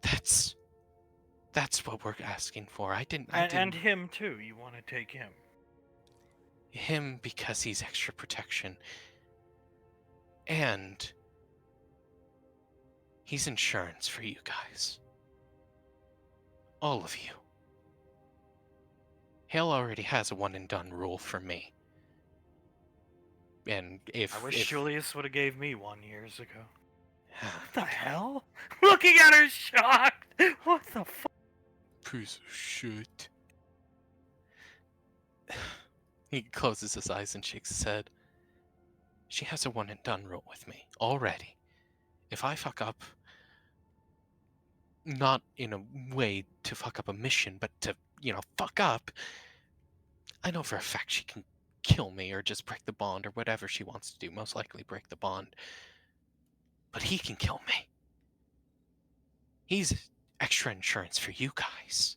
That's what we're asking for. And him too. You want to take him. Him because he's extra protection. And he's insurance for you guys. All of you. Hale already has a one and done rule for me. And I wish Julius would have gave me one years ago. What the hell? Looking at her shocked. What the fuck? Piece of shit. He closes his eyes and shakes his head. She has a one and done rule with me already. If I fuck up, not in a way to fuck up a mission, but to, fuck up, I know for a fact she can kill me or just break the bond or whatever she wants to do. Most likely break the bond. But he can kill me. He's extra insurance for you guys.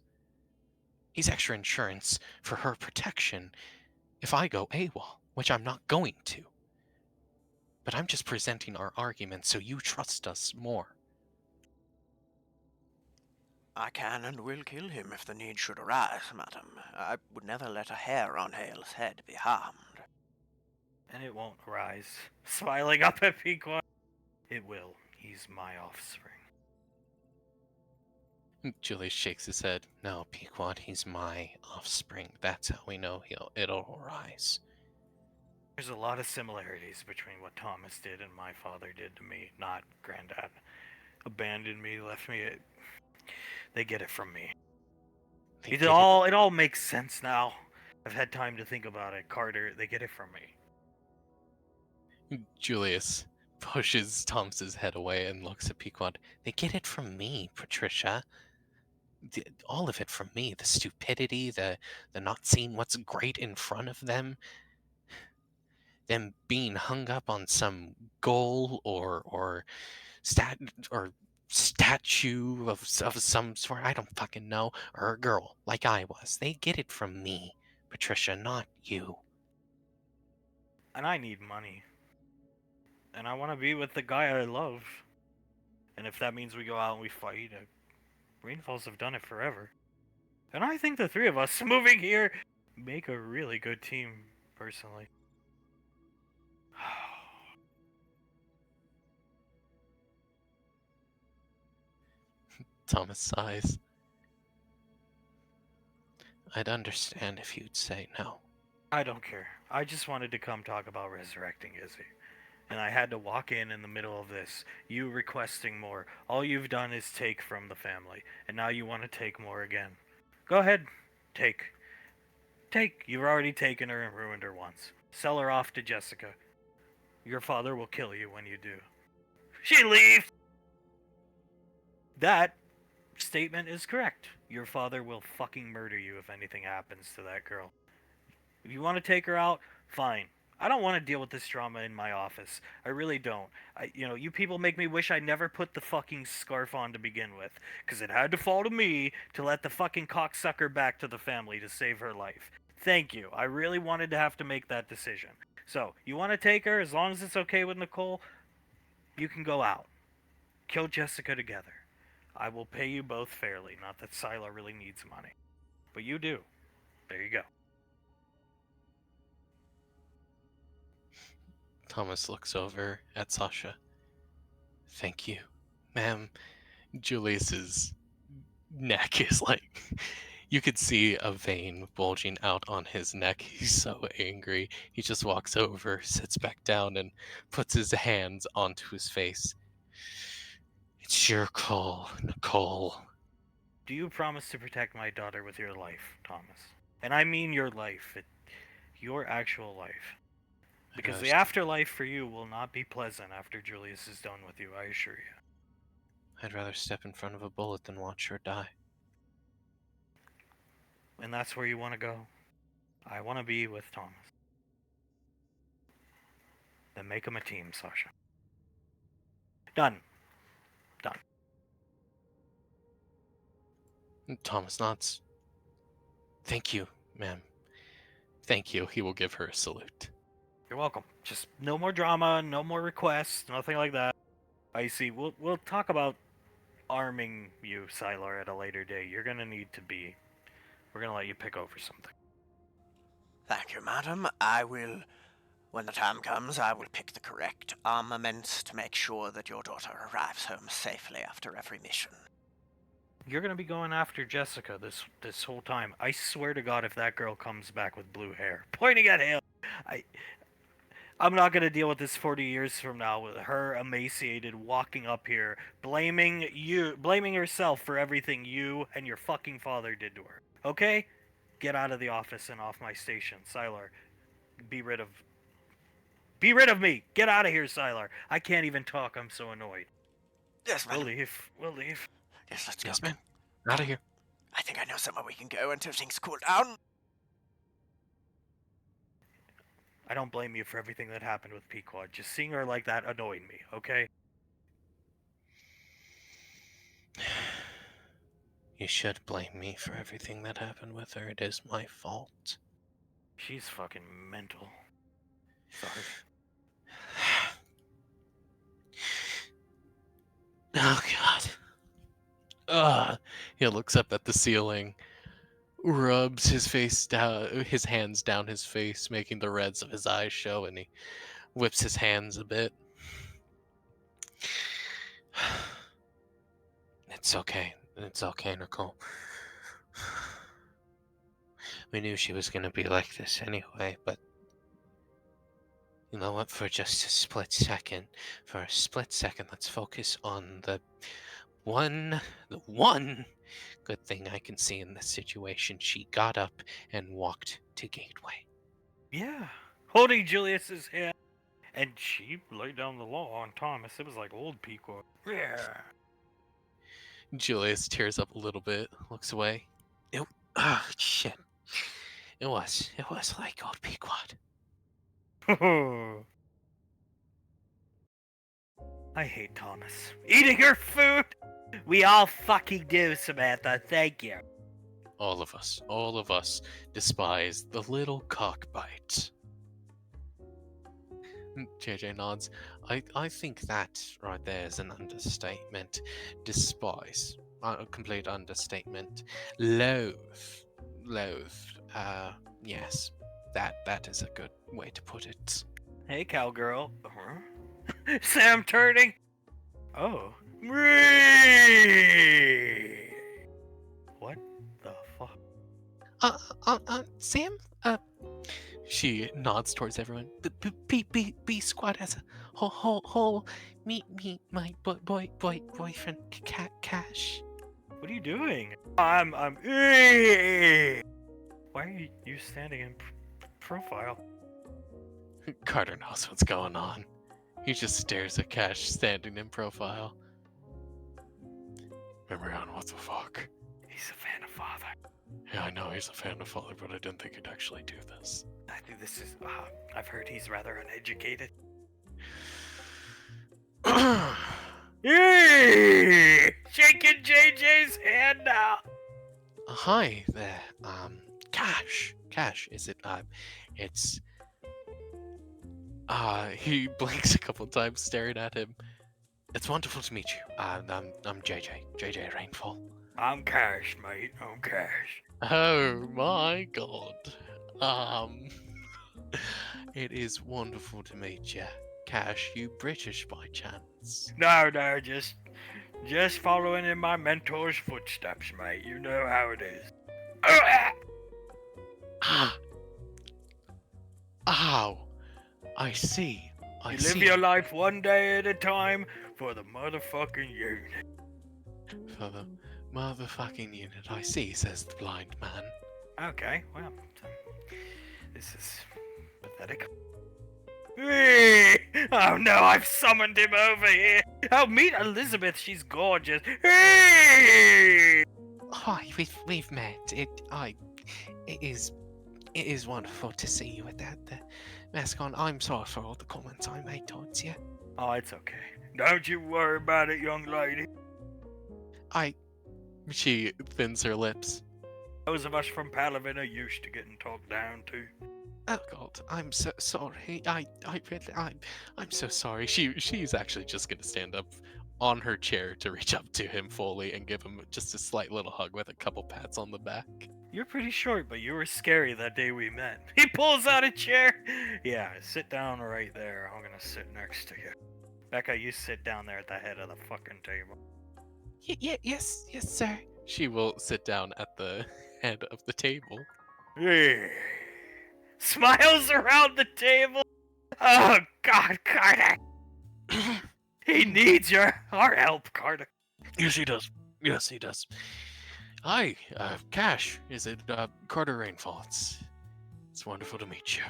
He's extra insurance for her protection if I go AWOL, which I'm not going to. But I'm just presenting our argument so you trust us more. I can and will kill him if the need should arise, madam. I would never let a hair on Hale's head be harmed. And it won't arise. Smiling up at Pequod. It will. He's my offspring. Julius shakes his head. No, Pequod, he's my offspring. That's how we know it'll arise. There's a lot of similarities between what Thomas did and my father did to me. Not Granddad. Abandoned me, left me. They get it from me. It all makes sense now. I've had time to think about it. Carter, they get it from me. Julius pushes Thomas's head away and looks at Pequod. They get it from me, Patricia. All of it from me. The stupidity, the not seeing what's great in front of them being hung up on some goal or statue of some sort. I don't fucking know. Or a girl, like I was. They get it from me, Patricia, not you. And I need money. And I want to be with the guy I love. And if that means we go out and we fight, Rainfalls have done it forever. And I think the three of us moving here make a really good team, personally. Thomas sighs. I'd understand if you'd say no. I don't care. I just wanted to come talk about resurrecting Izzy. And I had to walk in the middle of this. You requesting more. All you've done is take from the family. And now you want to take more again. Go ahead. Take. Take. You've already taken her and ruined her once. Sell her off to Jessica. Your father will kill you when you do. She leaves! That statement is correct. Your father will fucking murder you if anything happens to that girl. If you want to take her out, fine. I don't want to deal with this drama in my office. I really don't. You people make me wish I never put the fucking scarf on to begin with. Because it had to fall to me to let the fucking cocksucker back to the family to save her life. Thank you. I really wanted to have to make that decision. So, you want to take her, as long as it's okay with Nicole, you can go out. Kill Jessica together. I will pay you both fairly. Not that Sila really needs money. But you do. There you go. Thomas looks over at Sasha. Thank you, ma'am. Julius's neck is like, you could see a vein bulging out on his neck. He's so angry. He just walks over, sits back down, and puts his hands onto his face. It's your call, Nicole. Do you promise to protect my daughter with your life, Thomas? And I mean your life. Your actual life. Because the afterlife for you will not be pleasant after Julius is done with you, I assure you. I'd rather step in front of a bullet than watch her die. And that's where you want to go. I want to be with Thomas. Then make him a team, Sasha. Done. Thomas nods. Thank you, ma'am. Thank you. He will give her a salute. You're welcome. Just no more drama, no more requests, nothing like that. I see. We'll talk about arming you, Sylar, at a later date. You're gonna need to be. We're gonna let you pick over something. Thank you, madam. When the time comes, I will pick the correct armaments to make sure that your daughter arrives home safely after every mission. You're gonna be going after Jessica this whole time. I swear to God, if that girl comes back with blue hair, pointing at him, I'm not gonna deal with this 40 years from now with her emaciated walking up here, blaming herself for everything you and your fucking father did to her. Okay? Get out of the office and off my station, Sylar. Be rid of me! Get out of here, Sylar! I can't even talk, I'm so annoyed. Yes, We'll madam. leave. We'll leave. Yes, let's go. Yes, ma'am. Out of here. I think I know somewhere we can go until things cool down. I don't blame you for everything that happened with Pequod. Just seeing her like that annoyed me, okay? You should blame me for everything that happened with her. It is my fault. She's fucking mental. Sorry. Oh, God. He looks up at the ceiling, rubs his face down, his hands down his face, making the reds of his eyes show, and he whips his hands a bit. It's okay. It's okay, Nicole. We knew she was gonna be like this anyway, but you know what? For just a split second, let's focus on the one good thing I can see in this situation. She got up and walked to Gateway. Yeah. Holding Julius's hand. And she laid down the law on Thomas. It was like old Pequod. Yeah. Julius tears up a little bit, looks away. Shit. It was like old Pequod. I hate Thomas. Eating her food? We all fucking do, Samantha. Thank you. All of us despise the little cockbite. JJ nods. I think that right there is an understatement. Despise. A complete understatement. Loathe. Yes. That is a good way to put it. Hey, cowgirl. Sam turning. Oh. What the fuck? Sam? She nods towards everyone. B squad has a whole meet my boyfriend Cash. What are you doing? I'm. Why are you standing in profile? Carter knows what's going on. He just stares at Cash standing in profile. Marianne, what the fuck? He's a fan of father. Yeah, I know he's a fan of father, but I didn't think he'd actually do this. I think this is. I've heard he's rather uneducated. Shaking JJ's hand now. Hi there, Cash, is it, it's, he blinks a couple times staring at him. It's wonderful to meet you. I'm JJ Rainfall. I'm Cash, mate, I'm Cash. Oh my god. It is wonderful to meet you. Cash, you British by chance? No, just following in my mentor's footsteps, mate. You know how it is. Ow! I see. You live your life one day at a time for the motherfucking unit. For the motherfucking unit, I see, says the blind man. Okay, well, this is pathetic. Oh no, I've summoned him over here. Oh, meet Elizabeth, she's gorgeous. Hi, we've met. It is wonderful to see you with that mask on. I'm sorry for all the comments I made towards you. Oh, it's okay. Don't you worry about it, young lady. She thins her lips. Those of us from Palavin are used to getting talked down to. Oh God, I'm so sorry. I'm so sorry. She's actually just gonna stand up on her chair to reach up to him fully and give him just a slight little hug with a couple pats on the back. You're pretty short, but you were scary that day we met. He pulls out a chair. Yeah, sit down right there. I'm gonna sit next to you. Becca, you sit down there at the head of the fucking table. Yes, sir. She will sit down at the head of the table. Yeah. Smiles around the table. Oh, God, Carter! He needs our help, Carter. Yes, he does. Yes, he does. Hi, Cash. Is it Carter Rainfall? It's wonderful to meet you.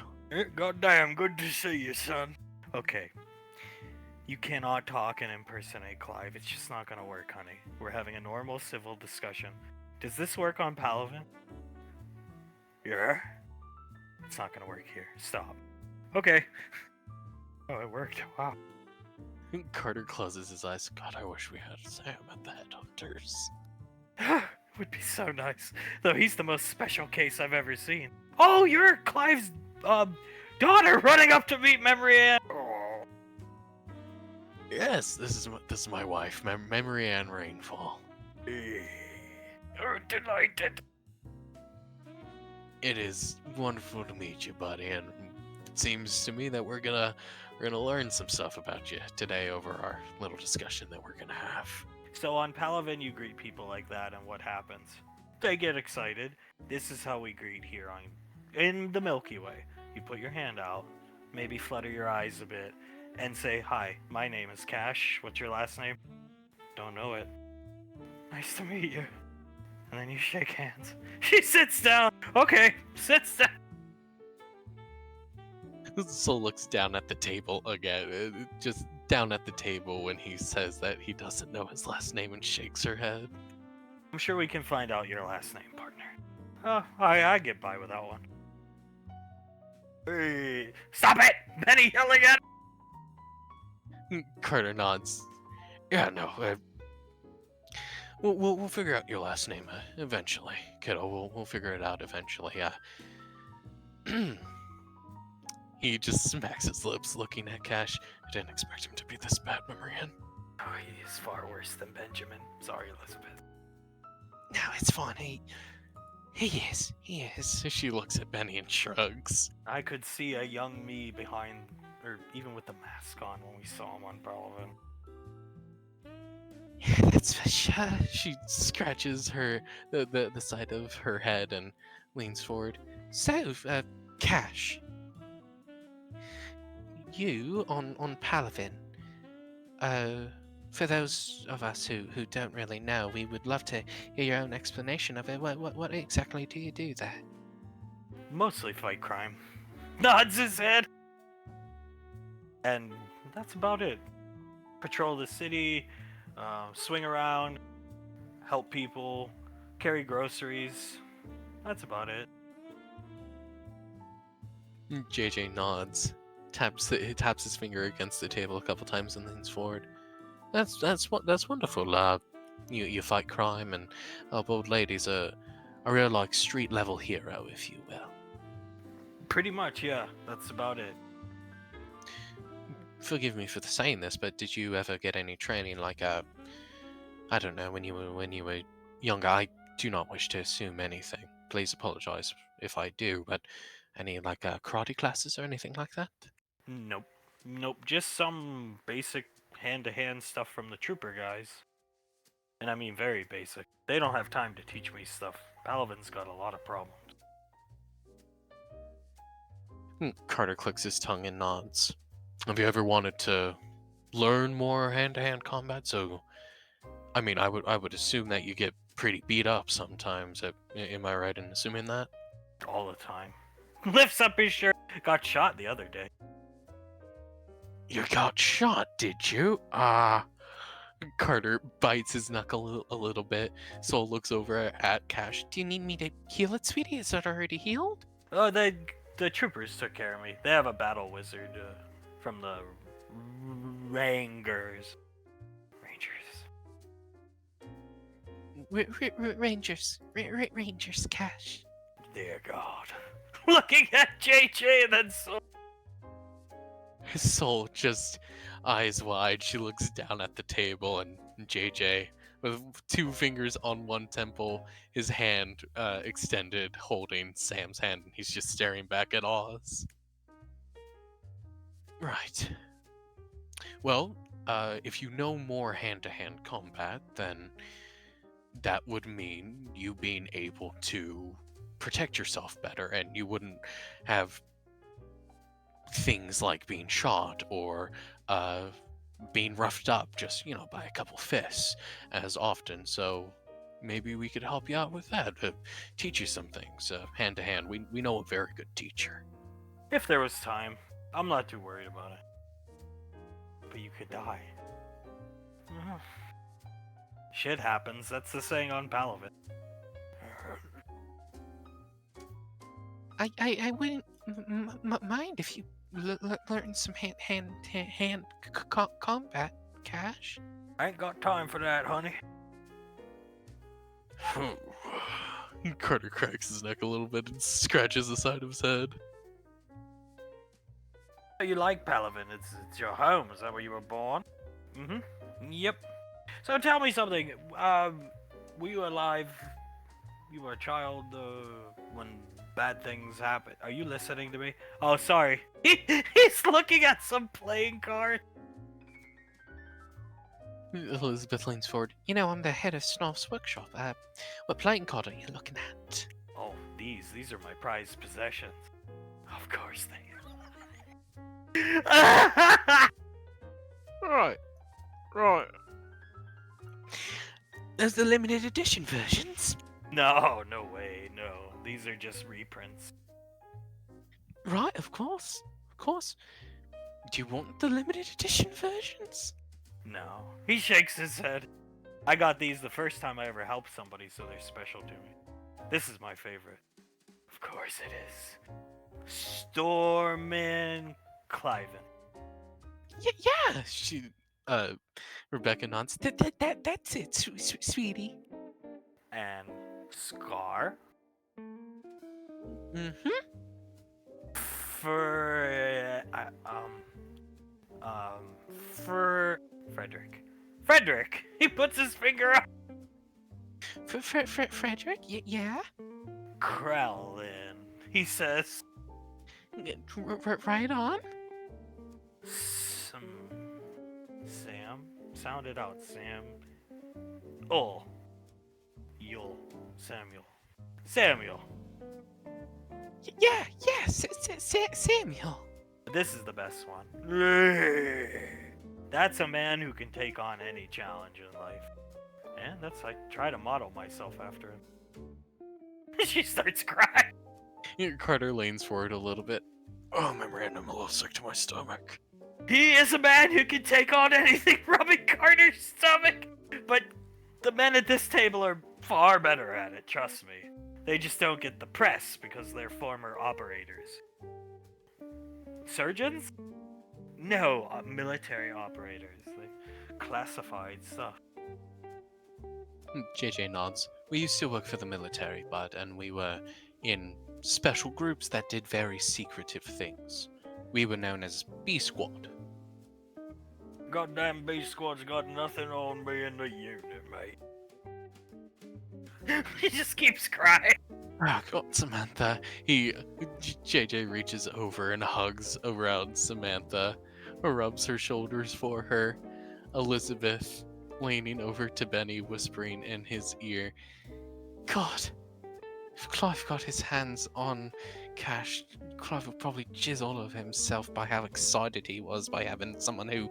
Goddamn, good to see you, son. Okay. You cannot talk and impersonate Clive. It's just not gonna work, honey. We're having a normal civil discussion. Does this work on Palavin? Yeah? It's not gonna work here. Stop. Okay. Oh, it worked. Wow. Carter closes his eyes. God, I wish we had Sam at the headhunters. Would be so nice. Though he's the most special case I've ever seen. Oh, you're Clive's daughter running up to meet Memory Ann. Oh. Yes, this is my wife, Memory Ann Rainfall. Oh, delighted. It is wonderful to meet you, buddy, and it seems to me that we're gonna learn some stuff about you today over our little discussion that we're gonna have. So on Palavin, you greet people like that, and what happens? They get excited. This is how we greet here in the Milky Way. You put your hand out, maybe flutter your eyes a bit, and say, "Hi, my name is Cash. What's your last name?" Don't know it. Nice to meet you. And then you shake hands. She sits down. Okay, sits down. Soul looks down at the table again, just down at the table when he says that he doesn't know his last name and shakes her head. I'm sure we can find out your last name, partner. I get by with that one. Hey, stop it! Benny yelling at Carter nods. Yeah, no. We'll figure out your last name eventually, kiddo. We'll figure it out eventually. He just smacks his lips, looking at Cash. I didn't expect him to be this bad, Marianne. Oh, he is far worse than Benjamin. Sorry, Elizabeth. No, it's fine. He is. She looks at Benny and shrugs. I could see a young me behind, or even with the mask on when we saw him on Palavin. Yeah, that's for sure. She scratches the side of her head and leans forward. So, Cash, you on Palavin. For those of us who don't really know, we would love to hear your own explanation of it. What exactly do you do there? Mostly fight crime. Nods his head. And that's about it. Patrol the city, swing around, help people, carry groceries. That's about it. JJ nods, taps his finger against the table a couple times and leans forward. That's wonderful. You fight crime, and our bold lady's a real like street level hero, if you will. Pretty much, yeah. That's about it. Forgive me for saying this, but did you ever get any training like I don't know, when you were younger? I do not wish to assume anything. Please apologize if I do, but any like karate classes or anything like that? Nope. Just some basic hand-to-hand stuff from the trooper guys. And I mean very basic. They don't have time to teach me stuff. Palavin's got a lot of problems. Carter clicks his tongue and nods. Have you ever wanted to learn more hand-to-hand combat? So, I mean, I would assume that you get pretty beat up sometimes. Am I right in assuming that? All the time. Lifts up his shirt. Got shot the other day. You got shot, did you? Carter bites his knuckle a little bit. Soul looks over at Cash. Do you need me to heal it, sweetie? Is it already healed? Oh, the troopers took care of me. They have a battle wizard from the Rangers. Rangers, Cash. Dear God. Looking at JJ and then so. His soul just eyes wide. She looks down at the table, and JJ, with 2 fingers on one temple, his hand extended, holding Sam's hand, and he's just staring back at Oz. Right. Well, if you know more hand-to-hand combat, then that would mean you being able to protect yourself better, and you wouldn't have things like being shot or being roughed up just, by a couple fists as often. So maybe we could help you out with that, teach you some things hand to hand. We know a very good teacher. If there was time, I'm not too worried about it. But you could die. Mhm. Shit happens. That's the saying on Palavin. I wouldn't mind if you learn some hand combat, Cash. I ain't got time for that, honey. Carter cracks his neck a little bit and scratches the side of his head. You like Palavin? It's your home. Is that where you were born? Mm-hmm. Yep. So tell me something. Were you alive? You were a child when bad things happened. Are you listening to me? Oh, sorry. He's looking at some playing card. Elizabeth leans forward. I'm the head of Snarf's workshop. What playing card are you looking at? Oh, these are my prized possessions. Of course they Right. There's the limited edition versions. No way, no. These are just reprints. Right, of course. Do you want the limited edition versions? No. He shakes his head. I got these the first time I ever helped somebody, so they're special to me. This is my favorite. Of course it is. Stormin Cliven. Yeah. Rebecca nods. That's it, sweetie. And Scar. Mm-hmm. For Frederick. Frederick! He puts his finger up! Frederick? Yeah? Krellin. He says. Right on? Sam? Sound it out, Sam. Oh. You'll. Samuel. Yeah, Samuel. This is the best one. That's a man who can take on any challenge in life. And I try to model myself after him. She starts crying. Carter leans forward a little bit. Oh, my man, I'm a little sick to my stomach. He is a man who can take on anything, rubbing Carter's stomach. But the men at this table are far better at it, trust me. They just don't get the press because they're former operators. Surgeons? No, military operators. Like classified stuff. JJ nods. We used to work for the military, and we were in special groups that did very secretive things. We were known as B Squad. Goddamn B Squad's got nothing on me in the unit, mate. He just keeps crying. Oh God, Samantha. JJ reaches over and hugs around Samantha, rubs her shoulders for her. Elizabeth leaning over to Benny, whispering in his ear, God, if Clive got his hands on Cash, Clive would probably jizz all over himself by how excited he was by having someone who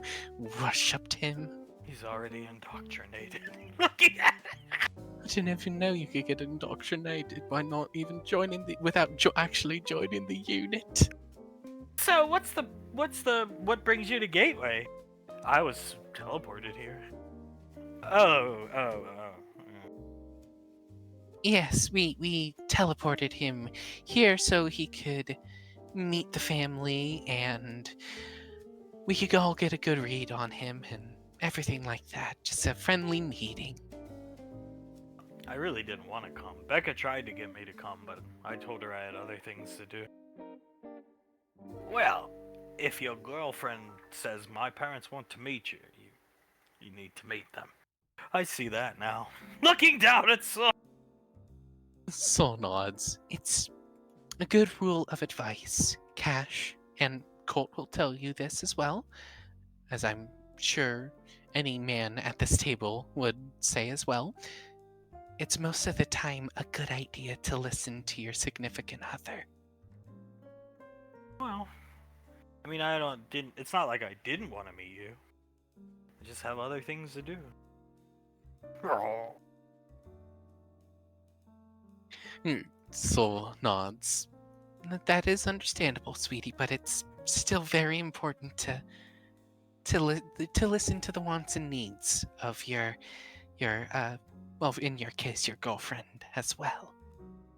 worshipped him. He's already indoctrinated. Looking at it. I didn't even know you could get indoctrinated by not even joining without actually joining the unit. So what brings you to Gateway? I was teleported here. Oh. Yes, we teleported him here so he could meet the family and we could all get a good read on him and everything like that. Just a friendly meeting. I really didn't want to come. Becca tried to get me to come, but I told her I had other things to do. Well, if your girlfriend says my parents want to meet you, you need to meet them. I see that now. Looking down at Saul. Saul nods. It's a good rule of advice, Cash, and Colt will tell you this as well, as I'm sure any man at this table would say as well. It's most of the time a good idea to listen to your significant other. Well, I mean, it's not like I didn't want to meet you. I just have other things to do. Soul nods. That is understandable, sweetie, but it's still very important to listen to the wants and needs of your well, in your case, your girlfriend as well.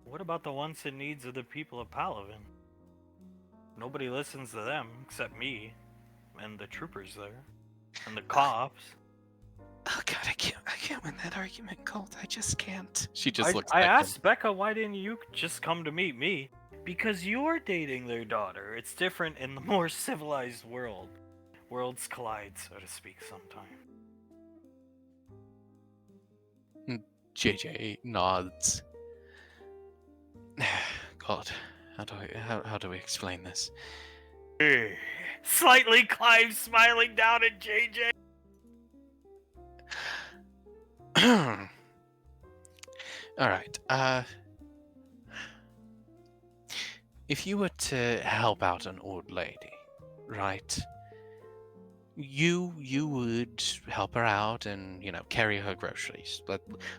What about the wants and needs of the people of Palavin? Nobody listens to them except me and the troopers there and the cops. Oh God, I can't win that argument, Colt. I just can't. She just I, looks I back asked Becca, why didn't you just come to meet me? Because you're dating their daughter. It's different in the more civilized world. Worlds collide, so to speak, sometimes. JJ nods. God, how do we explain this? Slightly Clive smiling down at JJ. All right. If you were to help out an old lady, right? You would help her out and carry her groceries.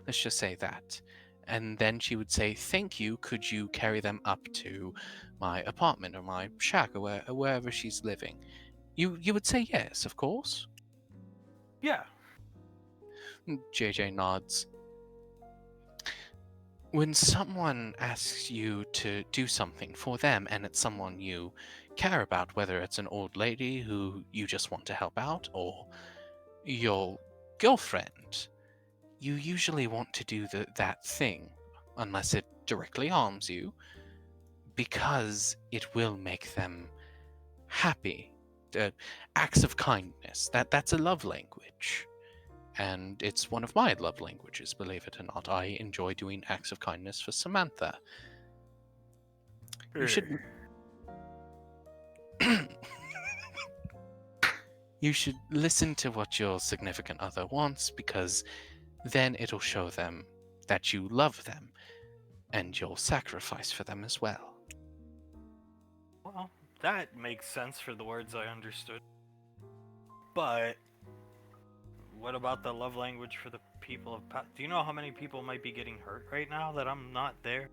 Let's just say that, and then she would say, "Thank you. Could you carry them up to my apartment or my shack or wherever she's living?" You would say yes, of course. Yeah. JJ nods. When someone asks you to do something for them and it's someone you care about, whether it's an old lady who you just want to help out or your girlfriend, you usually want to do that thing, unless it directly harms you, because it will make them happy. Acts of kindness, that's a love language. And it's one of my love languages, believe it or not. I enjoy doing acts of kindness for Samantha. You should. You should listen to what your significant other wants, because then it'll show them that you love them and you'll sacrifice for them as well. Well, that makes sense for the words I understood. But what about the love language for the people of Do you know how many people might be getting hurt right now that I'm not there?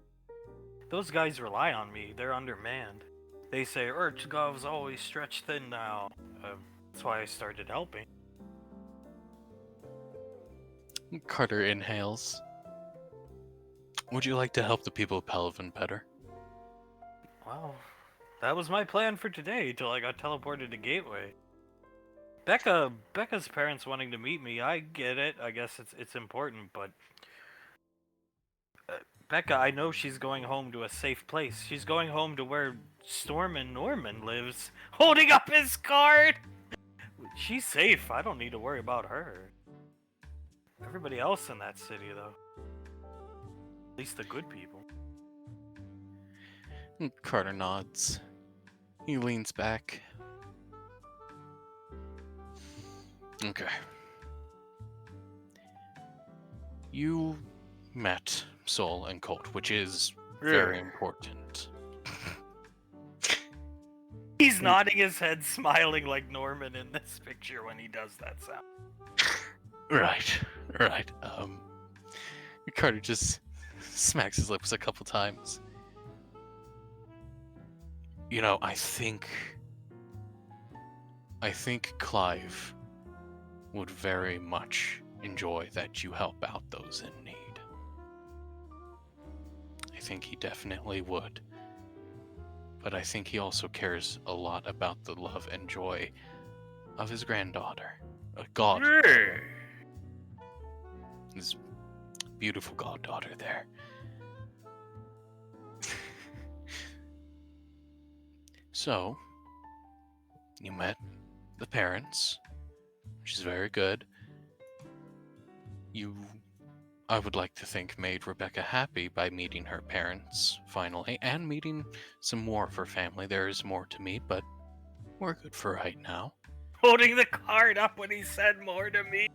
Those guys rely on me. They're undermanned. They say Urchgov's always stretched thin now. That's why I started helping. Carter inhales. Would you like to help the people of Palavin better? Well, that was my plan for today till I got teleported to Gateway. Becca's parents wanting to meet me, I get it. I guess it's important, but Becca, I know she's going home to a safe place. She's going home to where Stormin Norman lives, holding up his card. She's safe. I don't need to worry about her. Everybody else in that city, though. At least the good people. Carter nods. He leans back. Okay. You met Sol and Colt, which is very important. He's nodding his head, smiling like Norman in this picture when he does that sound. Right. Carter just smacks his lips a couple times. I think Clive would very much enjoy that you help out those in need. I think he definitely would. But I think he also cares a lot about the love and joy of his granddaughter. A goddaughter. His beautiful goddaughter there. So, you met the parents, which is very good. You, I would like to think, made Rebecca happy by meeting her parents, finally, and meeting some more of her family. There is more to meet, but we're good for right now. Holding the card up when he said more to me.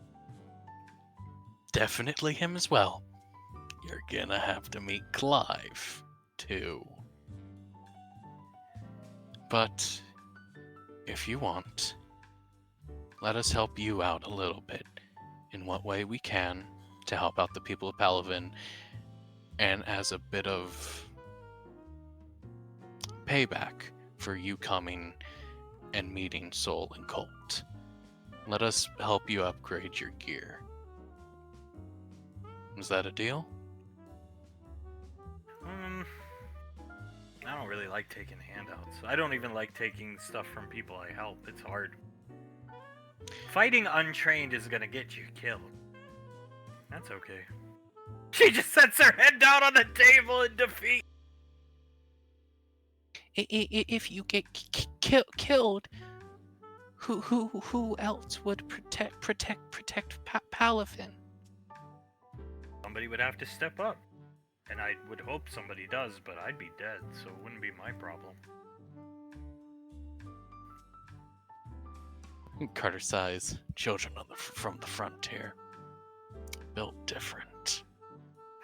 Definitely him as well. You're gonna have to meet Clive, too. But If you want, let us help you out a little bit in what way we can to help out the people of Palavin, and as a bit of payback for you coming and meeting Soul and Colt. Let us help you upgrade your gear. Is that a deal? I don't really like taking handouts. I don't even like taking stuff from people I help. It's hard. Fighting untrained is gonna get you killed. That's okay. She just sets her head down on the table in defeat. If you get killed, who else would protect Palavin? Somebody would have to step up. And I would hope somebody does, but I'd be dead, so it wouldn't be my problem. Carter sighs. Children from the frontier, built different.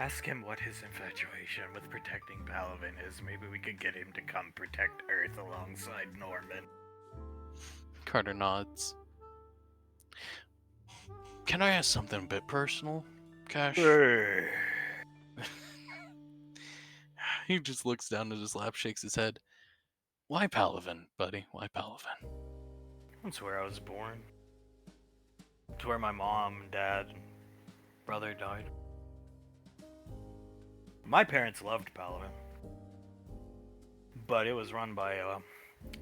Ask him what his infatuation with protecting Palavin is. Maybe we could get him to come protect Earth alongside Norman. Carter nods. Can I ask something a bit personal, Cash? He just looks down at his lap, shakes his head. Why Palavin, buddy? Why Palavin? That's where I was born. It's where my mom, dad, and brother died. My parents loved Palavin. But it was run by,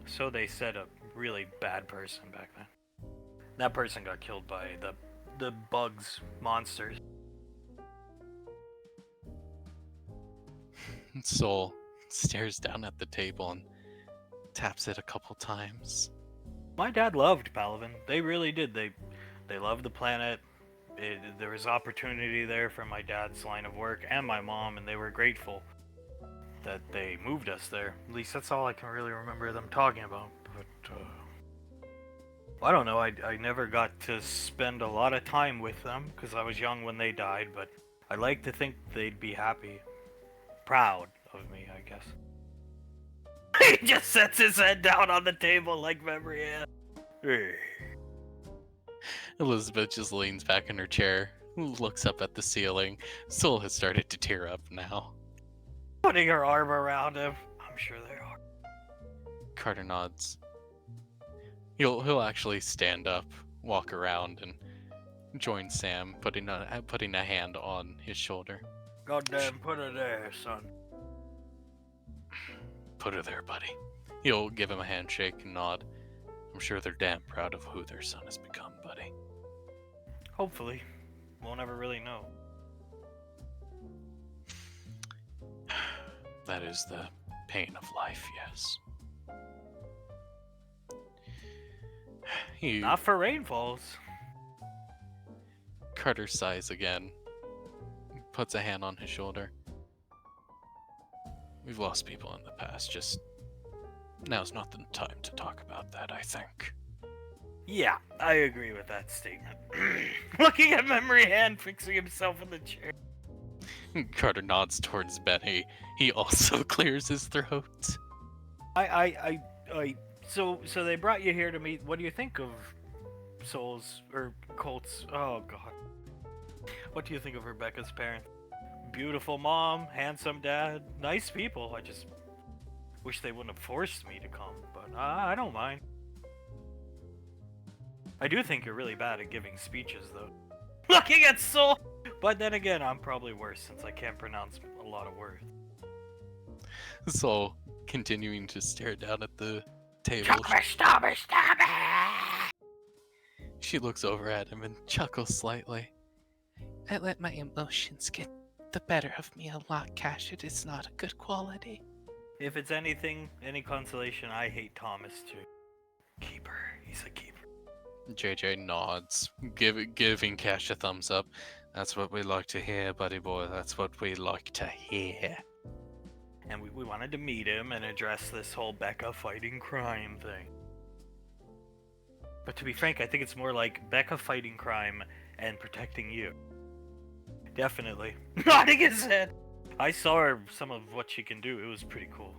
so they said, a really bad person back then. That person got killed by the bugs, monsters. Soul stares down at the table and taps it a couple times. My dad loved Palavin. They really did. They loved the planet. There was opportunity there for my dad's line of work and my mom, and they were grateful that they moved us there. At least that's all I can really remember them talking about. But I don't know. I never got to spend a lot of time with them because I was young when they died. But I like to think they'd be happy, proud of me, I guess. He just sets his head down on the table like memory hand. Elizabeth just leans back in her chair, looks up at the ceiling. Soul has started to tear up now. Putting her arm around him. I'm sure they are. Carter nods. He'll actually stand up, walk around, and join Sam, putting a hand on his shoulder. Goddamn, put her there, son. Put her there, buddy. He'll give him a handshake and nod. I'm sure they're damn proud of who their son has become, buddy. Hopefully. We'll never really know. That is the pain of life, yes. Not for Rainfalls. Carter sighs again. Puts a hand on his shoulder. We've lost people in the past, just now's not the time to talk about that, I think. Yeah, I agree with that statement. Looking at Memory Hand, fixing himself in the chair. Carter nods towards Benny. He also clears his throat. So they brought you here to meet. What do you think of Soul's or Colt's? Oh God. What do you think of Rebecca's parents? Beautiful mom, handsome dad, nice people. I just wish they wouldn't have forced me to come, but I don't mind. I do think you're really bad at giving speeches, though. Looking at Soul! But then again, I'm probably worse since I can't pronounce a lot of words. Soul, continuing to stare down at the table. Stop it! She looks over at him and chuckles slightly. I let my emotions get the better of me a lot, Cash. It is not a good quality. If it's anything, any consolation, I hate Thomas too. Keeper. He's a keeper. JJ nods, giving Cash a thumbs up. That's what we like to hear, buddy boy. That's what we like to hear. And we wanted to meet him and address this whole Becca fighting crime thing. But to be frank, I think it's more like Becca fighting crime and protecting you. Definitely. Nodding his head. I saw her, some of what she can do. It was pretty cool.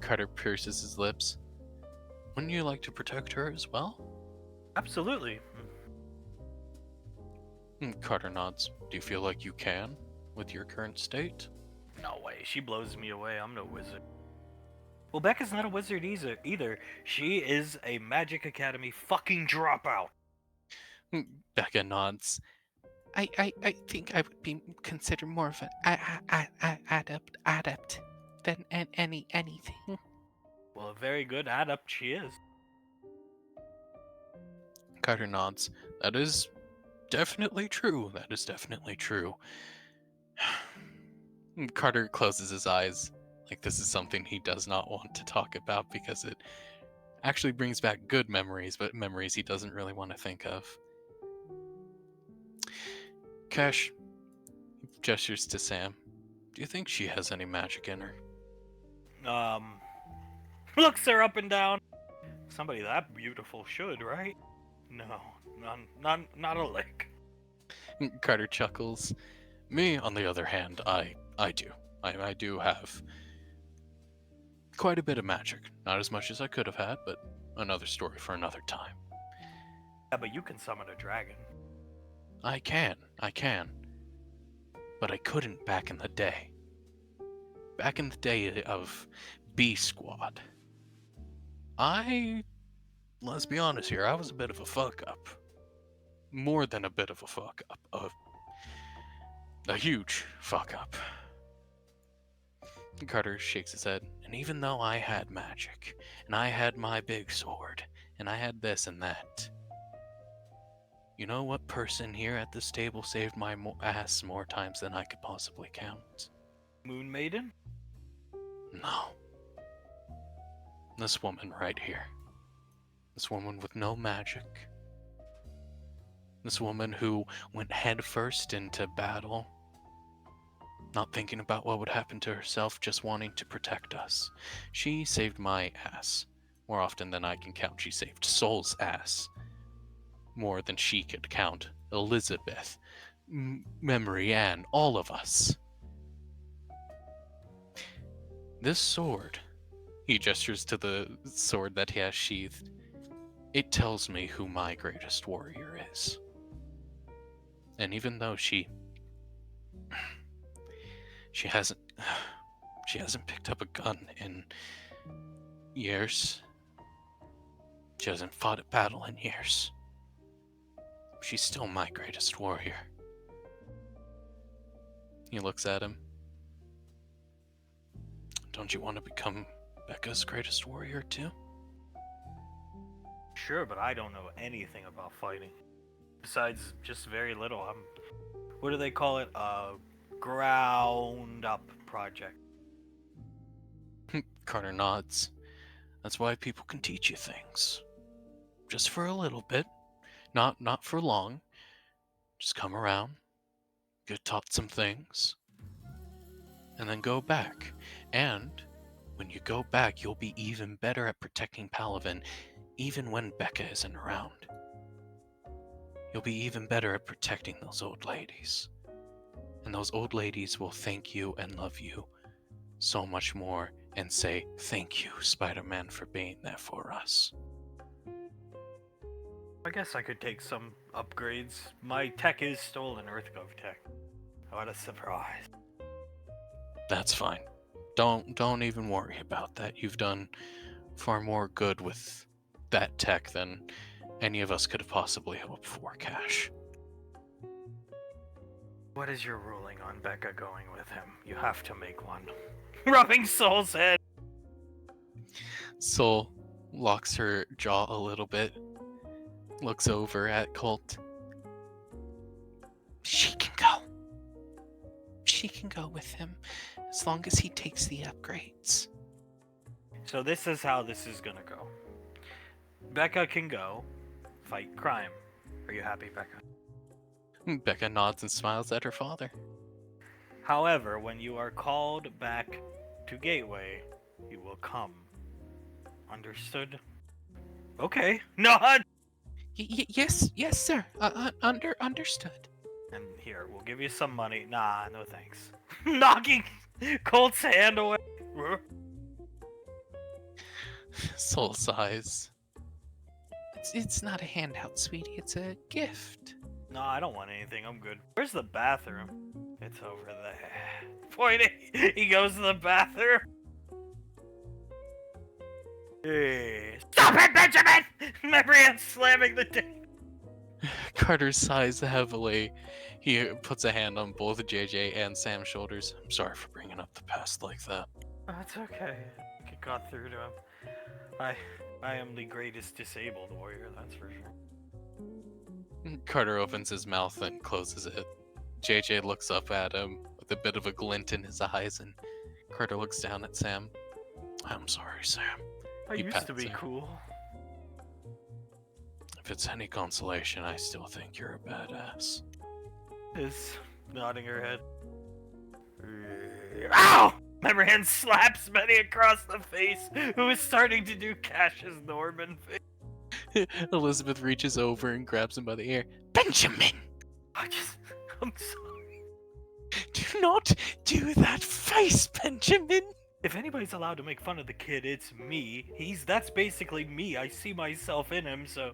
Carter pierces his lips. Wouldn't you like to protect her as well? Absolutely. Carter nods. Do you feel like you can, with your current state? No way. She blows me away. I'm no wizard. Well, Becca's not a wizard either. She is a Magic Academy fucking dropout. Becca nods. I think I would be considered more of an adept than anything. Well, a very good adept she is. Carter nods. That is definitely true. That is definitely true. Carter closes his eyes, like this is something he does not want to talk about because it actually brings back good memories, but memories he doesn't really want to think of. Cash gestures to Sam. Do you think she has any magic in her? Looks her up and down. Somebody that beautiful should, right? No, not a lick. Carter chuckles. Me, on the other hand, I do. I do have quite a bit of magic. Not as much as I could have had, but another story for another time. Yeah, but you can summon a dragon. I can. But I couldn't back in the day. Back in the day of B Squad. Let's be honest here, I was a bit of a fuck up. More than a bit of a fuck up. A huge fuck up. Carter shakes his head, and even though I had magic, and I had my big sword, and I had this and that, you know what person here at this table saved my ass more times than I could possibly count? Moon Maiden? No. This woman right here. This woman with no magic. This woman who went headfirst into battle, not thinking about what would happen to herself, just wanting to protect us. She saved my ass. More often than I can count, she saved Soul's ass. More than she could count. Elizabeth, Memory Ann, all of us. This sword, he gestures to the sword that he has sheathed, it tells me who my greatest warrior is. And even though she hasn't picked up a gun in years, she hasn't fought a battle in years, she's still my greatest warrior. He looks at him. Don't you want to become Becca's greatest warrior too? Sure, but I don't know anything about fighting. Besides, just very little. What do they call it? A ground up project. Carter nods. That's why people can teach you things. Just for a little bit. Not for long. Just come around, get taught some things, and then go back. And when you go back, you'll be even better at protecting Palaven, even when Becca isn't around. You'll be even better at protecting those old ladies. And those old ladies will thank you and love you so much more and say, thank you, Spider-Man, for being there for us. I guess I could take some upgrades. My tech is stolen EarthGov tech. What a surprise. That's fine. Don't even worry about that. You've done far more good with that tech than any of us could have possibly hoped for, Cash. What is your ruling on Becca going with him? You have to make one. Rubbing Soul's head! Soul locks her jaw a little bit, looks over at Colt. She can go. She can go with him as long as he takes the upgrades. So this is how this is gonna go. Becca can go fight crime. Are you happy, Becca? Becca nods and smiles at her father. However, when you are called back to Gateway, you will come. Understood? Okay. Nod! Yes, sir. Understood. And here, we'll give you some money. Nah, no thanks. Knocking Colt's hand away. soul size. It's not a handout, sweetie. It's a gift. No, I don't want anything. I'm good. Where's the bathroom? It's over there. Pointing. He goes to the bathroom. Hey. Stop it, Benjamin! My brand's slamming the door. Carter sighs heavily. He puts a hand on both JJ and Sam's shoulders. I'm sorry for bringing up the past like that. That's okay. It got through to him. I am the greatest disabled warrior, that's for sure. Carter opens his mouth and closes it. JJ looks up at him with a bit of a glint in his eyes, and Carter looks down at Sam. I'm sorry, Sam. I He used pats to be her. cool. If it's any consolation, I still think you're a badass. Is nodding her head. Ow! My brand slaps Benny across the face, who is starting to do Cash's Norman face. Elizabeth reaches over and grabs him by the ear. Benjamin! I'm sorry. Do not do that face, Benjamin! If anybody's allowed to make fun of the kid, it's me. That's basically me. I see myself in him, so.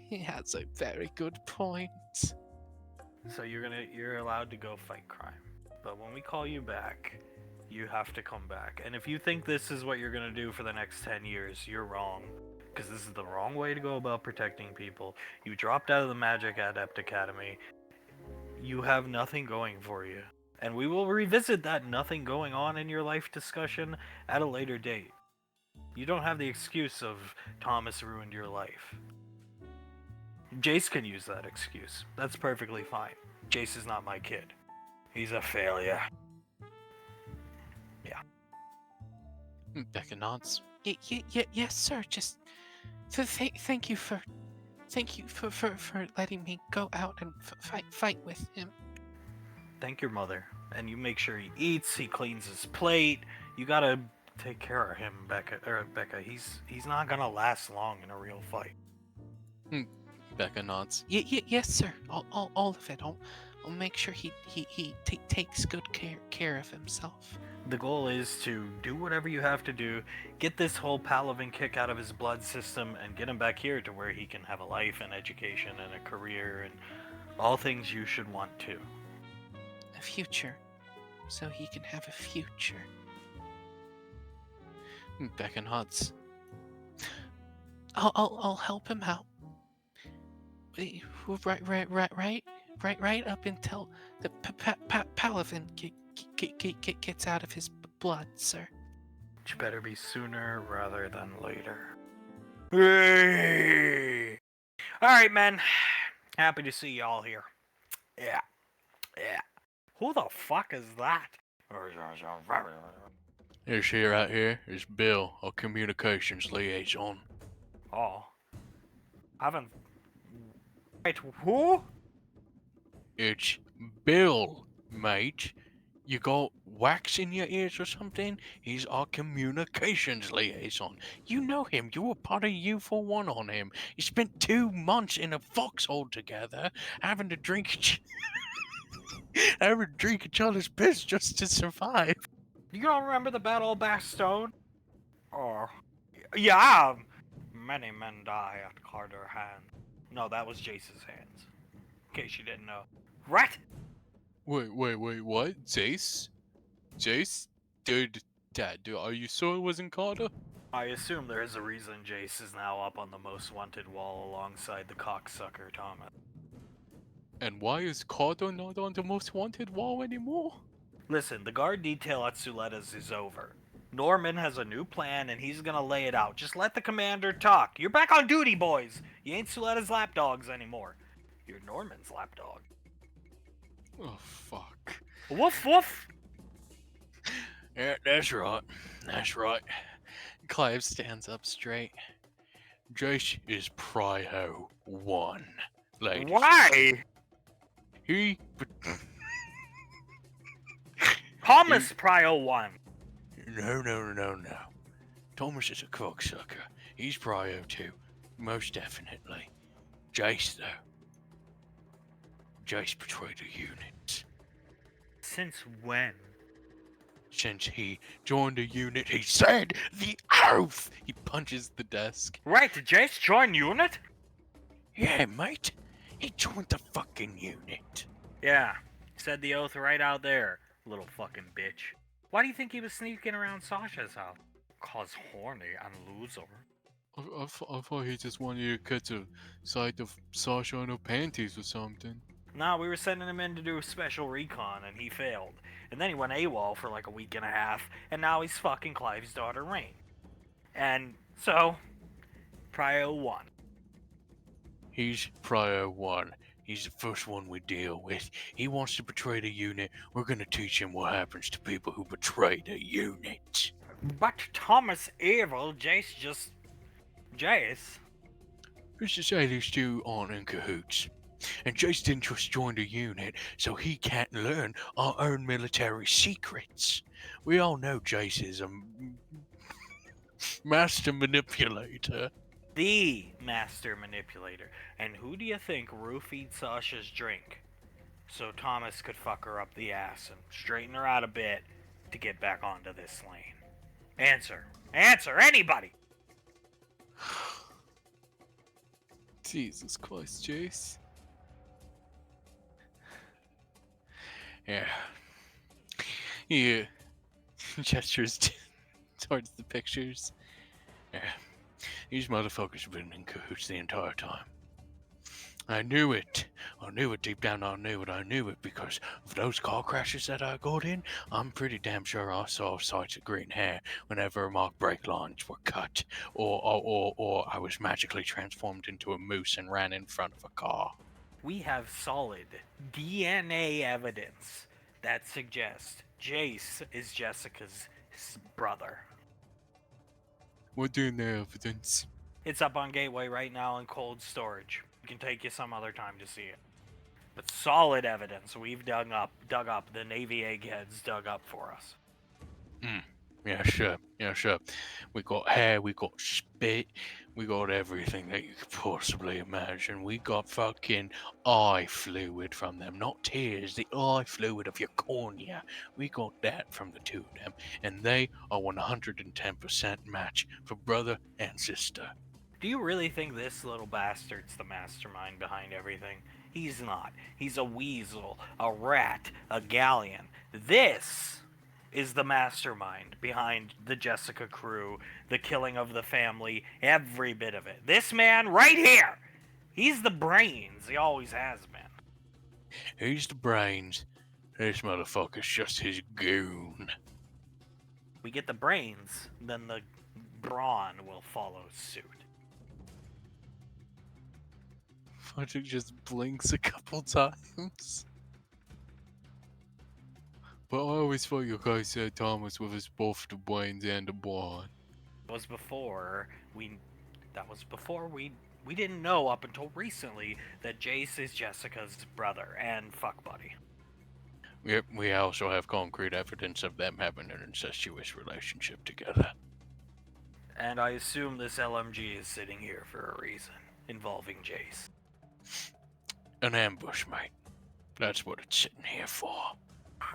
He has a very good point. So you're allowed to go fight crime. But when we call you back, you have to come back. And if you think this is what you're gonna do for the next 10 years, you're wrong. Because this is the wrong way to go about protecting people. You dropped out of the Magic Adept Academy. You have nothing going for you. And we will revisit that nothing going on in your life discussion at a later date. You don't have the excuse of Thomas ruined your life. Jace can use that excuse. That's perfectly fine. Jace is not my kid. He's a failure. Yeah. Becca nods. Yes, sir. Just thank you for letting me go out and fight with him. Thank your mother. And you make sure he eats, he cleans his plate. You gotta take care of him, Becca. He's not gonna last long in a real fight. Becca nods. Yes, sir. All of it. I'll make sure he takes good care of himself. The goal is to do whatever you have to do, get this whole Palavin kick out of his blood system, and get him back here to where he can have a life and education and a career and all things you should want to. A future. So he can have a future. Becca nods. I'll help him out. Right up until the Palavin gets out of his blood, sir. Which better be sooner rather than later. Hey! Alright, men. Happy to see y'all here. Yeah. Who the fuck is that? This here right here is Bill, a communications liaison. Oh. Haven't. Wait, who? It's Bill, mate. You got wax in your ears or something? He's our communications liaison. You know him. You were part of U41 on him. You spent 2 months in a foxhole together, having to drink each other's piss just to survive. You don't remember the Battle of Bastogne? Oh. Yeah. Many men die at Carter's hands. No, that was Jace's hands. In case you didn't know. Right? Wait, what? Jace? Dad, are you sure it wasn't Carter? I assume there is a reason Jace is now up on the most wanted wall alongside the cocksucker Thomas. And why is Carter not on the most wanted wall anymore? Listen, the guard detail at Suletta's is over. Norman has a new plan and he's gonna lay it out. Just let the commander talk. You're back on duty, boys! You ain't Suletta's lapdogs anymore. You're Norman's lapdog. Oh, fuck. Woof woof! Yeah, that's right. Clive stands up straight. Jace is Prio 1, ladies. Why? He... Thomas Prio 1. No. Thomas is a cocksucker. He's Prio 2, most definitely. Jace, though. Jace betrayed the unit. Since when? since he joined the unit. He said the oath! He punches the desk. Right, did Jace join unit? Yeah, mate. He joined the fucking unit. Yeah, said the oath right out there, little fucking bitch. Why do you think he was sneaking around Sasha's house? 'Cause horny and loser. I thought he just wanted you to catch a sight of Sasha in her panties or something. Nah, we were sending him in to do a special recon, and he failed. And then he went AWOL for like a week and a half, and now he's fucking Clive's daughter, Rain. And so, Prio 1. He's Prio 1. He's the first one we deal with. He wants to betray the unit. We're gonna teach him what happens to people who betray the unit. But Thomas evil, Jace just... Jace? Who's to say these two aren't in cahoots? And Jace didn't just join the unit, so he can't learn our own military secrets. We all know Jace is a master manipulator. The master manipulator. And who do you think roofied Sasha's drink? So Thomas could fuck her up the ass and straighten her out a bit to get back onto this lane. Answer. Answer, anybody! Jesus Christ, Jace. Yeah. He gestures towards the pictures. Yeah. These motherfuckers have been in cahoots the entire time. I knew it. I knew it deep down. I knew it because of those car crashes that I got in. I'm pretty damn sure I saw sights of green hair whenever my brake lines were cut, or I was magically transformed into a moose and ran in front of a car. We have solid DNA evidence that suggests Jace is Jessica's brother. What DNA evidence? It's up on Gateway right now in cold storage. We can take you some other time to see it. But solid evidence we've dug up, the Navy eggheads dug up for us. Yeah, sure. We got hair, we got spit, we got everything that you could possibly imagine. We got fucking eye fluid from them, not tears, the eye fluid of your cornea. We got that from the two of them, and they are 110% match for brother and sister. Do you really think this little bastard's the mastermind behind everything? He's not. He's a weasel, a rat, a galleon. This is the mastermind behind the Jessica crew, the killing of the family, every bit of it. This man right here! He's the brains. He always has been. He's the brains. This motherfucker's just his goon. We get the brains, then the brawn will follow suit. Fudge just blinks a couple times. But I always thought you guys said Thomas was both the brains and the brawn. Was before we didn't know up until recently that Jace is Jessica's brother and fuck buddy. Yep, we also have concrete evidence of them having an incestuous relationship together. And I assume this LMG is sitting here for a reason, involving Jace. An ambush, mate. That's what it's sitting here for.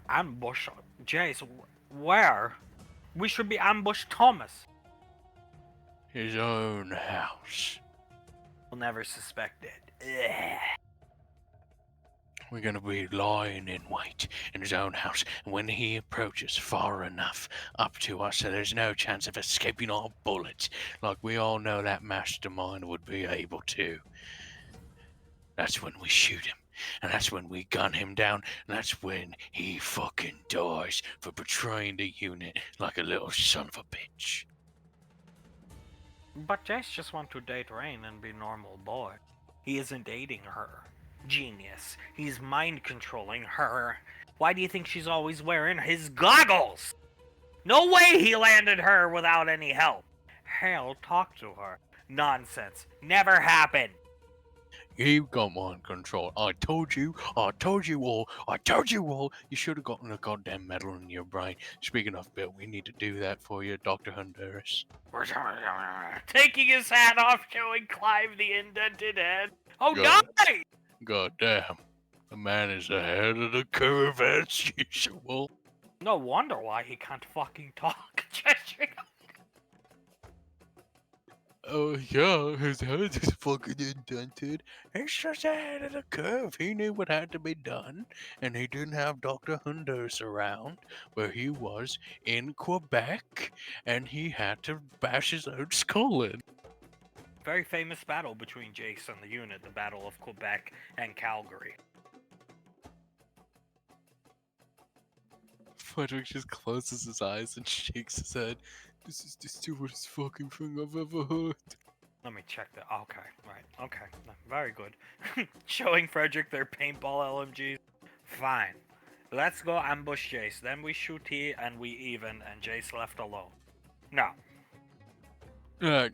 Ambush Jace? Where? We should be ambush Thomas. His own house. We'll never suspect it. Ugh. We're gonna be lying in wait in his own house, and when he approaches far enough up to us so there's no chance of escaping our bullets, like we all know that mastermind would be able to, that's when we shoot him. And that's when we gun him down, and that's when he fucking dies for betraying the unit like a little son of a bitch. But Jace just wants to date Rain and be normal boy. He isn't dating her. Genius. He's mind controlling her. Why do you think she's always wearing his goggles? No way he landed her without any help. Hell, talk to her. Nonsense. Never happened. You got mind control. I told you all. You should have gotten a goddamn metal in your brain. Speaking of Bill, we need to do that for you, Dr. Honduras. Taking his hat off, showing Clive the indented head. Oh, Good. die! Goddamn. The man is ahead of the curve as usual. No wonder why he can't fucking talk. Gesturing. Oh, yeah, his head is fucking indented. It's just ahead of the curve. He knew what had to be done, and he didn't have Dr. Hunders around where he was in Quebec, and he had to bash his own skull in. Very famous battle between Jace and the unit, the Battle of Quebec and Calgary. Frederick just closes his eyes and shakes his head. This is the stupidest fucking thing I've ever heard. Let me check that. Okay, right. Okay, very good. Showing Frederick their paintball LMGs. Fine. Let's go ambush Jace. Then we shoot he and we even, and Jace left alone. No.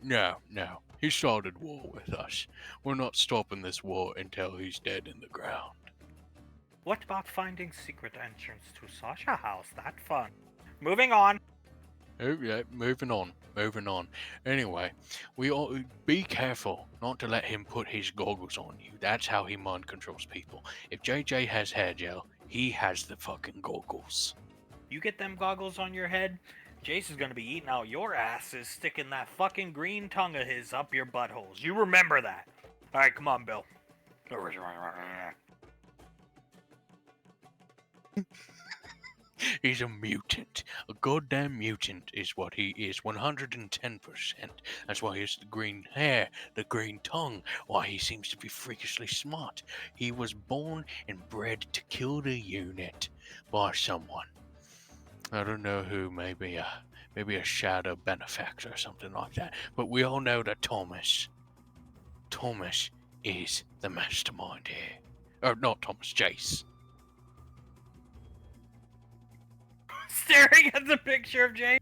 No. He started war with us. We're not stopping this war until he's dead in the ground. What about finding secret entrance to Sasha House? That fun. Moving on. Oh, yeah, moving on. Anyway, we all be careful not to let him put his goggles on you. That's how he mind controls people. If JJ has hair gel, he has the fucking goggles. You get them goggles on your head, Jace is gonna be eating out your asses, sticking that fucking green tongue of his up your buttholes. You remember that. Alright, come on, Bill. He's a mutant. A goddamn mutant is what he is. 110%. That's why he has the green hair, the green tongue, why he seems to be freakishly smart. He was born and bred to kill the unit by someone. I don't know who, maybe a shadow benefactor or something like that. But we all know that Thomas is the mastermind here. Or not Thomas, Jace. Staring at the picture of Jace.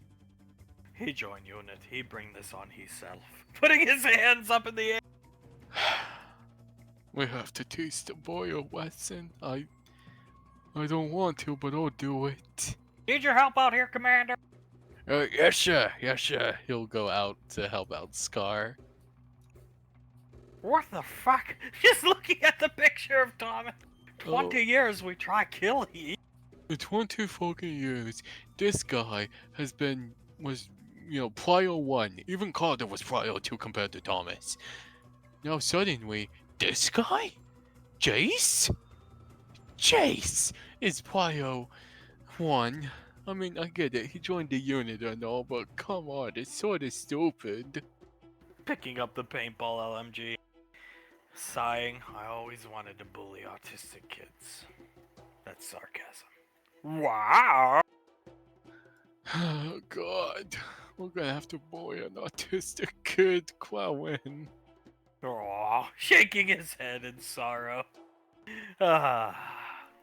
He joined unit. He bring this on himself. Putting his hands up in the air. We have to teach the boy a lesson. I don't want to, but I'll do it. Need your help out here, Commander? Yes, sir. He'll go out to help out Scar. What the fuck? Just looking at the picture of Thomas. 20 Oh. years we try kill he. For 20 fucking years, this guy was Prio 1. Even Carter was Prio 2 compared to Thomas. Now suddenly, this guy? Jace? Jace is Prio 1. I mean, I get it, he joined the unit and all, but come on, it's sorta stupid. Picking up the paintball LMG. Sighing, I always wanted to bully autistic kids. That's sarcasm. Wow! Oh god, we're gonna have to bully an autistic kid, Quawin. Aw, shaking his head in sorrow.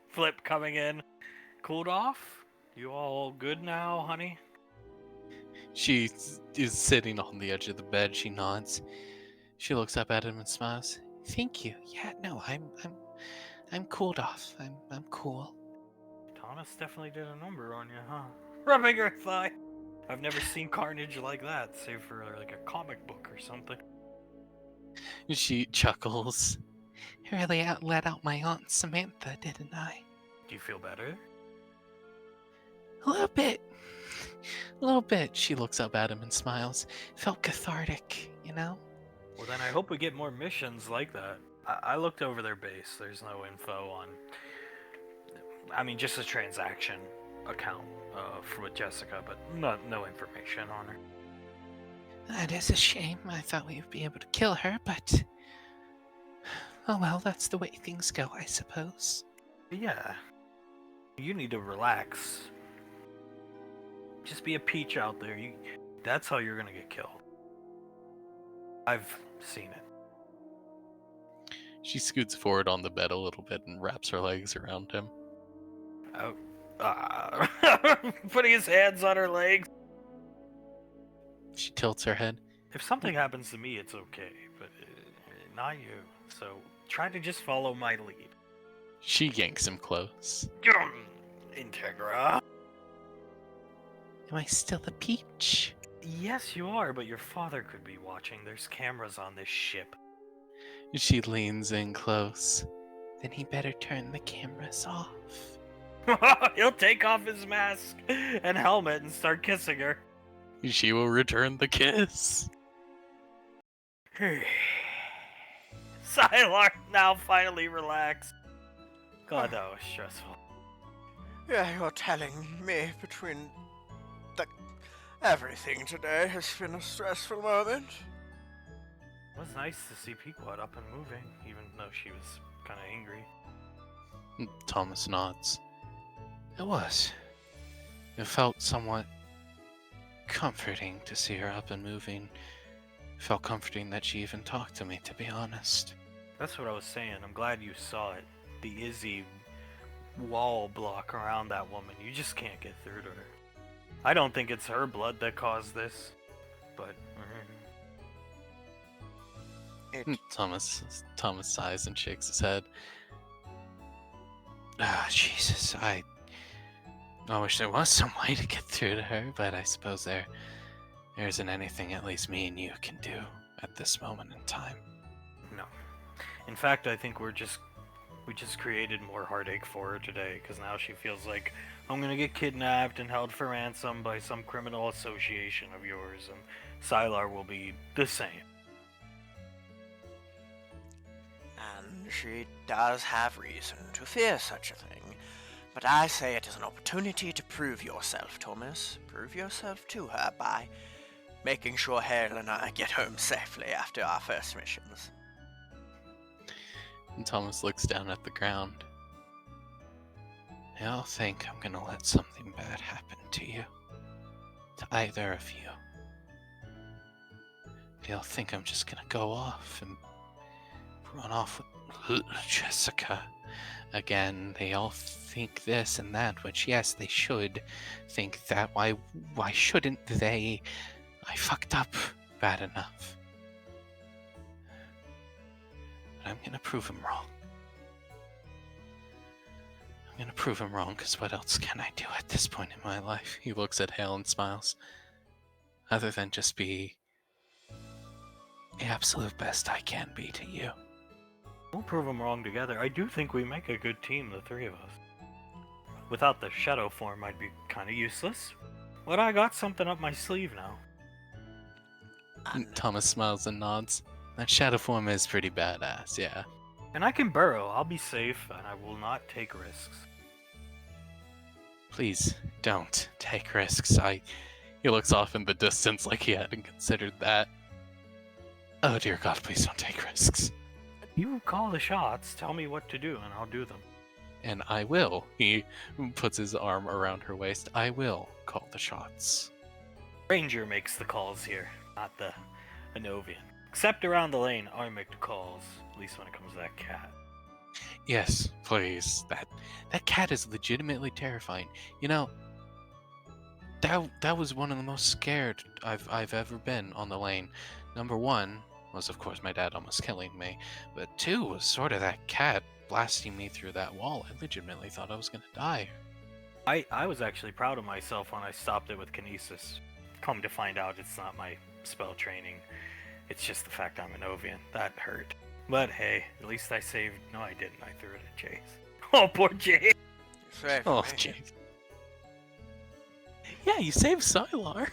Flip coming in. Cooled off? You all good now, honey? She is sitting on the edge of the bed. She nods. She looks up at him and smiles. Thank you. Yeah, no, I'm cooled off. I'm cool. Thomas definitely did a number on you, huh? Rubbing her thigh. I've never seen carnage like that, save for like a comic book or something. She chuckles. Really let out my Aunt Samantha, didn't I? Do you feel better? A little bit. A little bit. She looks up at him and smiles. Felt cathartic, you know? Well, then I hope we get more missions like that. I looked over their base. There's no info on... I mean, just a transaction account with Jessica, but no information on her. That is a shame. I thought we would be able to kill her, but... Oh well, that's the way things go, I suppose. Yeah. You need to relax. Just be a peach out there. That's how you're gonna get killed. I've seen it. She scoots forward on the bed a little bit and wraps her legs around him. Oh. Putting his hands on her legs. She tilts her head. If something happens to me, it's okay, but not you. So try to just follow my lead. She yanks him close. Integra. Am I still a peach? Yes, you are, but your father could be watching. There's cameras on this ship. She leans in close. Then he better turn the cameras off. He'll take off his mask and helmet and start kissing her. She will return the kiss. Sylar now finally relaxed. God, that was stressful. Yeah, you're telling me between the... Everything today has been a stressful moment. It was nice to see Pequod up and moving, even though she was kind of angry. Thomas nods. It was. It felt somewhat comforting to see her up and moving. It felt comforting that she even talked to me, to be honest. That's what I was saying. I'm glad you saw it. The Izzy wall block around that woman. You just can't get through to her. I don't think it's her blood that caused this, but... Thomas sighs and shakes his head. Ah, Jesus, I wish there was some way to get through to her, but I suppose there isn't anything at least me and you can do at this moment in time. No. In fact, I think we just created more heartache for her today, because now she feels like I'm gonna get kidnapped and held for ransom by some criminal association of yours, and Sylar will be the same. And she does have reason to fear such a thing. But I say it is an opportunity to prove yourself, Thomas. Prove yourself to her by making sure Hale and I get home safely after our first missions. And Thomas looks down at the ground. Y'all think I'm gonna let something bad happen to you. To either of you. Y'all think I'm just gonna go off and run off with Jessica again. They all think this and that, which yes, they should think that. Why shouldn't they? I fucked up bad enough. But I'm gonna prove him wrong. I'm gonna prove him wrong, because what else can I do at this point in my life? He looks at Hale and smiles. Other than just be the absolute best I can be to you. We'll prove them wrong together. I do think we make a good team, the three of us. Without the shadow form, I'd be kind of useless. But I got something up my sleeve now. Thomas smiles and nods. That shadow form is pretty badass, yeah. And I can burrow. I'll be safe, and I will not take risks. Please don't take risks. He looks off in the distance like he hadn't considered that. Oh dear God, please don't take risks. You call the shots, tell me what to do, and I'll do them. And I will. He puts his arm around her waist. I will call the shots. Ranger makes the calls here, not the Anovian. Except around the lane, I make the calls, at least when it comes to that cat. Yes, please. That cat is legitimately terrifying. You know, that was one of the most scared I've ever been on the lane. Number one was, of course, my dad almost killing me, but two was sort of that cat blasting me through that wall. I legitimately thought I was gonna die. I was actually proud of myself when I stopped it with Kinesis. Come to find out, it's not my spell training. It's just the fact I'm an Ovian. That hurt. But hey, at least I saved... No, I didn't. I threw it at Jace. Oh, poor Jace! Oh, jeez. Yeah, you saved Sylar.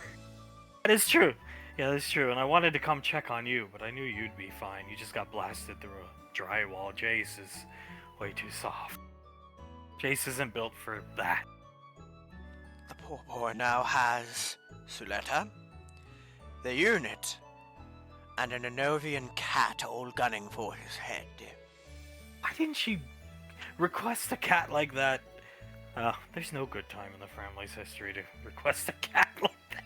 That is true. Yeah, that's true. And I wanted to come check on you, but I knew you'd be fine. You just got blasted through a drywall. Jace is way too soft. Jace isn't built for that. The poor boy now has Suletta, the unit, and an Anovian cat all gunning for his head. Why didn't she request a cat like that? There's no good time in the family's history to request a cat like that.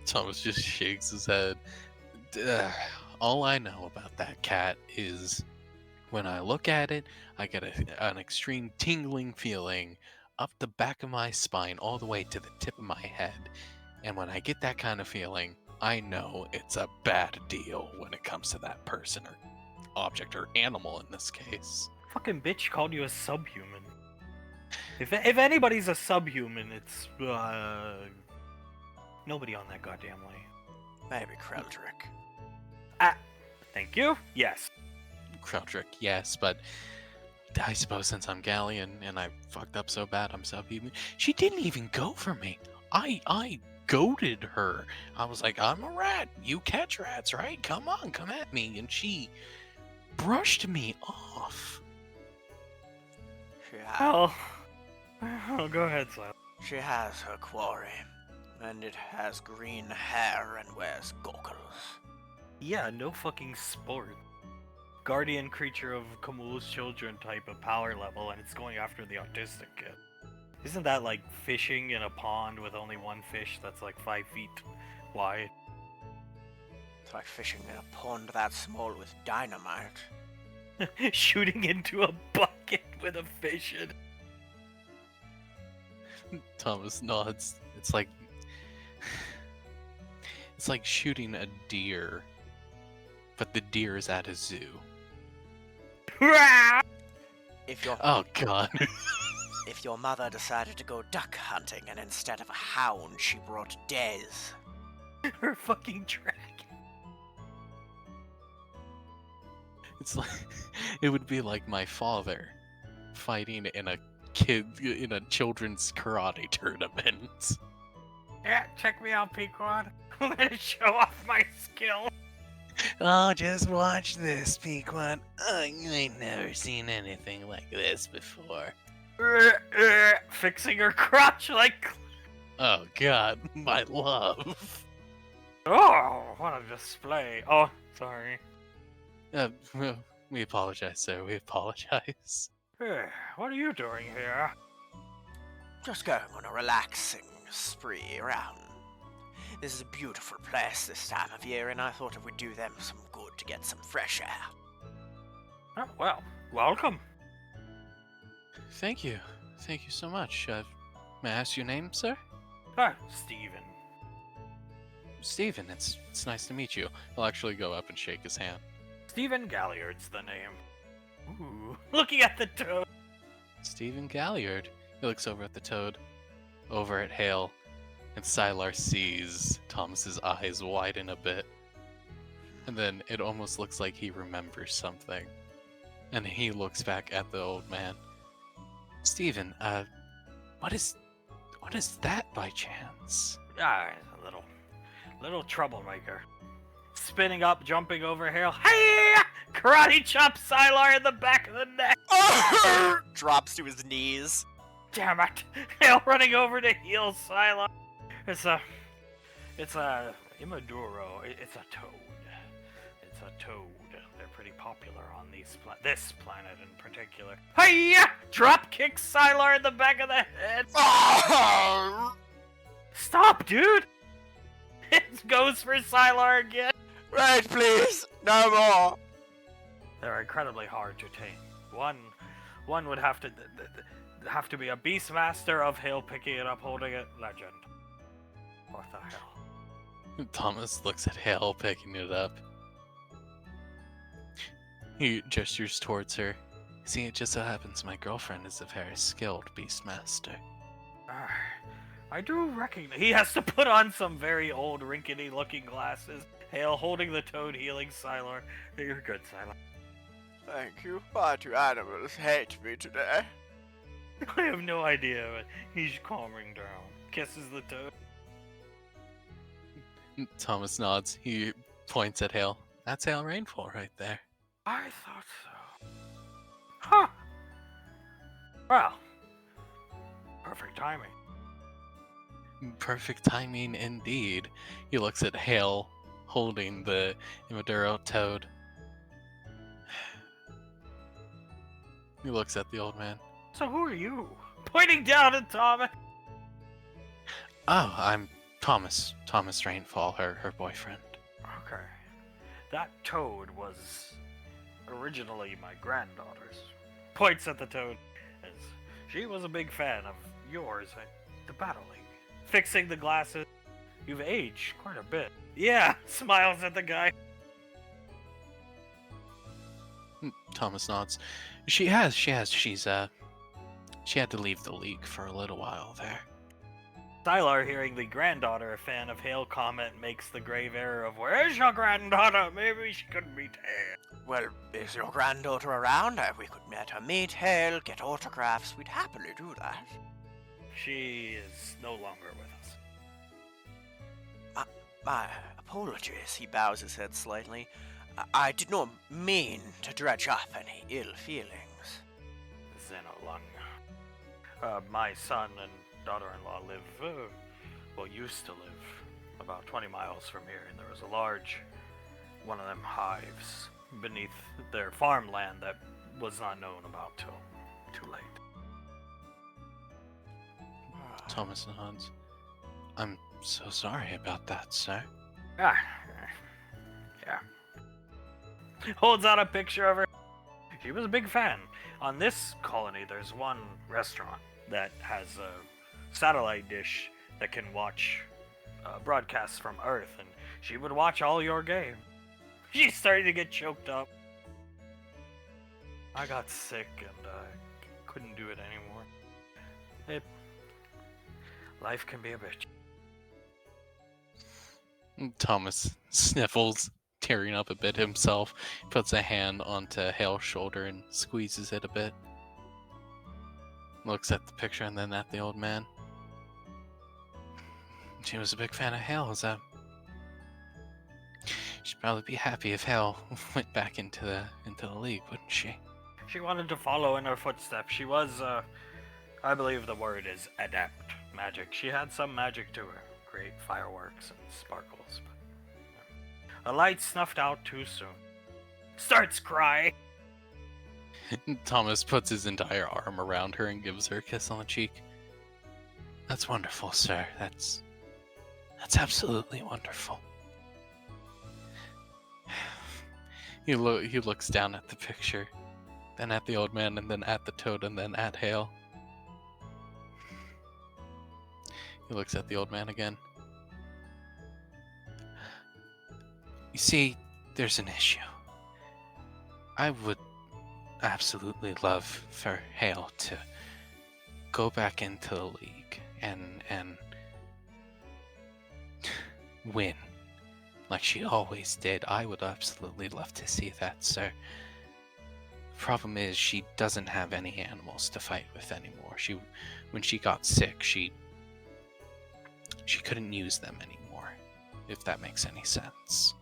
Thomas just shakes his head. All I know about that cat is when I look at it, I get an extreme tingling feeling up the back of my spine all the way to the tip of my head. And when I get that kind of feeling, I know it's a bad deal when it comes to that person or object or animal in this case. Fucking bitch called you a subhuman. If anybody's a subhuman, it's nobody on that goddamn lane. Maybe Kreldrick. Thank you. Yes. Kreldrick, yes, but I suppose since I'm Galleon and I fucked up so bad, I'm subhuman. She didn't even go for me. I goaded her. I was like, I'm a rat. You catch rats, right? Come on, come at me. And she brushed me off. She, ha- Well, oh, go ahead, Silas. she has her quarry, and it has green hair and wears goggles. Yeah, no fucking sport. Guardian creature of Kamul's children type of power level, and it's going after the autistic kid. Isn't that like fishing in a pond with only one fish that's like 5 feet wide? It's like fishing in a pond that small with dynamite. Shooting into a bucket with a fish in it. Thomas nods. It's like shooting a deer, but the deer is at a zoo. If your Oh god. if your mother decided to go duck hunting and instead of a hound she brought Des. Her fucking dragon. It's like it would be like my father fighting in a children's karate tournament. Yeah, check me out, Pequod. I'm gonna show off my skill. Oh, just watch this, Pequod. I ain't never seen anything like this before. Fixing her crotch like. Oh god, my love. Oh, what a display. Oh, sorry. Well, we apologize, sir. We apologize. What are you doing here? Just going on a relaxing spree around. This is a beautiful place this time of year, and I thought it would do them some good to get some fresh air. Oh, well, welcome. Thank you. Thank you so much. May I ask your name, sir? Steven. Stephen, it's nice to meet you. I'll actually go up and shake his hand. Stephen Galliard's the name. Ooh, looking at the toad. Stephen Galliard. He looks over at the toad, over at Hale, and Sylar sees Thomas's eyes widen a bit. And then it almost looks like he remembers something. And he looks back at the old man. Stephen, what is that by chance? Ah, a little troublemaker. Spinning up, jumping over Hale. Hey! Karate chop Sylar in the back of the neck. Drops to his knees. Damn it! Hale running over to heal Sylar. It's a Imaduro. It's a toad. It's a toad. They're pretty popular on this planet in particular. Hiya! Drop kick Sylar in the back of the head. Stop, dude! It goes for Sylar again. Right, please, no more. They're incredibly hard to tame. One would have to be a Beastmaster of Hale picking it up, holding it. Legend. What the hell? Thomas looks at Hale picking it up. He gestures towards her. See, it just so happens my girlfriend is a very skilled Beastmaster. I do recognize. He has to put on some very old, rinkety-looking glasses. Hale holding the toad, healing Sylar. You're good, Sylar. Thank you. Why do animals hate me today? I have no idea, but he's calming down. Kisses the toad. Thomas nods. He points at Hale. That's Hale Rainfall right there. I thought so. Huh. Well, perfect timing. Perfect timing indeed. He looks at Hale holding the Imaduro toad. He looks at the old man. So who are you? Pointing down at Thomas. Oh, I'm Thomas. Thomas Rainfall, her boyfriend. Okay. That toad was originally my granddaughter's. Points at the toad. As she was a big fan of yours at the Battle League. Fixing the glasses. You've aged quite a bit. Yeah, smiles at the guy. Thomas nods. She has. She had to leave the league for a little while there. Sylar, hearing the granddaughter, a fan of Hale comment, makes the grave error of, where's your granddaughter? Maybe she couldn't be dead. Well, is your granddaughter around? We could let her meet Hale, get autographs. We'd happily do that. She is no longer with us. My apologies. He bows his head slightly. I did not mean to dredge up any ill feelings. Xenolung. My son and daughter-in-law live, used to live about 20 miles from here, and there was a large one of them hives beneath their farmland that was not known about till too late. Thomas nods. I'm so sorry about that, sir. Yeah. Holds out a picture of her. She was a big fan. On this colony, there's one restaurant that has a satellite dish that can watch broadcasts from Earth, and she would watch all your games. She's starting to get choked up. I got sick and couldn't do it anymore. Life can be a bitch. Thomas sniffles, tearing up a bit himself, puts a hand onto Hale's shoulder and squeezes it a bit. Looks at the picture and then at the old man. She was a big fan of Hale, is that? She'd probably be happy if Hale went back into the league, wouldn't she? She wanted to follow in her footsteps. She was, I believe the word is adept magic. She had some magic to her. Great fireworks and sparkles, but the light snuffed out too soon. Starts crying. Thomas puts his entire arm around her and gives her a kiss on the cheek. That's wonderful, sir. That's absolutely wonderful. He looks down at the picture, then at the old man, and then at the toad, and then at Hale. He looks at the old man again. You see, there's an issue. I would absolutely love for Hale to go back into the league and win like she always did. I would absolutely love to see that, sir. The problem is she doesn't have any animals to fight with anymore. When she got sick, she couldn't use them anymore, if that makes any sense.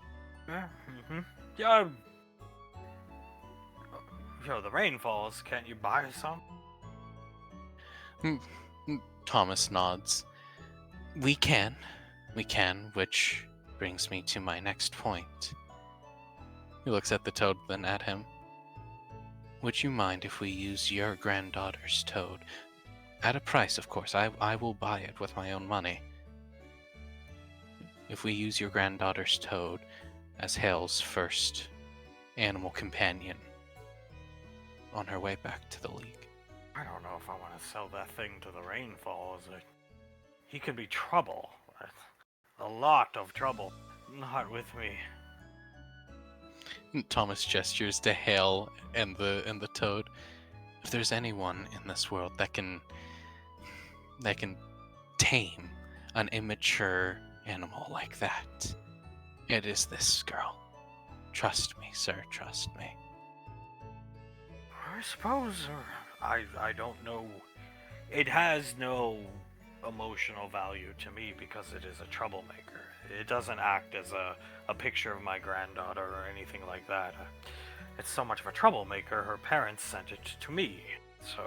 Yeah. The rainfalls. Can't you buy some? Thomas nods. We can, which brings me to my next point. He looks at the toad, then at him. Would you mind if we use your granddaughter's toad? At a price, of course. I will buy it with my own money. If we use your granddaughter's toad as Hale's first animal companion on her way back to the league. I don't know if I want to sell that thing to the rainfalls. He could be trouble. A lot of trouble. Not with me. Thomas gestures to Hale and the toad. If there's anyone in this world that can tame an immature animal like that, it is this girl. Trust me, sir, trust me. I suppose, I don't know. It has no emotional value to me because it is a troublemaker. It doesn't act as a picture of my granddaughter or anything like that. It's so much of a troublemaker, her parents sent it to me. So,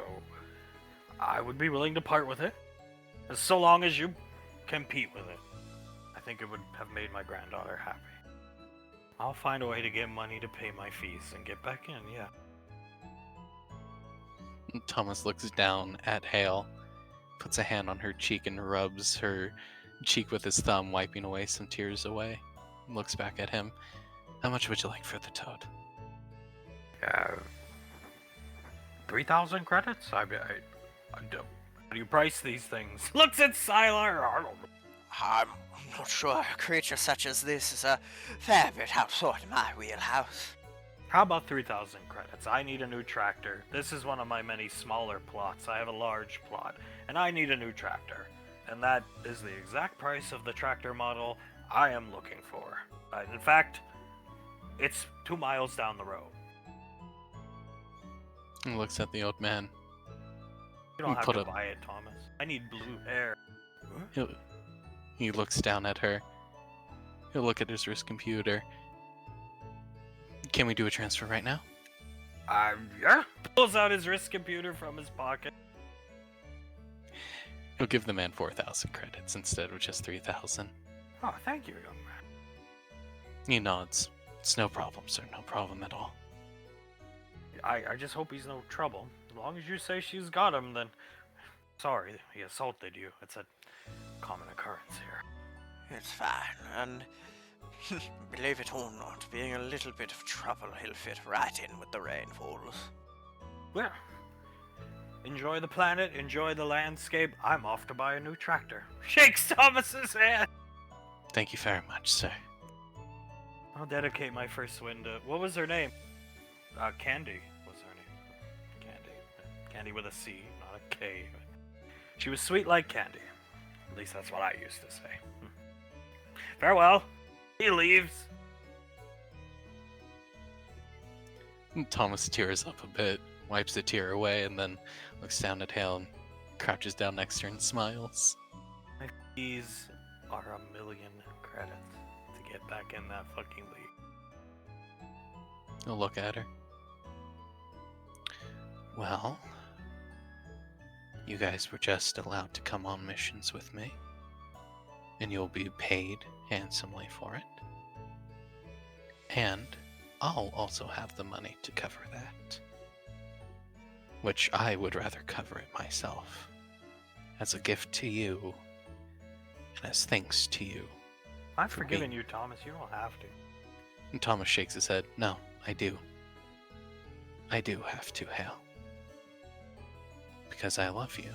I would be willing to part with it, so long as you compete with it. I think it would have made my granddaughter happy. I'll find a way to get money to pay my fees and get back in, yeah. Thomas looks down at Hale, puts a hand on her cheek and rubs her cheek with his thumb, wiping away some tears away. Looks back at him. How much would you like for the toad? 3,000 credits? I don't. How do you price these things? Looks at Sylar. I don't know. I'm not sure a creature such as this is a fair bit outside my wheelhouse. How about 3,000 credits? I need a new tractor. This is one of my many smaller plots. I have a large plot, and I need a new tractor. And that is the exact price of the tractor model I am looking for. In fact, It's 2 miles down the road. He looks at the old man. You don't have Put to up- buy it, Thomas. I need blue hair. He looks down at her. He'll look at his wrist computer. Can we do a transfer right now? Yeah. Pulls out his wrist computer from his pocket. He'll give the man 4,000 credits instead of just 3,000. Oh, thank you, young man. He nods. It's no problem, sir. No problem at all. I just hope he's no trouble. As long as you say she's got him, then... Sorry, he assaulted you. It's a common occurrence here. It's fine, and believe it or not, being a little bit of trouble, he'll fit right in with the Rainfalls. Well, enjoy the planet, enjoy the landscape. I'm off to buy a new tractor. Shakes Thomas's hand. Thank you very much, sir. I'll dedicate my first win to... What was her name? Candy was her name. Candy. Candy with a C, not a K. She was sweet like candy. At least that's what I used to say. Farewell. He leaves. Thomas tears up a bit, wipes a tear away, and then looks down at Hale and crouches down next to her and smiles. My fees are 1,000,000 credits to get back in that fucking league. He'll look at her. Well, you guys were just allowed to come on missions with me, and you'll be paid handsomely for it. And I'll also have the money to cover that. Which I would rather cover it myself, as a gift to you, and as thanks to you. I've For forgiven being- you, Thomas. You don't have to. And Thomas shakes his head. No, I do. I do have to, Hale. Because I love you.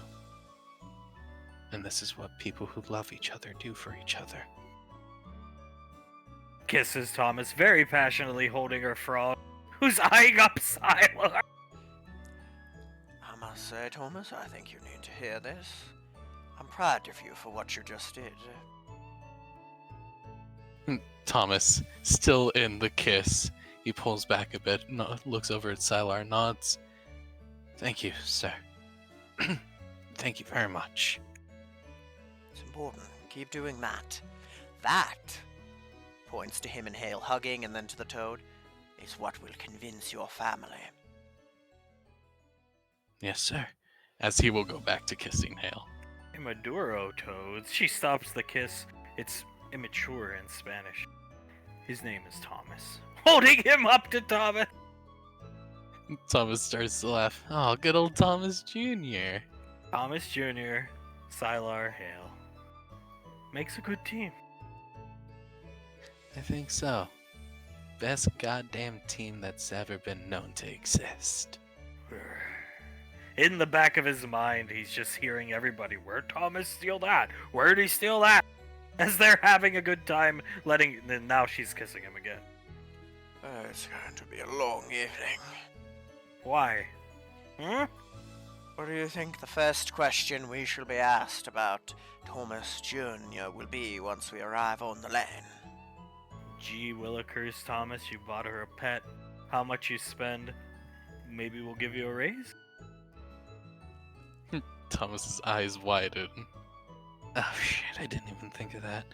And this is what people who love each other do for each other. Kisses Thomas very passionately, holding her frog, who's eyeing up Sylar. I must say, Thomas, I think you need to hear this. I'm proud of you for what you just did. Thomas, still in the kiss, he pulls back a bit, looks over at Sylar, nods. Thank you, sir. Thank you very much. It's important. Keep doing that. That, points to him and Hale hugging and then to the toad, is what will convince your family. Yes, sir. As he will go back to kissing Hale. Maduro toads. She stops the kiss. It's immature in Spanish. His name is Thomas. Holding him up to Thomas. Thomas starts to laugh. Oh, good old Thomas Jr. Thomas Jr., Sylar, Hale. Makes a good team. I think so. Best goddamn team that's ever been known to exist. In the back of his mind, he's just hearing everybody, where'd Thomas steal that? Where'd he steal that? As they're having a good time, then now she's kissing him again. It's going to be a long evening. Why? Hmm? What do you think the first question we shall be asked about Thomas Jr. will be once we arrive on the lane? Gee willikers, Thomas, you bought her a pet. How much you spend? Maybe we'll give you a raise? Thomas's eyes widen. Oh shit, I didn't even think of that.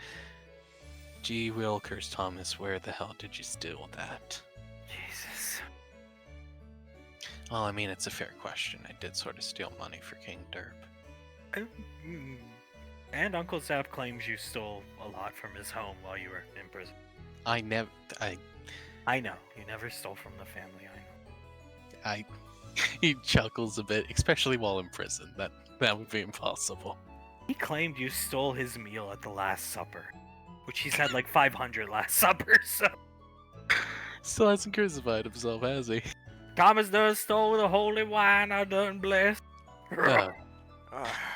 Gee Wilkers, Thomas, where the hell did you steal that? Jesus. Well, I mean, it's a fair question. I did sort of steal money for King Derp. And Uncle Zap claims you stole a lot from his home while you were in prison. I never... I know. You never stole from the family, I know. He chuckles a bit, especially while in prison. That would be impossible. He claimed you stole his meal at the Last Supper, which he's had like 500 Last Suppers, so... Still hasn't crucified himself, has he? Thomas done stole the holy wine I done blessed.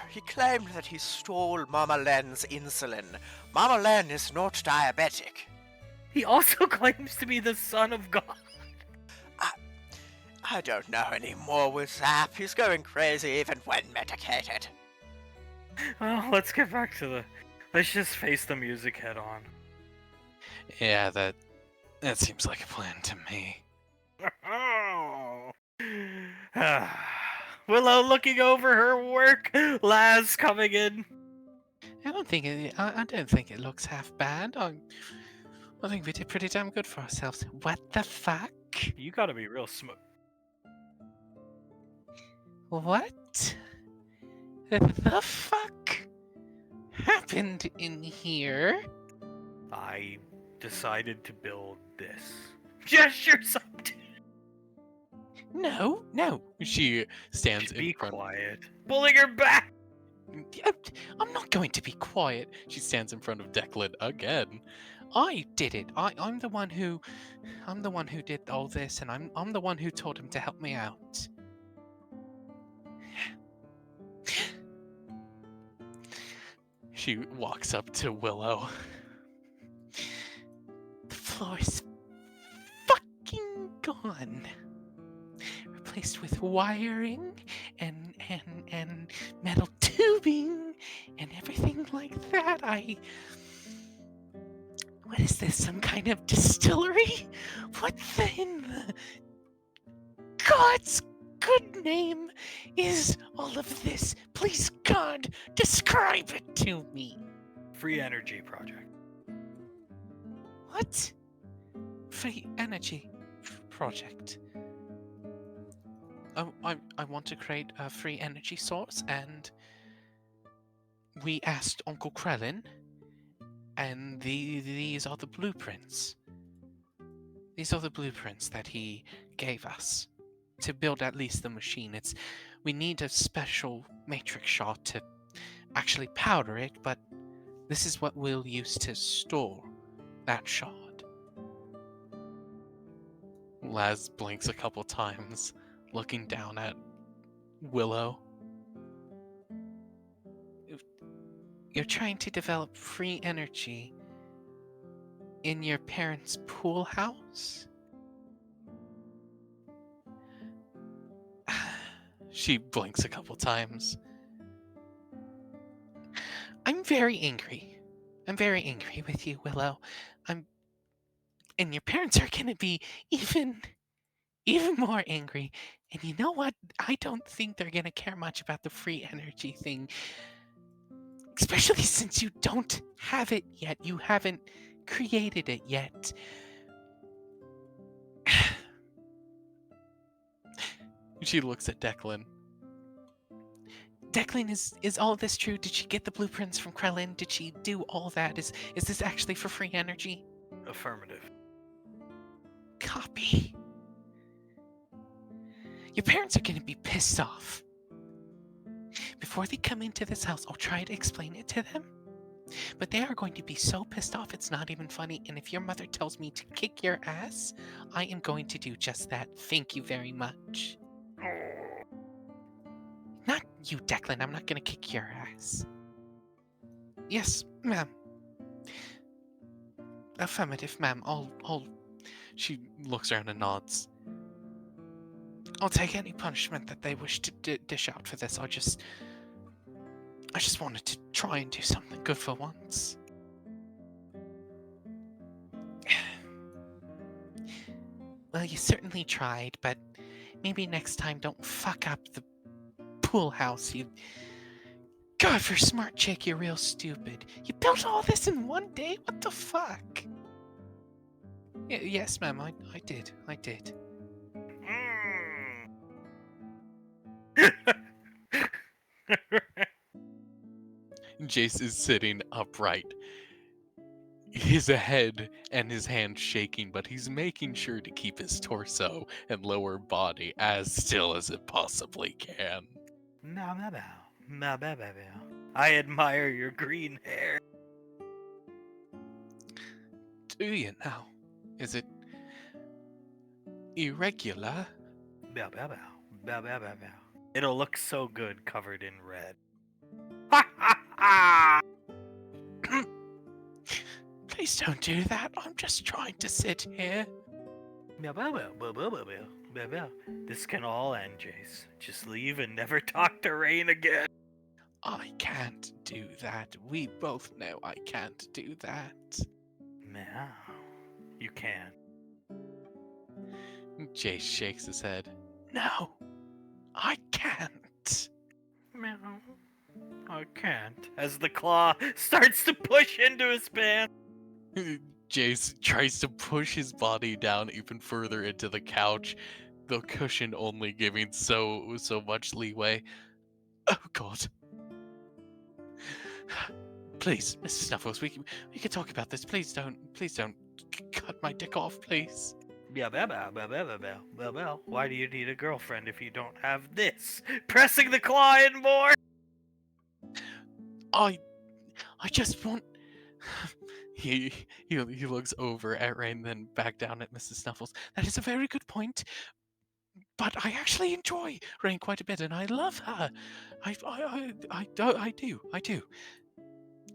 He claimed that he stole Mama Len's insulin. Mama Len is not diabetic. He also claims to be the son of God. I don't know anymore with Zap. He's going crazy even when medicated. Oh, let's get back to the... Let's just face the music head on. Yeah, that That seems like a plan to me. Willow looking over her work. Laz coming in. I don't think it looks half bad. I think we did pretty damn good for ourselves. What the fuck? You gotta be real smooth. What the fuck happened in here? I decided to build this. Gestures up to No. She stands in be front. quiet. Pulling her back. I'm not going to be quiet. She stands in front of Declan again. I did it. I'm the one who did all this, and I'm the one who told him to help me out. She walks up to Willow. The floor's fucking gone. Replaced with wiring and metal tubing and everything like that. What is this? Some kind of distillery? What in the God's good name is all of this? Please, God, describe it to me. Free energy project. What? Free energy project. I want to create a free energy source, and we asked Uncle Krellin, and these are the blueprints. These are the blueprints that he gave us to build at least the machine. We need a special matrix shard to actually powder it, but this is what we'll use to store that shard. Laz blinks a couple times, looking down at Willow. You're trying to develop free energy in your parents' pool house? She blinks a couple times. I'm very angry. I'm very angry with you, Willow. And your parents are gonna be even more angry. And you know what? I don't think they're gonna care much about the free energy thing. Especially since you don't have it yet. You haven't created it yet. She looks at Declan. Declan, is all this true? Did she get the blueprints from Krellin? Did she do all that? Is this actually for free energy? Affirmative. Copy. Your parents are gonna be pissed off. Before they come into this house, I'll try to explain it to them. But they are going to be so pissed off it's not even funny. And if your mother tells me to kick your ass, I am going to do just that. Thank you very much. Not you, Declan. I'm not gonna kick your ass. Yes, ma'am. Affirmative, ma'am. She looks around and nods. I'll take any punishment that they wish to dish out for this. I just wanted to try and do something good for once. Well, you certainly tried, but maybe next time don't fuck up the pool house. God, for a smart chick, you're real stupid. You built all this in one day? What the fuck? Yes, ma'am, I did. Jace is sitting upright. His head and his hand shaking, but he's making sure to keep his torso and lower body as still as it possibly can. I admire your green hair. Do you now? Is it irregular? Bow, bow, bow. Bow, bow, bow, bow. It'll look so good covered in red. Ha ha ha! Please don't do that. I'm just trying to sit here. Bow, bow, bow, bow, bow, bow, bow, bow, bow. This can all end, Jace. Just leave and never talk to Rain again. I can't do that. We both know I can't do that. Now, you can. Jace shakes his head. No, I can't. Meow. I can't. As the claw starts to push into his pants. Jace tries to push his body down even further into the couch, the cushion only giving so much leeway. Oh God. Please, Mrs. Snuffles, we can talk about this. Please don't cut my dick off, please. Why do you need a girlfriend if you don't have this? Pressing the claw in more. I just want. He looks over at Rain, then back down at Mrs. Snuffles. That is a very good point. But I actually enjoy Rain quite a bit, and I love her. I do.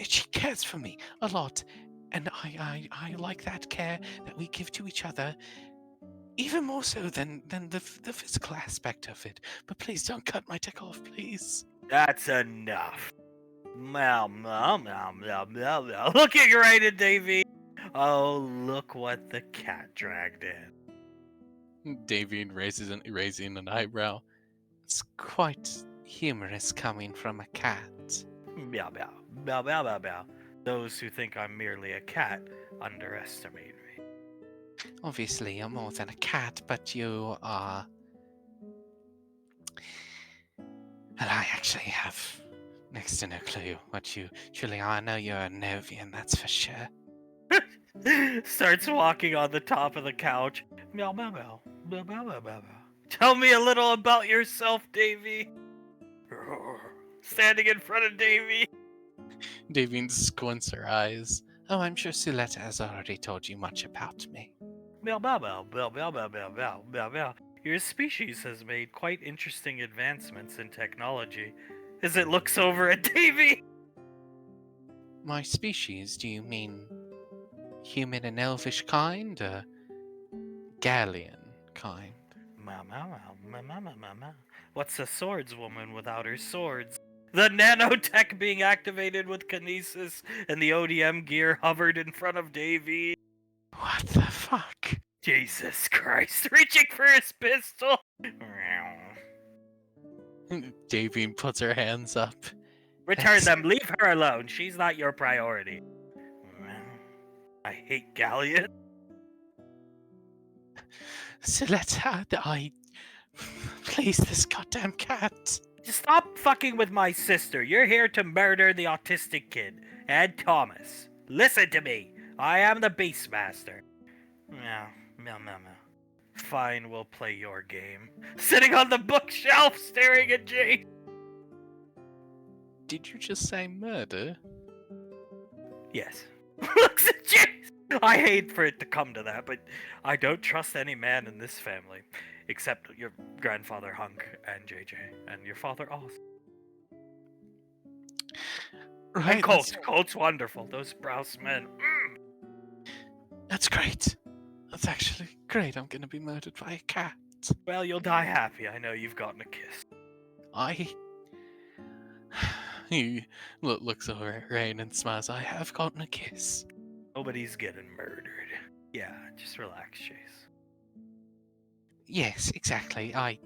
She cares for me a lot, and I like that care that we give to each other, even more so than the physical aspect of it. But please don't cut my dick off, please. That's enough. Meow, meow, meow, meow, meow, meow. Looking right at Davy. Oh, look what the cat dragged in. Davian raising an eyebrow. It's quite humorous coming from a cat. Meow, meow, meow, meow, meow, meow. Those who think I'm merely a cat underestimate me. Obviously, you're more than a cat, but you are. Well, I actually have next to no clue what you truly are. I know you're a Novian, that's for sure. Starts walking on the top of the couch. Meow, meow, meow, meow, meow, meow, meow, meow. Tell me a little about yourself, Davy. Standing in front of Davy. Davian squints her eyes. Oh, I'm sure Suletta has already told you much about me. Meow, meow, meow, meow, meow, meow, meow, meow, meow, meow. Your species has made quite interesting advancements in technology. As it looks over at Davy. My species, do you mean human and elvish kind, or Gallian kind? Meow, meow, meow, meow, meow, meow, meow, meow. What's a swordswoman without her swords? The nanotech being activated with kinesis, and the ODM gear hovered in front of Davy. What the fuck? Jesus Christ, reaching for his pistol. Davian puts her hands up. Return them, leave her alone. She's not your priority. I hate Galleon. Suletta, please, this goddamn cat. Just stop fucking with my sister. You're here to murder the autistic kid. And Thomas. Listen to me. I am the Beastmaster. Meow, meow, meow, meow. Fine, we'll play your game. Sitting on the bookshelf, staring at Jake. Did you just say murder? Yes. Looks at Jake. I hate for it to come to that, but I don't trust any man in this family. Except your grandfather Hunk and JJ, and your father Oz. Right. And Colt. Colt's wonderful. Those Browse men. That's great. That's actually great. I'm gonna be murdered by a cat. Well, you'll die happy. I know you've gotten a kiss. He looks over at Rain and smiles. I have gotten a kiss. Nobody's getting murdered. Yeah, just relax, Chase. Yes, exactly. I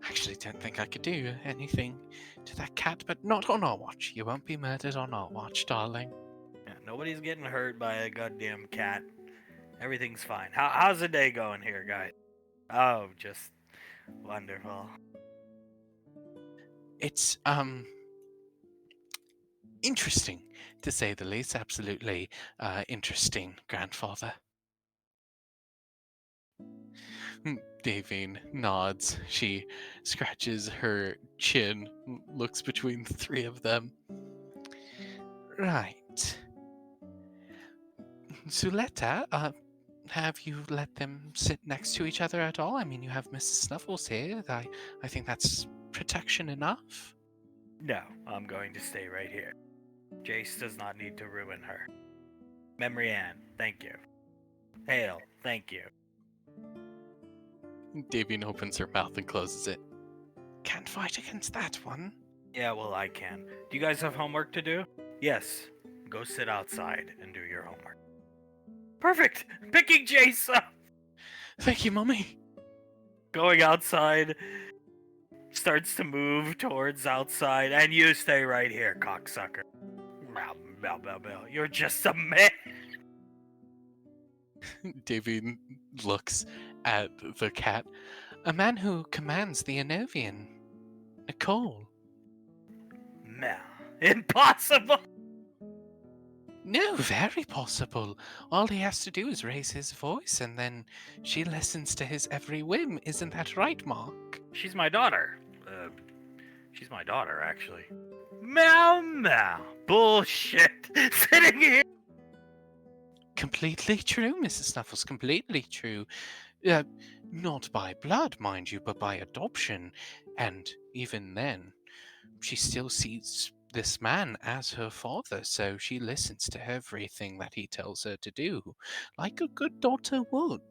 actually don't think I could do anything to that cat, but not on our watch. You won't be murdered on our watch, darling. Yeah, nobody's getting hurt by a goddamn cat. Everything's fine. How's the day going here, guys? Oh, just wonderful. It's interesting, to say the least. Absolutely interesting, grandfather. Davine nods. She scratches her chin, looks between the three of them. Right. Suletta, have you let them sit next to each other at all? I mean, you have Mrs. Snuffles here. I think that's protection enough. No, I'm going to stay right here. Jace does not need to ruin her. Memory Ann, thank you. Hale, thank you. Davian opens her mouth and closes it. Can't fight against that one. Yeah, well, I can. Do you guys have homework to do? Yes. Go sit outside and do your homework. Perfect! Picking Jace up! Thank you, Mummy. going outside, starts to move towards outside, and you stay right here, cocksucker. Meow, meow, meow, meow. You're just a man. David looks at the cat. A man who commands the Anovian. Nicole. Meow. Impossible. No, very possible. All he has to do is raise his voice, and then she listens to his every whim. Isn't that right, Mark? She's my daughter. She's my daughter, actually. Meow, meow. Bullshit. Sitting here. Completely true, Mrs. Snuffles, completely true. Not by blood, mind you, but by adoption. And even then, she still sees this man as her father, so she listens to everything that he tells her to do, like a good daughter would.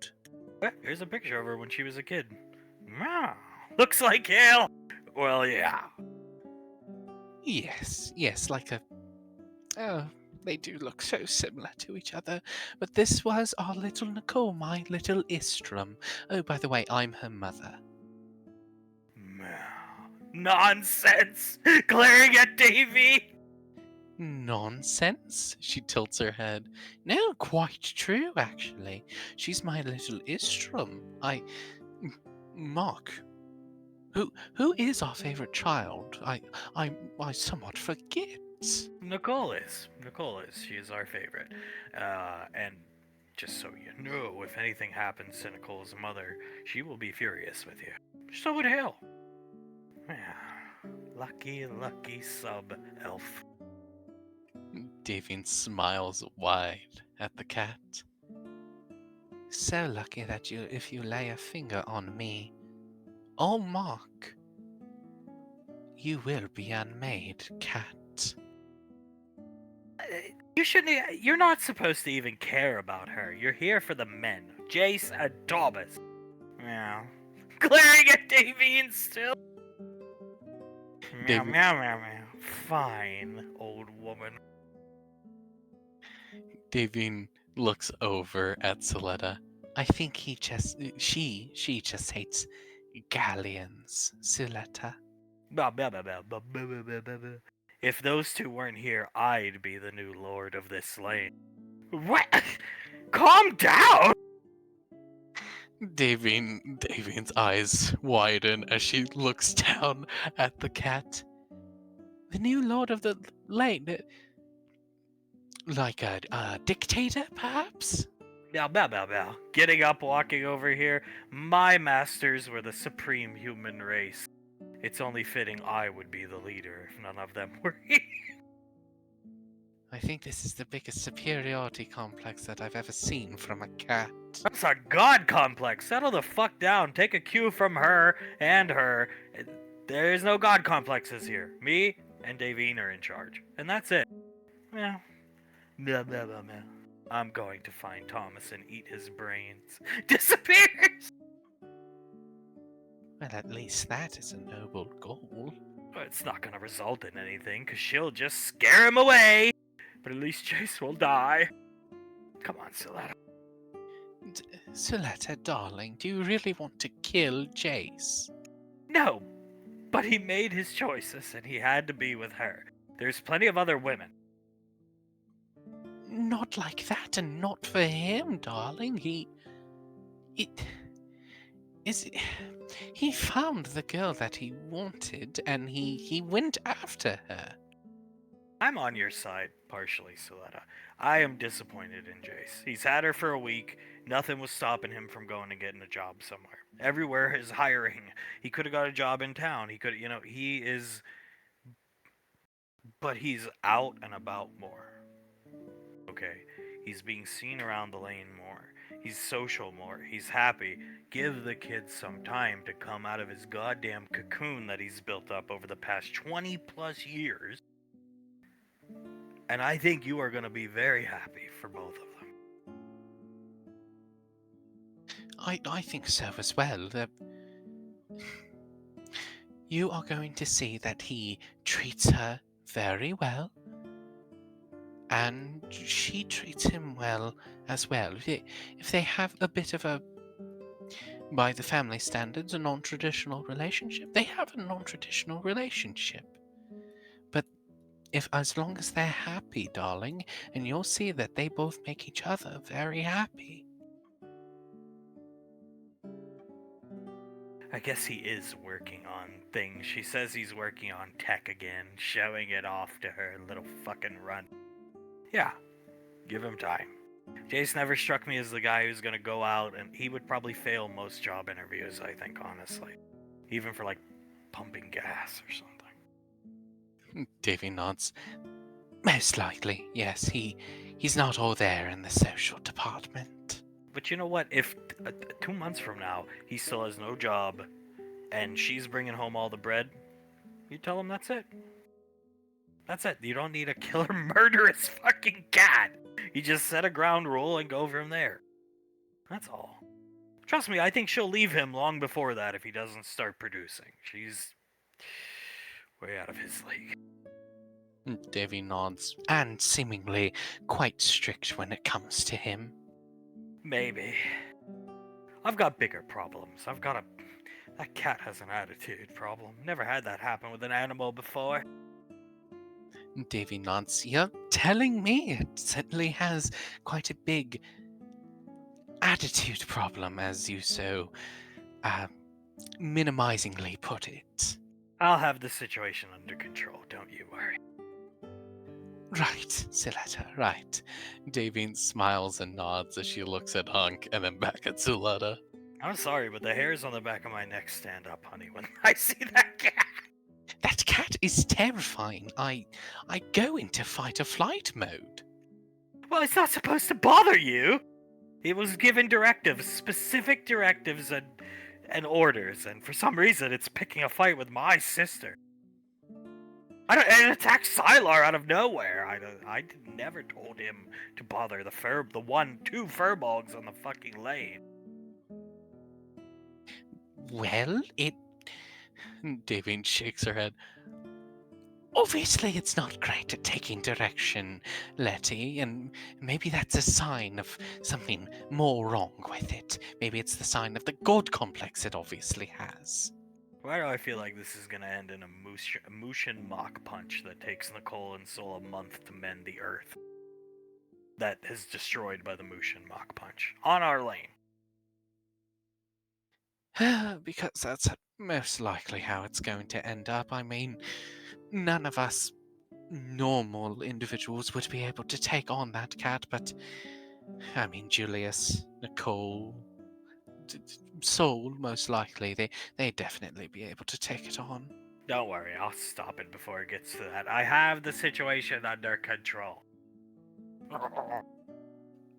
Here's a picture of her when she was a kid. Meow. Looks like hell. Well, yeah. Yes, like a... Oh, they do look so similar to each other. But this was our little Nicole, my little Istrum. Oh, by the way, I'm her mother. Meow. Nonsense. Glaring at Davy. Nonsense? She tilts her head. No, quite true, actually. She's my little Istrum. Mark, who is our favorite child? I somewhat forget. Nicole is. She is our favorite. And just so you know, if anything happens to Nicole's mother, she will be furious with you. So would Hale. Lucky sub-elf. Davian smiles wide at the cat. So lucky that if you lay a finger on me, or Mark, you will be unmade, cat. You're not supposed to even care about her. You're here for the men. Jace and Thomas. Meow. Glaring at Davine still. Meow, Davi- meow, meow, meow. Fine, old woman. Davian looks over at Soletta. I think she just hates galleons, Soletta. Bah, bah, bah, bah, bah, bah, bah, bah, bah, bah. If those two weren't here, I'd be the new lord of this lane. What? Calm down! Davian's eyes widen as she looks down at the cat. The new lord of the lane. Like a dictator, perhaps? Now, bow, bow, bow. Getting up, walking over here. My masters were the supreme human race. It's only fitting I would be the leader if none of them were here. I think this is the biggest superiority complex that I've ever seen from a cat. That's a god complex. Settle the fuck down. Take a cue from her and her. There's no god complexes here. Me and Davine are in charge. And that's it. Yeah. Blah, blah, blah, blah. I'm going to find Thomas and eat his brains. Disappears! Well, at least that is a noble goal. Well, it's not going to result in anything, because she'll just scare him away. But at least Jace will die. Come on, Soletta. Soletta, darling, do you really want to kill Jace? No, but he made his choices, and he had to be with her. There's plenty of other women. Not like that, and not for him, darling. He found the girl that he wanted, and he went after her. I'm on your side, partially, Soletta. I am disappointed in Jace. He's had her for a week. Nothing was stopping him from going and getting a job somewhere. Everywhere is hiring. He could have got a job in town. He could, he is... But he's out and about more. Okay, he's being seen around the lane more. He's social more. He's happy. Give the kid some time to come out of his goddamn cocoon that he's built up over the past 20 plus years. And I think you are going to be very happy for both of them. I think so as well. You are going to see that he treats her very well, and she treats him well as well. If they have a bit of a by the family standards, a non-traditional relationship. They have a non-traditional relationship. But if as long as they're happy, darling, and you'll see that they both make each other very happy. I guess he is working on things. She says he's working on tech again, showing it off to her little fucking runt. Yeah, give him time. Jace never struck me as the guy who's gonna go out, and he would probably fail most job interviews, I think, honestly. Even for, like, pumping gas or something. Davy nods. Most likely, yes. He's not all there in the social department. But you know what? If 2 months from now he still has no job, and she's bringing home all the bread, you tell him that's it. That's it. You don't need a killer, murderous fucking cat. You just set a ground rule and go from there. That's all. Trust me, I think she'll leave him long before that if he doesn't start producing. She's way out of his league. Davy nods, and seemingly quite strict when it comes to him. Maybe. I've got bigger problems. That cat has an attitude problem. Never had that happen with an animal before. Davy nods. You're telling me it certainly has quite a big attitude problem, as you so minimizingly put it. I'll have the situation under control, don't you worry. Right, Siletta, right. Davy smiles and nods as she looks at Hunk and then back at Siletta. I'm sorry, but the hairs on the back of my neck stand up, honey, when I see that cat. That cat is terrifying. I go into fight or flight mode. Well, it's not supposed to bother you. It was given directives, specific directives and orders, and for some reason it's picking a fight with my sister. It attacked Sylar out of nowhere. I never told him to bother the two furbolgs on the fucking lane. Well, Davine shakes her head. Obviously, it's not great at taking direction, Letty, and maybe that's a sign of something more wrong with it. Maybe it's the sign of the god complex it obviously has. Why do I feel like this is gonna end in a Mushin Mach punch that takes Nicole and Sol a month to mend the earth? That is destroyed by the Mushin Mach punch. On our lane. Because that's most likely how it's going to end up. I mean, none of us normal individuals would be able to take on that cat, but I mean, Julius, Nicole, Soul, most likely, they'd definitely be able to take it on. Don't worry, I'll stop it before it gets to that. I have the situation under control.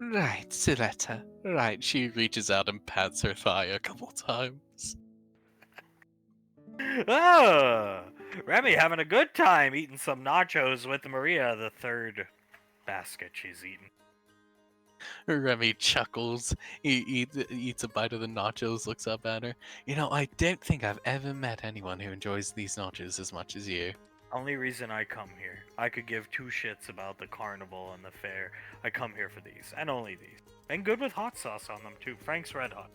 Right, Siletta. Right, she reaches out and pats her thigh a couple times. Oh, Remy having a good time eating some nachos with Maria, the third basket she's eaten. Remy chuckles. He eats a bite of the nachos, looks up at her. You know, I don't think I've ever met anyone who enjoys these nachos as much as you. Only reason I come here. I could give two shits about the carnival and the fair. I come here for these, and only these. And good with hot sauce on them too. Frank's Red Hot.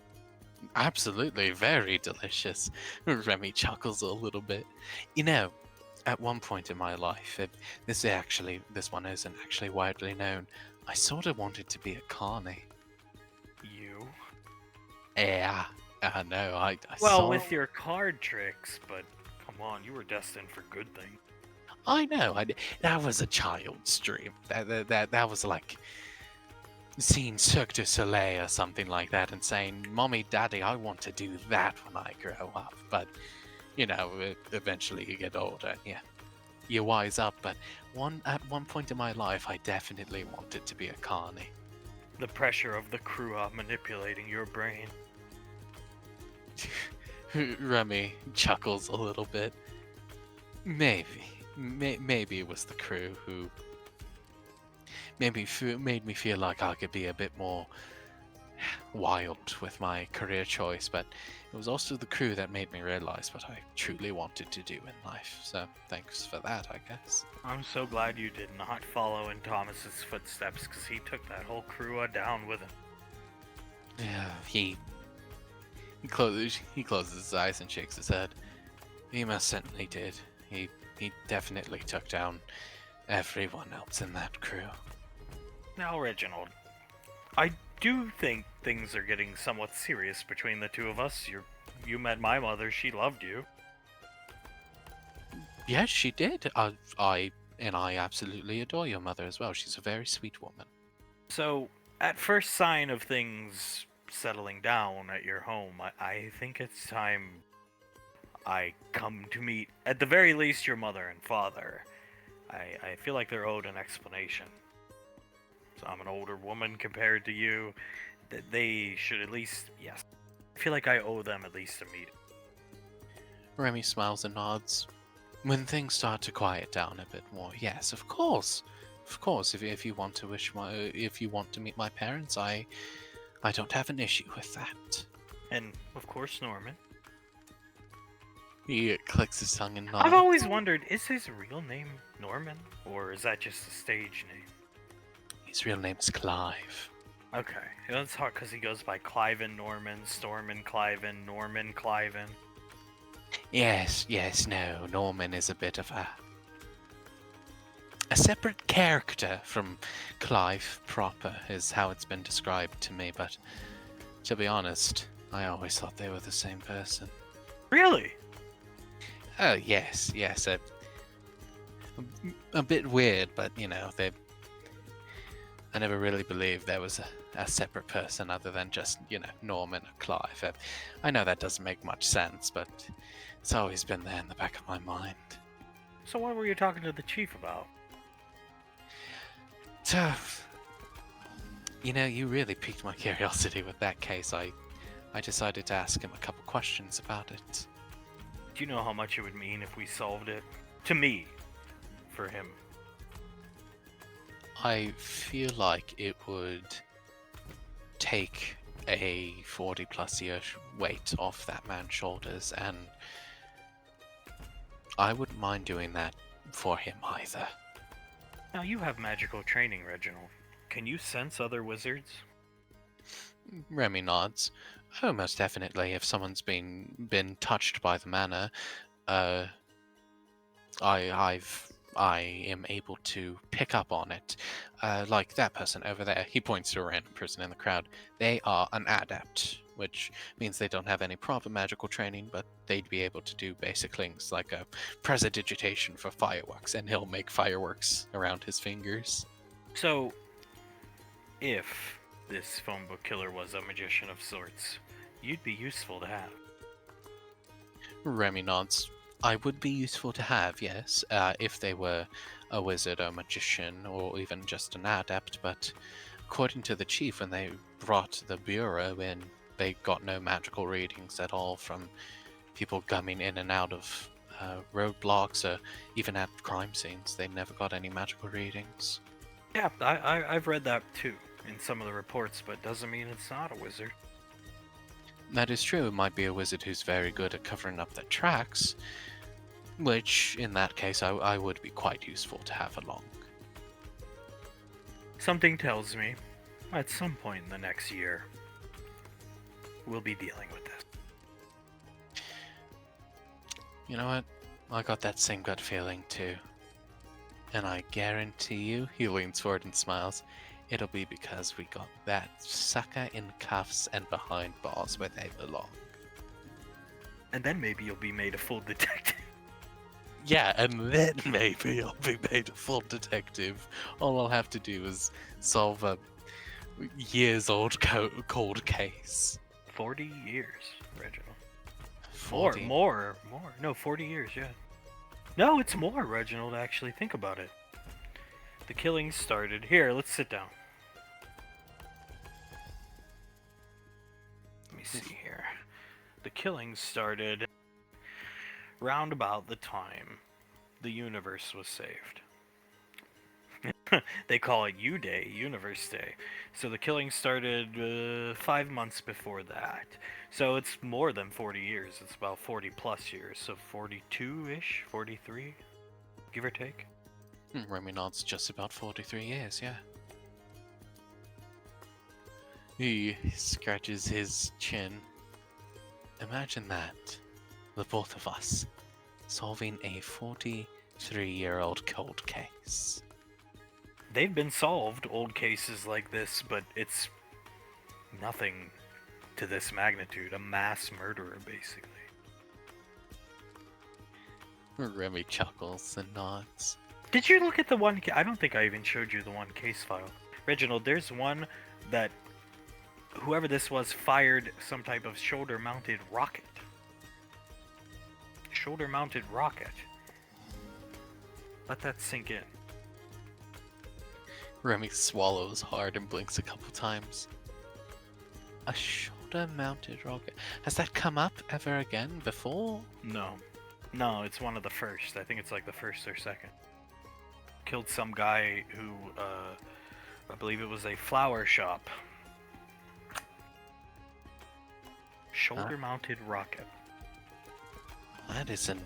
Absolutely, very delicious. Remy chuckles a little bit. You know, at one point in my life, this one isn't actually widely known. I sort of wanted to be a carny. You? Yeah, I know. I Well, saw... with your card tricks, but come on, you were destined for good things. I know. That was a child's dream. That was like seeing Cirque du Soleil or something like that and saying, "Mommy, Daddy, I want to do that when I grow up." But you know, eventually you get older. Yeah, you wise up. But at one point in my life, I definitely wanted to be a carny. The pressure of the crew manipulating your brain. Remy chuckles a little bit. Maybe it was the crew who made me feel like I could be a bit more wild with my career choice, but it was also the crew that made me realize what I truly wanted to do in life. So thanks for that, I guess. I'm so glad you did not follow in Thomas's footsteps, because he took that whole crew down with him. Yeah, he He closes his eyes and shakes his head. He most certainly did. He definitely took down everyone else in that crew. Now, Reginald, I do think things are getting somewhat serious between the two of us. You met my mother, she loved you. Yes, she did. I absolutely adore your mother as well. She's a very sweet woman. So, at first sign of things settling down at your home, I think it's time I come to meet, at the very least, your mother and father. I feel like they're owed an explanation. So I'm an older woman compared to you. They should at least, yes. I feel like I owe them at least a meeting. Remy smiles and nods. When things start to quiet down a bit more, yes, of course. Of course, if you want to if you want to meet my parents, I don't have an issue with that. And, of course, Norman. He clicks his tongue and I've nods. always wondered, is his real name Norman? Or is that just a stage name? His real name is Clive. Okay, that's hard because he goes by Cliven Norman, Stormin Cliven, Norman Cliven. Yes, no, Norman is a bit of a separate character from Clive proper, is how it's been described to me, but to be honest, I always thought they were the same person. Really? Oh, yes, a bit weird, but, I never really believed there was a separate person other than just, Norman or Clive. I know that doesn't make much sense, but it's always been there in the back of my mind. So what were you talking to the chief about? Tough. You really piqued my curiosity with that case. I decided to ask him a couple questions about it. Do you know how much it would mean if we solved it? To me. For him. I feel like it would take a 40-plus year weight off that man's shoulders, and I wouldn't mind doing that for him either. Now you have magical training, Reginald. Can you sense other wizards? Remy nods. Oh, most definitely. If someone's been touched by the manor, I am able to pick up on it. Like that person over there. He points to a random person in the crowd. They are an adept, which means they don't have any proper magical training, but they'd be able to do basic things like a prestidigitation for fireworks, and he'll make fireworks around his fingers. So, if this phone book killer was a magician of sorts, you'd be useful to have. Remy nods. I would be useful to have, yes, if they were a wizard or magician or even just an adept, but according to the chief, when they brought the bureau in, they got no magical readings at all from people coming in and out of roadblocks or even at crime scenes. They never got any magical readings. Yeah, I've read that too in some of the reports, but doesn't mean it's not a wizard. That is true. It might be a wizard who's very good at covering up their tracks, which, in that case, I would be quite useful to have along. Something tells me, at some point in the next year, we'll be dealing with this. You know what? I got that same gut feeling too. And I guarantee you, he leans forward and smiles, it'll be because we got that sucker in cuffs and behind bars where they belong. And then maybe you'll be made a full detective. Yeah, and then maybe I'll be made a full detective. All I'll have to do is solve a years-old cold case. 40 years, Reginald. 40. More. No, 40 years, yeah. No, it's more, Reginald, actually. Think about it. The killings started... Here, let's sit down. Let me see here. The killings started round about the time the universe was saved. They call it U-Day, Universe Day. So the killing started 5 months before that. So it's more than 40 years. It's about 40 plus years. So 42-ish, 43, give or take. Remy nods, just about 43 years, yeah. He scratches his chin. Imagine that. The both of us solving a 43-year-old cold case. They've been solved, old cases like this, but it's nothing to this magnitude. A mass murderer, basically. Remy chuckles and nods. Did you look at the one? I don't think I even showed you the one case file. Reginald, there's one that whoever this was fired some type of shoulder-mounted rocket. Shoulder-mounted rocket. Let that sink in. Remy swallows hard and blinks a couple times. A shoulder-mounted rocket. Has that come up ever again before? No. No, it's one of the first. I think it's like the first or second. Killed some guy who, I believe it was a flower shop. Shoulder-mounted rocket. That is an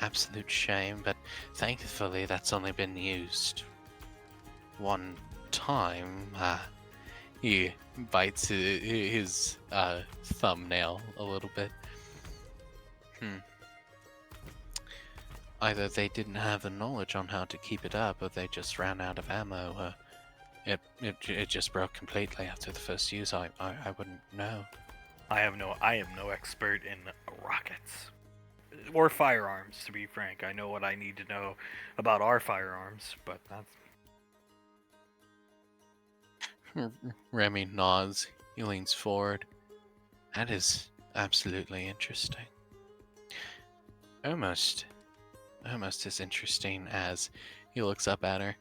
absolute shame, but thankfully that's only been used one time. He bites his thumbnail a little bit. Either they didn't have the knowledge on how to keep it up, or they just ran out of ammo. It just broke completely after the first use. I wouldn't know. I am no expert in rockets. Or firearms, to be frank. I know what I need to know about our firearms, but that's... Remy nods. He leans forward. That is absolutely interesting. Almost as interesting as he looks up at her.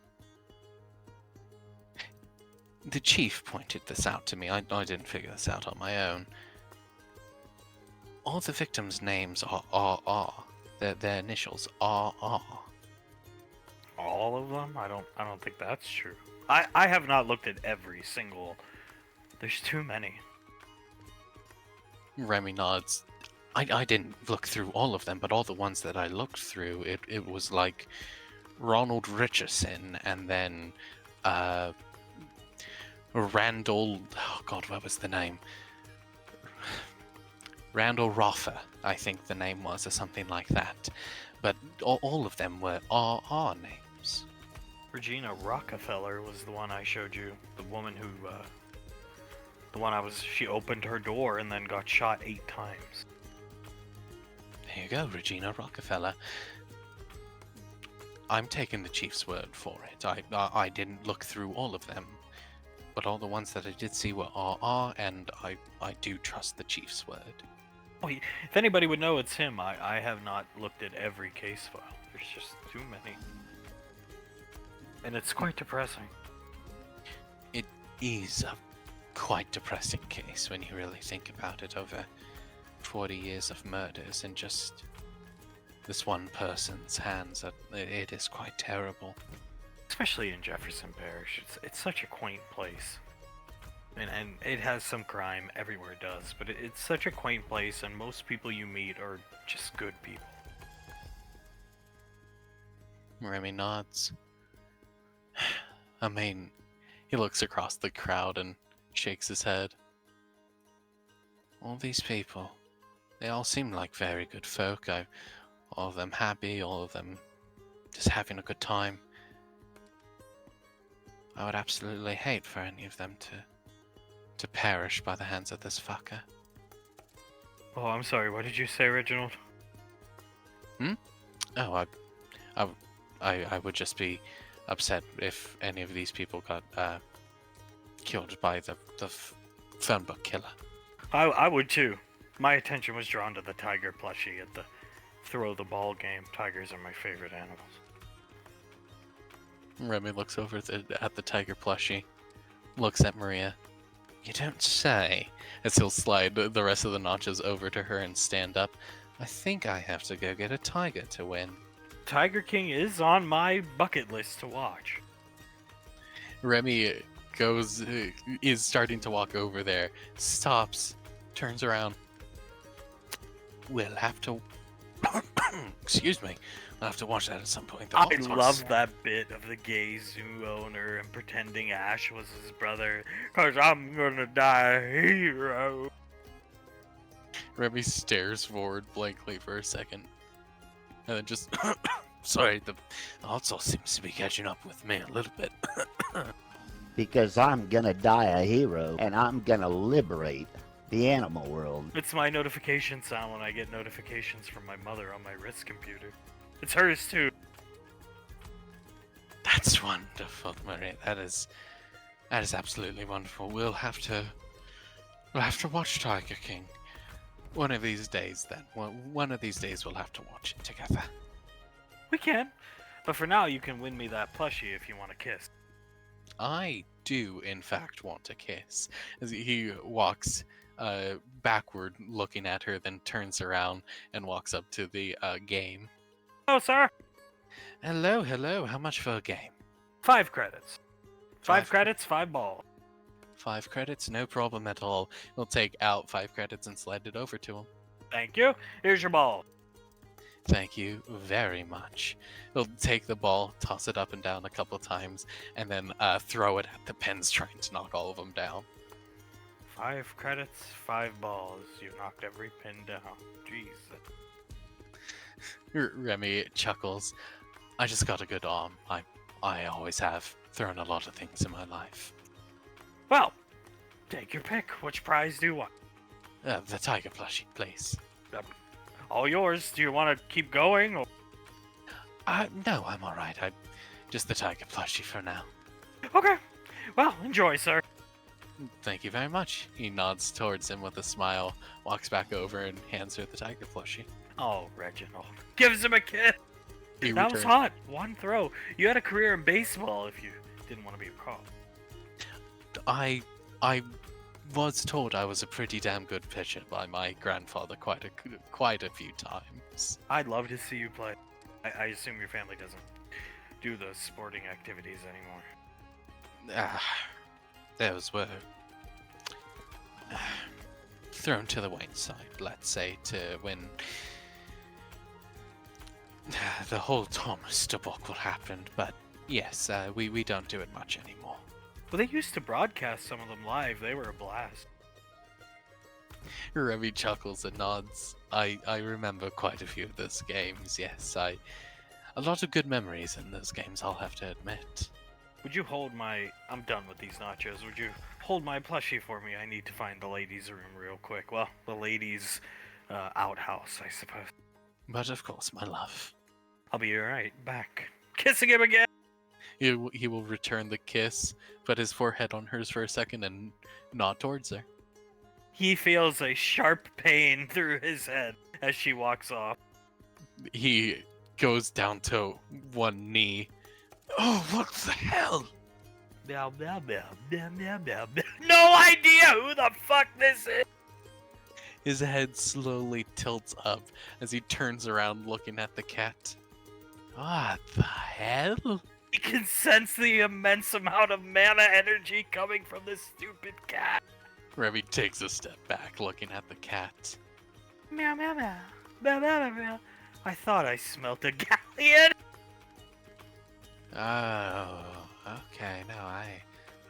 The chief pointed this out to me. I didn't figure this out on my own. All the victims' names are RR. Their initials RR. All of them? I don't think that's true. I have not looked at every single. There's too many. Remy nods. I didn't look through all of them, but all the ones that I looked through, it was like Ronald Richardson, and then Randall. Oh God, what was the name? Randall Roffer, I think the name was, or something like that. But all of them were RR names. Regina Rockefeller was the one I showed you. The woman who, she opened her door and then got shot 8 times. There you go, Regina Rockefeller. I'm taking the chief's word for it. I didn't look through all of them, but all the ones that I did see were RR, and I do trust the chief's word. Oh, if anybody would know, it's him. I have not looked at every case file. There's just too many. And it's quite depressing. It is a quite depressing case when you really think about it, over 40 years of murders in just this one person's hands. It is quite terrible. Especially in Jefferson Parish. It's such a quaint place. And it has some crime, everywhere it does, but it's such a quaint place, and most people you meet are just good people. Remy nods. I mean, he looks across the crowd and shakes his head. All these people, they all seem like very good folk. All of them happy, all of them just having a good time. I would absolutely hate for any of them to perish by the hands of this fucker. Oh, I'm sorry, what did you say, Reginald? Oh, I would just be upset if any of these people got killed by the phone book killer. I would too. My attention was drawn to the tiger plushie at the throw the ball game. Tigers are my favorite animals. Remy looks over at the tiger plushie, looks at Maria. You don't say. As he'll slide the rest of the notches over to her and stand up. I think I have to go get a tiger to win. Tiger King is on my bucket list to watch. Remy is starting to walk over there, stops, turns around. We'll have to... Excuse me. We'll have to watch that at some point. I love that bit of the gay zoo owner and pretending Ash was his brother, 'cause I'm gonna die a hero. Remy stares forward blankly for a second, and then just, sorry, the hot sauce seems to be catching up with me a little bit. Because I'm gonna die a hero and I'm gonna liberate the animal world. It's my notification sound when I get notifications from my mother on my wrist computer. It's hers too. That's wonderful, Maria. That is absolutely wonderful. We'll have to watch Tiger King. One of these days, then. One of these days we'll have to watch it together. We can. But for now, you can win me that plushie if you want to kiss. I do, in fact, want a kiss. As he walks backward, looking at her, then turns around and walks up to the game. Oh, sir. Hello, hello. How much for a game? 5 credits. 5 Five credits, 5 balls. 5 credits, no problem at all. We'll take out 5 credits and slide it over to him. Thank you. Here's your ball. Thank you very much. He'll take the ball, toss it up and down a couple times, and then throw it at the pens, trying to knock all of them down. 5 credits, 5 balls. You knocked every pin down. Jesus. Remy chuckles. I just got a good arm. I always have thrown a lot of things in my life. Well, take your pick. Which prize do you want? The tiger plushie, please. All yours. Do you want to keep going? Or... No, I'm alright. Just the tiger plushie for now. Okay. Well, enjoy, sir. Thank you very much. He nods towards him with a smile, walks back over and hands her the tiger plushie. Oh, Reginald. Gives him a kiss. He That was returns- hot. One throw. You had a career in baseball if you didn't want to be a cop. I was told I was a pretty damn good pitcher by my grandfather quite a few times. I'd love to see you play. I assume your family doesn't do those sporting activities anymore. Those were thrown to the wayside, let's say, to when the whole Thomas debacle happened. But yes, we don't do it much anymore. Well, they used to broadcast some of them live. They were a blast. Remy chuckles and nods. I remember quite a few of those games, yes. A lot of good memories in those games, I'll have to admit. Would you hold my... I'm done with these nachos. Would you hold my plushie for me? I need to find the ladies' room real quick. Well, the ladies' outhouse, I suppose. But of course, my love. I'll be right back. Kissing him again! He will return the kiss, put his forehead on hers for a second, and nod towards her. He feels a sharp pain through his head as she walks off. He goes down to one knee. Oh, what the hell? Meow, meow, meow, meow, meow, meow, meow. No idea who the fuck this is! His head slowly tilts up as he turns around looking at the cat. What the hell? He can sense the immense amount of mana energy coming from this stupid cat. Remy takes a step back looking at the cat. Meow, meow, meow. Meow, meow, meow, meow. I thought I smelt a galleon. Oh, okay. No, I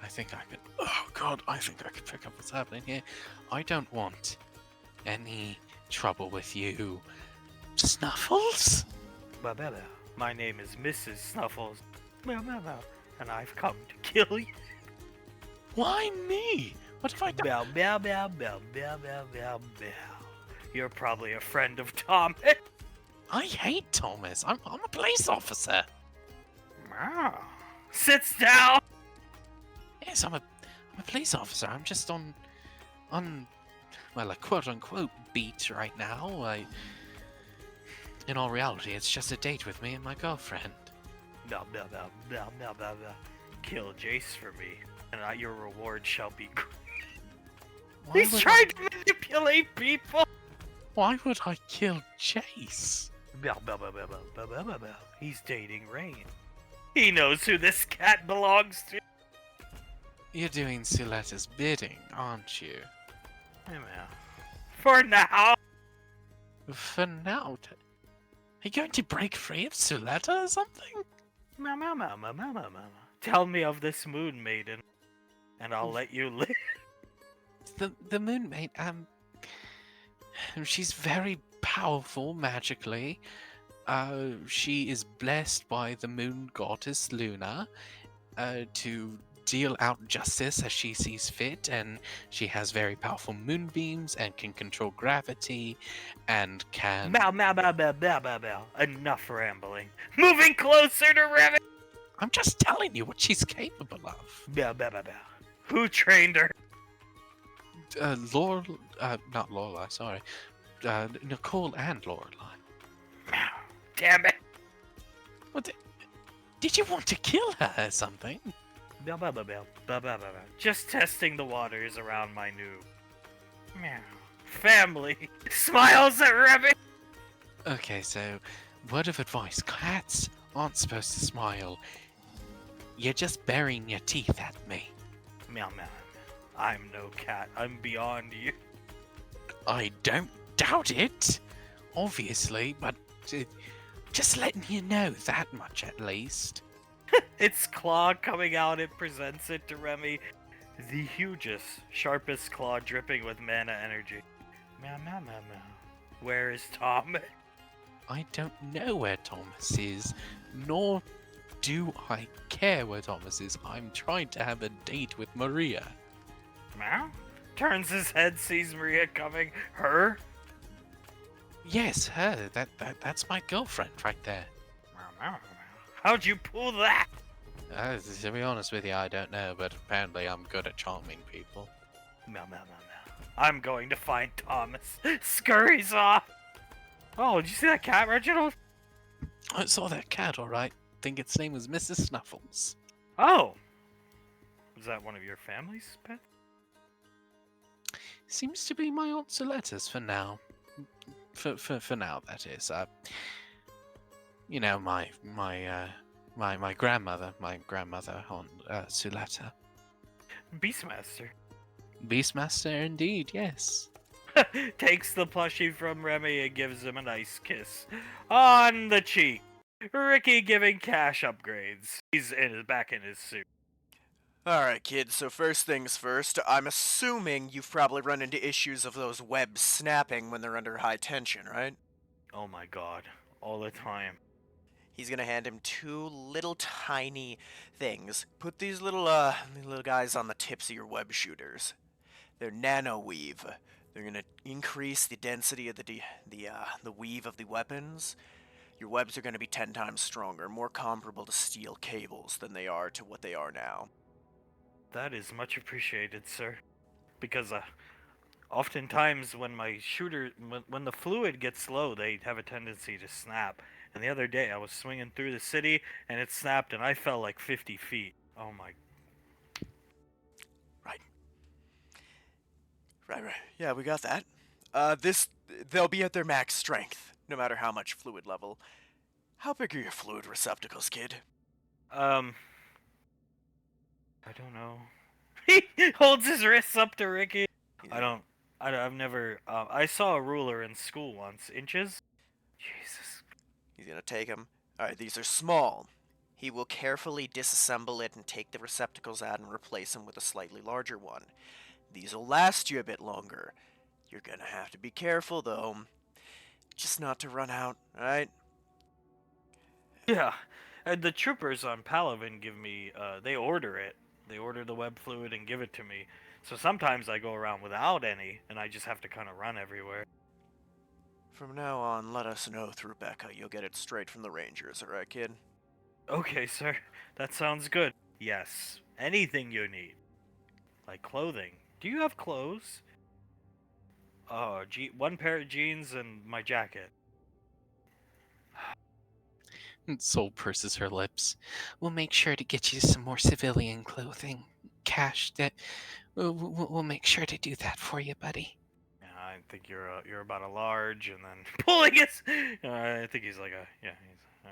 think I could. Oh God, I think I could pick up what's happening here. I don't want any trouble with you, Snuffles. Meow, meow, meow. My name is Mrs. Snuffles. Meow, meow, meow. And I've come to kill you. Why me? What have I done? Meow, meow, meow, meow, meow, meow, meow, meow. You're probably a friend of Thomas. I hate Thomas. I'm a police officer. Meow. Sits down. Yes, I'm a police officer. I'm just on well, a quote unquote beat right now. In all reality, it's just a date with me and my girlfriend. Meow, meow, meow, meow, meow, meow, meow. Kill Jace for me, and your reward shall be great. Why He's would trying to manipulate people. Why would I kill Jace? Meow, meow, meow, meow, meow, meow, meow, meow. He's dating Rain. He knows who this cat belongs to. You're doing Suletta's bidding, aren't you? Meow, meow. For now. For now, are you going to break free of Suletta or something? Meow, meow, meow, meow, meow, meow, meow. Tell me of this moon maiden, and I'll let you live. The moon mate, She's very powerful magically. She is blessed by the moon goddess Luna to deal out justice as she sees fit, and she has very powerful moonbeams and can control gravity and can. Bow. Enough rambling. Moving closer to Remy. I'm just telling you what she's capable of. Bow. Who trained her? Not Lorelai, sorry. Nicole and Lorelai. Damn it. What? Did you want to kill her or something? Bow. Just testing the waters around my new family. Smiles at Remy. Okay, so word of advice: cats aren't supposed to smile. You're just burying your teeth at me. Meow. I'm no cat. I'm beyond you. I don't doubt it, obviously, but just letting you know that much at least. Its claw coming out, it presents it to Remy. The hugest, sharpest claw dripping with mana energy. Meow. Where is Tom? I don't know where Thomas is, nor do I care where Thomas is. I'm trying to have a date with Maria. Meow? Turns his head, sees Maria coming. Her? Yes, her. That's my girlfriend right there. Meow. How'd you pull that? To be honest with you, I don't know, but apparently I'm good at charming people. Meow. I'm going to find Thomas. Scurries off. Oh, did you see that cat, Reginald? I saw that cat, alright. Think its name was Mrs. Snuffles. Oh. Was that one of your family's pets? Seems to be my Aunt Soletta's for now. For now, that is. You know, my grandmother, Aunt Suletta. Beastmaster. Beastmaster, indeed, yes. Takes the plushie from Remy and gives him a nice kiss on the cheek. Ricky giving Cash upgrades. He's back in his suit. Alright, kids, so first things first, I'm assuming you've probably run into issues of those webs snapping when they're under high tension, right? Oh my god. All the time. He's gonna hand him two little tiny things. Put these little guys on the tips of your web shooters. They're nano weave. They're gonna increase the density of the weave of the weapons. Your webs are gonna be 10 times stronger, more comparable to steel cables than they are to what they are now. That is much appreciated, sir. Because oftentimes when my shooter, when the fluid gets low, they have a tendency to snap. And the other day I was swinging through the city and it snapped and I fell like 50 feet. Oh my. Right. Yeah, we got that. They'll be at their max strength, no matter how much fluid level. How big are your fluid receptacles, kid? I don't know. He holds his wrists up to Ricky. I've never, I saw a ruler in school once. Inches? Jesus. He's gonna take them. Alright, these are small. He will carefully disassemble it and take the receptacles out and replace them with a slightly larger one. These will last you a bit longer. You're gonna have to be careful, though. Just not to run out, alright? Yeah. And the troopers on Palavin give me, they order it. They order the web fluid and give it to me. So sometimes I go around without any, and I just have to kind of run everywhere. From now on, let us know through Becca. You'll get it straight from the Rangers, alright, kid? Okay, sir. That sounds good. Yes. Anything you need. Like clothing. Do you have clothes? Oh, one pair of jeans and my jacket. Soul purses her lips. We'll make sure to get you some more civilian clothing. Cash, that we'll make sure to do that for you, buddy. Yeah, I think you're about a large, and then pulling his. I think he's like he's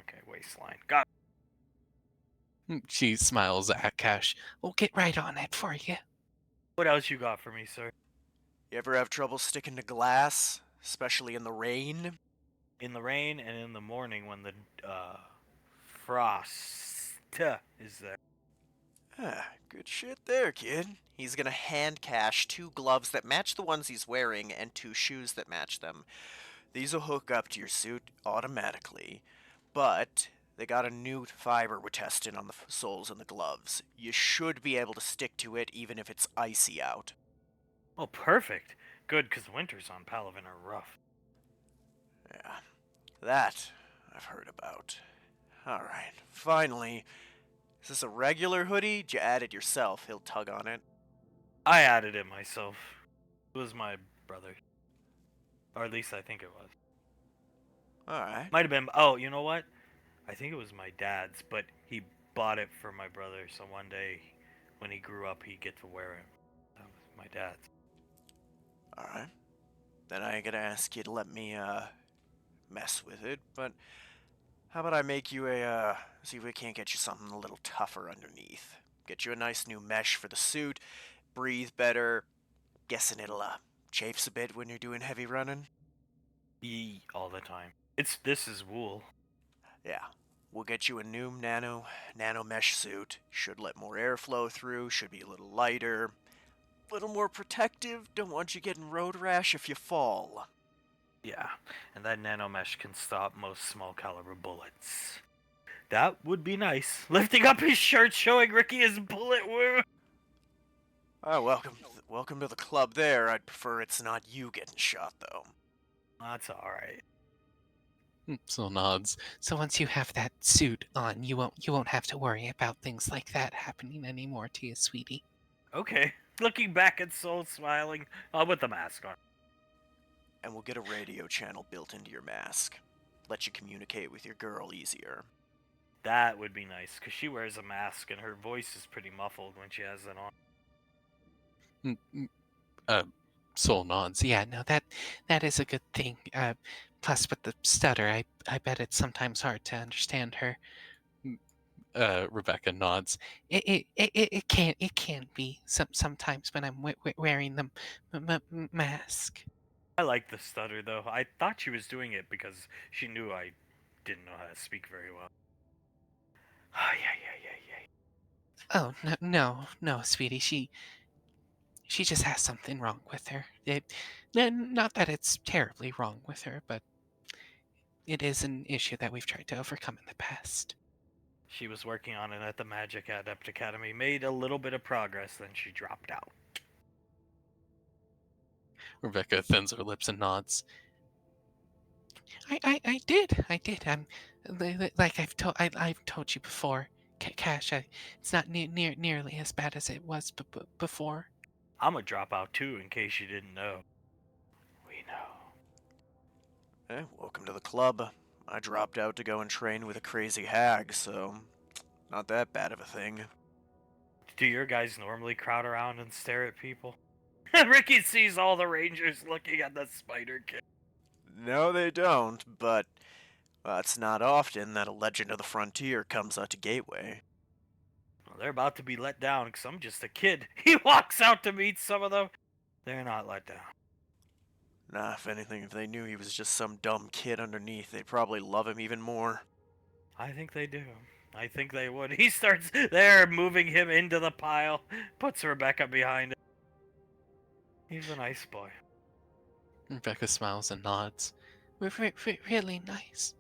okay waistline. Got. She smiles at Cash. We'll get right on it for you. What else you got for me, sir? You ever have trouble sticking to glass, especially in the rain? In the rain and in the morning when the frost is there. Ah, good shit there, kid. He's gonna hand Cash 2 gloves that match the ones he's wearing and 2 shoes that match them. These'll hook up to your suit automatically, but they got a new fiber we're testing on the soles and the gloves. You should be able to stick to it even if it's icy out. Oh, perfect. Good, because the winters on Palaven are rough. Yeah, that I've heard about. Alright, finally. Is this a regular hoodie? Did you add it yourself? He'll tug on it. I added it myself. It was my brother. Or at least I think it was. Alright. Might have been. Oh, you know what? I think it was my dad's, but he bought it for my brother, so one day when he grew up, he'd get to wear it. That was my dad's. Alright. Then I ain't gonna ask you to let me, mess with it, but how about I make you see if we can't get you something a little tougher underneath. Get you a nice new mesh for the suit, breathe better. Guessing it'll, chafes a bit when you're doing heavy running? All the time. This is wool. Yeah. We'll get you a new nano mesh suit. Should let more air flow through, should be a little lighter. A little more protective, don't want you getting road rash if you fall. Yeah, and that nanomesh can stop most small caliber bullets. That would be nice. Lifting up his shirt, showing Ricky his bullet wound. Oh, welcome to the club there. I'd prefer it's not you getting shot, though. That's alright. Sol nods. So once you have that suit on, you won't have to worry about things like that happening anymore to you, sweetie. Okay. Looking back at Soul smiling, with the mask on. And we'll get a radio channel built into your mask. Let you communicate with your girl easier. That would be nice, because she wears a mask and her voice is pretty muffled when she has it on. Sol nods. Yeah, no, that is a good thing. Plus with the stutter, I bet it's sometimes hard to understand her. Rebecca nods. It can be sometimes when I'm wearing the mask. I like the stutter, though. I thought she was doing it because she knew I didn't know how to speak very well. Yeah. Oh no, sweetie. She just has something wrong with her. Not that it's terribly wrong with her, but it is an issue that we've tried to overcome in the past. She was working on it at the Magic Adept Academy, made a little bit of progress, then she dropped out. Rebecca thins her lips and nods. I did. Like I've told you before, Cash. It's not nearly as bad as it was before. I'm a dropout too, in case you didn't know. We know. Welcome to the club. I dropped out to go and train with a crazy hag, so not that bad of a thing. Do your guys normally crowd around and stare at people? Ricky sees all the rangers looking at the spider kid. No, they don't, but it's not often that a legend of the frontier comes out to Gateway. Well, they're about to be let down because I'm just a kid. He walks out to meet some of them. They're not let down. Nah, if anything, if they knew he was just some dumb kid underneath, they'd probably love him even more. I think they do. I think they would. He starts there, moving him into the pile, puts Rebecca behind him. He's a nice boy. Rebecca smiles and nods. Really nice.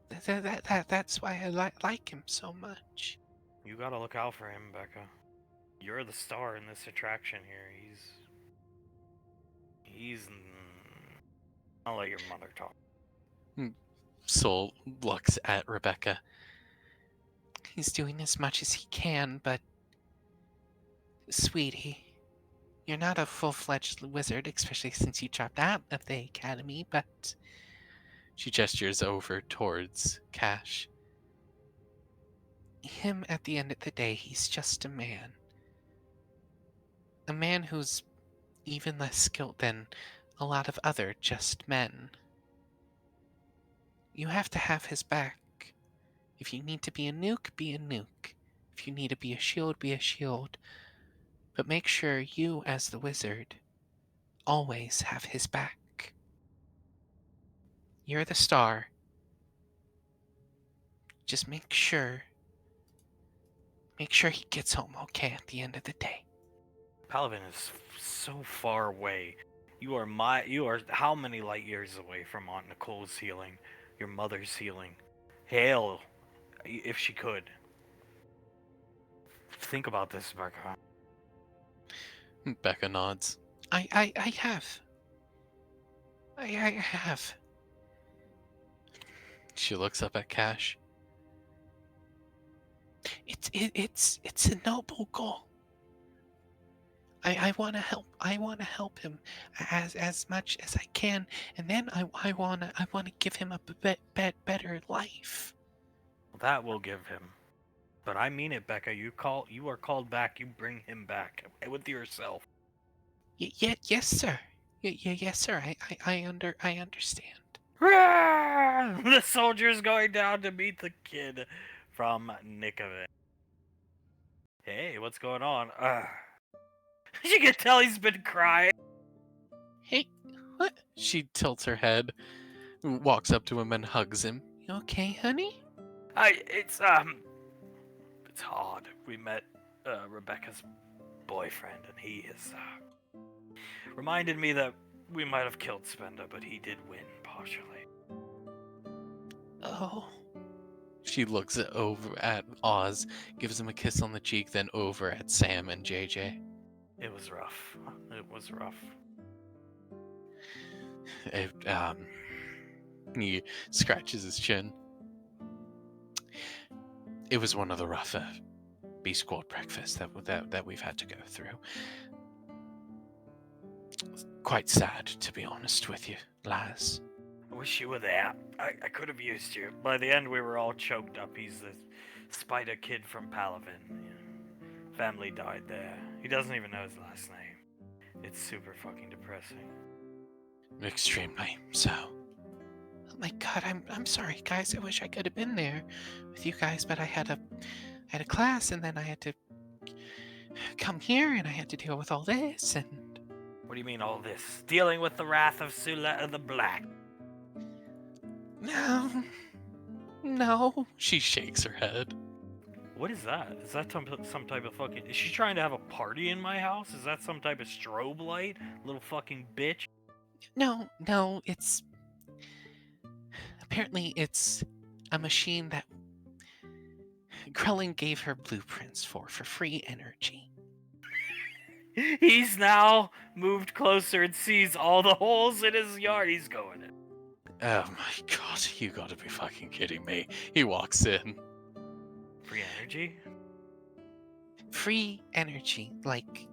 That's why I like him so much. You gotta look out for him, Becca. You're the star in this attraction here. I'll let your mother talk. Sol looks at Rebecca. He's doing as much as he can, but sweetie, you're not a full-fledged wizard, especially since you dropped out of the academy, but she gestures over towards Cash. Him, at the end of the day, he's just a man. A man who's even less skilled than a lot of other just men. You have to have his back. If you need to be a nuke, be a nuke. If you need to be a shield, be a shield. But make sure you, as the wizard, always have his back. You're the star. Just make sure make sure he gets home okay at the end of the day. Palavin is so far away. You are how many light years away from Aunt Nicole's healing, your mother's healing? Hail, if she could. Think about this, Becca. Becca nods. I have. I have. She looks up at Cash. It's a noble goal. I want to help. I want to help him as much as I can, and then I wanna give him a better life. That will give him. But I mean it, Becca. You are called back. You bring him back with yourself. Yes, sir. Yes, sir. I understand. The soldier's going down to meet the kid from Nikovit. Hey, what's going on? You can tell he's been crying. Hey, what? She tilts her head, walks up to him and hugs him. You okay, honey? It's hard. We met Rebecca's boyfriend, and he has reminded me that we might have killed Spenda, but he did win partially. Oh. She looks over at Oz, gives him a kiss on the cheek, then over at Sam and JJ. It was rough. It was rough. He scratches his chin. It was one of the rougher B Squad breakfasts that we've had to go through. Quite sad, to be honest with you, Laz. I wish you were there. I could have used you. By the end, we were all choked up. He's the spider kid from Palavin. Family died there. He doesn't even know his last name. It's super fucking depressing. Extremely so. Oh my god, I'm sorry, guys. I wish I could have been there with you guys, but I had a class, and then I had to come here, and I had to deal with all this, and What do you mean all this? Dealing with the wrath of Sula the Black. No. She shakes her head. What is that? Is that some type of fucking... Is she trying to have a party in my house? Is that some type of strobe light? Little fucking bitch? No, it's... Apparently it's a machine that Krellin gave her blueprints for free energy. He's now moved closer and sees all the holes in his yard. He's going in. Oh my god, you gotta be fucking kidding me. He walks in. Free energy? Free energy, like...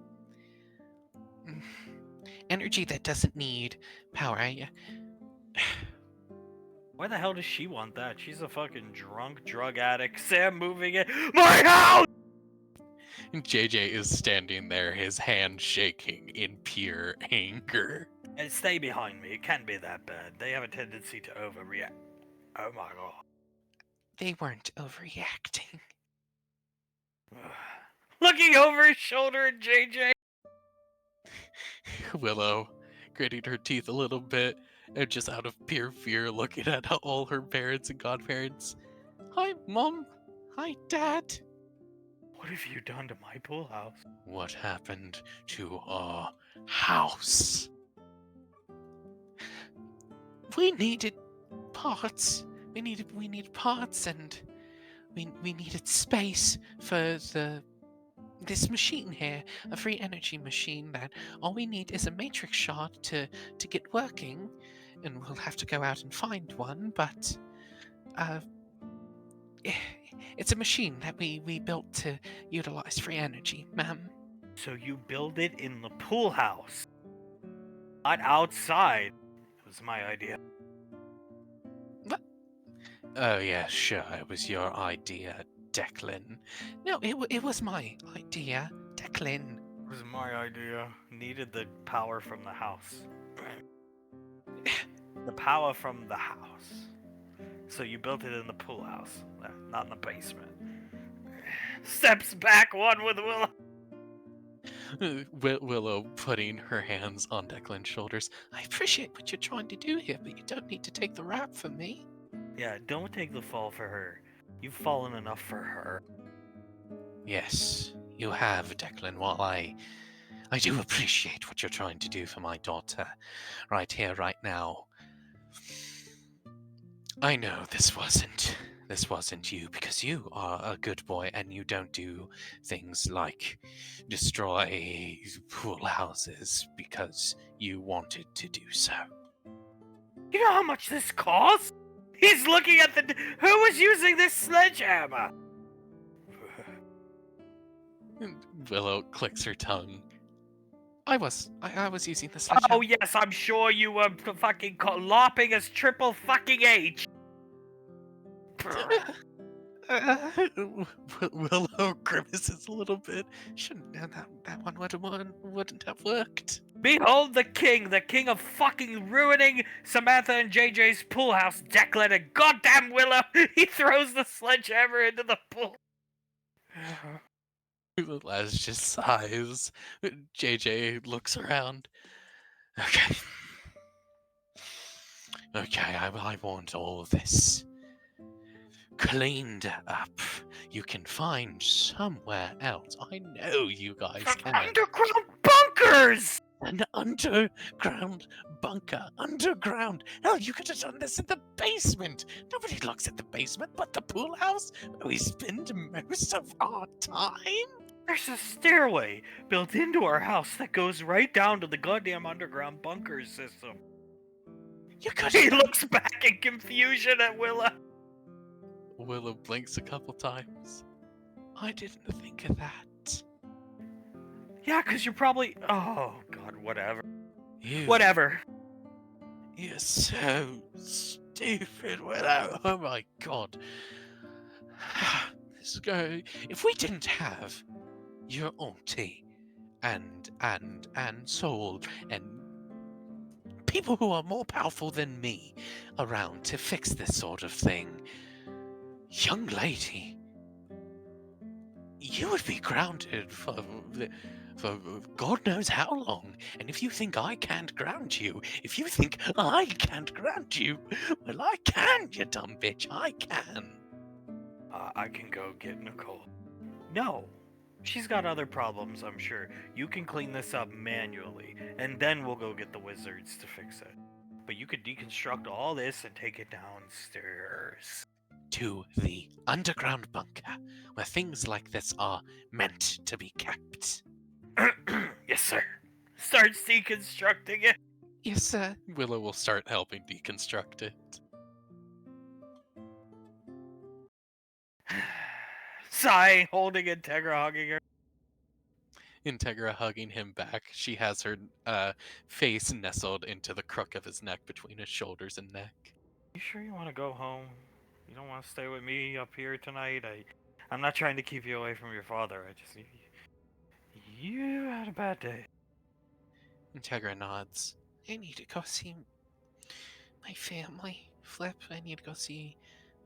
energy that doesn't need power. Why the hell does she want that? She's a fucking drunk drug addict. Sam moving in my house! JJ is standing there, his hand shaking in pure anger. And stay behind me. It can't be that bad. They have a tendency to overreact. Oh my god. They weren't overreacting. Looking over his shoulder at JJ. Willow, gritting her teeth a little bit, and just out of pure fear looking at all her parents and godparents. Hi, Mom. Hi, Dad. What have you done to my pool house? What happened to our house? We needed parts. We needed parts, and we needed space for this machine here, a free energy machine that all we need is a matrix shard to get working, and we'll have to go out and find one, but it's a machine that we built to utilize free energy, ma'am. So you build it in the pool house, not outside. It was my idea. What? Oh yeah, sure, it was your idea, Declan. No, it was my idea, Declan. It was my idea. Needed the power from the house. The power from the house. So you built it in the pool house, not in the basement. Steps back one with Willow. Willow putting her hands on Declan's shoulders. I appreciate what you're trying to do here, but you don't need to take the rap from me. Yeah, don't take the fall for her. You've fallen enough for her. Yes, you have, Declan. While I do appreciate what you're trying to do for my daughter, right here, right now. I know this wasn't you, because you are a good boy and you don't do things like destroy pool houses because you wanted to do so. You know how much this costs? He's looking at the. Who was using this sledgehammer? And Willow clicks her tongue. I was using the Oh sledgehammer. yes, I'm sure you were fucking lopping as triple fucking H. Willow grimaces a little bit. Shouldn't that one wouldn't have worked. Behold the king of fucking ruining Samantha and JJ's pool house, Declan, and goddamn Willow. He throws the sledgehammer into the pool. Les just sighs. JJ looks around. Okay. Okay, I want all of this cleaned up. You can find somewhere else. I know you guys can. Underground bunkers! An underground bunker. Underground. Hell, you could have done this in the basement. Nobody looks at the basement but the pool house where we spend most of our time. There's a stairway built into our house that goes right down to the goddamn underground bunker system. You could. He looks back in confusion at Willa. Willow blinks a couple times. I didn't think of that. Yeah, because you're probably. Oh, God, whatever. You. Whatever. You're so stupid, Willow. Oh my god. This is going. If we didn't have your auntie and Soul and people who are more powerful than me around to fix this sort of thing, young lady, you would be grounded for God knows how long. And if you think I can't ground you, if you think I can't ground you, well, I can, you dumb bitch. I can. I can go get Nicole. No. She's got other problems, I'm sure. You can clean this up manually, and then we'll go get the wizards to fix it. But you could deconstruct all this and take it downstairs. To the underground bunker, where things like this are meant to be kept. Yes, sir. Starts deconstructing it. Yes, sir. Willow will start helping deconstruct it. Sighing, holding Integra, hugging her. Integra hugging him back. She has her face nestled into the crook of his neck between his shoulders and neck. You sure you want to go home? You don't want to stay with me up here tonight? I'm not trying to keep you away from your father. You had a bad day. Integra nods. I need to go see my family, Flip. I need to go see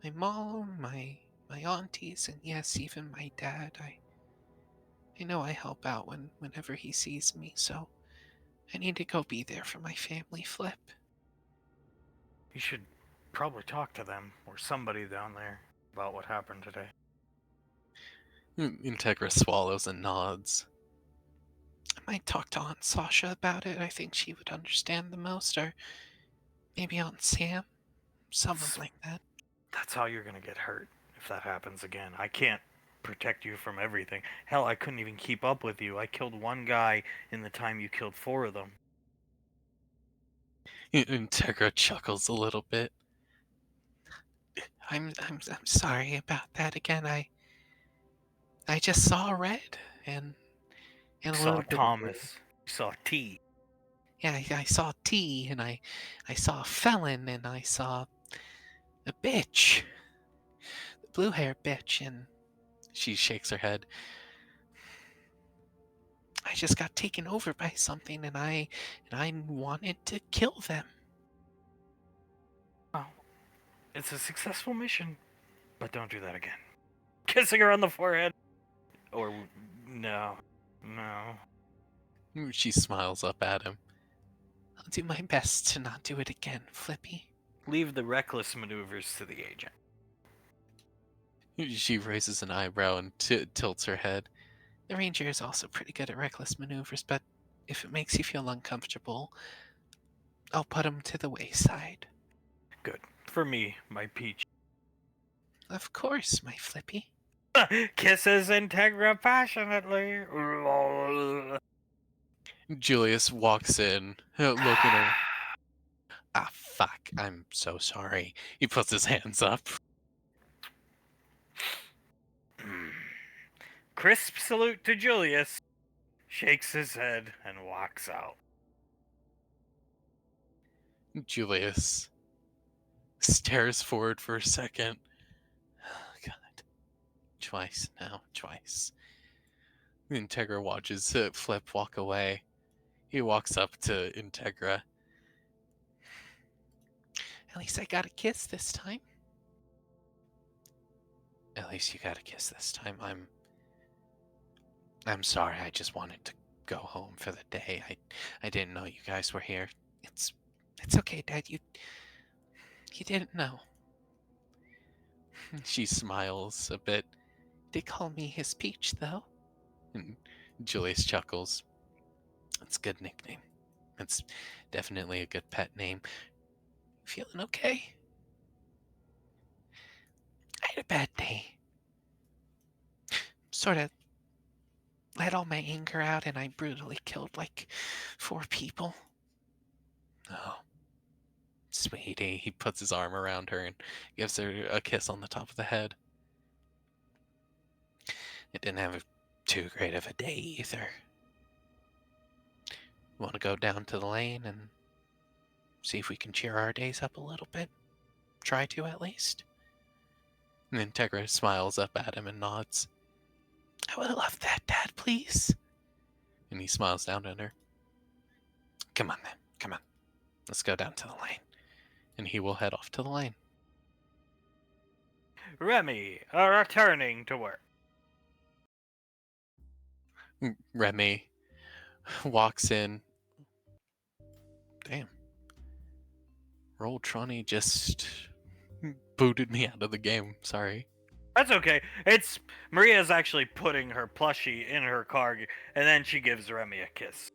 my mom, my aunties, and yes, even my dad. I know I help out whenever he sees me, so I need to go be there for my family, Flip. You should probably talk to them or somebody down there about what happened today. Integra swallows and nods. I might talk to Aunt Sasha about it. I think she would understand the most, or maybe Aunt Sam, someone like that. That's how you're gonna get hurt if that happens again. I can't protect you from everything. Hell, I couldn't even keep up with you. I killed one guy in the time you killed 4 of them. Integra chuckles a little bit. I'm sorry about that again. I just saw red and You a saw little bit. Thomas. You saw T. Yeah, I saw T, and I saw a felon, and I saw a bitch, the blue hair bitch, and she shakes her head. I just got taken over by something, and I wanted to kill them. Well, it's a successful mission, but don't do that again. Kissing her on the forehead. Or no. She smiles up at him. I'll do my best to not do it again, Flippy. Leave the reckless maneuvers to the agent. She raises an eyebrow and tilts her head. The ranger is also pretty good at reckless maneuvers, but if it makes you feel uncomfortable, I'll put him to the wayside. Good. For me, my peach. Of course, my Flippy. Kisses Integra passionately. Julius walks in, looking over. Ah, fuck. I'm so sorry. He puts his hands up. Crisp salute to Julius. Shakes his head and walks out. Julius stares forward for a second. Oh, God. Twice now. Twice. Integra watches Flip walk away. He walks up to Integra. At least I got a kiss this time. At least you got a kiss this time. I'm sorry. I just wanted to go home for the day. I didn't know you guys were here. It's okay, Dad. You didn't know. She smiles a bit. They call me his Peach, though. And Julius chuckles. It's a good nickname. It's definitely a good pet name. Feeling okay? I had a bad day. Sort of let all my anger out and I brutally killed like 4 people. Oh, sweetie. He puts his arm around her and gives her a kiss on the top of the head. It didn't have too great of a day either. Want to go down to the lane and see if we can cheer our days up a little bit? Try to, at least. And Integra smiles up at him and nods. I would love that, Dad, please. And he smiles down at her. Come on, then. Come on. Let's go down to the lane. And he will head off to the lane. Remy, returning to work. Remy walks in. Damn. Roll20 just booted me out of the game. Sorry. That's okay. It's Maria's actually putting her plushie in her car, and then she gives Remy a kiss.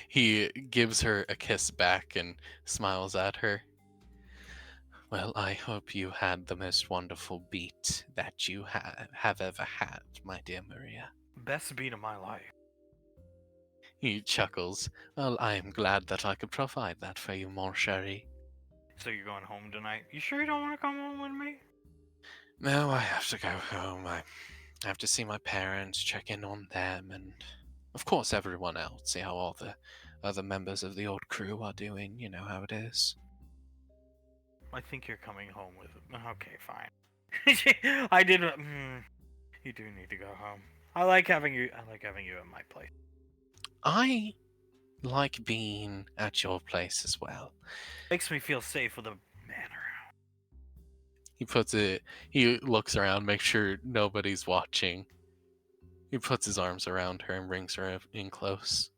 He gives her a kiss back and smiles at her. Well, I hope you had the most wonderful beat that you have ever had, my dear Maria. Best beat of my life. He chuckles. Well, I am glad that I could provide that for you, mon chéri. So you're going home tonight? You sure you don't want to come home with me? No, I have to go home. I have to see my parents, check in on them, and of course everyone else, see how all the other members of the old crew are doing. You know how it is. I think you're coming home with. Okay, fine. I did. You do need to go home. I like having you. I like having you at my place. I like being at your place as well. Makes me feel safe with a man around. He looks around, makes sure nobody's watching. He puts his arms around her and brings her in close.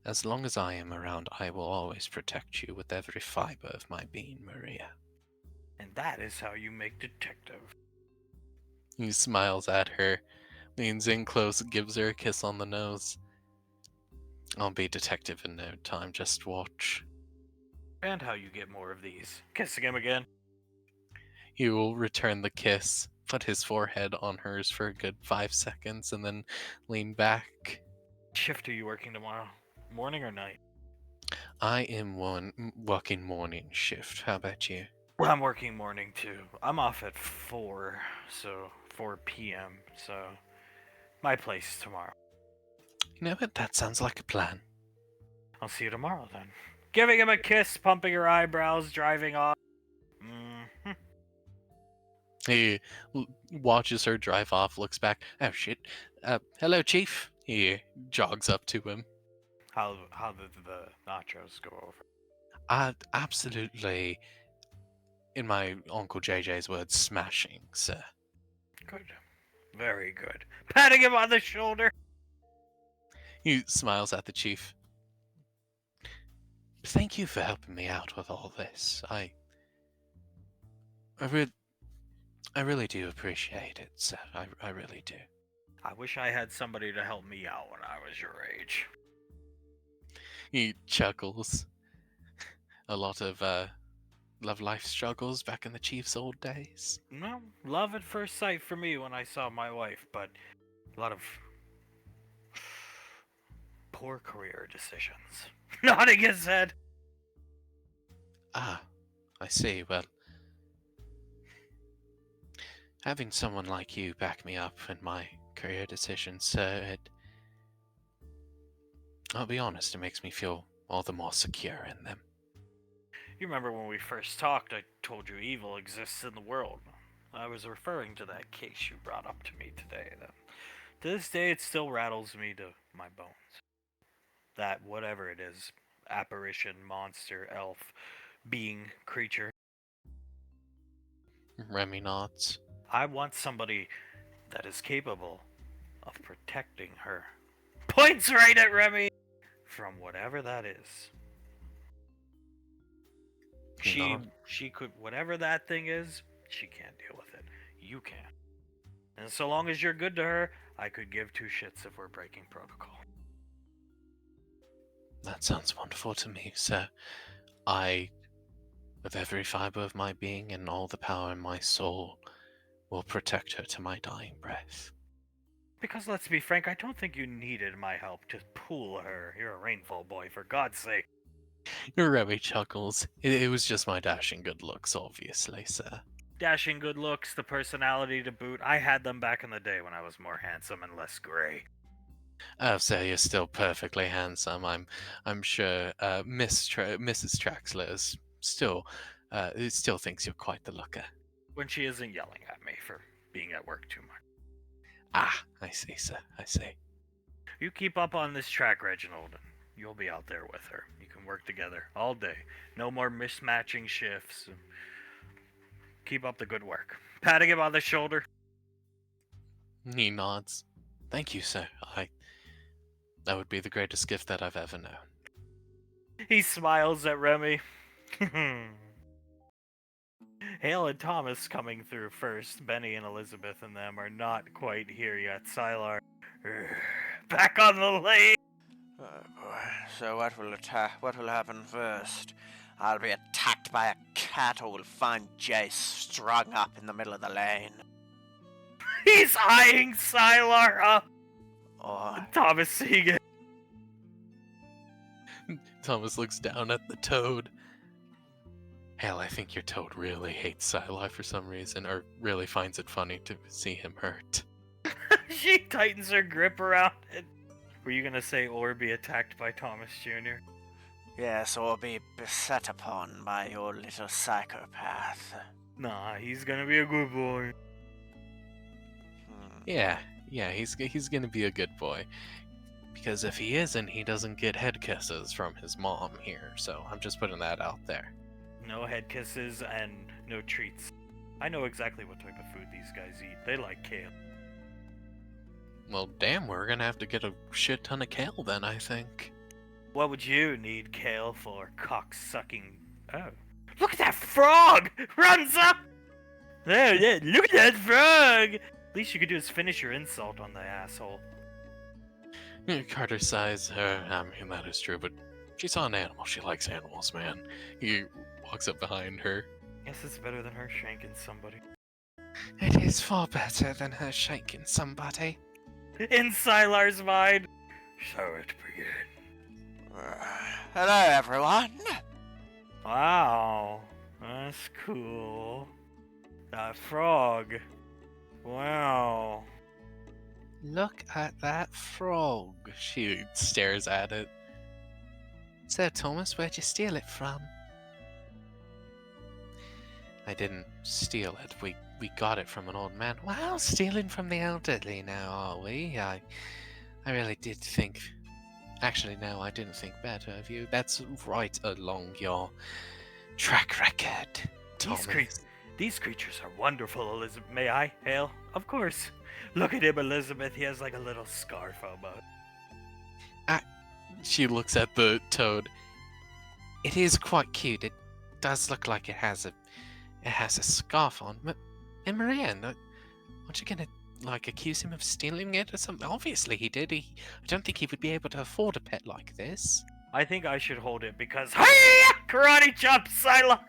As long as I am around, I will always protect you with every fiber of my being, Maria. And that is how you make detective. He smiles at her, leans in close, gives her a kiss on the nose. I'll be detective in no time, just watch. And how you get more of these. Kissing him again. He will return the kiss, put his forehead on hers for a good 5 seconds, and then lean back. Shift are you working tomorrow? Morning or night? I am working morning shift. How about you? Well, I'm working morning too. I'm off at 4, so 4 p.m. So my place tomorrow. You know what? That sounds like a plan. I'll see you tomorrow then. Giving him a kiss, pumping her eyebrows, driving off. He watches her drive off, looks back. Oh shit! Hello, Chief. He jogs up to him. How did the nachos go over? Absolutely. In my Uncle JJ's words, smashing, sir. Good. Very good. Patting him on the shoulder. He smiles at the chief. Thank you for helping me out with all this. I really do appreciate it, sir. I really do. I wish I had somebody to help me out when I was your age. He chuckles. A lot of love life struggles back in the Chief's old days. Well, love at first sight for me when I saw my wife, but a lot of poor career decisions. Nodding his head. Ah, I see. Well, having someone like you back me up in my career decisions, sir, I'll be honest, it makes me feel all the more secure in them. You remember when we first talked, I told you evil exists in the world. I was referring to that case you brought up to me today. To this day, it still rattles me to my bones. That whatever it is, apparition, monster, elf, being, creature, Remy nods. I want somebody that is capable of protecting her. Points right at Remy! From whatever that is. She could, whatever that thing is, she can't deal with it. You can. And so long as you're good to her, I could give two shits if we're breaking protocol. That sounds wonderful to me, sir. I, with every fiber of my being and all the power in my soul, will protect her to my dying breath. Because let's be frank, I don't think you needed my help to pull her. You're a Rainfall boy, for God's sake. Remy chuckles. It was just my dashing good looks, obviously, sir. Dashing good looks, the personality to boot. I had them back in the day when I was more handsome and less gray. Oh, sir, you're still perfectly handsome. I'm sure Mrs. Traxler is still thinks you're quite the looker. When she isn't yelling at me for being at work too much. Ah, I see, sir. I see. You keep up on this track, Reginald, and you'll be out there with her. You can work together all day. No more mismatching shifts. Keep up the good work. Patting him on the shoulder. He nods. Thank you, sir. That would be the greatest gift that I've ever known. He smiles at Remy. Hale and Thomas coming through first. Benny and Elizabeth and them are not quite here yet. Sylar, back on the lane. Oh boy. So what will happen first? I'll be attacked by a cat, or we'll find Jace strung up in the middle of the lane. He's eyeing Sylar up. Or Thomas seeing it. Thomas looks down at the toad. Hell, I think your toad really hates Sili for some reason, or really finds it funny to see him hurt. She tightens her grip around it. Were you gonna say or be attacked by Thomas Jr.? yes, or be beset upon by your little psychopath. Nah, he's gonna be a good boy. Yeah, he's gonna be a good boy. Because if he isn't, he doesn't get head kisses from his mom here, so I'm just putting that out there. No head kisses and no treats. I know exactly what type of food these guys eat. They like kale. Well, damn, we're gonna have to get a shit ton of kale then, I think. What would you need kale for, cock-sucking? Oh. Look at that frog! Runs up! There, yeah, look at that frog! Least you could do is finish your insult on the asshole. Carter sighs. I mean, that is true, but she saw an animal. She likes animals, man. He walks up behind her. Guess it's better than her shanking somebody. It is far better than her shaking somebody. In Sylar's mind. So it began. Hello, everyone. Wow. That's cool. That frog. Wow. Look at that frog. She stares at it. Sir Thomas, where'd you steal it from? I didn't steal it. We got it from an old man. Wow, stealing from the elderly now, are we? I really did think... Actually, no, I didn't think better of you. That's right along your track record, Thomas. These creatures are wonderful, Elizabeth. May I, Hale? Of course. Look at him, Elizabeth. He has like a little scarf about. She looks at the toad. It is quite cute. It does look like it has a scarf on, but And Marianne, aren't you gonna, like, accuse him of stealing it or something? Obviously he did. I don't think he would be able to afford a pet like this. I think I should hold it because hi karate chop Psylocke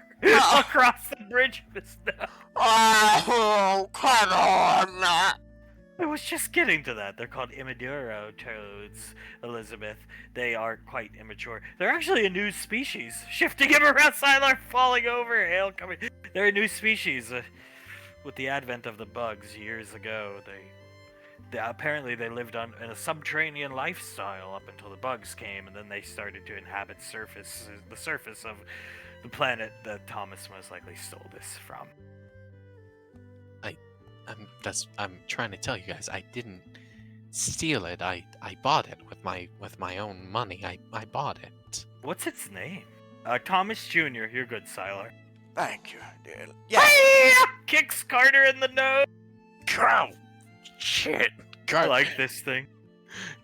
across the bridge of his nose. Oh, come on! I was just getting to that. They're called Imaduro toads, Elizabeth. They are quite immature. They're actually a new species. Shifting him around, Psylocke falling over, hail coming. They're a new species. With the advent of the bugs years ago, they apparently they lived in a subterranean lifestyle up until the bugs came, and then they started to inhabit the surface of the planet that Thomas most likely stole this from. I'm trying to tell you guys, I didn't steal it. I bought it with my own money. I bought it. What's its name? Thomas Jr. You're good, Sylar. Thank you, dear. Yeah. Hi-ya! Kicks Carter in the nose. Oh, shit. I like this thing.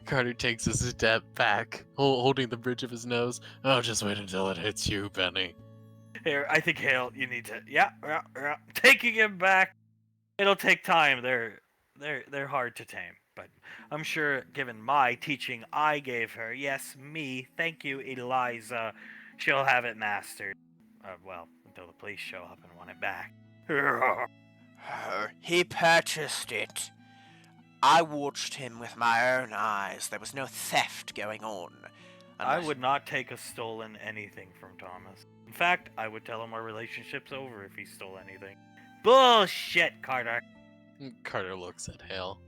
Carter takes a step back, holding the bridge of his nose. Oh, just wait until it hits you, Benny. Here, I think Hale, you need to. Yeah. Taking him back. It'll take time. They're hard to tame, but I'm sure, given my teaching I gave her, yes, me, thank you, Eliza, she'll have it mastered. Well, until the police show up and want it back. He purchased it. I watched him with my own eyes. There was no theft going on. I would not take a stolen anything from Thomas. In fact, I would tell him our relationship's over if he stole anything. Bullshit, Carter. Carter looks at Hale.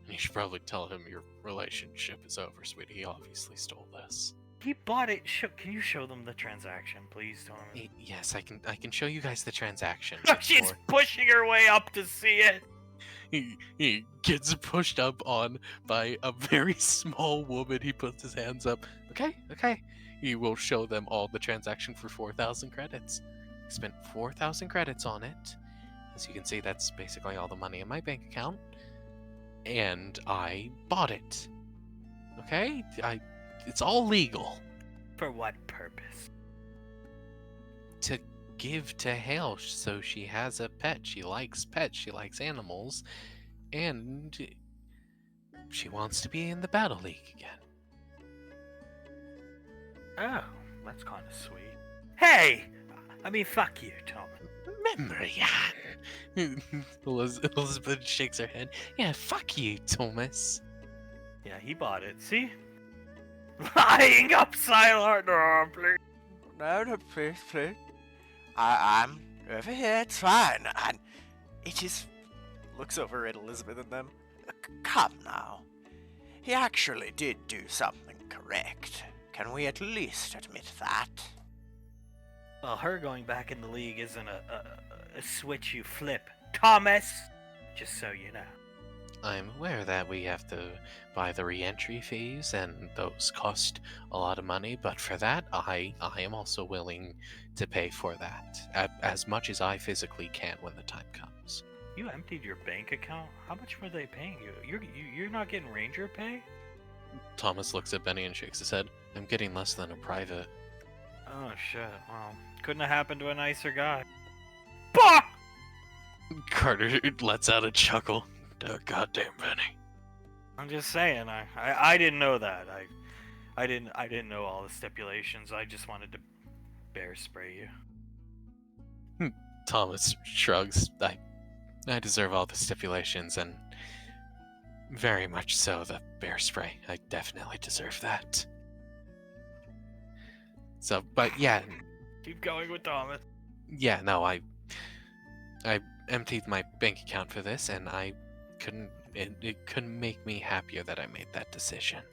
You should probably tell him your relationship is over, sweetie. He obviously stole this. He bought it. Can you show them the transaction, please, Thomas? Yes, I can show you guys the transaction. She's pushing her way up to see it. He gets pushed up on by a very small woman. He puts his hands up. Okay. He will show them all the transaction for 4,000 credits. He spent 4,000 credits on it. As you can see, that's basically all the money in my bank account. And I bought it. Okay? It's all legal. For what purpose? To give to Hale so she has a pet. She likes pets. She likes animals. And she wants to be in the Battle League again. Oh, that's kind of sweet. Hey! I mean, fuck you, Tom. Marianne! Elizabeth shakes her head. Yeah, fuck you, Thomas. Yeah, he bought it. See? Lying up, Sylar. No, please. No, please. I'm over here. It's fine. And it is. Looks over at Elizabeth and them. Come now. He actually did do something correct. Can we at least admit that? Well, her going back in the league isn't a switch you flip, Thomas. Just so you know. I'm aware that we have to buy the re-entry fees, and those cost a lot of money, but for that, I am also willing to pay for that, as much as I physically can when the time comes. You emptied your bank account? How much were they paying you? You're not getting ranger pay? Thomas looks at Benny and shakes his head. I'm getting less than a private. Oh, shit. Well, couldn't have happened to a nicer guy. Bah! Carter lets out a chuckle. Oh, goddamn Benny. I'm just saying, I didn't know that. I didn't know all the stipulations. I just wanted to bear spray you. Thomas shrugs. I deserve all the stipulations, and very much so the bear spray. I definitely deserve that. So, but yeah. Keep going with Thomas. Yeah, no, I emptied my bank account for this, and it couldn't make me happier that I made that decision.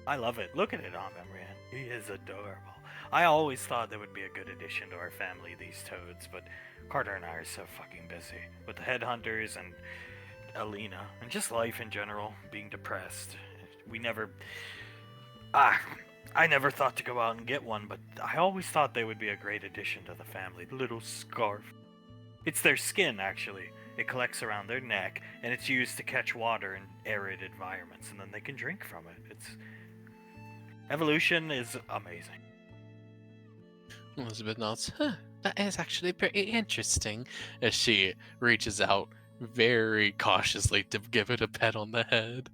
I love it. Look at it on memory. He is adorable. I always thought they would be a good addition to our family, these toads, but Carter and I are so fucking busy with the headhunters and Alina and just life in general, being depressed. I never thought to go out and get one, but I always thought they would be a great addition to the family. The little scarf. It's their skin, actually. It collects around their neck, and it's used to catch water in arid environments, and then they can drink from it. Evolution is amazing. Elizabeth nods. That is actually pretty interesting. As she reaches out very cautiously to give it a pet on the head.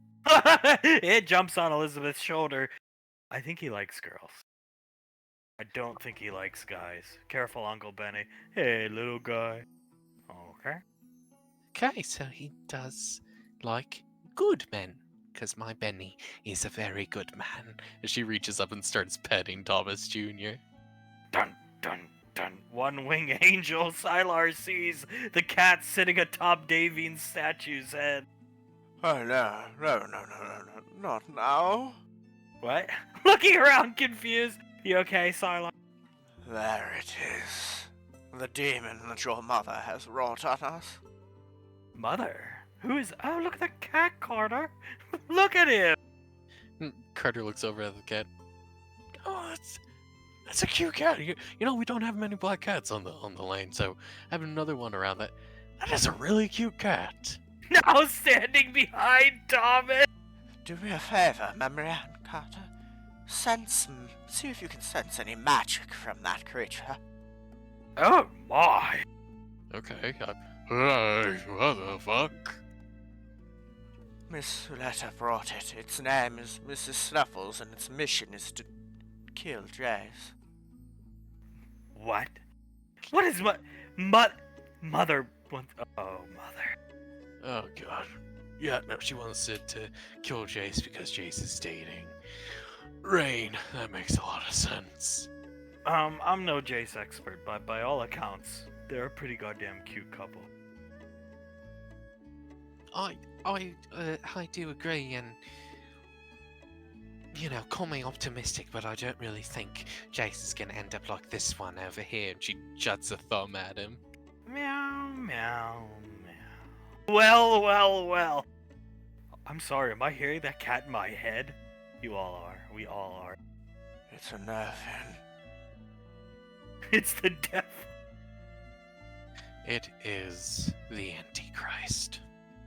It jumps on Elizabeth's shoulder. I think he likes girls. I don't think he likes guys. Careful, Uncle Benny. Hey, little guy. Okay. Okay, so he does like good men. Because my Benny is a very good man. As she reaches up and starts petting Thomas Jr. Dun, dun, dun. One wing angel. Sylar sees the cat sitting atop Davine's statue's head. Oh no, not now. What? Looking around confused. You okay, Sylar? There it is. The demon that your mother has wrought on us. Mother? Who is... Oh, look at the cat, Carter. Look at him. Carter looks over at the cat. Oh, that's a cute cat. You know, we don't have many black cats on the lane, so having another one around that is a really cute cat. Now standing behind Thomas. Do me a favor, Memory Ann Carter. See if you can sense any magic from that creature. Oh my. Okay, what the fuck? Miss Uletta brought it. Its name is Mrs. Snuffles, and its mission is to kill Jace. What? What is mother wants? Oh, mother. Oh god. Yeah, no, she wants it to kill Jace because Jace is dating Rain. That makes a lot of sense. I'm no Jace expert, but by all accounts, they're a pretty goddamn cute couple. I do agree, and you know, call me optimistic, but I don't really think Jace is gonna end up like this one over here. And she juts a thumb at him. Meow, meow, meow. Well. I'm sorry, am I hearing that cat in my head? You all are. We all are. It's a nerve-in. It's the devil. It is the Antichrist.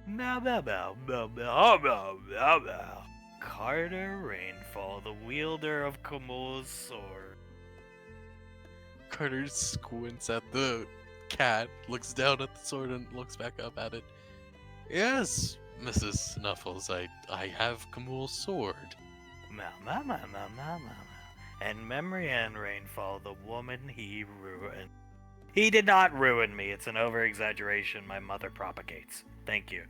Meow, meow, meow, meow, meow, meow, meow, meow. Carter Rainfall, the wielder of Kamul's sword. Carter squints at the cat, looks down at the sword, and looks back up at it. Yes, Mrs. Snuffles, I have Kamul's sword. Meow, meow, meow, meow, meow, meow. And Memory and Rainfall, the woman he ruined. He did not ruin me. It's an over-exaggeration my mother propagates. Thank you.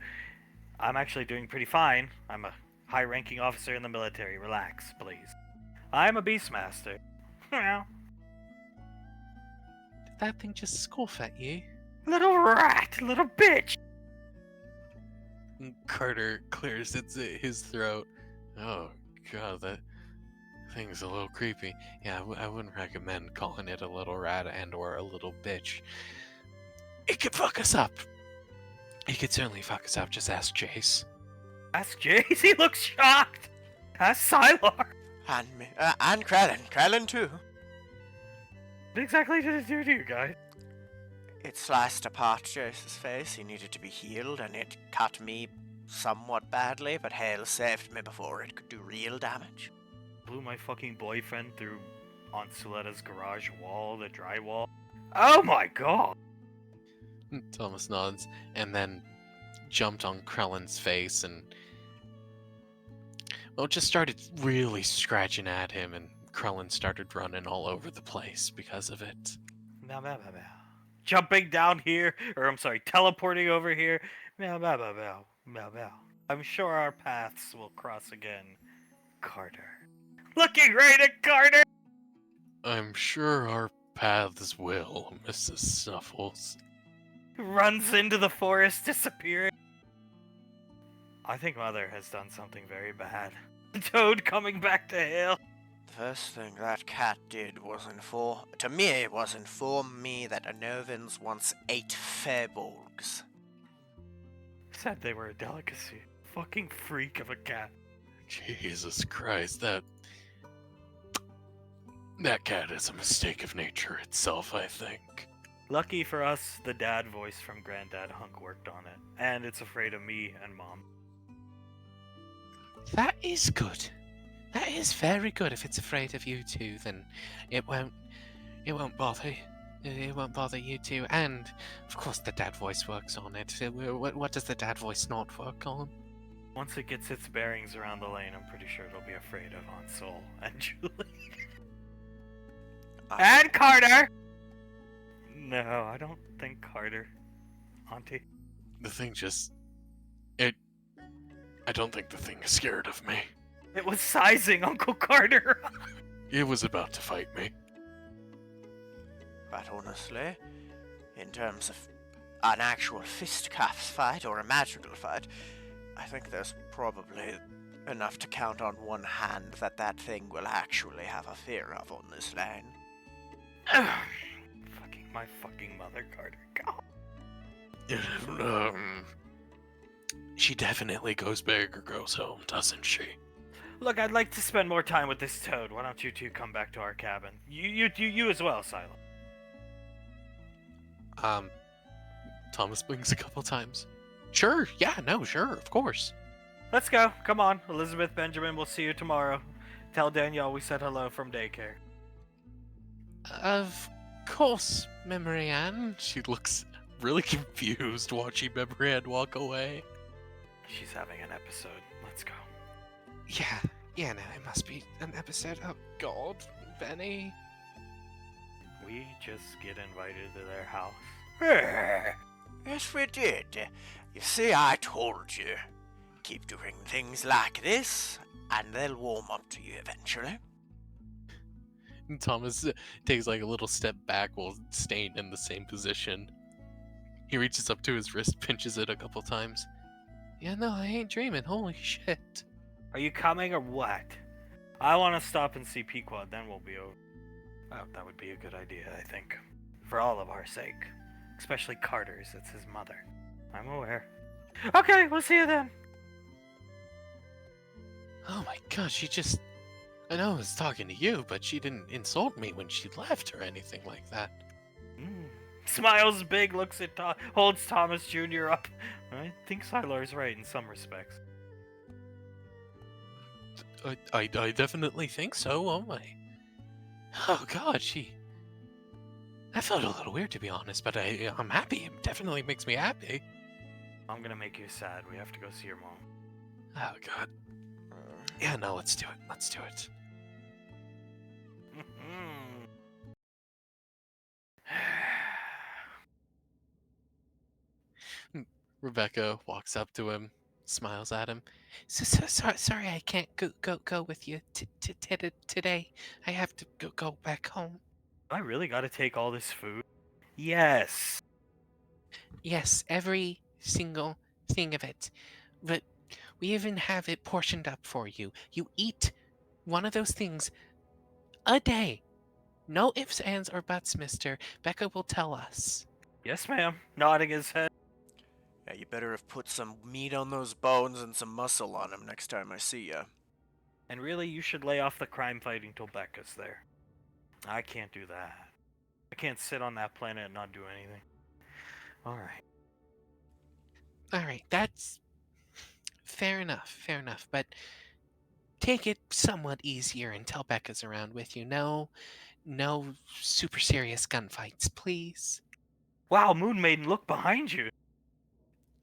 I'm actually doing pretty fine. I'm a high-ranking officer in the military. Relax, please. I'm a Beastmaster. Meow. Did that thing just scoff at you? Little rat! Little bitch! Carter clears his throat. Oh god, that thing's a little creepy. Yeah, I wouldn't recommend calling it a little rat and or a little bitch. It could fuck us up. It could certainly fuck us up. Just ask Jace. Ask Jace, he looks shocked! Ask Sylar! And me, and Krellin too. What exactly did it do to you guys? It sliced apart Jace's face. He needed to be healed, and it cut me somewhat badly, but Hale saved me before it could do real damage. Blew my fucking boyfriend through Aunt Suletta's garage wall, the drywall. Oh my god! Thomas nods and then jumped on Krellin's face and just started really scratching at him, and Krellin started running all over the place because of it. Meow, meow, meow, meow. Jumping down here, or I'm sorry, teleporting over here. Meow, meow, meow, meow, meow, meow. I'm sure our paths will cross again, Carter. Looking right at Carter! I'm sure our paths will, Mrs. Snuffles. Runs into the forest, disappearing. I think Mother has done something very bad. Toad coming back to Hale. The first thing that cat did was inform me that Anovans once ate Fairbolgs. Said they were a delicacy. Fucking freak of a cat. Jesus Christ, that cat is a mistake of nature itself, I think. Lucky for us, the dad voice from Granddad Hunk worked on it. And it's afraid of me and Mom. That is good. That is very good. If it's afraid of you too, then it won't bother. It won't bother you too. And, of course, the dad voice works on it. What does the dad voice not work on? Once it gets its bearings around the lane, I'm pretty sure it'll be afraid of Aunt Sol and Julie. And Carter! No, I don't think Carter. Auntie. The thing just. It. I don't think the thing is scared of me. It was sizing Uncle Carter! It was about to fight me. But honestly, in terms of an actual fisticuffs fight or a magical fight, I think there's probably enough to count on one hand that that thing will actually have a fear of on this lane. Fucking my fucking mother, Carter. Go. She definitely goes big or goes home, doesn't she? Look, I'd like to spend more time with this toad. Why don't you two come back to our cabin? You as well, Silo. Thomas blinks a couple times. Sure, yeah, no, sure, of course. Let's go. Come on. Elizabeth, Benjamin, we'll see you tomorrow. Tell Danielle we said hello from daycare. Of course, Memory Ann. She looks really confused watching Memory Ann walk away. She's having an episode. Let's go. Yeah, no, it must be an episode. Oh, God, Benny. We just get invited to their house. Yes, we did. You see, I told you. Keep doing things like this, and they'll warm up to you eventually. And Thomas takes like a little step back while staying in the same position. He reaches up to his wrist, pinches it a couple times. Yeah, no, I ain't dreaming. Holy shit. Are you coming or what? I want to stop and see Pequod, then we'll be over. Oh, that would be a good idea, I think. For all of our sake. Especially Carter's, it's his mother. I'm aware. Okay, we'll see you then. Oh my god, she just... I know I was talking to you, but she didn't insult me when she left or anything like that. Smiles big, looks at holds Thomas Jr. up. I think Sylar's right in some respects. I definitely think so, oh my... Oh god, she... That felt a little weird to be honest, but I'm happy. It definitely makes me happy. I'm gonna make you sad. We have to go see your mom. Oh god. Yeah, no, let's do it. Let's do it. Rebecca walks up to him, smiles at him. Sorry, I can't go with you today. I have to go back home. I really gotta take all this food? Yes. Yes, every single thing of it. But we even have it portioned up for you. You eat one of those things a day. No ifs, ands, or buts, mister. Becca will tell us. Yes, ma'am. Nodding his head. Yeah, you better have put some meat on those bones and some muscle on them next time I see ya. And really, you should lay off the crime fighting till Becca's there. I can't do that. I can't sit on that planet and not do anything. Alright. Alright, that's fair enough. But take it somewhat easier until Becca's around with you. No super serious gunfights, please. Wow, Moon Maiden, look behind you.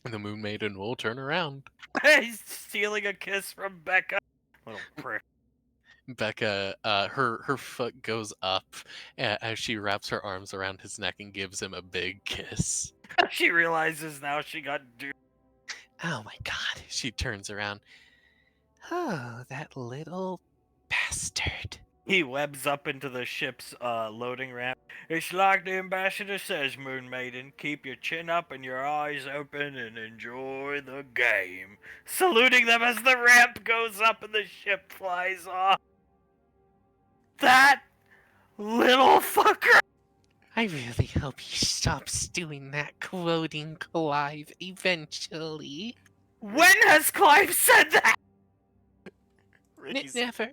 And the Moon Maiden will turn around. He's stealing a kiss from Becca. Little prick. Becca, her foot goes up as she wraps her arms around his neck and gives him a big kiss. She realizes now she got duped. Oh my god. She turns around. Oh, that little bastard. He webs up into the ship's loading ramp. It's like the ambassador says, Moon Maiden. Keep your chin up and your eyes open and enjoy the game. Saluting them as the ramp goes up and the ship flies off. That little fucker! I really hope he stops doing that, quoting Clive eventually. When has Clive said that? Never.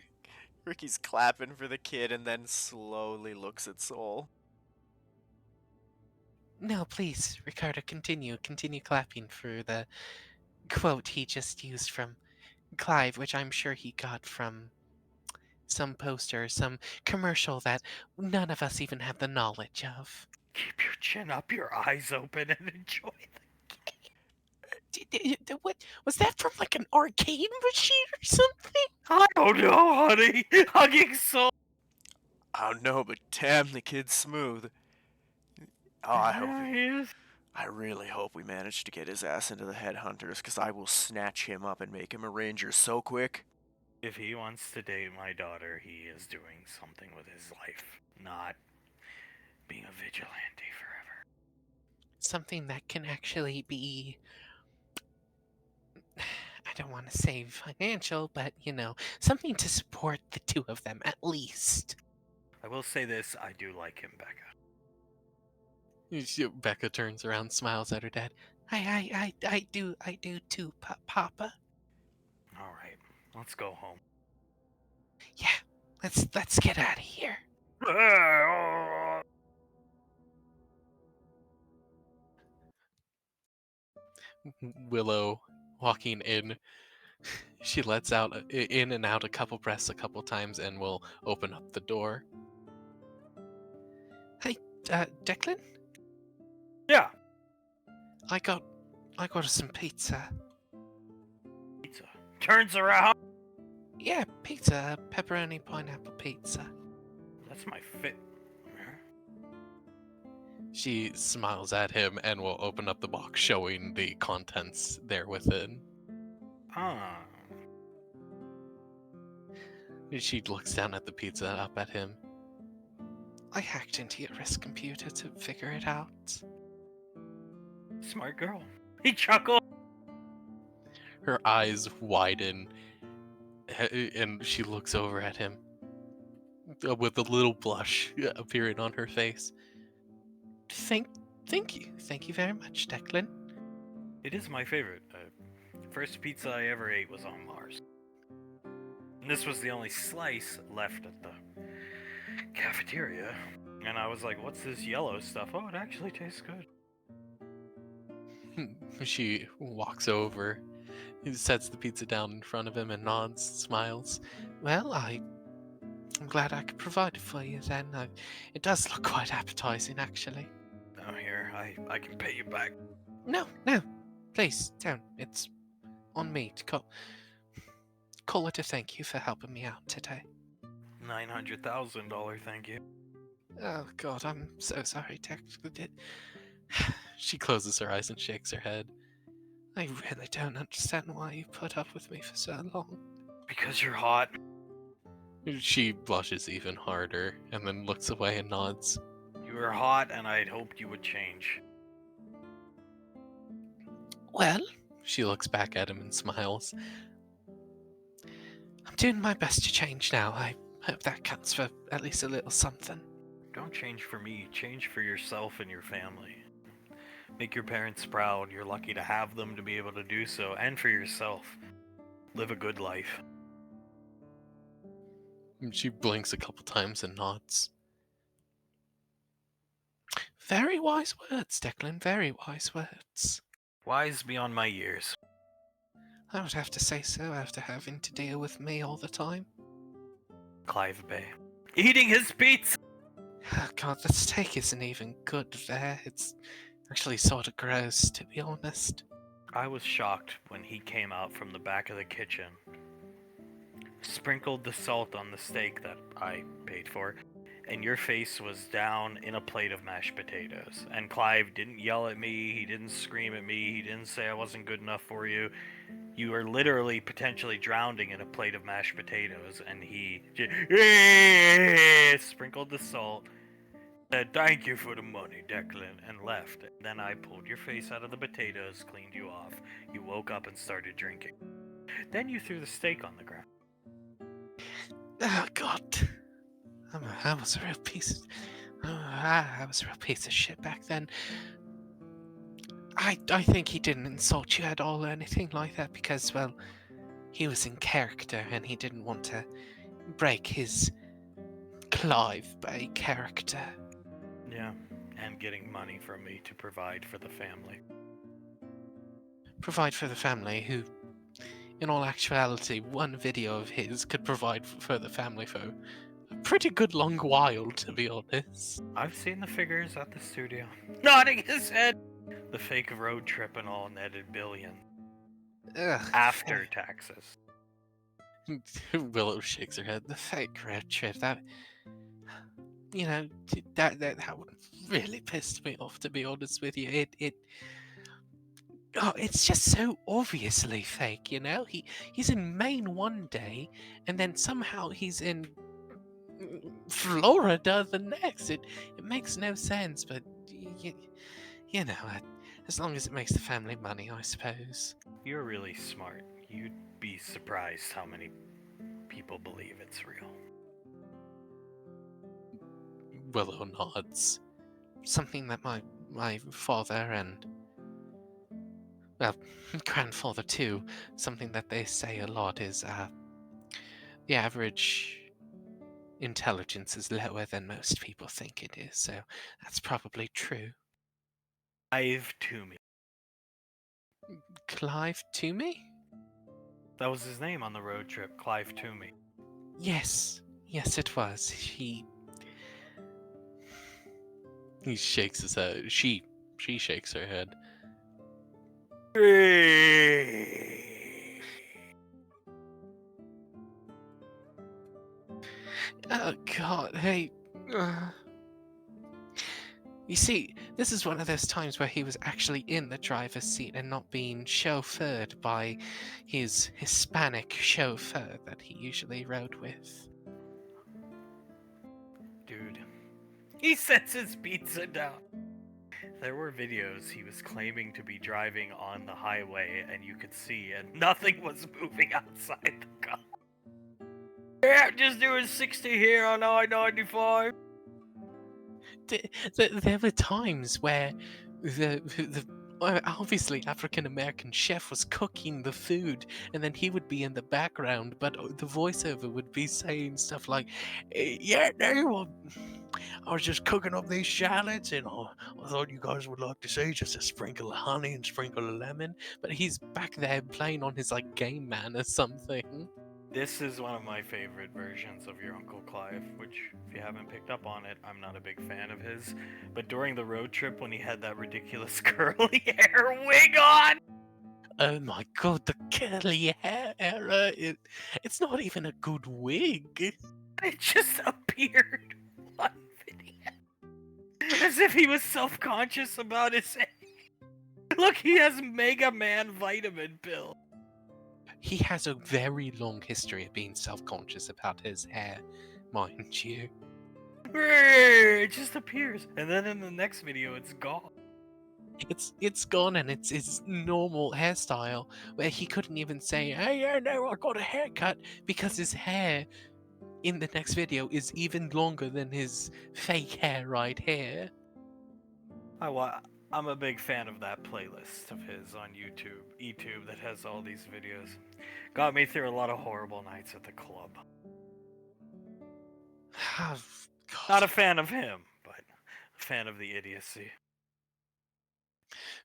Ricky's clapping for the kid and then slowly looks at Soul. No, please, Ricardo, continue clapping for the quote he just used from Clive, which I'm sure he got from some poster, some commercial that none of us even have the knowledge of. Keep your chin up, your eyes open, and enjoy What was that from, like an arcade machine or something? I don't know, honey. Hugging soul. Oh no, but damn, the kid's smooth. Oh, Yeah, he is. I really hope we manage to get his ass into the headhunters, because I will snatch him up and make him a ranger so quick. If he wants to date my daughter, he is doing something with his life, not being a vigilante forever. Something that can actually be, I don't want to say financial, but something to support the two of them at least. I will say this, I do like him, Becca. Becca turns around, smiles at her dad. I do too, Papa. Alright, let's go home. Yeah, let's get out of here. Willow walking in. She lets out in and out a couple breaths a couple times and will open up the door. Hey, Declan? Yeah. I got some pizza. Pizza. Turns around. Yeah, pizza, pepperoni pineapple pizza. That's my fit. She smiles at him and will open up the box, showing the contents there within. Ah. She looks down at the pizza, up at him. I hacked into your wrist computer to figure it out. Smart girl. He chuckled. Her eyes widen, and she looks over at him with a little blush appearing on her face. Thank you very much, Declan. It is my favorite. First pizza I ever ate was on Mars. And this was the only slice left at the cafeteria. And I was like, what's this yellow stuff? Oh, it actually tastes good. She walks over, sets the pizza down in front of him and nods, smiles. Well, I'm glad I could provide it for you then. It does look quite appetizing, actually. Oh, here, I can pay you back. No, please don't. It's on me to call it a thank you for helping me out today. $900,000 thank you. Oh God, I'm so sorry, Declan. She closes her eyes and shakes her head. I really don't understand why you put up with me for so long. Because you're hot. She blushes even harder and then looks away and nods. You were hot and I'd hoped you would change. Well, she looks back at him and smiles. I'm doing my best to change now. I hope that counts for at least a little something. Don't change for me, change for yourself and your family. Make your parents proud. You're lucky to have them to be able to do so, and for yourself. Live a good life. She blinks a couple times and nods. Very wise words, Declan, very wise words. Wise beyond my years. I would have to say so after having to deal with me all the time. Clive Bay. Eating his pizza! Oh God, the steak isn't even good there. It's actually sort of gross, to be honest. I was shocked when he came out from the back of the kitchen, sprinkled the salt on the steak that I paid for, and your face was down in a plate of mashed potatoes. And Clive didn't yell at me, he didn't scream at me, he didn't say I wasn't good enough for you. You were literally potentially drowning in a plate of mashed potatoes, and he just sprinkled the salt, said, "Thank you for the money, Declan," and left. And then I pulled your face out of the potatoes, cleaned you off. You woke up and started drinking. Then you threw the steak on the ground. Oh God, I was a real piece. I was a real piece of shit back then. I think he didn't insult you at all or anything like that because, well, he was in character and he didn't want to break his Clive Bay character. Yeah, and getting money from me to provide for the family. Provide for the family who, in all actuality, one video of his could provide for the family for pretty good long while, to be honest. I've seen the figures at the studio. Nodding his head. The fake road trip and all netted billion. Ugh, After taxes. Willow shakes her head. The fake road trip, that, you know, that really pissed me off, to be honest with you. It's just so obviously fake, you know? He's in Maine one day, and then somehow he's in Florida the next. It makes no sense, but you know, as long as it makes the family money, I suppose. You're really smart. You'd be surprised how many people believe it's real. Willow nods. Something that my father and, well, grandfather too, something that they say a lot is the average intelligence is lower than most people think it is, so that's probably true. Clive Toomey. Clive Toomey? That was his name on the road trip, Clive Toomey. Yes, it was. He shakes his head. She shakes her head. Oh God, hey. You see, this is one of those times where he was actually in the driver's seat and not being chauffeured by his Hispanic chauffeur that he usually rode with. Dude. He sets his pizza down. There were videos he was claiming to be driving on the highway and you could see and nothing was moving outside the car. Yeah, just doing 60 here on I-95. There were times where the obviously African American chef was cooking the food, and then he would be in the background, but the voiceover would be saying stuff like, "Yeah, no, I was just cooking up these shallots, and I thought you guys would like to see just a sprinkle of honey and sprinkle of lemon." But he's back there playing on his like game man or something. This is one of my favorite versions of your Uncle Clive, which, if you haven't picked up on it, I'm not a big fan of his. But during the road trip when he had that ridiculous curly hair wig on! Oh my God, the curly hair era! It's not even a good wig. It just appeared one video. As if he was self-conscious about his hair. Look, he has Mega Man vitamin pill. He has a very long history of being self-conscious about his hair, mind you. It just appears, and then in the next video, it's gone. It's gone, and it's his normal hairstyle, where he couldn't even say, "Hey, yeah, no, I got a haircut," because his hair in the next video is even longer than his fake hair right here. I'm a big fan of that playlist of his on YouTube that has all these videos. Got me through a lot of horrible nights at the club. God. Not a fan of him, but a fan of the idiocy.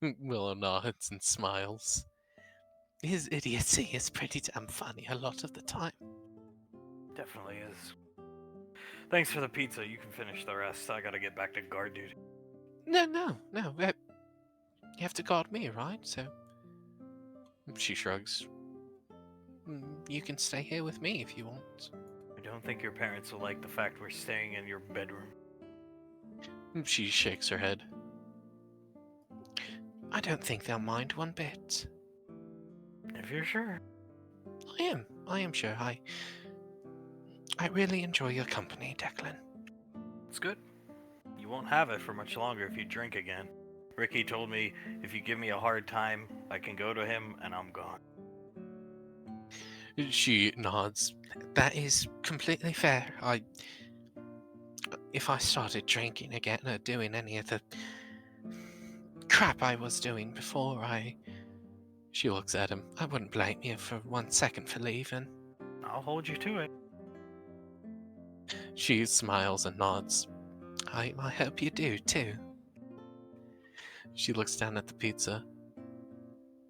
Willow nods and smiles. His idiocy is pretty damn funny a lot of the time. Definitely is. Thanks for the pizza. You can finish the rest. I gotta get back to guard duty. No. You have to guard me, right? So. She shrugs. You can stay here with me if you want. I don't think your parents will like the fact we're staying in your bedroom. She shakes her head. I don't think they'll mind one bit. If you're sure. I am sure. I really enjoy your company, Declan. It's good. You won't have it for much longer if you drink again. Ricky told me if you give me a hard time, I can go to him and I'm gone. She nods. That is completely fair. If I started drinking again or doing any of the crap I was doing before, She looks at him. I wouldn't blame you for 1 second for leaving. I'll hold you to it. She smiles and nods. I hope you do, too. She looks down at the pizza.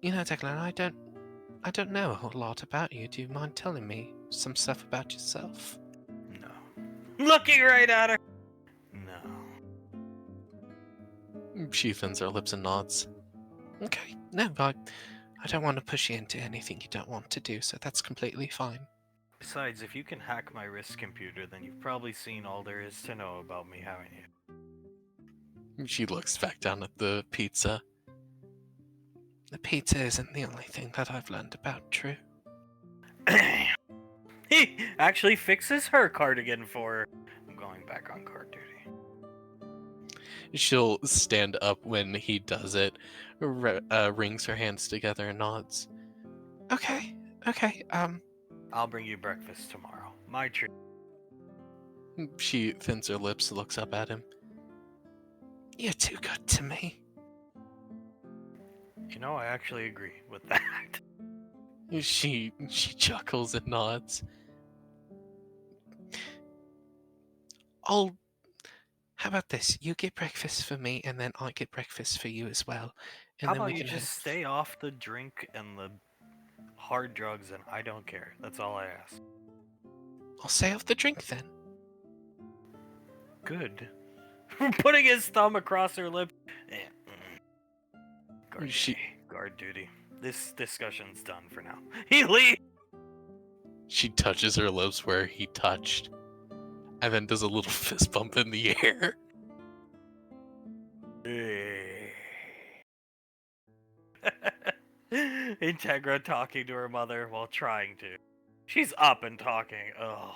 You know, Declan, I don't know a whole lot about you. Do you mind telling me some stuff about yourself? No. Looking right at her. No. She thins her lips and nods. Okay, no, I don't want to push you into anything you don't want to do, so that's completely fine. Besides, if you can hack my wrist computer, then you've probably seen all there is to know about me, haven't you? She looks back down at the pizza. The pizza isn't the only thing that I've learned about True. He actually fixes her cardigan for her. I'm going back on card duty. She'll stand up when he does it, wrings her hands together and nods. Okay, I'll bring you breakfast tomorrow. My treat. She thins her lips, looks up at him. You're too good to me. You know, I actually agree with that. She chuckles and nods. How about this? You get breakfast for me, and then I get breakfast for you as well. And How then about we you can just stay off the drink and the hard drugs, and I don't care. That's all I ask. I'll stay off the drink then. Good. Putting his thumb across her lip. Guard She- duty. Guard duty. This discussion's done for now. He leaves. She touches her lips where he touched, and then does a little fist bump in the air. Integra talking to her mother while trying to. She's up and talking. Ugh.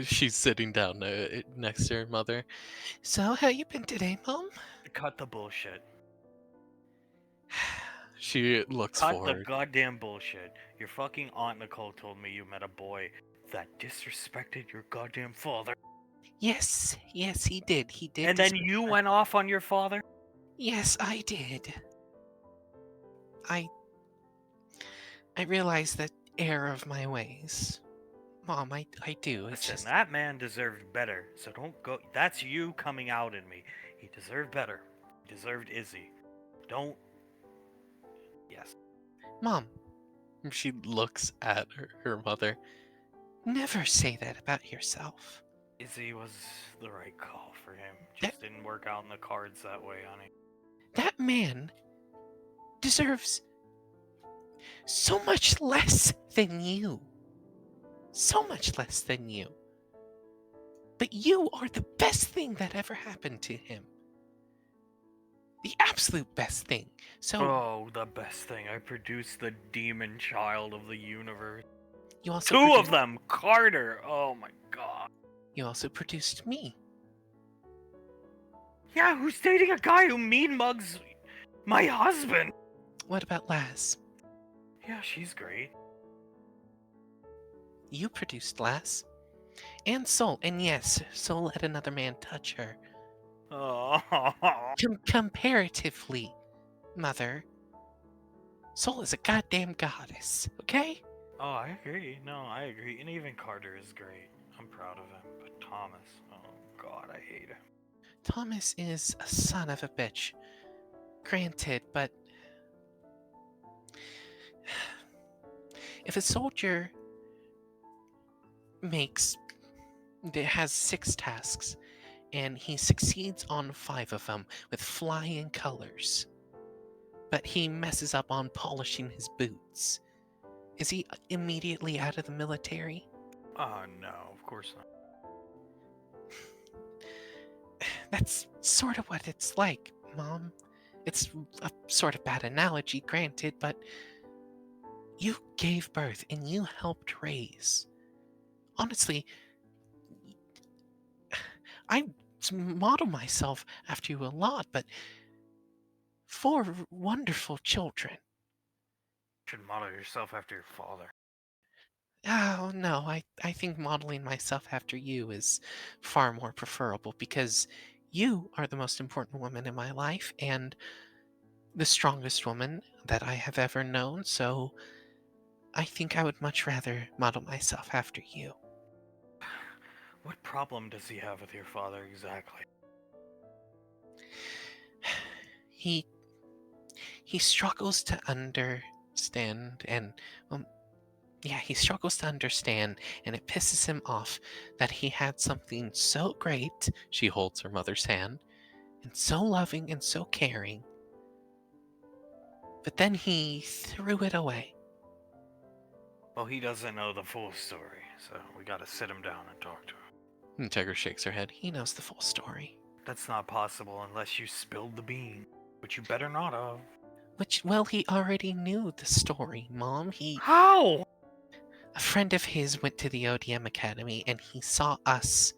She's sitting down next to her mother. So, how you been today, Mom? Cut the bullshit. She looks Cut the forward. goddamn bullshit. Your fucking Aunt Nicole told me you met a boy that disrespected your goddamn father. Yes, he did. He did. And then you went off on your father? Yes, I did. I realize the error of my ways. Mom, I do. It's Listen, just that man deserved better, so don't go. That's you coming out in me. He deserved better. He deserved Izzy. Don't. Yes. Mom. She looks at her mother. Never say that about yourself. Izzy was the right call for him. Just didn't work out in the cards that way, honey. That man deserves so much less than you. So much less than you. But you are the best thing that ever happened to him. The absolute best thing. So Oh, the best thing. I produced the demon child of the universe. you also Two of them! Carter! Oh my god. You also produced me. Yeah, who's dating a guy who mean mugs my husband? What about Laz? Yeah, she's great. You produced Laz. And Soul. And yes, Soul let another man touch her. Oh. Comparatively, Mother. Soul is a goddamn goddess, okay? Oh, I agree. No, I agree. And even Carter is great. I'm proud of him. But Thomas, oh god, I hate him. Thomas is a son of a bitch. Granted, but if a soldier has 6 tasks, and he succeeds on 5 of them with flying colors, but he messes up on polishing his boots, is he immediately out of the military? Oh no, of course not. That's sort of what it's like, Mom. It's a sort of bad analogy, granted, but you gave birth and you helped raise. Honestly, I model myself after you a lot, but 4 wonderful children. You should model yourself after your father. Oh, no, I think modeling myself after you is far more preferable because you are the most important woman in my life and the strongest woman that I have ever known, so I think I would much rather model myself after you. What problem does he have with your father exactly? He struggles to understand and Yeah, he struggles to understand, and it pisses him off that he had something so great, she holds her mother's hand, and so loving and so caring, but then he threw it away. Well, he doesn't know the full story, so we gotta sit him down and talk to him. Integra shakes her head. He knows the full story. That's not possible unless you spilled the bean, which you better not have. Well, he already knew the story, Mom. How? A friend of his went to the ODM Academy, and he saw us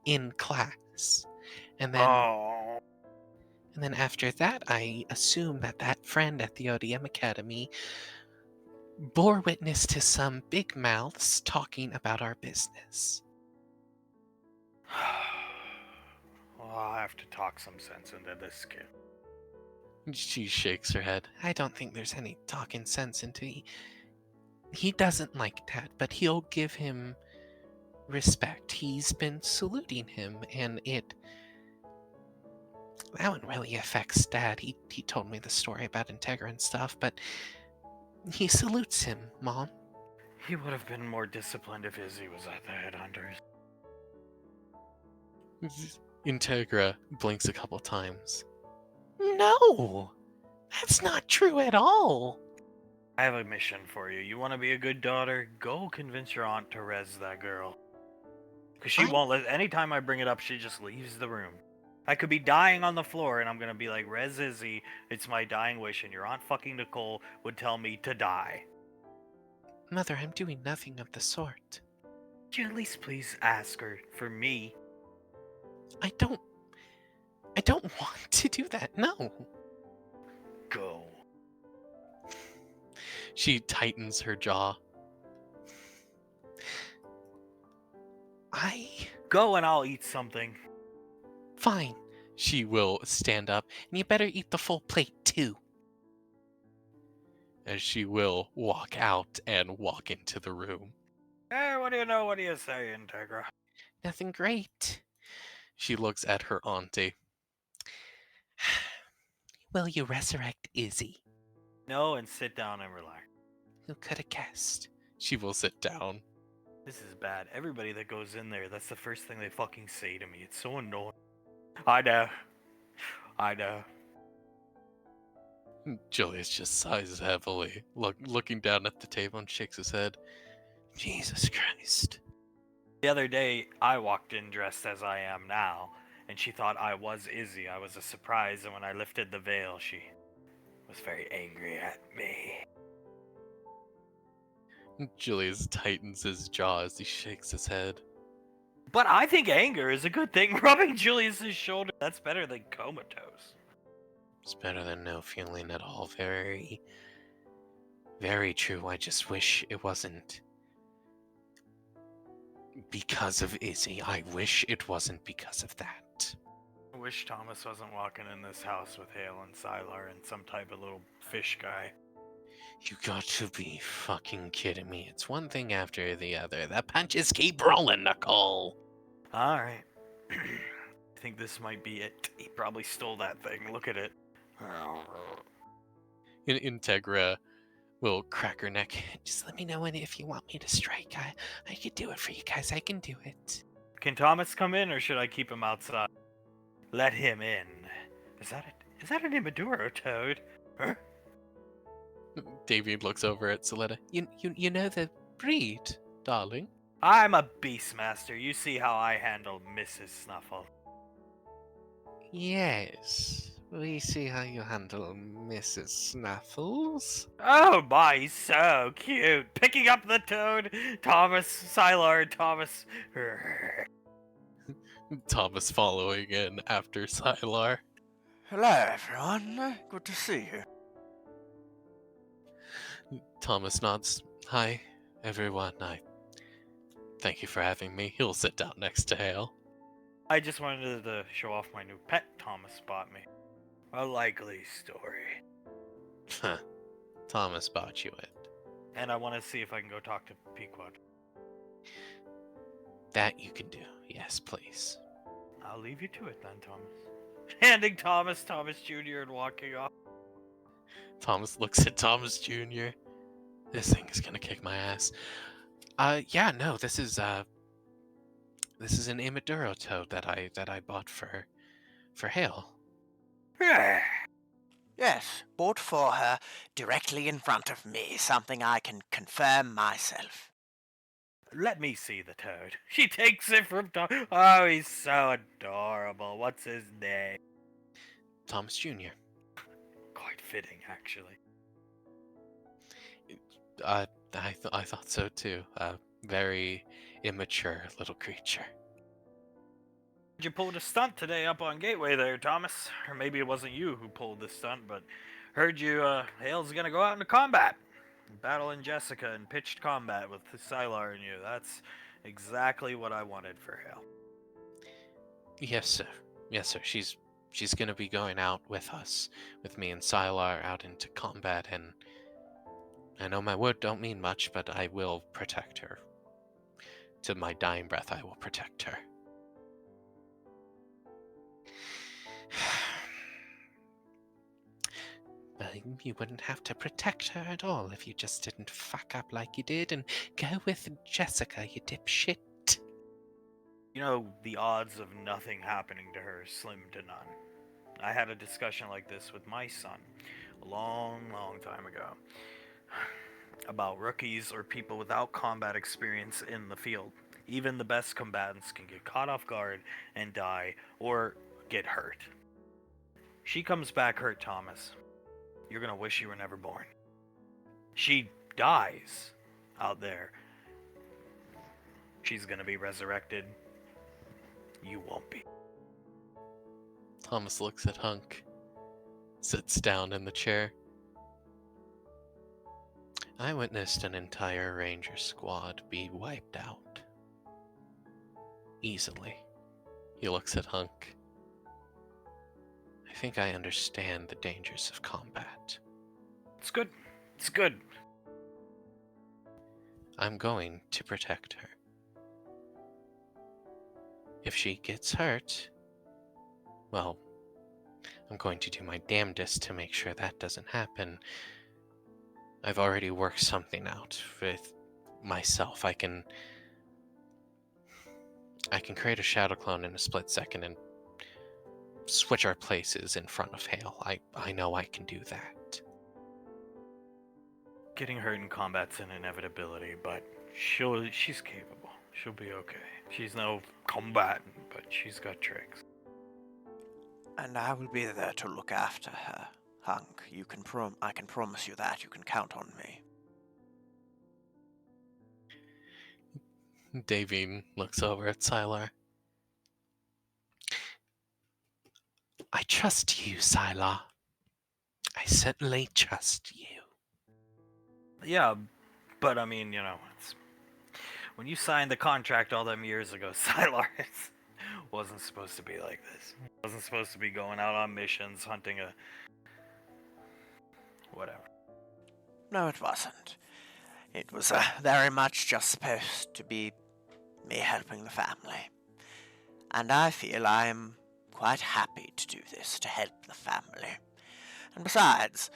in class. And then Oh. And then after that, I assume that that friend at the ODM Academy bore witness to some big mouths talking about our business. Well, I'll have to talk some sense into this kid. She shakes her head. I don't think there's any talking sense into it. He doesn't like Dad, but he'll give him respect. He's been saluting him, and that one really affects Dad. He told me the story about Integra and stuff, but he salutes him, Mom. He would have been more disciplined if Izzy was at the headhunters. Integra blinks a couple times. No! That's not true at all! I have a mission for you. You want to be a good daughter? Go convince your aunt to res that girl. Because she won't let... Anytime I bring it up, she just leaves the room. I could be dying on the floor, and I'm going to be like, res Izzy, it's my dying wish, and your aunt fucking Nicole would tell me to die. Mother, I'm doing nothing of the sort. Could you at least please ask her for me? I don't want to do that, no. Go. She tightens her jaw. Go and I'll eat something. Fine. She will stand up, and you better eat the full plate, too. As she will walk out and walk into the room. Hey, what do you know? What do you say, Integra? Nothing great. She looks at her auntie. Will you resurrect Izzy? No, and sit down and relax. Who could have guessed? She will sit down. This is bad. Everybody that goes in there, that's the first thing they fucking say to me. It's so annoying. I know. Julius just sighs heavily, looking down at the table and shakes his head. Jesus Christ. The other day, I walked in dressed as I am now, and she thought I was Izzy. I was a surprise, and when I lifted the veil, she was very angry at me. Julius tightens his jaw as he shakes his head. But I think anger is a good thing. Rubbing Julius's shoulder, that's better than comatose. It's better than no feeling at all. Very, very true. I just wish it wasn't because of Izzy. I wish it wasn't because of that. I wish Thomas wasn't walking in this house with Hale and Sylar and some type of little fish guy. You got to be fucking kidding me. It's one thing after the other. The punches keep rolling, Nicole. Alright. I think this might be it. He probably stole that thing. Look at it. Integra will crack her neck. Just let me know if you want me to strike. I could do it for you guys. I can do it. Can Thomas come in, or should I keep him outside? Let him in. Is that an Imaduro toad? Huh? David looks over at Soletta. You know the breed, darling? I'm a beastmaster. You see how I handle Mrs. Snuffle. Yes. We see how you handle Mrs. Snuffles. Oh my, he's so cute. Picking up the toad. Thomas, Sylar, Thomas. Thomas following in after Sylar. Hello, everyone. Good to see you. Thomas nods. Hi, everyone. Thank you for having me. He'll sit down next to Hale. I just wanted to show off my new pet Thomas bought me. A likely story. Huh. Thomas bought you it. And I want to see if I can go talk to Pequod. That you can do. Yes, please. I'll leave you to it then, Thomas. Handing Thomas Jr. and walking off. Thomas looks at Thomas Jr. This thing is gonna kick my ass. Yeah, no, this is an Imaduro toad that I bought for Hale. Yes, bought for her directly in front of me, something I can confirm myself. Let me see the toad. She takes it from Tom. Oh, he's so adorable. What's his name? Thomas Jr. Quite fitting, actually. I thought so too. Very immature little creature. You pulled a stunt today up on Gateway there, Thomas. Or maybe it wasn't you who pulled the stunt, but heard you, Hale's gonna go out into combat. Battling Jessica in pitched combat with Sylar and you. That's exactly what I wanted for Hale. Yes, sir. Yes, sir. She's gonna be going out with us, with me and Sylar out into combat, and I know my word don't mean much, but I will protect her. To my dying breath, I will protect her. Well, you wouldn't have to protect her at all if you just didn't fuck up like you did and go with Jessica, you dipshit. You know, the odds of nothing happening to her is slim to none. I had a discussion like this with my son a long, long time ago about rookies or people without combat experience in the field. Even the best combatants can get caught off guard and die or get hurt. She comes back hurt, Thomas. You're gonna wish you were never born. She dies out there. She's gonna be resurrected. You won't be. Thomas looks at Hunk, sits down in the chair. I witnessed an entire ranger squad be wiped out. Easily. He looks at Hunk. I think I understand the dangers of combat. It's good. It's good. I'm going to protect her. If she gets hurt, well, I'm going to do my damnedest to make sure that doesn't happen. I've already worked something out with myself. I can create a shadow clone in a split second and switch our places in front of Hale. I know I can do that. Getting hurt in combat's an inevitability, but she's capable. She'll be okay. She's no combatant, but she's got tricks. And I will be there to look after her. Hunk, I can promise you that. You can count on me. Davine looks over at Sylar. I trust you, Sylar. I certainly trust you. Yeah, but I mean, when you signed the contract all them years ago, Sylar wasn't supposed to be like this. Wasn't supposed to be going out on missions, hunting a... whatever. No, it wasn't. It was very much just supposed to be me helping the family. And I feel I am quite happy to do this, to help the family. And besides,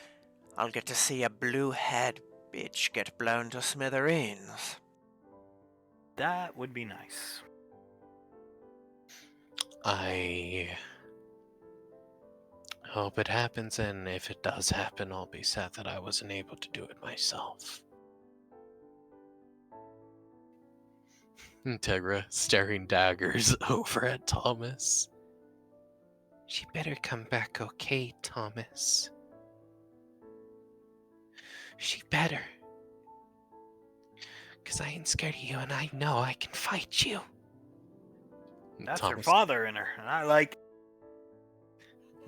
I'll get to see a blue-haired bitch get blown to smithereens. That would be nice. I hope it happens, and if it does happen, I'll be sad that I wasn't able to do it myself. Integra staring daggers over at Thomas. She better come back okay, Thomas. She better. 'Cause I ain't scared of you, and I know I can fight you. That's her father in her, and I like...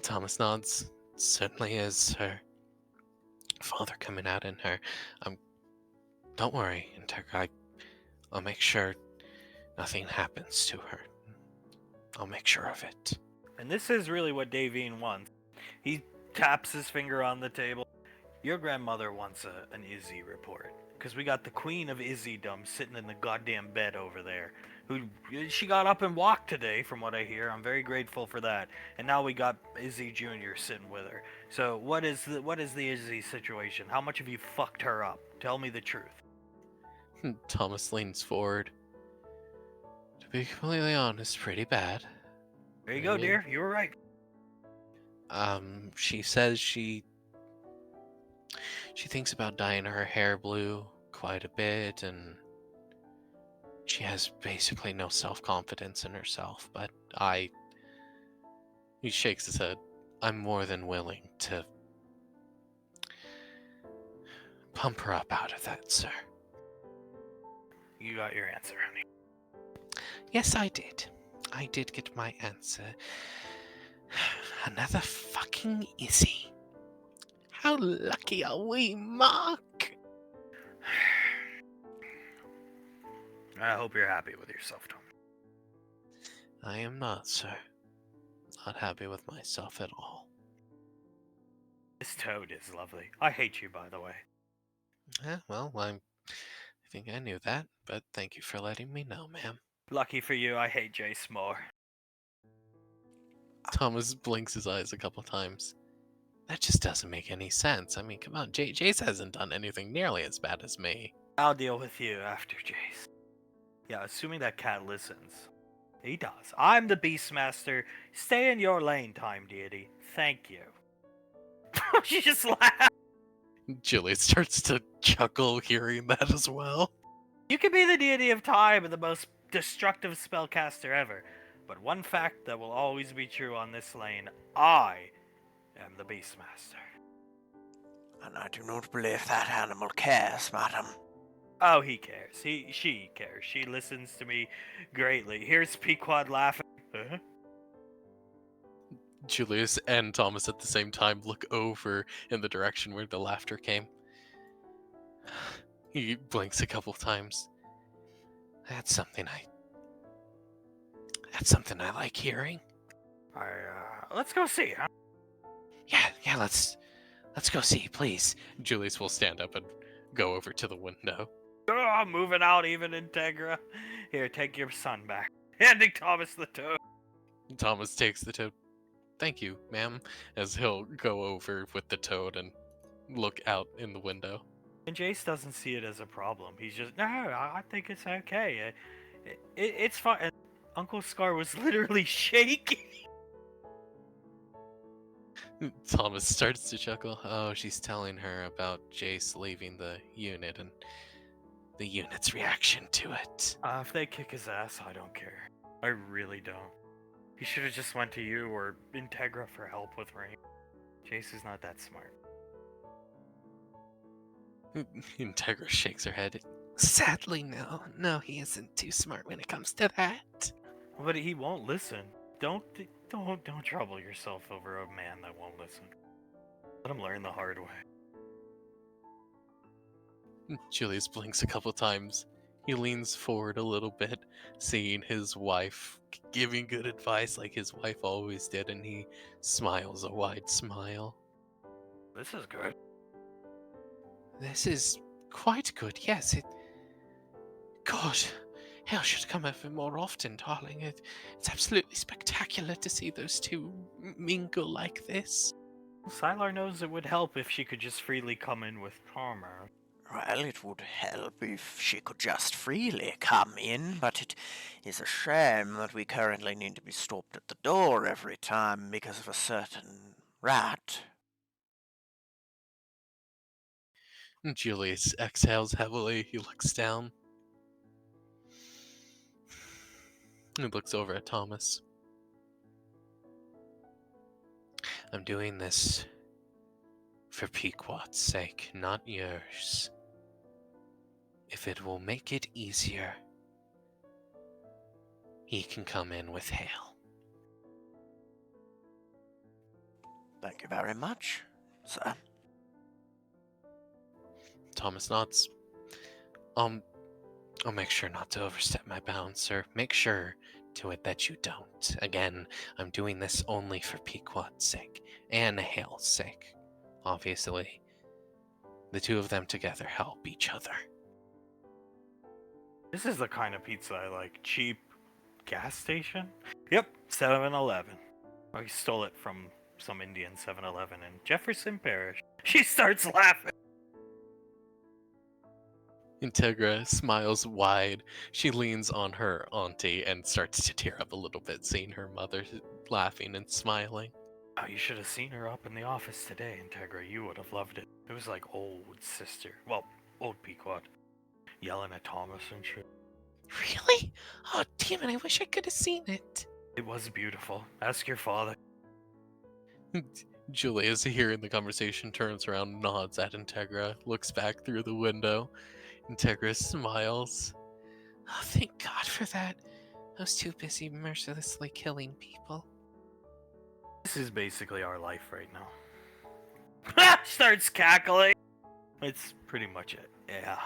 Thomas nods. Certainly is her father coming out in her. Don't worry, Integra. I'll make sure nothing happens to her. I'll make sure of it. And this is really what Davine wants. He taps his finger on the table. Your grandmother wants an Izzy report. Because we got the queen of Izzydom sitting in the goddamn bed over there. She got up and walked today, from what I hear. I'm very grateful for that. And now we got Izzy Jr. sitting with her. So what is the Izzy situation? How much have you fucked her up? Tell me the truth. Thomas leans forward. To be completely honest, pretty bad. There you go, dear. You were right. She says she thinks about dyeing her hair blue quite a bit, and she has basically no self-confidence in herself, but he shakes his head. I'm more than willing to pump her up out of that, sir. You got your answer, honey. Yes, I did. I did get my answer. Another fucking Izzy. How lucky are we, Mark? I hope you're happy with yourself, Tom. I am not, sir. Not happy with myself at all. This toad is lovely. I hate you, by the way. Well, I think I knew that, but thank you for letting me know, ma'am. Lucky for you, I hate Jace more. Thomas blinks his eyes a couple times. That just doesn't make any sense. I mean, come on, Jace hasn't done anything nearly as bad as me. I'll deal with you after, Jace. Yeah, assuming that cat listens. He does. I'm the Beastmaster. Stay in your lane, Time Deity. Thank you. She just laughed. Juliet starts to chuckle hearing that as well. You can be the deity of time and the most destructive spellcaster ever. But one fact that will always be true on this lane, I am the Beastmaster. And I do not believe that animal cares, madam. Oh, he cares. She cares. She listens to me greatly. Here's Pequod laughing. Huh? Julius and Thomas at the same time look over in the direction where the laughter came. He blinks a couple times. That's something I like hearing. Let's go see, huh? Yeah, let's go see, please. Julius will stand up and go over to the window. Oh, moving out even Integra. Here, take your son back. Handing Thomas the toad. Thomas takes the toad. Thank you, ma'am, as he'll go over with the toad and look out in the window. And Jace doesn't see it as a problem. He's just, no, I think it's okay. It's fine. And Uncle Scar was literally shaking. Thomas starts to chuckle. Oh, she's telling her about Jace leaving the unit and the unit's reaction to it. If they kick his ass, I don't care. I really don't. He should have just went to you or Integra for help with Rain. Jace is not that smart. Integra shakes her head. Sadly, no. No, he isn't too smart when it comes to that. But he won't listen. Don't trouble yourself over a man that won't listen. Let him learn the hard way. Julius blinks a couple times. He leans forward a little bit, seeing his wife giving good advice like his wife always did, and he smiles a wide smile. This is good. This is quite good, yes. God, hell should come over more often, darling. It's absolutely spectacular to see those two mingle like this. Sylar knows it would help if she could just freely come in with Palmer. Well, it would help if she could just freely come in, but it is a shame that we currently need to be stopped at the door every time because of a certain rat. Julius exhales heavily. He looks down. He looks over at Thomas. I'm doing this for Pequod's sake, not yours. If it will make it easier, he can come in with Hale. Thank you very much, sir. Thomas nods. I'll make sure not to overstep my bounds, sir. Make sure to it that you don't. Again, I'm doing this only for Pequod's sake and Hale's sake, obviously. The two of them together help each other. This is the kind of pizza I like. Cheap gas station? Yep, 7-Eleven. I stole it from some Indian 7-Eleven in Jefferson Parish. She starts laughing. Integra smiles wide. She leans on her auntie and starts to tear up a little bit, seeing her mother laughing and smiling. Oh, you should have seen her up in the office today, Integra. You would have loved it. It was like old sister. Well, old Pequod. Yelling at Thomas and shit. Really? Oh, damn it, I wish I could have seen it. It was beautiful. Ask your father. Julius, hearing the conversation, turns around, nods at Integra, looks back through the window. Integra smiles. Oh, thank God for that. I was too busy mercilessly killing people. This is basically our life right now. Starts cackling. It's pretty much it. Yeah.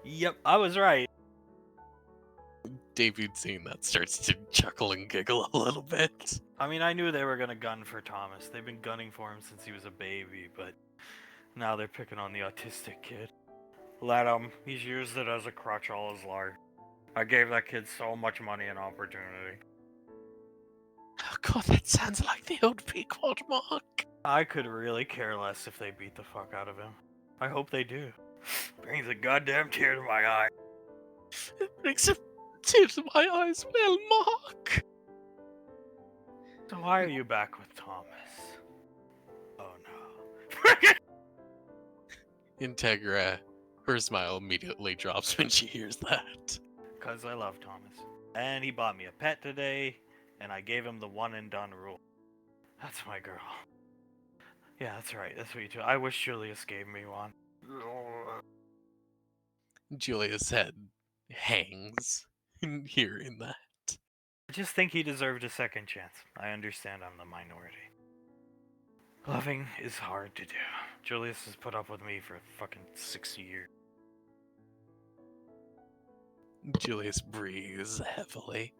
Yep, I was right. David, seeing that, starts to chuckle and giggle a little bit. I mean, I knew they were gonna gun for Thomas. They've been gunning for him since he was a baby, but now they're picking on the autistic kid. Let him. He's used it as a crutch all his life. I gave that kid so much money and opportunity. Oh God, that sounds like the old Pequod Mark. I could really care less if they beat the fuck out of him. I hope they do. Brings a goddamn tear to my eye. It brings a tear to my eyes, well, Mark. So why are you back with Thomas? Oh no. Integra, her smile immediately drops when she hears that. Because I love Thomas. And he bought me a pet today, and I gave him the one and done rule. That's my girl. Yeah, that's right. That's what you do. I wish Julius gave me one. Julia's head hangs, hearing that. I just think he deserved a second chance. I understand I'm the minority. Loving is hard to do. Julius has put up with me for fucking 60 years. Julius breathes heavily.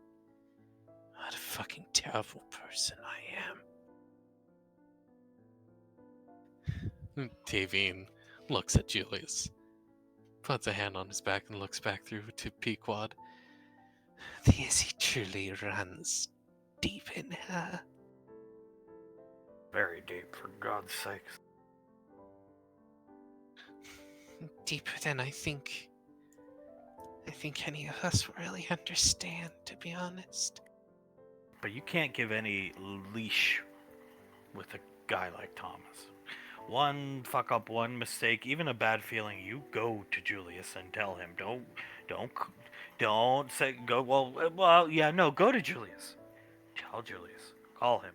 What a fucking terrible person I am. Tavine looks at Julius, puts a hand on his back and looks back through to Pequod. The Izzy truly runs deep in her. Very deep, for God's sakes. Deeper than I think any of us really understand, to be honest. But you can't give any leash with a guy like Thomas. One fuck up, one mistake, even a bad feeling, you go to Julius and tell him. Don't say go. Well, yeah, no, go to Julius. Tell Julius. Call him,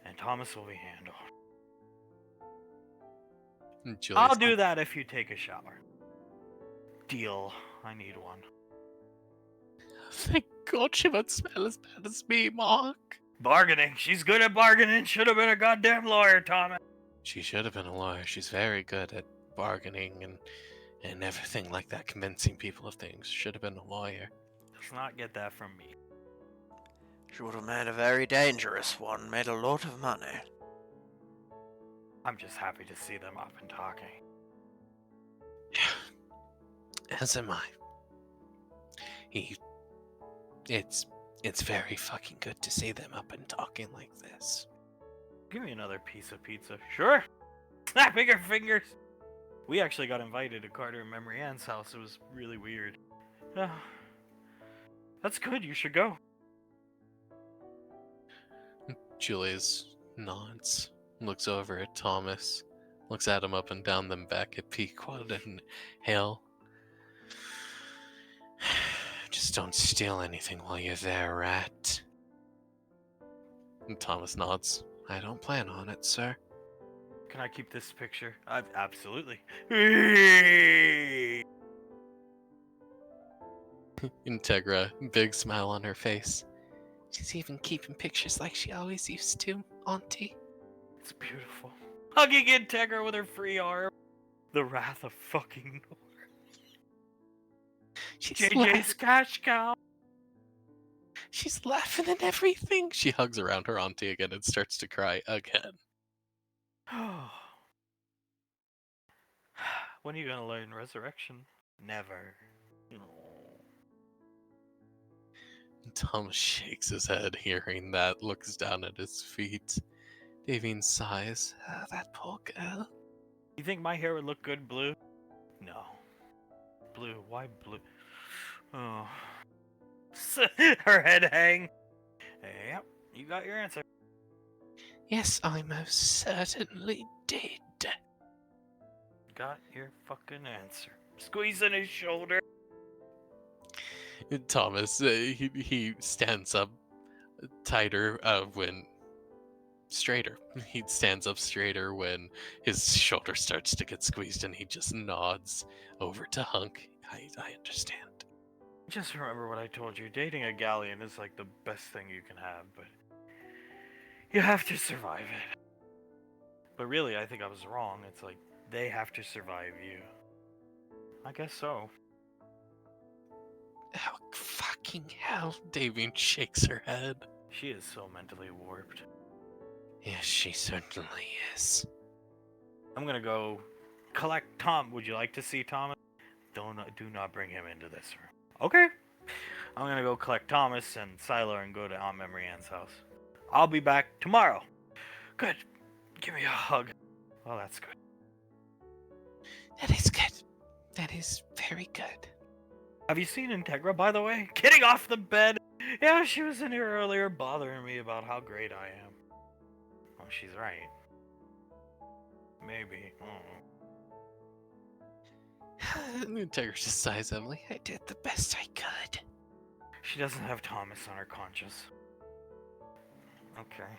and Thomas will be handled. Julius, I'll do that if you take a shower. Deal. I need one. Thank God she won't smell as bad as me, Mark. Bargaining. She's good at bargaining. Should have been a goddamn lawyer, Thomas. She should have been a lawyer. She's very good at bargaining and everything like that, convincing people of things. Should have been a lawyer. Let's not get that from me. She would have made a very dangerous one, made a lot of money. I'm just happy to see them up and talking. As am I. It's very fucking good to see them up and talking like this. Give me another piece of pizza. Sure. Snapping her fingers. We actually got invited to Carter and Memory Ann's house. It was really weird. That's good. You should go. Julius nods, looks over at Thomas, looks at him up and down, then back at Pequod and Hale. Just don't steal anything while you're there, rat. And Thomas nods. I don't plan on it, sir. Can I keep this picture? Absolutely. Integra, big smile on her face. She's even keeping pictures like she always used to, Auntie. It's beautiful. Hugging Integra with her free arm. The wrath of fucking She's JJ's cash cow. She's laughing and everything. She hugs around her auntie again and starts to cry again. When are you gonna learn resurrection? Never. Oh. Thomas shakes his head, hearing that, looks down at his feet. Davine sighs. That poor girl. You think my hair would look good blue? No. Blue? Why blue? Oh. Her head hang. Yep, you got your answer. Yes, I most certainly did. Got your fucking answer. Squeezing his shoulder. Thomas, he stands up tighter when straighter. He stands up straighter when his shoulder starts to get squeezed, and he just nods over to Hunk. I understand. Just remember what I told you. Dating a galleon is like the best thing you can have, but you have to survive it. But really, I think I was wrong. It's like they have to survive you. I guess so. Oh, fucking hell. Davine shakes her head. She is so mentally warped. Yes, she certainly is. I'm gonna go collect Tom. Would you like to see Thomas? Do not bring him into this room. Okay. I'm gonna go collect Thomas and Sylar and go to Aunt Memory Ann's house. I'll be back tomorrow. Good. Give me a hug. Oh, that's good. That is good. That is very good. Have you seen Integra, by the way? Getting off the bed. Yeah, she was in here earlier bothering me about how great I am. Oh, she's right. Maybe. Integra just sighs heavily. I did the best I could. She doesn't have Thomas on her conscience. Okay.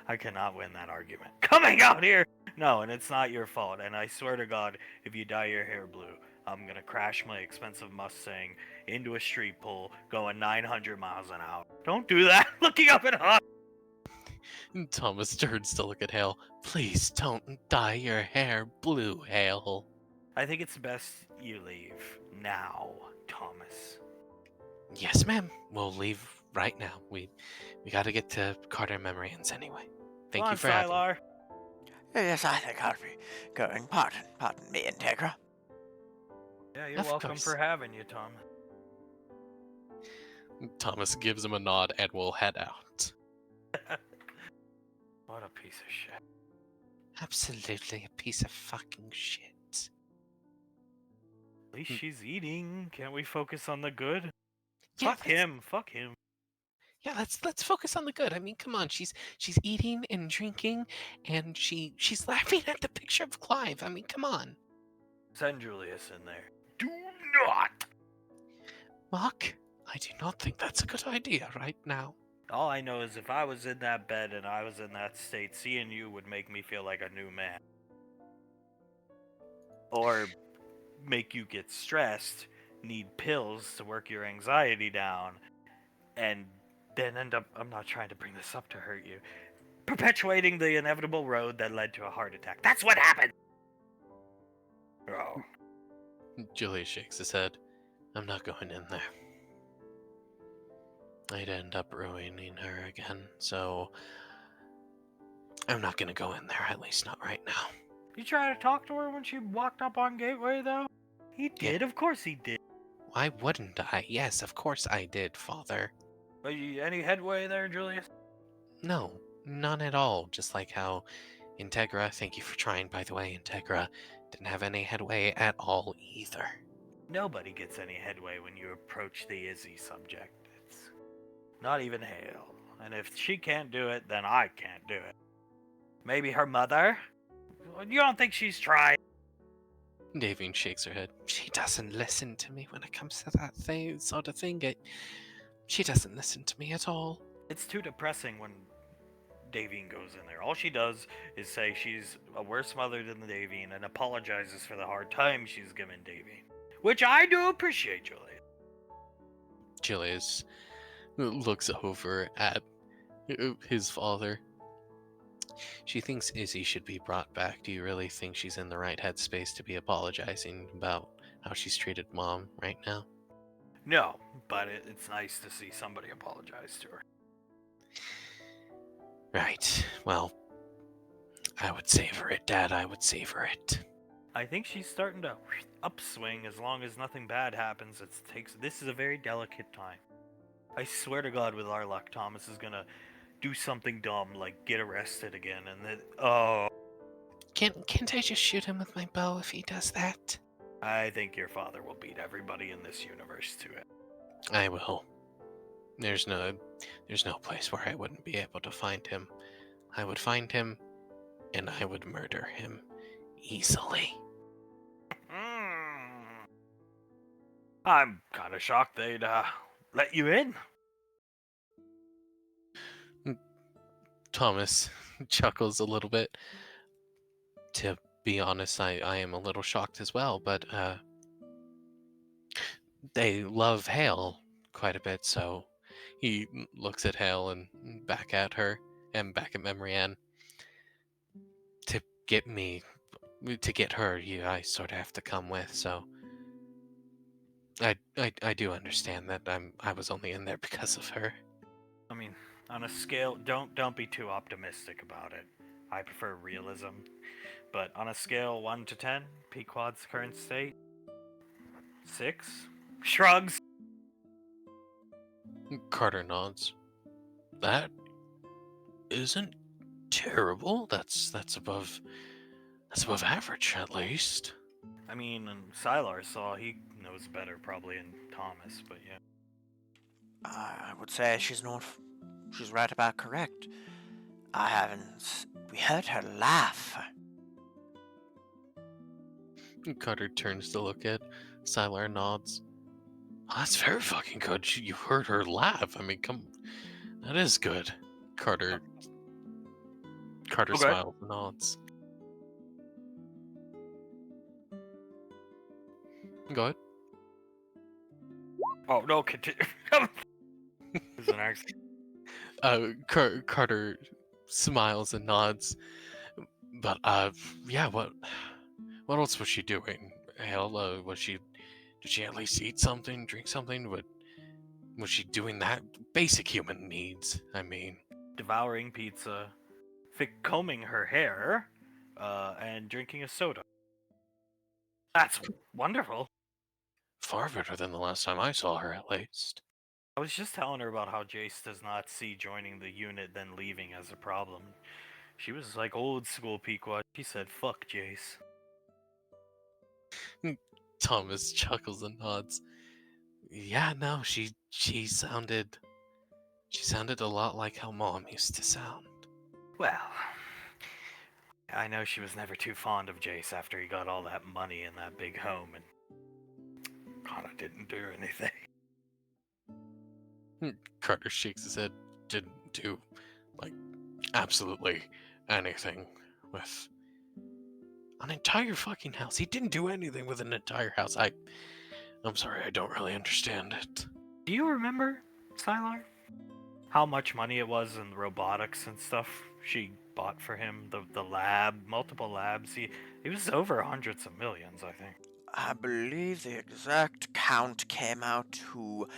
I cannot win that argument. Coming out here! No, and it's not your fault. And I swear to God, if you dye your hair blue, I'm gonna crash my expensive Mustang into a street pole going 900 miles an hour. Don't do that! Looking up at her! Thomas turns to look at Hale. Please don't dye your hair blue, Hale. I think it's best you leave now, Thomas. Yes, ma'am. We'll leave right now. We gotta get to Carter Memory Ann's anyway. Thank Come you on, for having me. Sylar. Yes, I think I'll be going. Pardon me, Integra. Yeah, you're Of welcome course. for having you, Tom. Thomas gives him a nod and will head out. What a piece of shit. Absolutely a piece of fucking shit. At least she's eating. Can't we focus on the good? Yeah, Fuck him. Fuck him. Yeah, let's focus on the good. I mean, come on, she's eating and drinking, and she's laughing at the picture of Clive. I mean, come on. Send Julius in there. Do not! Mark, I do not think that's a good idea right now. All I know is if I was in that bed and I was in that state, seeing you would make me feel like a new man. Or make you get stressed, need pills to work your anxiety down, and then end up, I'm not trying to bring this up to hurt you, perpetuating the inevitable road that led to a heart attack. That's what happened! Oh. Julius shakes his head. I'm not going in there. I'd end up ruining her again, so I'm not gonna go in there, at least not right now. You try to talk to her when she walked up on Gateway, though? He did, of course he did. Why wouldn't I? Yes, of course I did, Father. But any headway there, Julius? No, none at all. Just like how Integra, thank you for trying, by the way, Integra didn't have any headway at all either. Nobody gets any headway when you approach the Izzy subject. It's not even Hale. And if she can't do it, then I can't do it. Maybe her mother? You don't think she's tried? Davine shakes her head. She doesn't listen to me when it comes to that sort of thing. She doesn't listen to me at all. It's too depressing when Davine goes in there. All she does is say she's a worse mother than Davine and apologizes for the hard time she's given Davine. Which I do appreciate, Julius. Julius looks over at his father. She thinks Izzy should be brought back. Do you really think she's in the right headspace to be apologizing about how she's treated Mom right now? No, but it's nice to see somebody apologize to her. Right. Well, I would savor it, Dad. I would savor it. I think she's starting to upswing as long as nothing bad happens. This is a very delicate time. I swear to God, with our luck, Thomas is gonna do something dumb like get arrested again, and then Can't I just shoot him with my bow if he does that? I think your father will beat everybody in this universe to it. I will. There's no place where I wouldn't be able to find him. I would find him, and I would murder him easily. I'm kind of shocked they'd let you in. Thomas chuckles a little bit. To be honest, I am a little shocked as well, but they love Hale quite a bit, so he looks at Hale and back at her and back at Memory Ann. To get her, I sort of have to come with, so I do understand that I was only in there because of her. I mean, on a scale, don't be too optimistic about it. I prefer realism, but on a scale 1 to 10, Pequod's current state, 6. Shrugs. Carter nods. That isn't terrible. That's above average at least. I mean, and Sylar saw he knows better probably than Thomas, but yeah. I would say she's right about correct. We heard her laugh. Carter turns to look at Sylar, nods. Oh, that's very fucking good. You heard her laugh. I mean, that is good. Carter Okay. smiles and nods. Go ahead. Oh no, continue. It's an accident. Carter smiles and nods. But yeah. What else was she doing? Hell, did she at least eat something, drink something? Was she doing that? Basic human needs, I mean. Devouring pizza, combing her hair, and drinking a soda. That's wonderful. Far better than the last time I saw her, at least. I was just telling her about how Jace does not see joining the unit then leaving as a problem. She was like old school Pequod. She said, "Fuck Jace." Thomas chuckles and nods. Yeah, no, she sounded a lot like how Mom used to sound. Well, I know she was never too fond of Jace after he got all that money in that big home and kinda didn't do anything. Carter shakes his head. Didn't do, like, absolutely anything with an entire fucking house. He didn't do anything with an entire house. I'm sorry, I don't really understand it. Do you remember, Sylar? How much money it was in robotics and stuff she bought for him? The lab, multiple labs. It was over hundreds of millions, I think. I believe the exact count came out to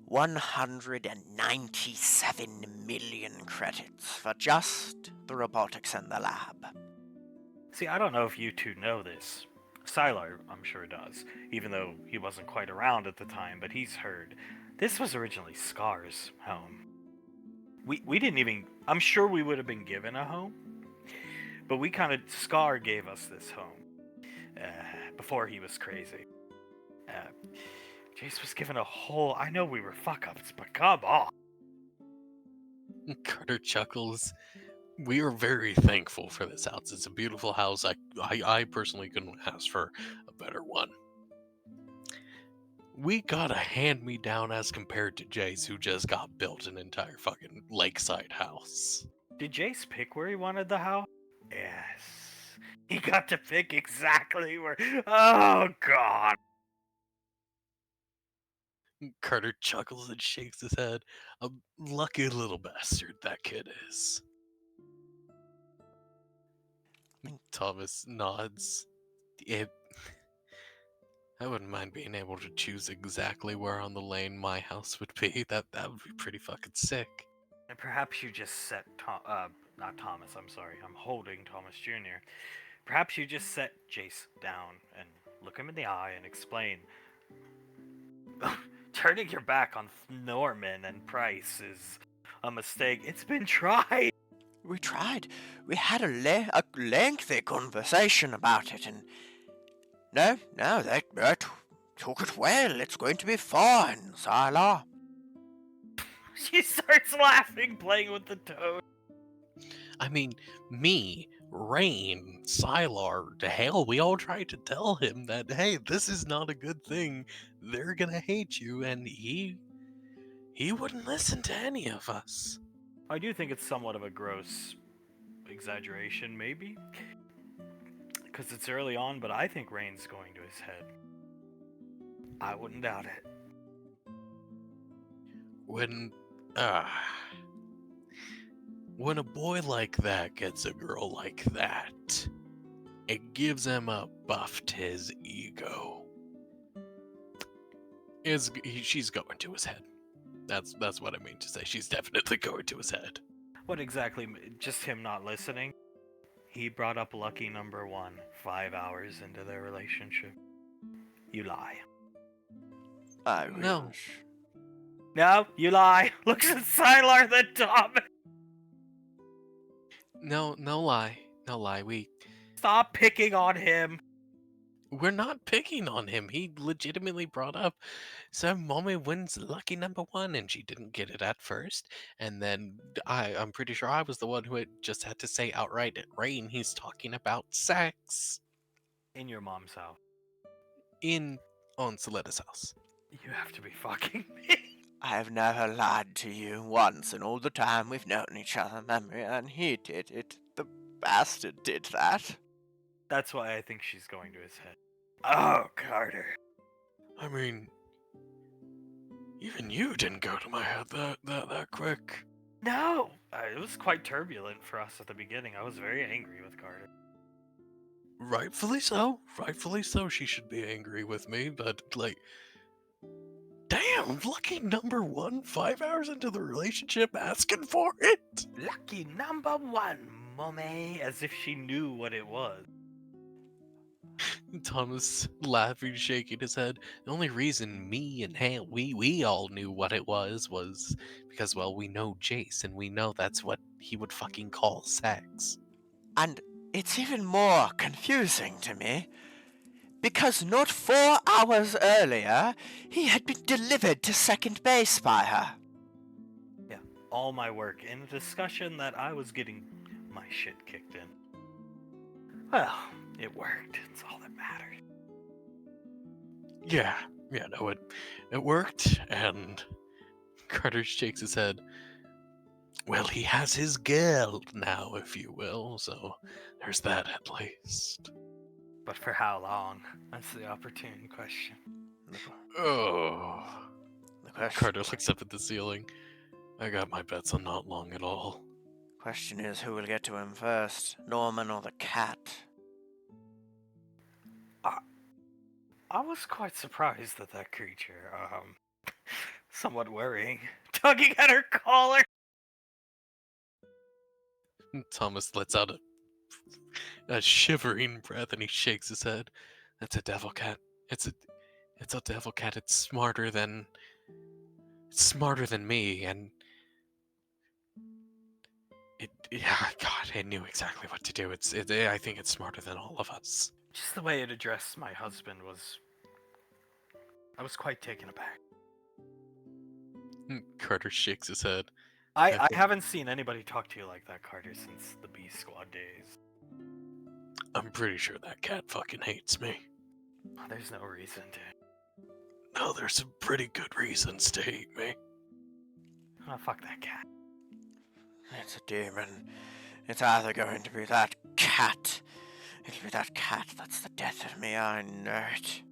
197 million credits for just the robotics and the lab. See, I don't know if you two know this. Sylar, I'm sure, does, even though he wasn't quite around at the time, but he's heard. This was originally Scar's home. We didn't even. I'm sure we would have been given a home, but Scar gave us this home before he was crazy. Jace was given a whole. I know we were fuck ups, but come on. Carter chuckles. We are very thankful for this house. It's a beautiful house. I personally couldn't ask for a better one. We got a hand-me-down as compared to Jace, who just got built an entire fucking lakeside house. Did Jace pick where he wanted the house? Yes. He got to pick exactly where. Oh, God. Carter chuckles and shakes his head. A lucky little bastard that kid is. Thomas nods. I wouldn't mind being able to choose exactly where on the lane my house would be. That would be pretty fucking sick. And perhaps you just set not Thomas, I'm sorry. I'm holding Thomas Jr. Perhaps you just set Jace down and look him in the eye and explain. Turning your back on Norman and Price is a mistake. It's been tried. We tried. We had a lengthy conversation about it, and no, they took it well. It's going to be fine, Sylar. She starts laughing, playing with the toad. I mean, me, Rain, Sylar, to hell, we all tried to tell him that, hey, this is not a good thing. They're gonna hate you, and he wouldn't listen to any of us. I do think it's somewhat of a gross exaggeration, maybe. Because it's early on, but I think Rain's going to his head. I wouldn't doubt it. When a boy like that gets a girl like that, it gives him a buff to his ego. She's going to his head. That's what I mean to say. She's definitely going to his head. What exactly? Just him not listening? He brought up lucky number 1 5 hours into their relationship. You lie. I No. wish. No, you lie. Looks at Sylar the Tom. No lie. No lie. Stop picking on him. We're not picking on him. He legitimately brought up, so mommy wins lucky number 1, and she didn't get it at first. And then I'm pretty sure I was the one who had just had to say outright at Rain, he's talking about sex In your mom's house. on Soletta's house. You have to be fucking me. I have never lied to you once in all the time we've known each other, Memory, and he did it. The bastard did that. That's why I think she's going to his head. Oh, Carter. I mean, even you didn't go to my head that quick. No! It was quite turbulent for us at the beginning. I was very angry with Carter. Rightfully so. Rightfully so. She should be angry with me, but like, damn, lucky number 1, 5 hours into the relationship, asking for it. Lucky number 1, mommy. As if she knew what it was. Thomas laughing, shaking his head. The only reason me and Hale, we all knew what it was because, well, we know Jace, and we know that's what he would fucking call sex. And it's even more confusing to me, because not 4 hours earlier, he had been delivered to second base by her. Yeah, all my work in a discussion that I was getting my shit kicked in. Well, it worked. It's all that matters. Yeah, no, it worked, and Carter shakes his head. Well, he has his girl now, if you will, so there's that at least. But for how long? That's the opportune question. Oh. The question, Carter looks up at the ceiling. I got my bets on not long at all. question is, who will get to him first, Norman or the cat? I was quite surprised at that creature. Somewhat worrying. Tugging at her collar! Thomas lets out a shivering breath and he shakes his head. That's a devil cat. It's a devil cat. It's smarter than me, and God, it knew exactly what to do. I think it's smarter than all of us. Just the way it addressed my husband was... I was quite taken aback. Carter shakes his head. I haven't seen anybody talk to you like that, Carter, since the B Squad days. I'm pretty sure that cat fucking hates me. There's no reason to. No, there's some pretty good reasons to hate me. Oh, fuck that cat. It's a demon. It's either going to be that cat. It'll be that cat that's the death of me, I know it.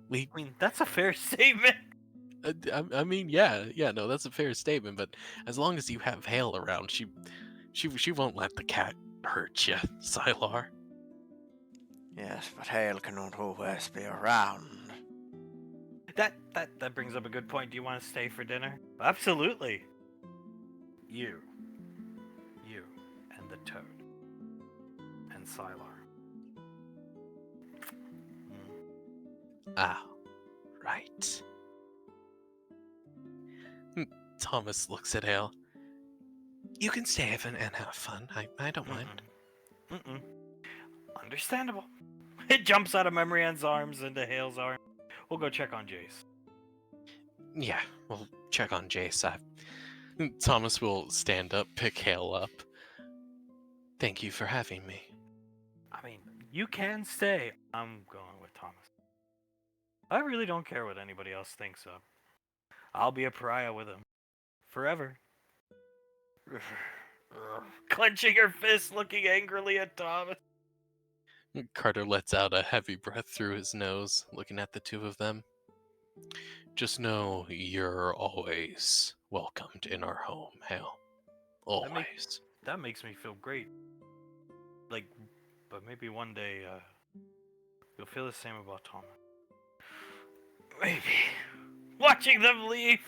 I mean, that's a fair statement. I mean, yeah, no, that's a fair statement. But as long as you have Hale around, she won't let the cat hurt you, Sylar. Yes, but Hale cannot always be around. That brings up a good point. Do you want to stay for dinner? Absolutely. You and the toad. Sylar. Ah, right. Thomas looks at Hale. You can stay and have fun. I don't mind. Mm-mm. Understandable. It jumps out of Memory Anne's arms into Hale's arm. We'll go check on Jace. Yeah, we'll check on Jace. Thomas will stand up, pick Hale up. Thank you for having me. I mean, you can stay. I'm going with Thomas. I really don't care what anybody else thinks of. I'll be a pariah with him. Forever. Clenching her fist, looking angrily at Thomas. Carter lets out a heavy breath through his nose, looking at the two of them. Just know you're always welcomed in our home, Hale. Always. That makes me feel great. Like, but maybe one day, you'll feel the same about Thomas. Maybe. Watching them leave.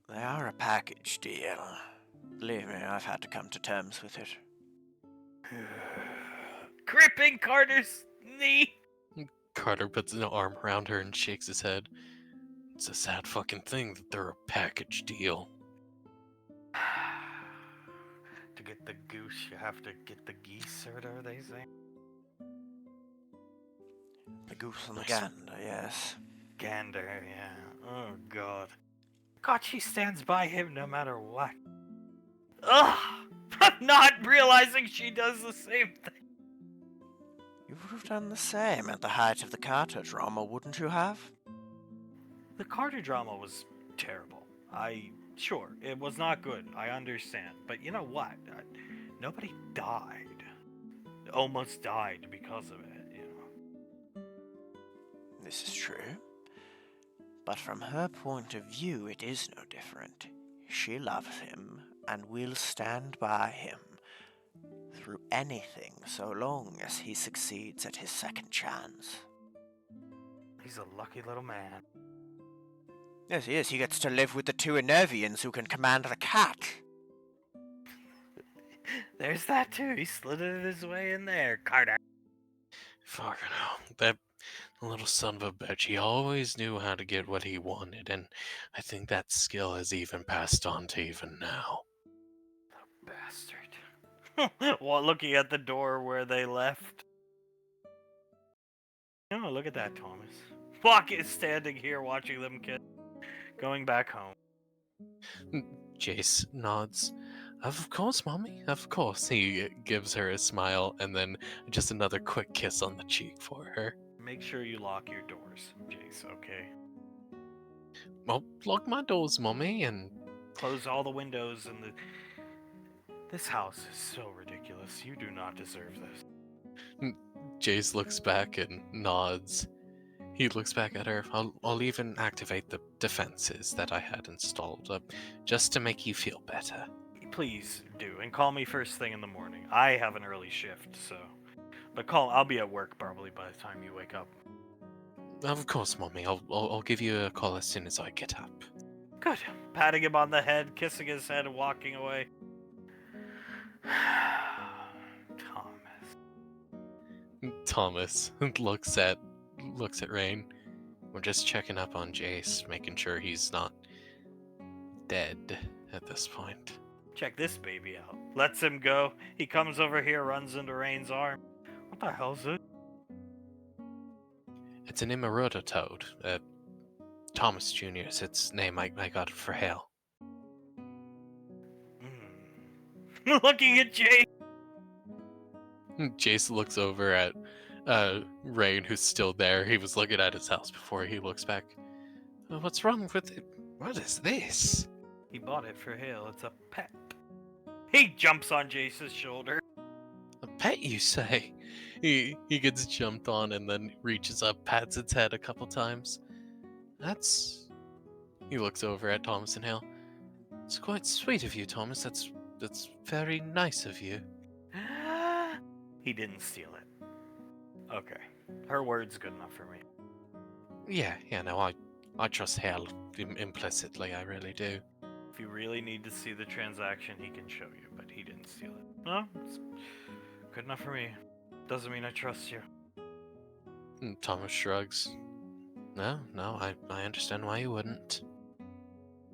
They are a package deal. Believe me, I've had to come to terms with it. Gripping Carter's knee. Carter puts an arm around her and shakes his head. It's a sad fucking thing that they're a package deal. To get the goose, you have to get the geese, or whatever they say. The goose and the Nice. gander, yes. Gander, yeah. Oh, God. God, she stands by him no matter what. Ugh! I'm not realizing she does the same thing. You would have done the same at the height of the Carter drama, wouldn't you have? The Carter drama was terrible. Sure, it was not good. I understand. But you know what? Nobody died. Almost died because of it, you know. This is true. But from her point of view, it is no different. She loves him and will stand by him through anything so long as he succeeds at his second chance. He's a lucky little man. Yes, he is. He gets to live with the two Enervians who can command the cat. There's that too. He slid it his way in there, Carter. Fucking hell. That little son of a bitch, he always knew how to get what he wanted, and I think that skill has even passed on to even now. Bastard. While looking at the door where they left. Oh, look at that, Thomas. Flock is standing here watching them kiss. Going back home. Jace nods. Of course, Mommy, of course. He gives her a smile and then just another quick kiss on the cheek for her. Make sure you lock your doors, Jace, okay? Well, lock my doors, Mommy, and Close all the windows and the... This house is so ridiculous. You do not deserve this. Jace looks back and nods. He looks back at her. I'll even activate the defenses that I had installed just to make you feel better. Please do, and call me first thing in the morning. I have an early shift, so... But I'll be at work probably by the time you wake up. Of course, Mommy. I'll give you a call as soon as I get up. Good. Patting him on the head, kissing his head, and walking away. Thomas looks at Rain. We're just checking up on Jace, making sure he's not dead at this point. Check this baby out. Lets him go. He comes over here, runs into Rain's arm. What the hell's it? It's an Imaruta toad. Thomas Jr. is its name. I got it for Hale. Looking at Jay. Jace looks over at Rain, who's still there. He was looking at his house before he looks back. What's wrong with it? What is this? He bought it for Hale. It's a pet. He jumps on Jace's shoulder. A pet, you say? He gets jumped on and then reaches up, pats its head a couple times. That's... He looks over at Thomas and Hale. It's quite sweet of you, Thomas. That's very nice of you. He didn't steal it. Okay. Her word's good enough for me. Yeah, no, I trust Hale implicitly, I really do. If you really need to see the transaction, he can show you, but he didn't steal it. No, it's good enough for me. Doesn't mean I trust you. Thomas shrugs. No, I understand why you wouldn't.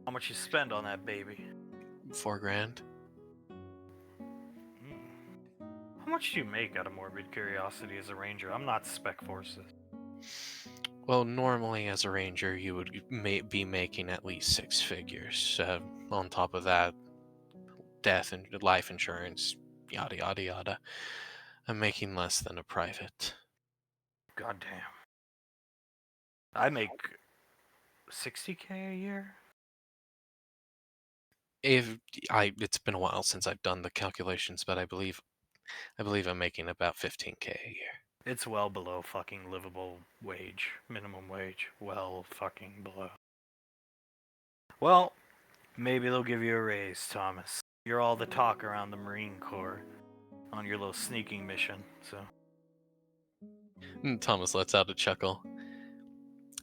How much you spend on that baby? 4 grand. How much do you make out of morbid curiosity as a ranger? I'm not Spec Forces. Well, normally as a ranger, you would be making at least 6 figures. On top of that, death and life insurance, yada yada yada. I'm making less than a private. God damn. I make 60K a year? It's been a while since I've done the calculations, but I believe I'm making about 15K a year. It's well below fucking livable wage, minimum wage. Well fucking below. Well, maybe they'll give you a raise, Thomas. You're all the talk around the Marine Corps on your little sneaking mission, so. Thomas lets out a chuckle.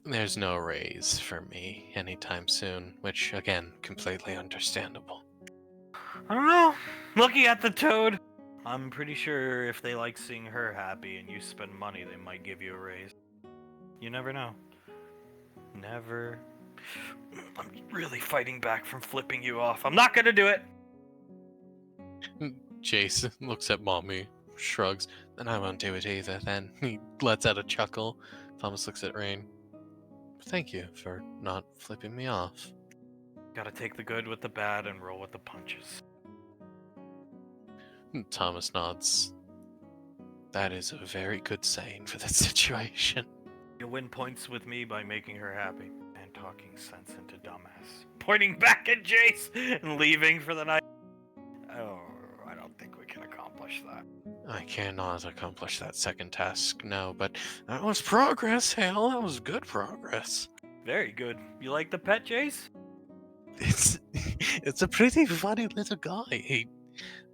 There's no raise for me anytime soon, which, again, completely understandable. I don't know. Looking at the toad, I'm pretty sure if they like seeing her happy and you spend money, they might give you a raise. You never know. Never. I'm really fighting back from flipping you off. I'm not gonna do it! Jason looks at Mommy, shrugs. Then I won't do it either, then. He lets out a chuckle. Thomas looks at Rain. Thank you for not flipping me off. Gotta take the good with the bad and roll with the punches. Thomas nods. That is a very good saying for the situation. You'll win points with me by making her happy and talking sense into dumbass. Pointing back at Jace and leaving for the night. Oh, I don't think we can accomplish that. I cannot accomplish that second task, no, but that was progress, Hale. That was good progress. Very good. You like the pet, Jace? It's a pretty funny little guy.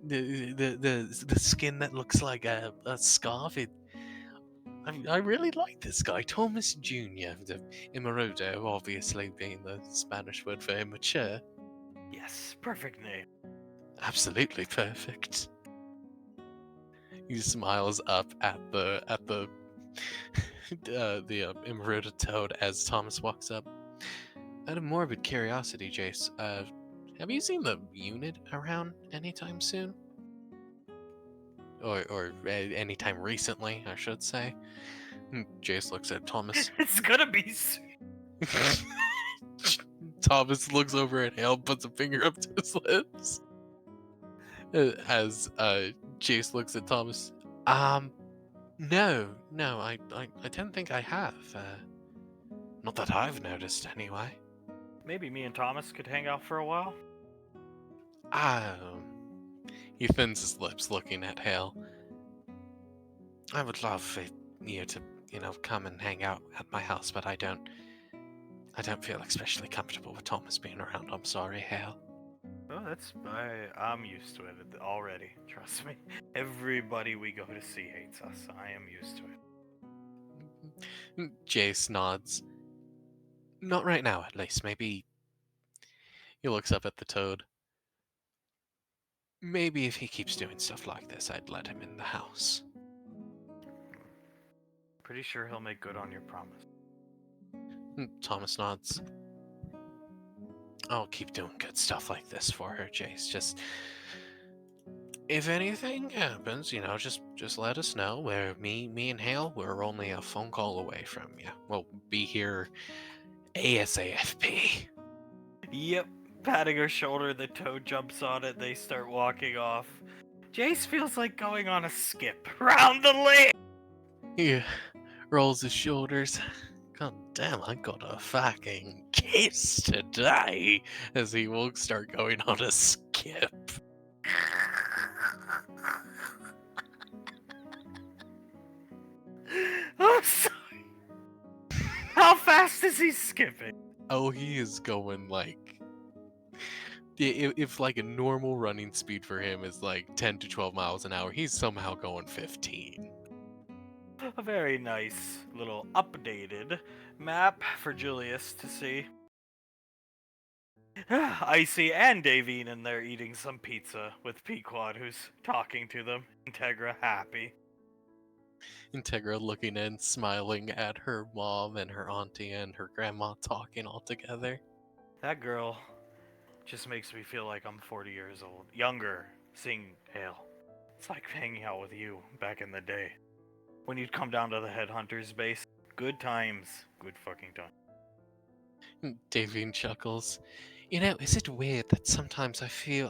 The skin that looks like a scarf. I really like this guy, Thomas Jr. The Imarudo, obviously being the Spanish word for immature. Yes, perfect name. Absolutely perfect. He smiles up at the Imarudo toad as Thomas walks up. Out of morbid curiosity, Jace, have you seen the unit around anytime soon? Or anytime recently, I should say. Jace looks at Thomas. It's gonna be Thomas looks over at Hale, puts a finger up to his lips. As Jace looks at Thomas. No, I don't think I have. Not that I've noticed, anyway. Maybe me and Thomas could hang out for a while. He thins his lips, looking at Hale. I would love for you to, come and hang out at my house, but I don't feel especially comfortable with Thomas being around. I'm sorry, Hale. Oh, I'm used to it already. Trust me. Everybody we go to see hates us. I am used to it. Jace nods. Not right now, at least. Maybe. He looks up at the toad. Maybe if he keeps doing stuff like this, I'd let him in the house. Pretty sure he'll make good on your promise. Thomas nods. I'll keep doing good stuff like this for her, Jace. Just if anything happens, just let us know. Where me and Hale, we're only a phone call away from you. We'll be here ASAP. Yep. Patting her shoulder, the toad jumps on it. They start walking off. Jace feels like going on a skip round the lake. He rolls his shoulders. God damn, I got a fucking kiss today. As he will start going on a skip. I'm sorry. How fast is he skipping? Oh, he is going like. If like a normal running speed for him is like 10 to 12 miles an hour, he's somehow going 15. A very nice little updated map for Julius to see. Icy and Davine in there eating some pizza with Pequod, who's talking to them. Integra happy. Integra looking in, smiling at her mom and her auntie and her grandma talking all together. That girl just makes me feel like I'm 40 years old. Younger, seeing Hale. It's like hanging out with you back in the day. When you'd come down to the headhunters base. Good times. Good fucking times. Davine chuckles. You know, is it weird that sometimes I feel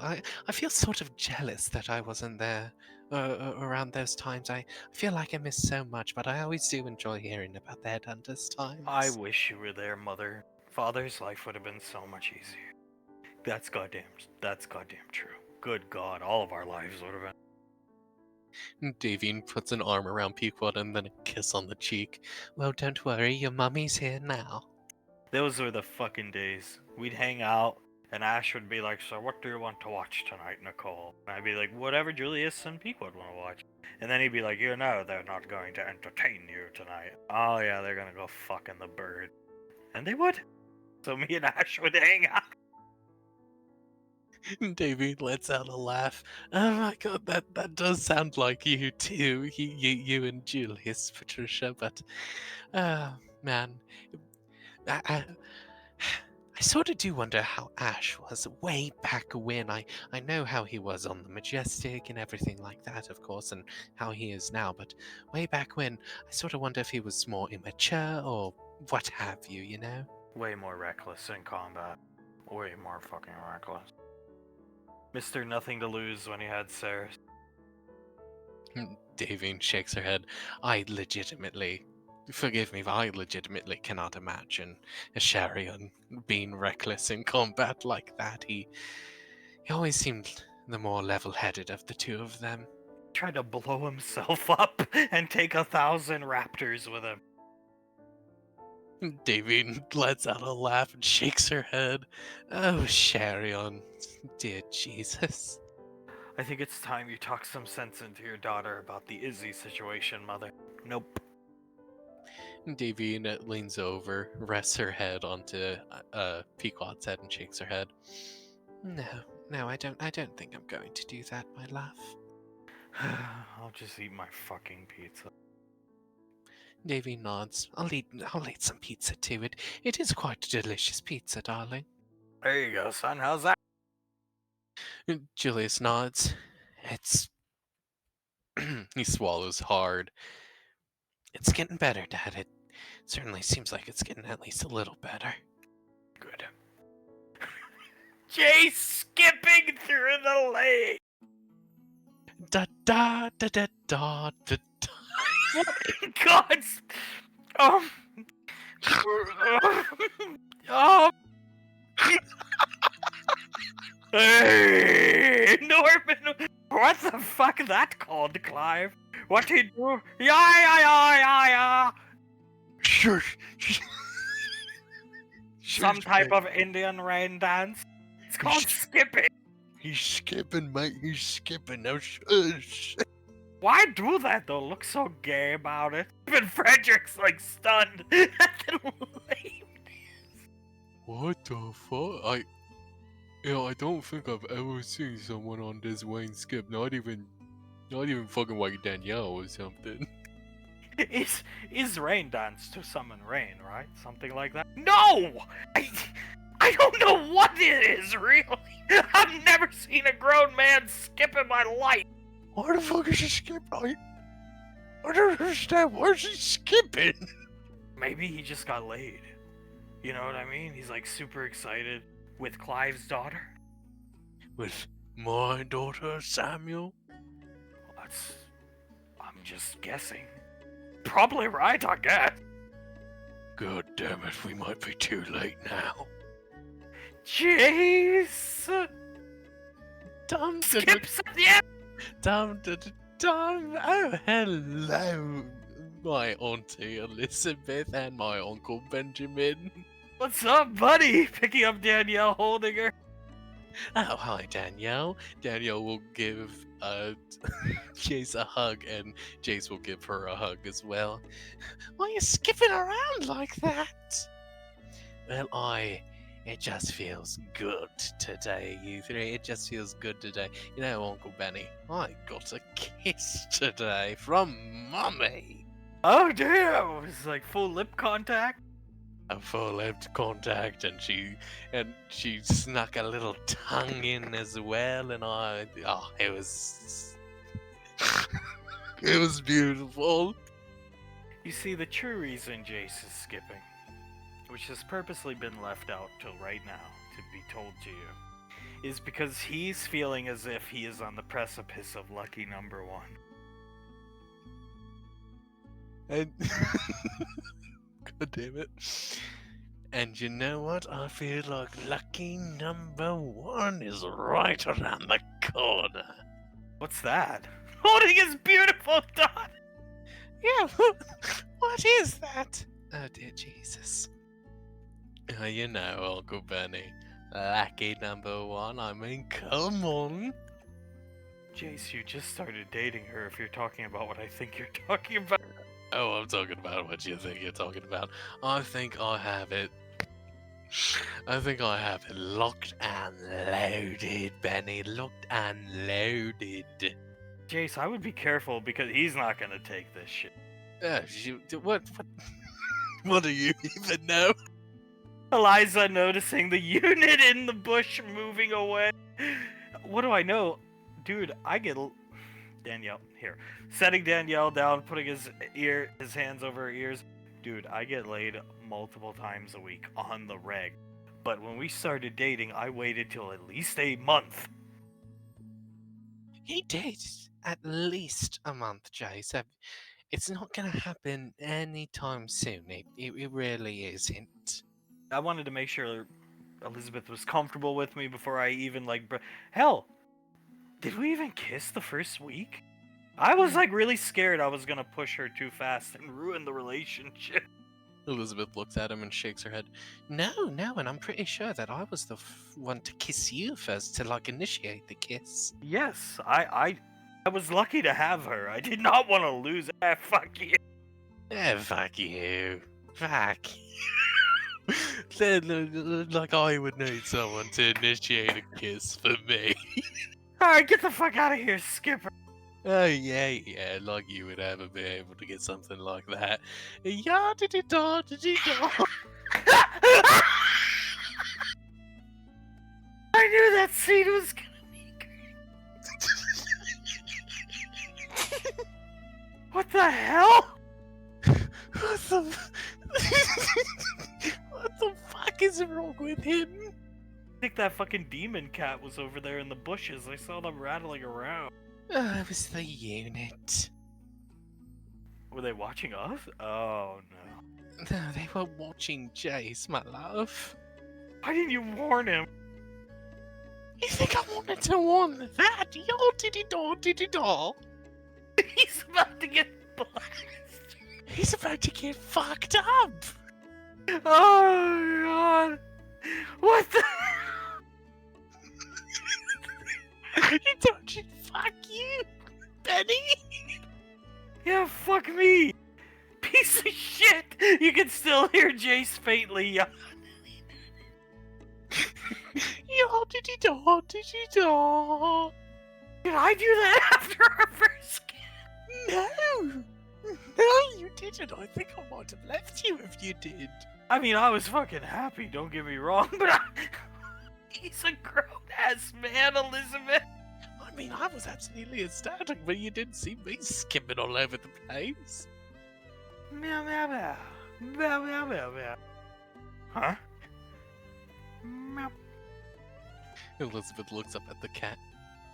sort of jealous that I wasn't there around those times? I feel like I missed so much, but I always do enjoy hearing about the headhunters times. I wish you were there, Mother. Father's life would have been so much easier. That's goddamn true. Good God, all of our lives would have been. Davine puts an arm around Pequod and then a kiss on the cheek. Well, don't worry, your mummy's here now. Those were the fucking days. We'd hang out, and Ash would be like, "So what do you want to watch tonight, Nicole?" And I'd be like, "Whatever Julius and Pequod want to watch." And then he'd be like, "You know they're not going to entertain you tonight." "Oh yeah, they're gonna go fucking the bird." And they would. So me and Ash would hang out. Davine lets out a laugh. Oh my god, that does sound like you too. You and Julius, Patricia, but man, I I sort of do wonder how Ash was way back when. I know how he was on the Majestic and everything like that, of course, and how he is now, but way back when, I sort of wonder if he was more immature or what have you, you know? Way more reckless in combat. Way more fucking reckless. Mr. Nothing to Lose when he had Sarah. Davine shakes her head. Forgive me, but I legitimately cannot imagine a Sharion being reckless in combat like that. He always seemed the more level-headed of the two of them. Tried to blow himself up and take 1,000 raptors with him. Davine lets out a laugh and shakes her head. Oh, Sharion, dear Jesus. I think it's time you talk some sense into your daughter about the Izzy situation, Mother. Nope. Davine leans over, rests her head onto Pequod's head and shakes her head. No, I don't think I'm going to do that, my love. I'll just eat my fucking pizza. Davine nods. I'll eat some pizza too. It is quite a delicious pizza, darling. There you go, son. How's that? Julius nods. It's he swallows hard. It's getting better, Dad. It certainly seems like it's getting at least a little better. Good. Jay skipping through the lane. Da da da da da da. God. Um. Hey, Norman. What the fuck that called, Clive? What he do? Yeah. Shush. Some type of Indian rain dance. It's called skipping. He's skipping, mate. He's skipping. Now shush. Why do that though? Look so gay about it. Even Frederick's like stunned at the lameness. What the fuck? I don't think I've ever seen someone on this Wayne skip. Not even fucking like Danielle or something. Is rain dance to summon rain, right? Something like that. No, I don't know what it is really. I've never seen a grown man skip in my life. Why the fuck is he skipping? I don't understand. Why is he skipping? Maybe he just got laid. You know what I mean? He's like super excited with Clive's daughter. With my daughter, Samuel? I'm just guessing. Probably right, I guess. God damn it, we might be too late now. Jeez. Dum Skips at the end. dum. Oh, hello, my auntie Elizabeth and my uncle Benjamin. What's up, buddy? Picking up Danielle, holding her. Oh, hi, Danielle. Danielle will give Jace a hug, and Jace will give her a hug as well. Why are you skipping around like that? Well, I It just feels good today, you three. It just feels good today. You know, Uncle Benny, I got a kiss today from Mummy. Oh damn! It was like full lip contact. A full lip contact, and she snuck a little tongue in as well, and it was it was beautiful. You see, the true reason Jace is skipping, which has purposely been left out till right now to be told to you, is because he's feeling as if he is on the precipice of lucky number one. And God damn it. And you know what? I feel like lucky number one is right around the corner. What's that? Holding his beautiful daughter! Yeah, what is that? Oh dear Jesus. You know, Uncle Benny. Lucky number one, I mean, come on. Jace, you just started dating her if you're talking about what I think you're talking about. Oh, I'm talking about what you think you're talking about. I think I have it. I think I have it locked and loaded, Benny. Locked and loaded. Jace, I would be careful because he's not gonna take this shit. What? What do you even know? Eliza noticing the unit in the bush moving away. What do I know? Dude, I get... Danielle, here. Setting Danielle down, putting his hands over her ears. Dude, I get laid multiple times a week on the reg. But when we started dating, I waited till at least a month. He did at least a month, Jace. It's not going to happen anytime soon. It really isn't. I wanted to make sure Elizabeth was comfortable with me before I even, hell, did we even kiss the first week? I was, really scared I was gonna push her too fast and ruin the relationship. Elizabeth looks at him and shakes her head. No, and I'm pretty sure that I was the one to kiss you first, to, initiate the kiss. Yes, I was lucky to have her. I did not want to lose her. Fuck you. Fuck you. Fuck you. Like I would need someone to initiate a kiss for me. Alright, get the fuck out of here, Skipper. Oh, yeah, like you would ever be able to get something like that. Ya-di-di-da, di-di-da. I knew that scene was gonna be great. What the hell? What the... What the fuck is wrong with him? I think that fucking demon cat was over there in the bushes. I saw them rattling around. It was the unit. Were they watching us? Oh no. No, they were watching Jace, my love. Why didn't you warn him? You think I wanted to warn that? Yo-diddy-daw, He's about to get blasted. He's about to get fucked up. Oh god. What the? You don't you fuck you, Benny. Yeah, fuck me. Piece of shit. You can still hear Jace faintly yell. Yo-diddy-daw, diddy-daw. Did I do that after our first kiss? No, you didn't. I think I might have left you if you did. I mean, I was fucking happy, don't get me wrong, but he's a grown-ass man, Elizabeth. I mean, I was absolutely ecstatic, but you didn't see me skipping all over the place. Meow, meow, meow. Meow, meow, meow, meow. Huh? Meow. Elizabeth looks up at the cat.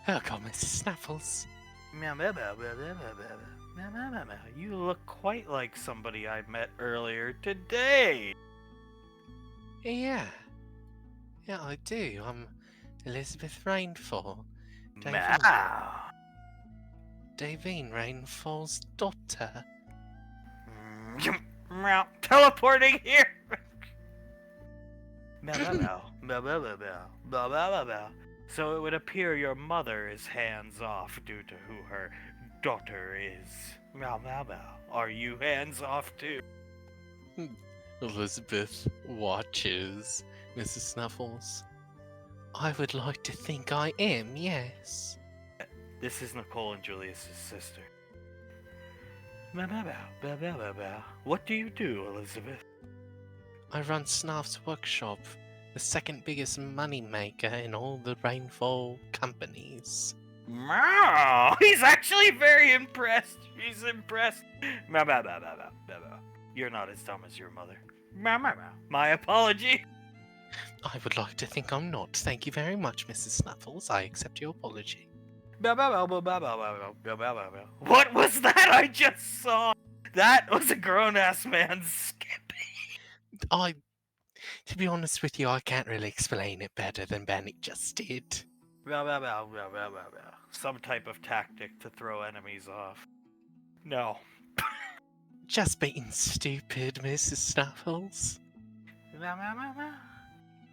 How come, Mrs. Snaffles? Meow, meow, meow, meow, meow, meow, meow. Meow, meow, meow, meow. You look quite like somebody I met earlier today. Yeah. Yeah, I do. I'm Elizabeth Rainfall. Meow. Davine Rainfall's daughter. Meow. Teleporting here. Meow, meow, meow. Meow, meow, meow, meow. Meow, meow, meow, meow. So it would appear your mother is hands off due to who her daughter is. Meow, meow, meow. Are you hands off too? Elizabeth watches Mrs. Snuffles. I would like to think I am, yes. This is Nicole and Julius's sister. What do you do, Elizabeth? I run Snuff's workshop, the second biggest money maker in all the Rainfall companies. Meow! He's actually very impressed. He's impressed. You're not as dumb as your mother. My apology. I would like to think I'm not. Thank you very much, Mrs. Snuffles. I accept your apology. What was that I just saw? That was a grown-ass man skipping. To be honest with you, I can't really explain it better than Benny just did. Some type of tactic to throw enemies off. No. Just being stupid, Mrs. Snuffles.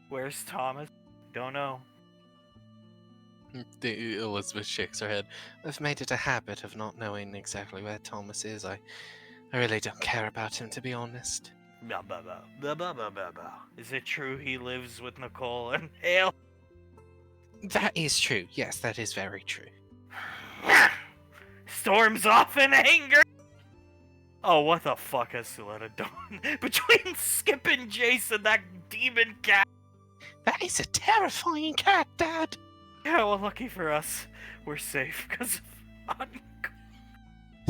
Where's Thomas? Don't know. Elizabeth shakes her head. I've made it a habit of not knowing exactly where Thomas is. I really don't care about him, to be honest. Is it true he lives with Nicole and Hale? That is true. Yes, that is very true. Storms off in anger. Oh, what the fuck has Suletta done? Between Skip and Jason, that demon cat. That is a terrifying cat, Dad. Yeah, well, lucky for us, we're safe because of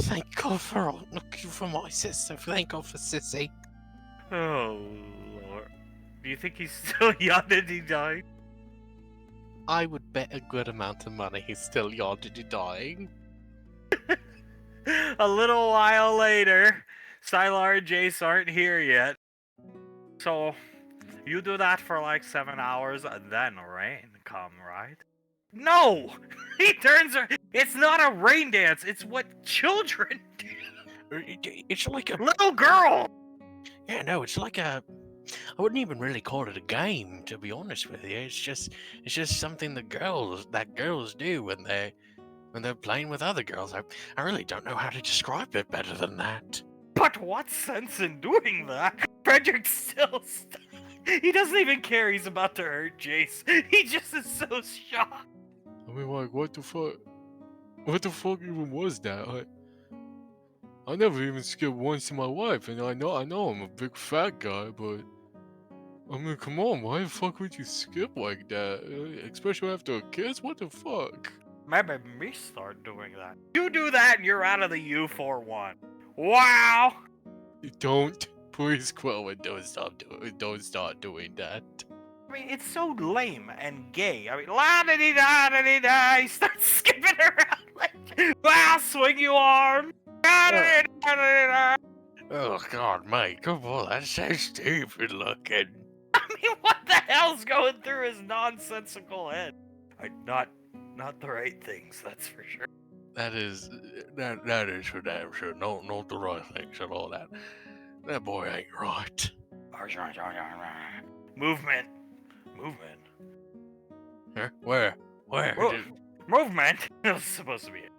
Thank God for my sister. Thank God for Sissy. Oh, Lord. Do you think he's still young and he died? I would bet a good amount of money he's still yarded dying. A little while later, Sylar and Jace aren't here yet. So, you do that for like 7 hours, and then rain come, right? No! He turns her. It's not a rain dance, it's what children do. It's like a Little girl! Yeah, no, it's like a. I wouldn't even really call it a game, to be honest with you. It's just something that girls do when they're playing with other girls. I really don't know how to describe it better than that. But what's sense in doing that? Frederick still. He doesn't even care he's about to hurt Jace. He just is so shocked. I mean, like, what the fuck? What the fuck even was that? I never even skipped once in my life, and I know I'm a big fat guy, but I mean, come on, why the fuck would you skip like that? Especially after a kiss? What the fuck? Maybe me start doing that. You do that and you're out of the U41. Wow! Don't. Please, Quellen, don't start doing that. I mean, it's so lame and gay. I mean, la-da-dee-da-da-dee-da, he starts skipping around like, I'll swing you arm. La-da-dee-da-da-dee-da. Oh God, mate, come on, that's so stupid looking. I mean, what the hell's going through his nonsensical head? Not the right things, that's for sure. That is for damn sure. No, not the right things and all that. That boy ain't right. Movement. Huh? Where? Movement? It was supposed to be it.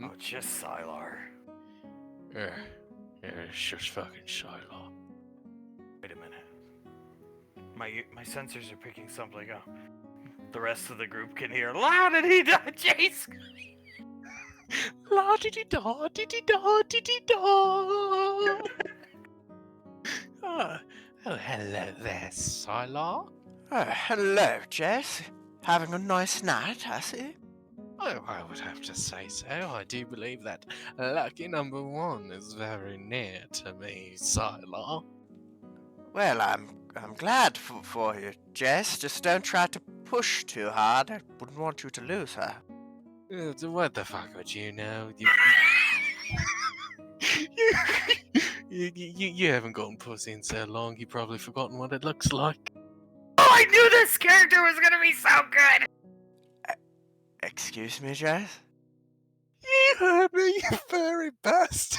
Oh, just Sylar. Yeah, it's just fucking Shiloh. Wait a minute. My sensors are picking something up. The rest of the group can hear la-da-dee-da, Jace! La-di-di-da, di-di-da, di-di-da. Oh, hello there, Sylar. Oh, hello, Jess. Having a nice night, I see. Oh, I would have to say so. I do believe that lucky number 1 is very near to me, Sylar. Well, I'm glad for you, Jess. Just don't try to push too hard. I wouldn't want you to lose her. What the fuck would you know? You haven't gotten pussy in so long, you've probably forgotten what it looks like. Oh, I knew this character was gonna be so good! Excuse me, Jess? You heard me, you very best.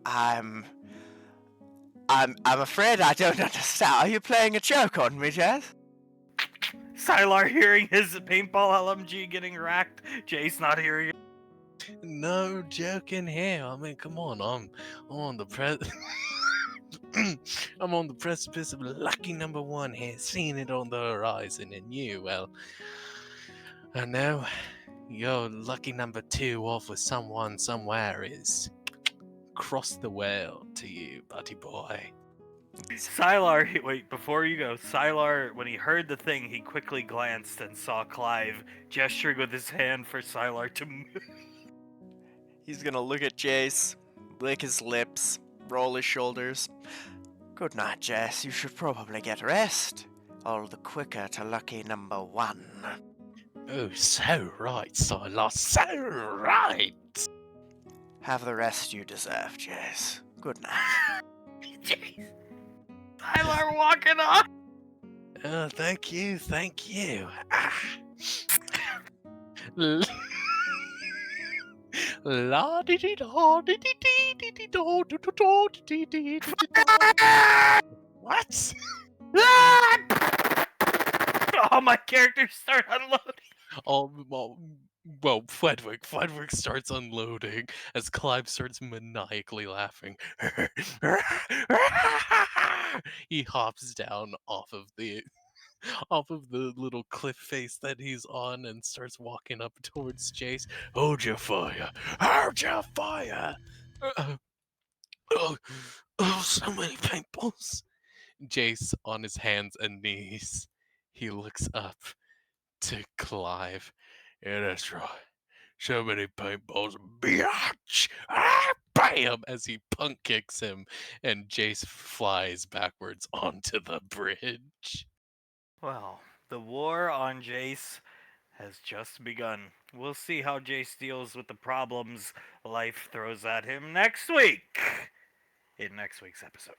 I'm afraid I don't understand. Are you playing a joke on me, Jess? Sylar hearing his paintball LMG getting racked. Jace not hearing it. No joking here. I mean, come on. I'm on the I'm on the precipice of lucky number one here, seeing it on the horizon, and you, well, I know your lucky number two off with someone somewhere is across the world to you, buddy boy. Sylar, wait, before you go, Sylar, when he heard the thing, he quickly glanced and saw Clive gesturing with his hand for Sylar to move. He's gonna look at Jace, lick his lips, roll his shoulders. Good night, Jace. You should probably get rest. All the quicker to lucky number one. Oh, so right, Sylar, so right. Have the rest you deserve, Jace. Good night. Jeez. Sylar walking off! Thank you, thank you. La di di da di di di di da do do do di di di da. What? All my characters start unloading. Well, Fledwick starts unloading as Clive starts maniacally laughing. He hops down off of the little cliff face that he's on and starts walking up towards Jace. Hold your fire! Hold your fire! Uh, oh, so many paintballs. Jace on his hands and knees. He looks up to Clive. Yeah, that's right. So many paintballs, biatch! Ah, bam! As he punk kicks him, and Jace flies backwards onto the bridge. Well, the war on Jace has just begun. We'll see how Jace deals with the problems life throws at him next week in next week's episode.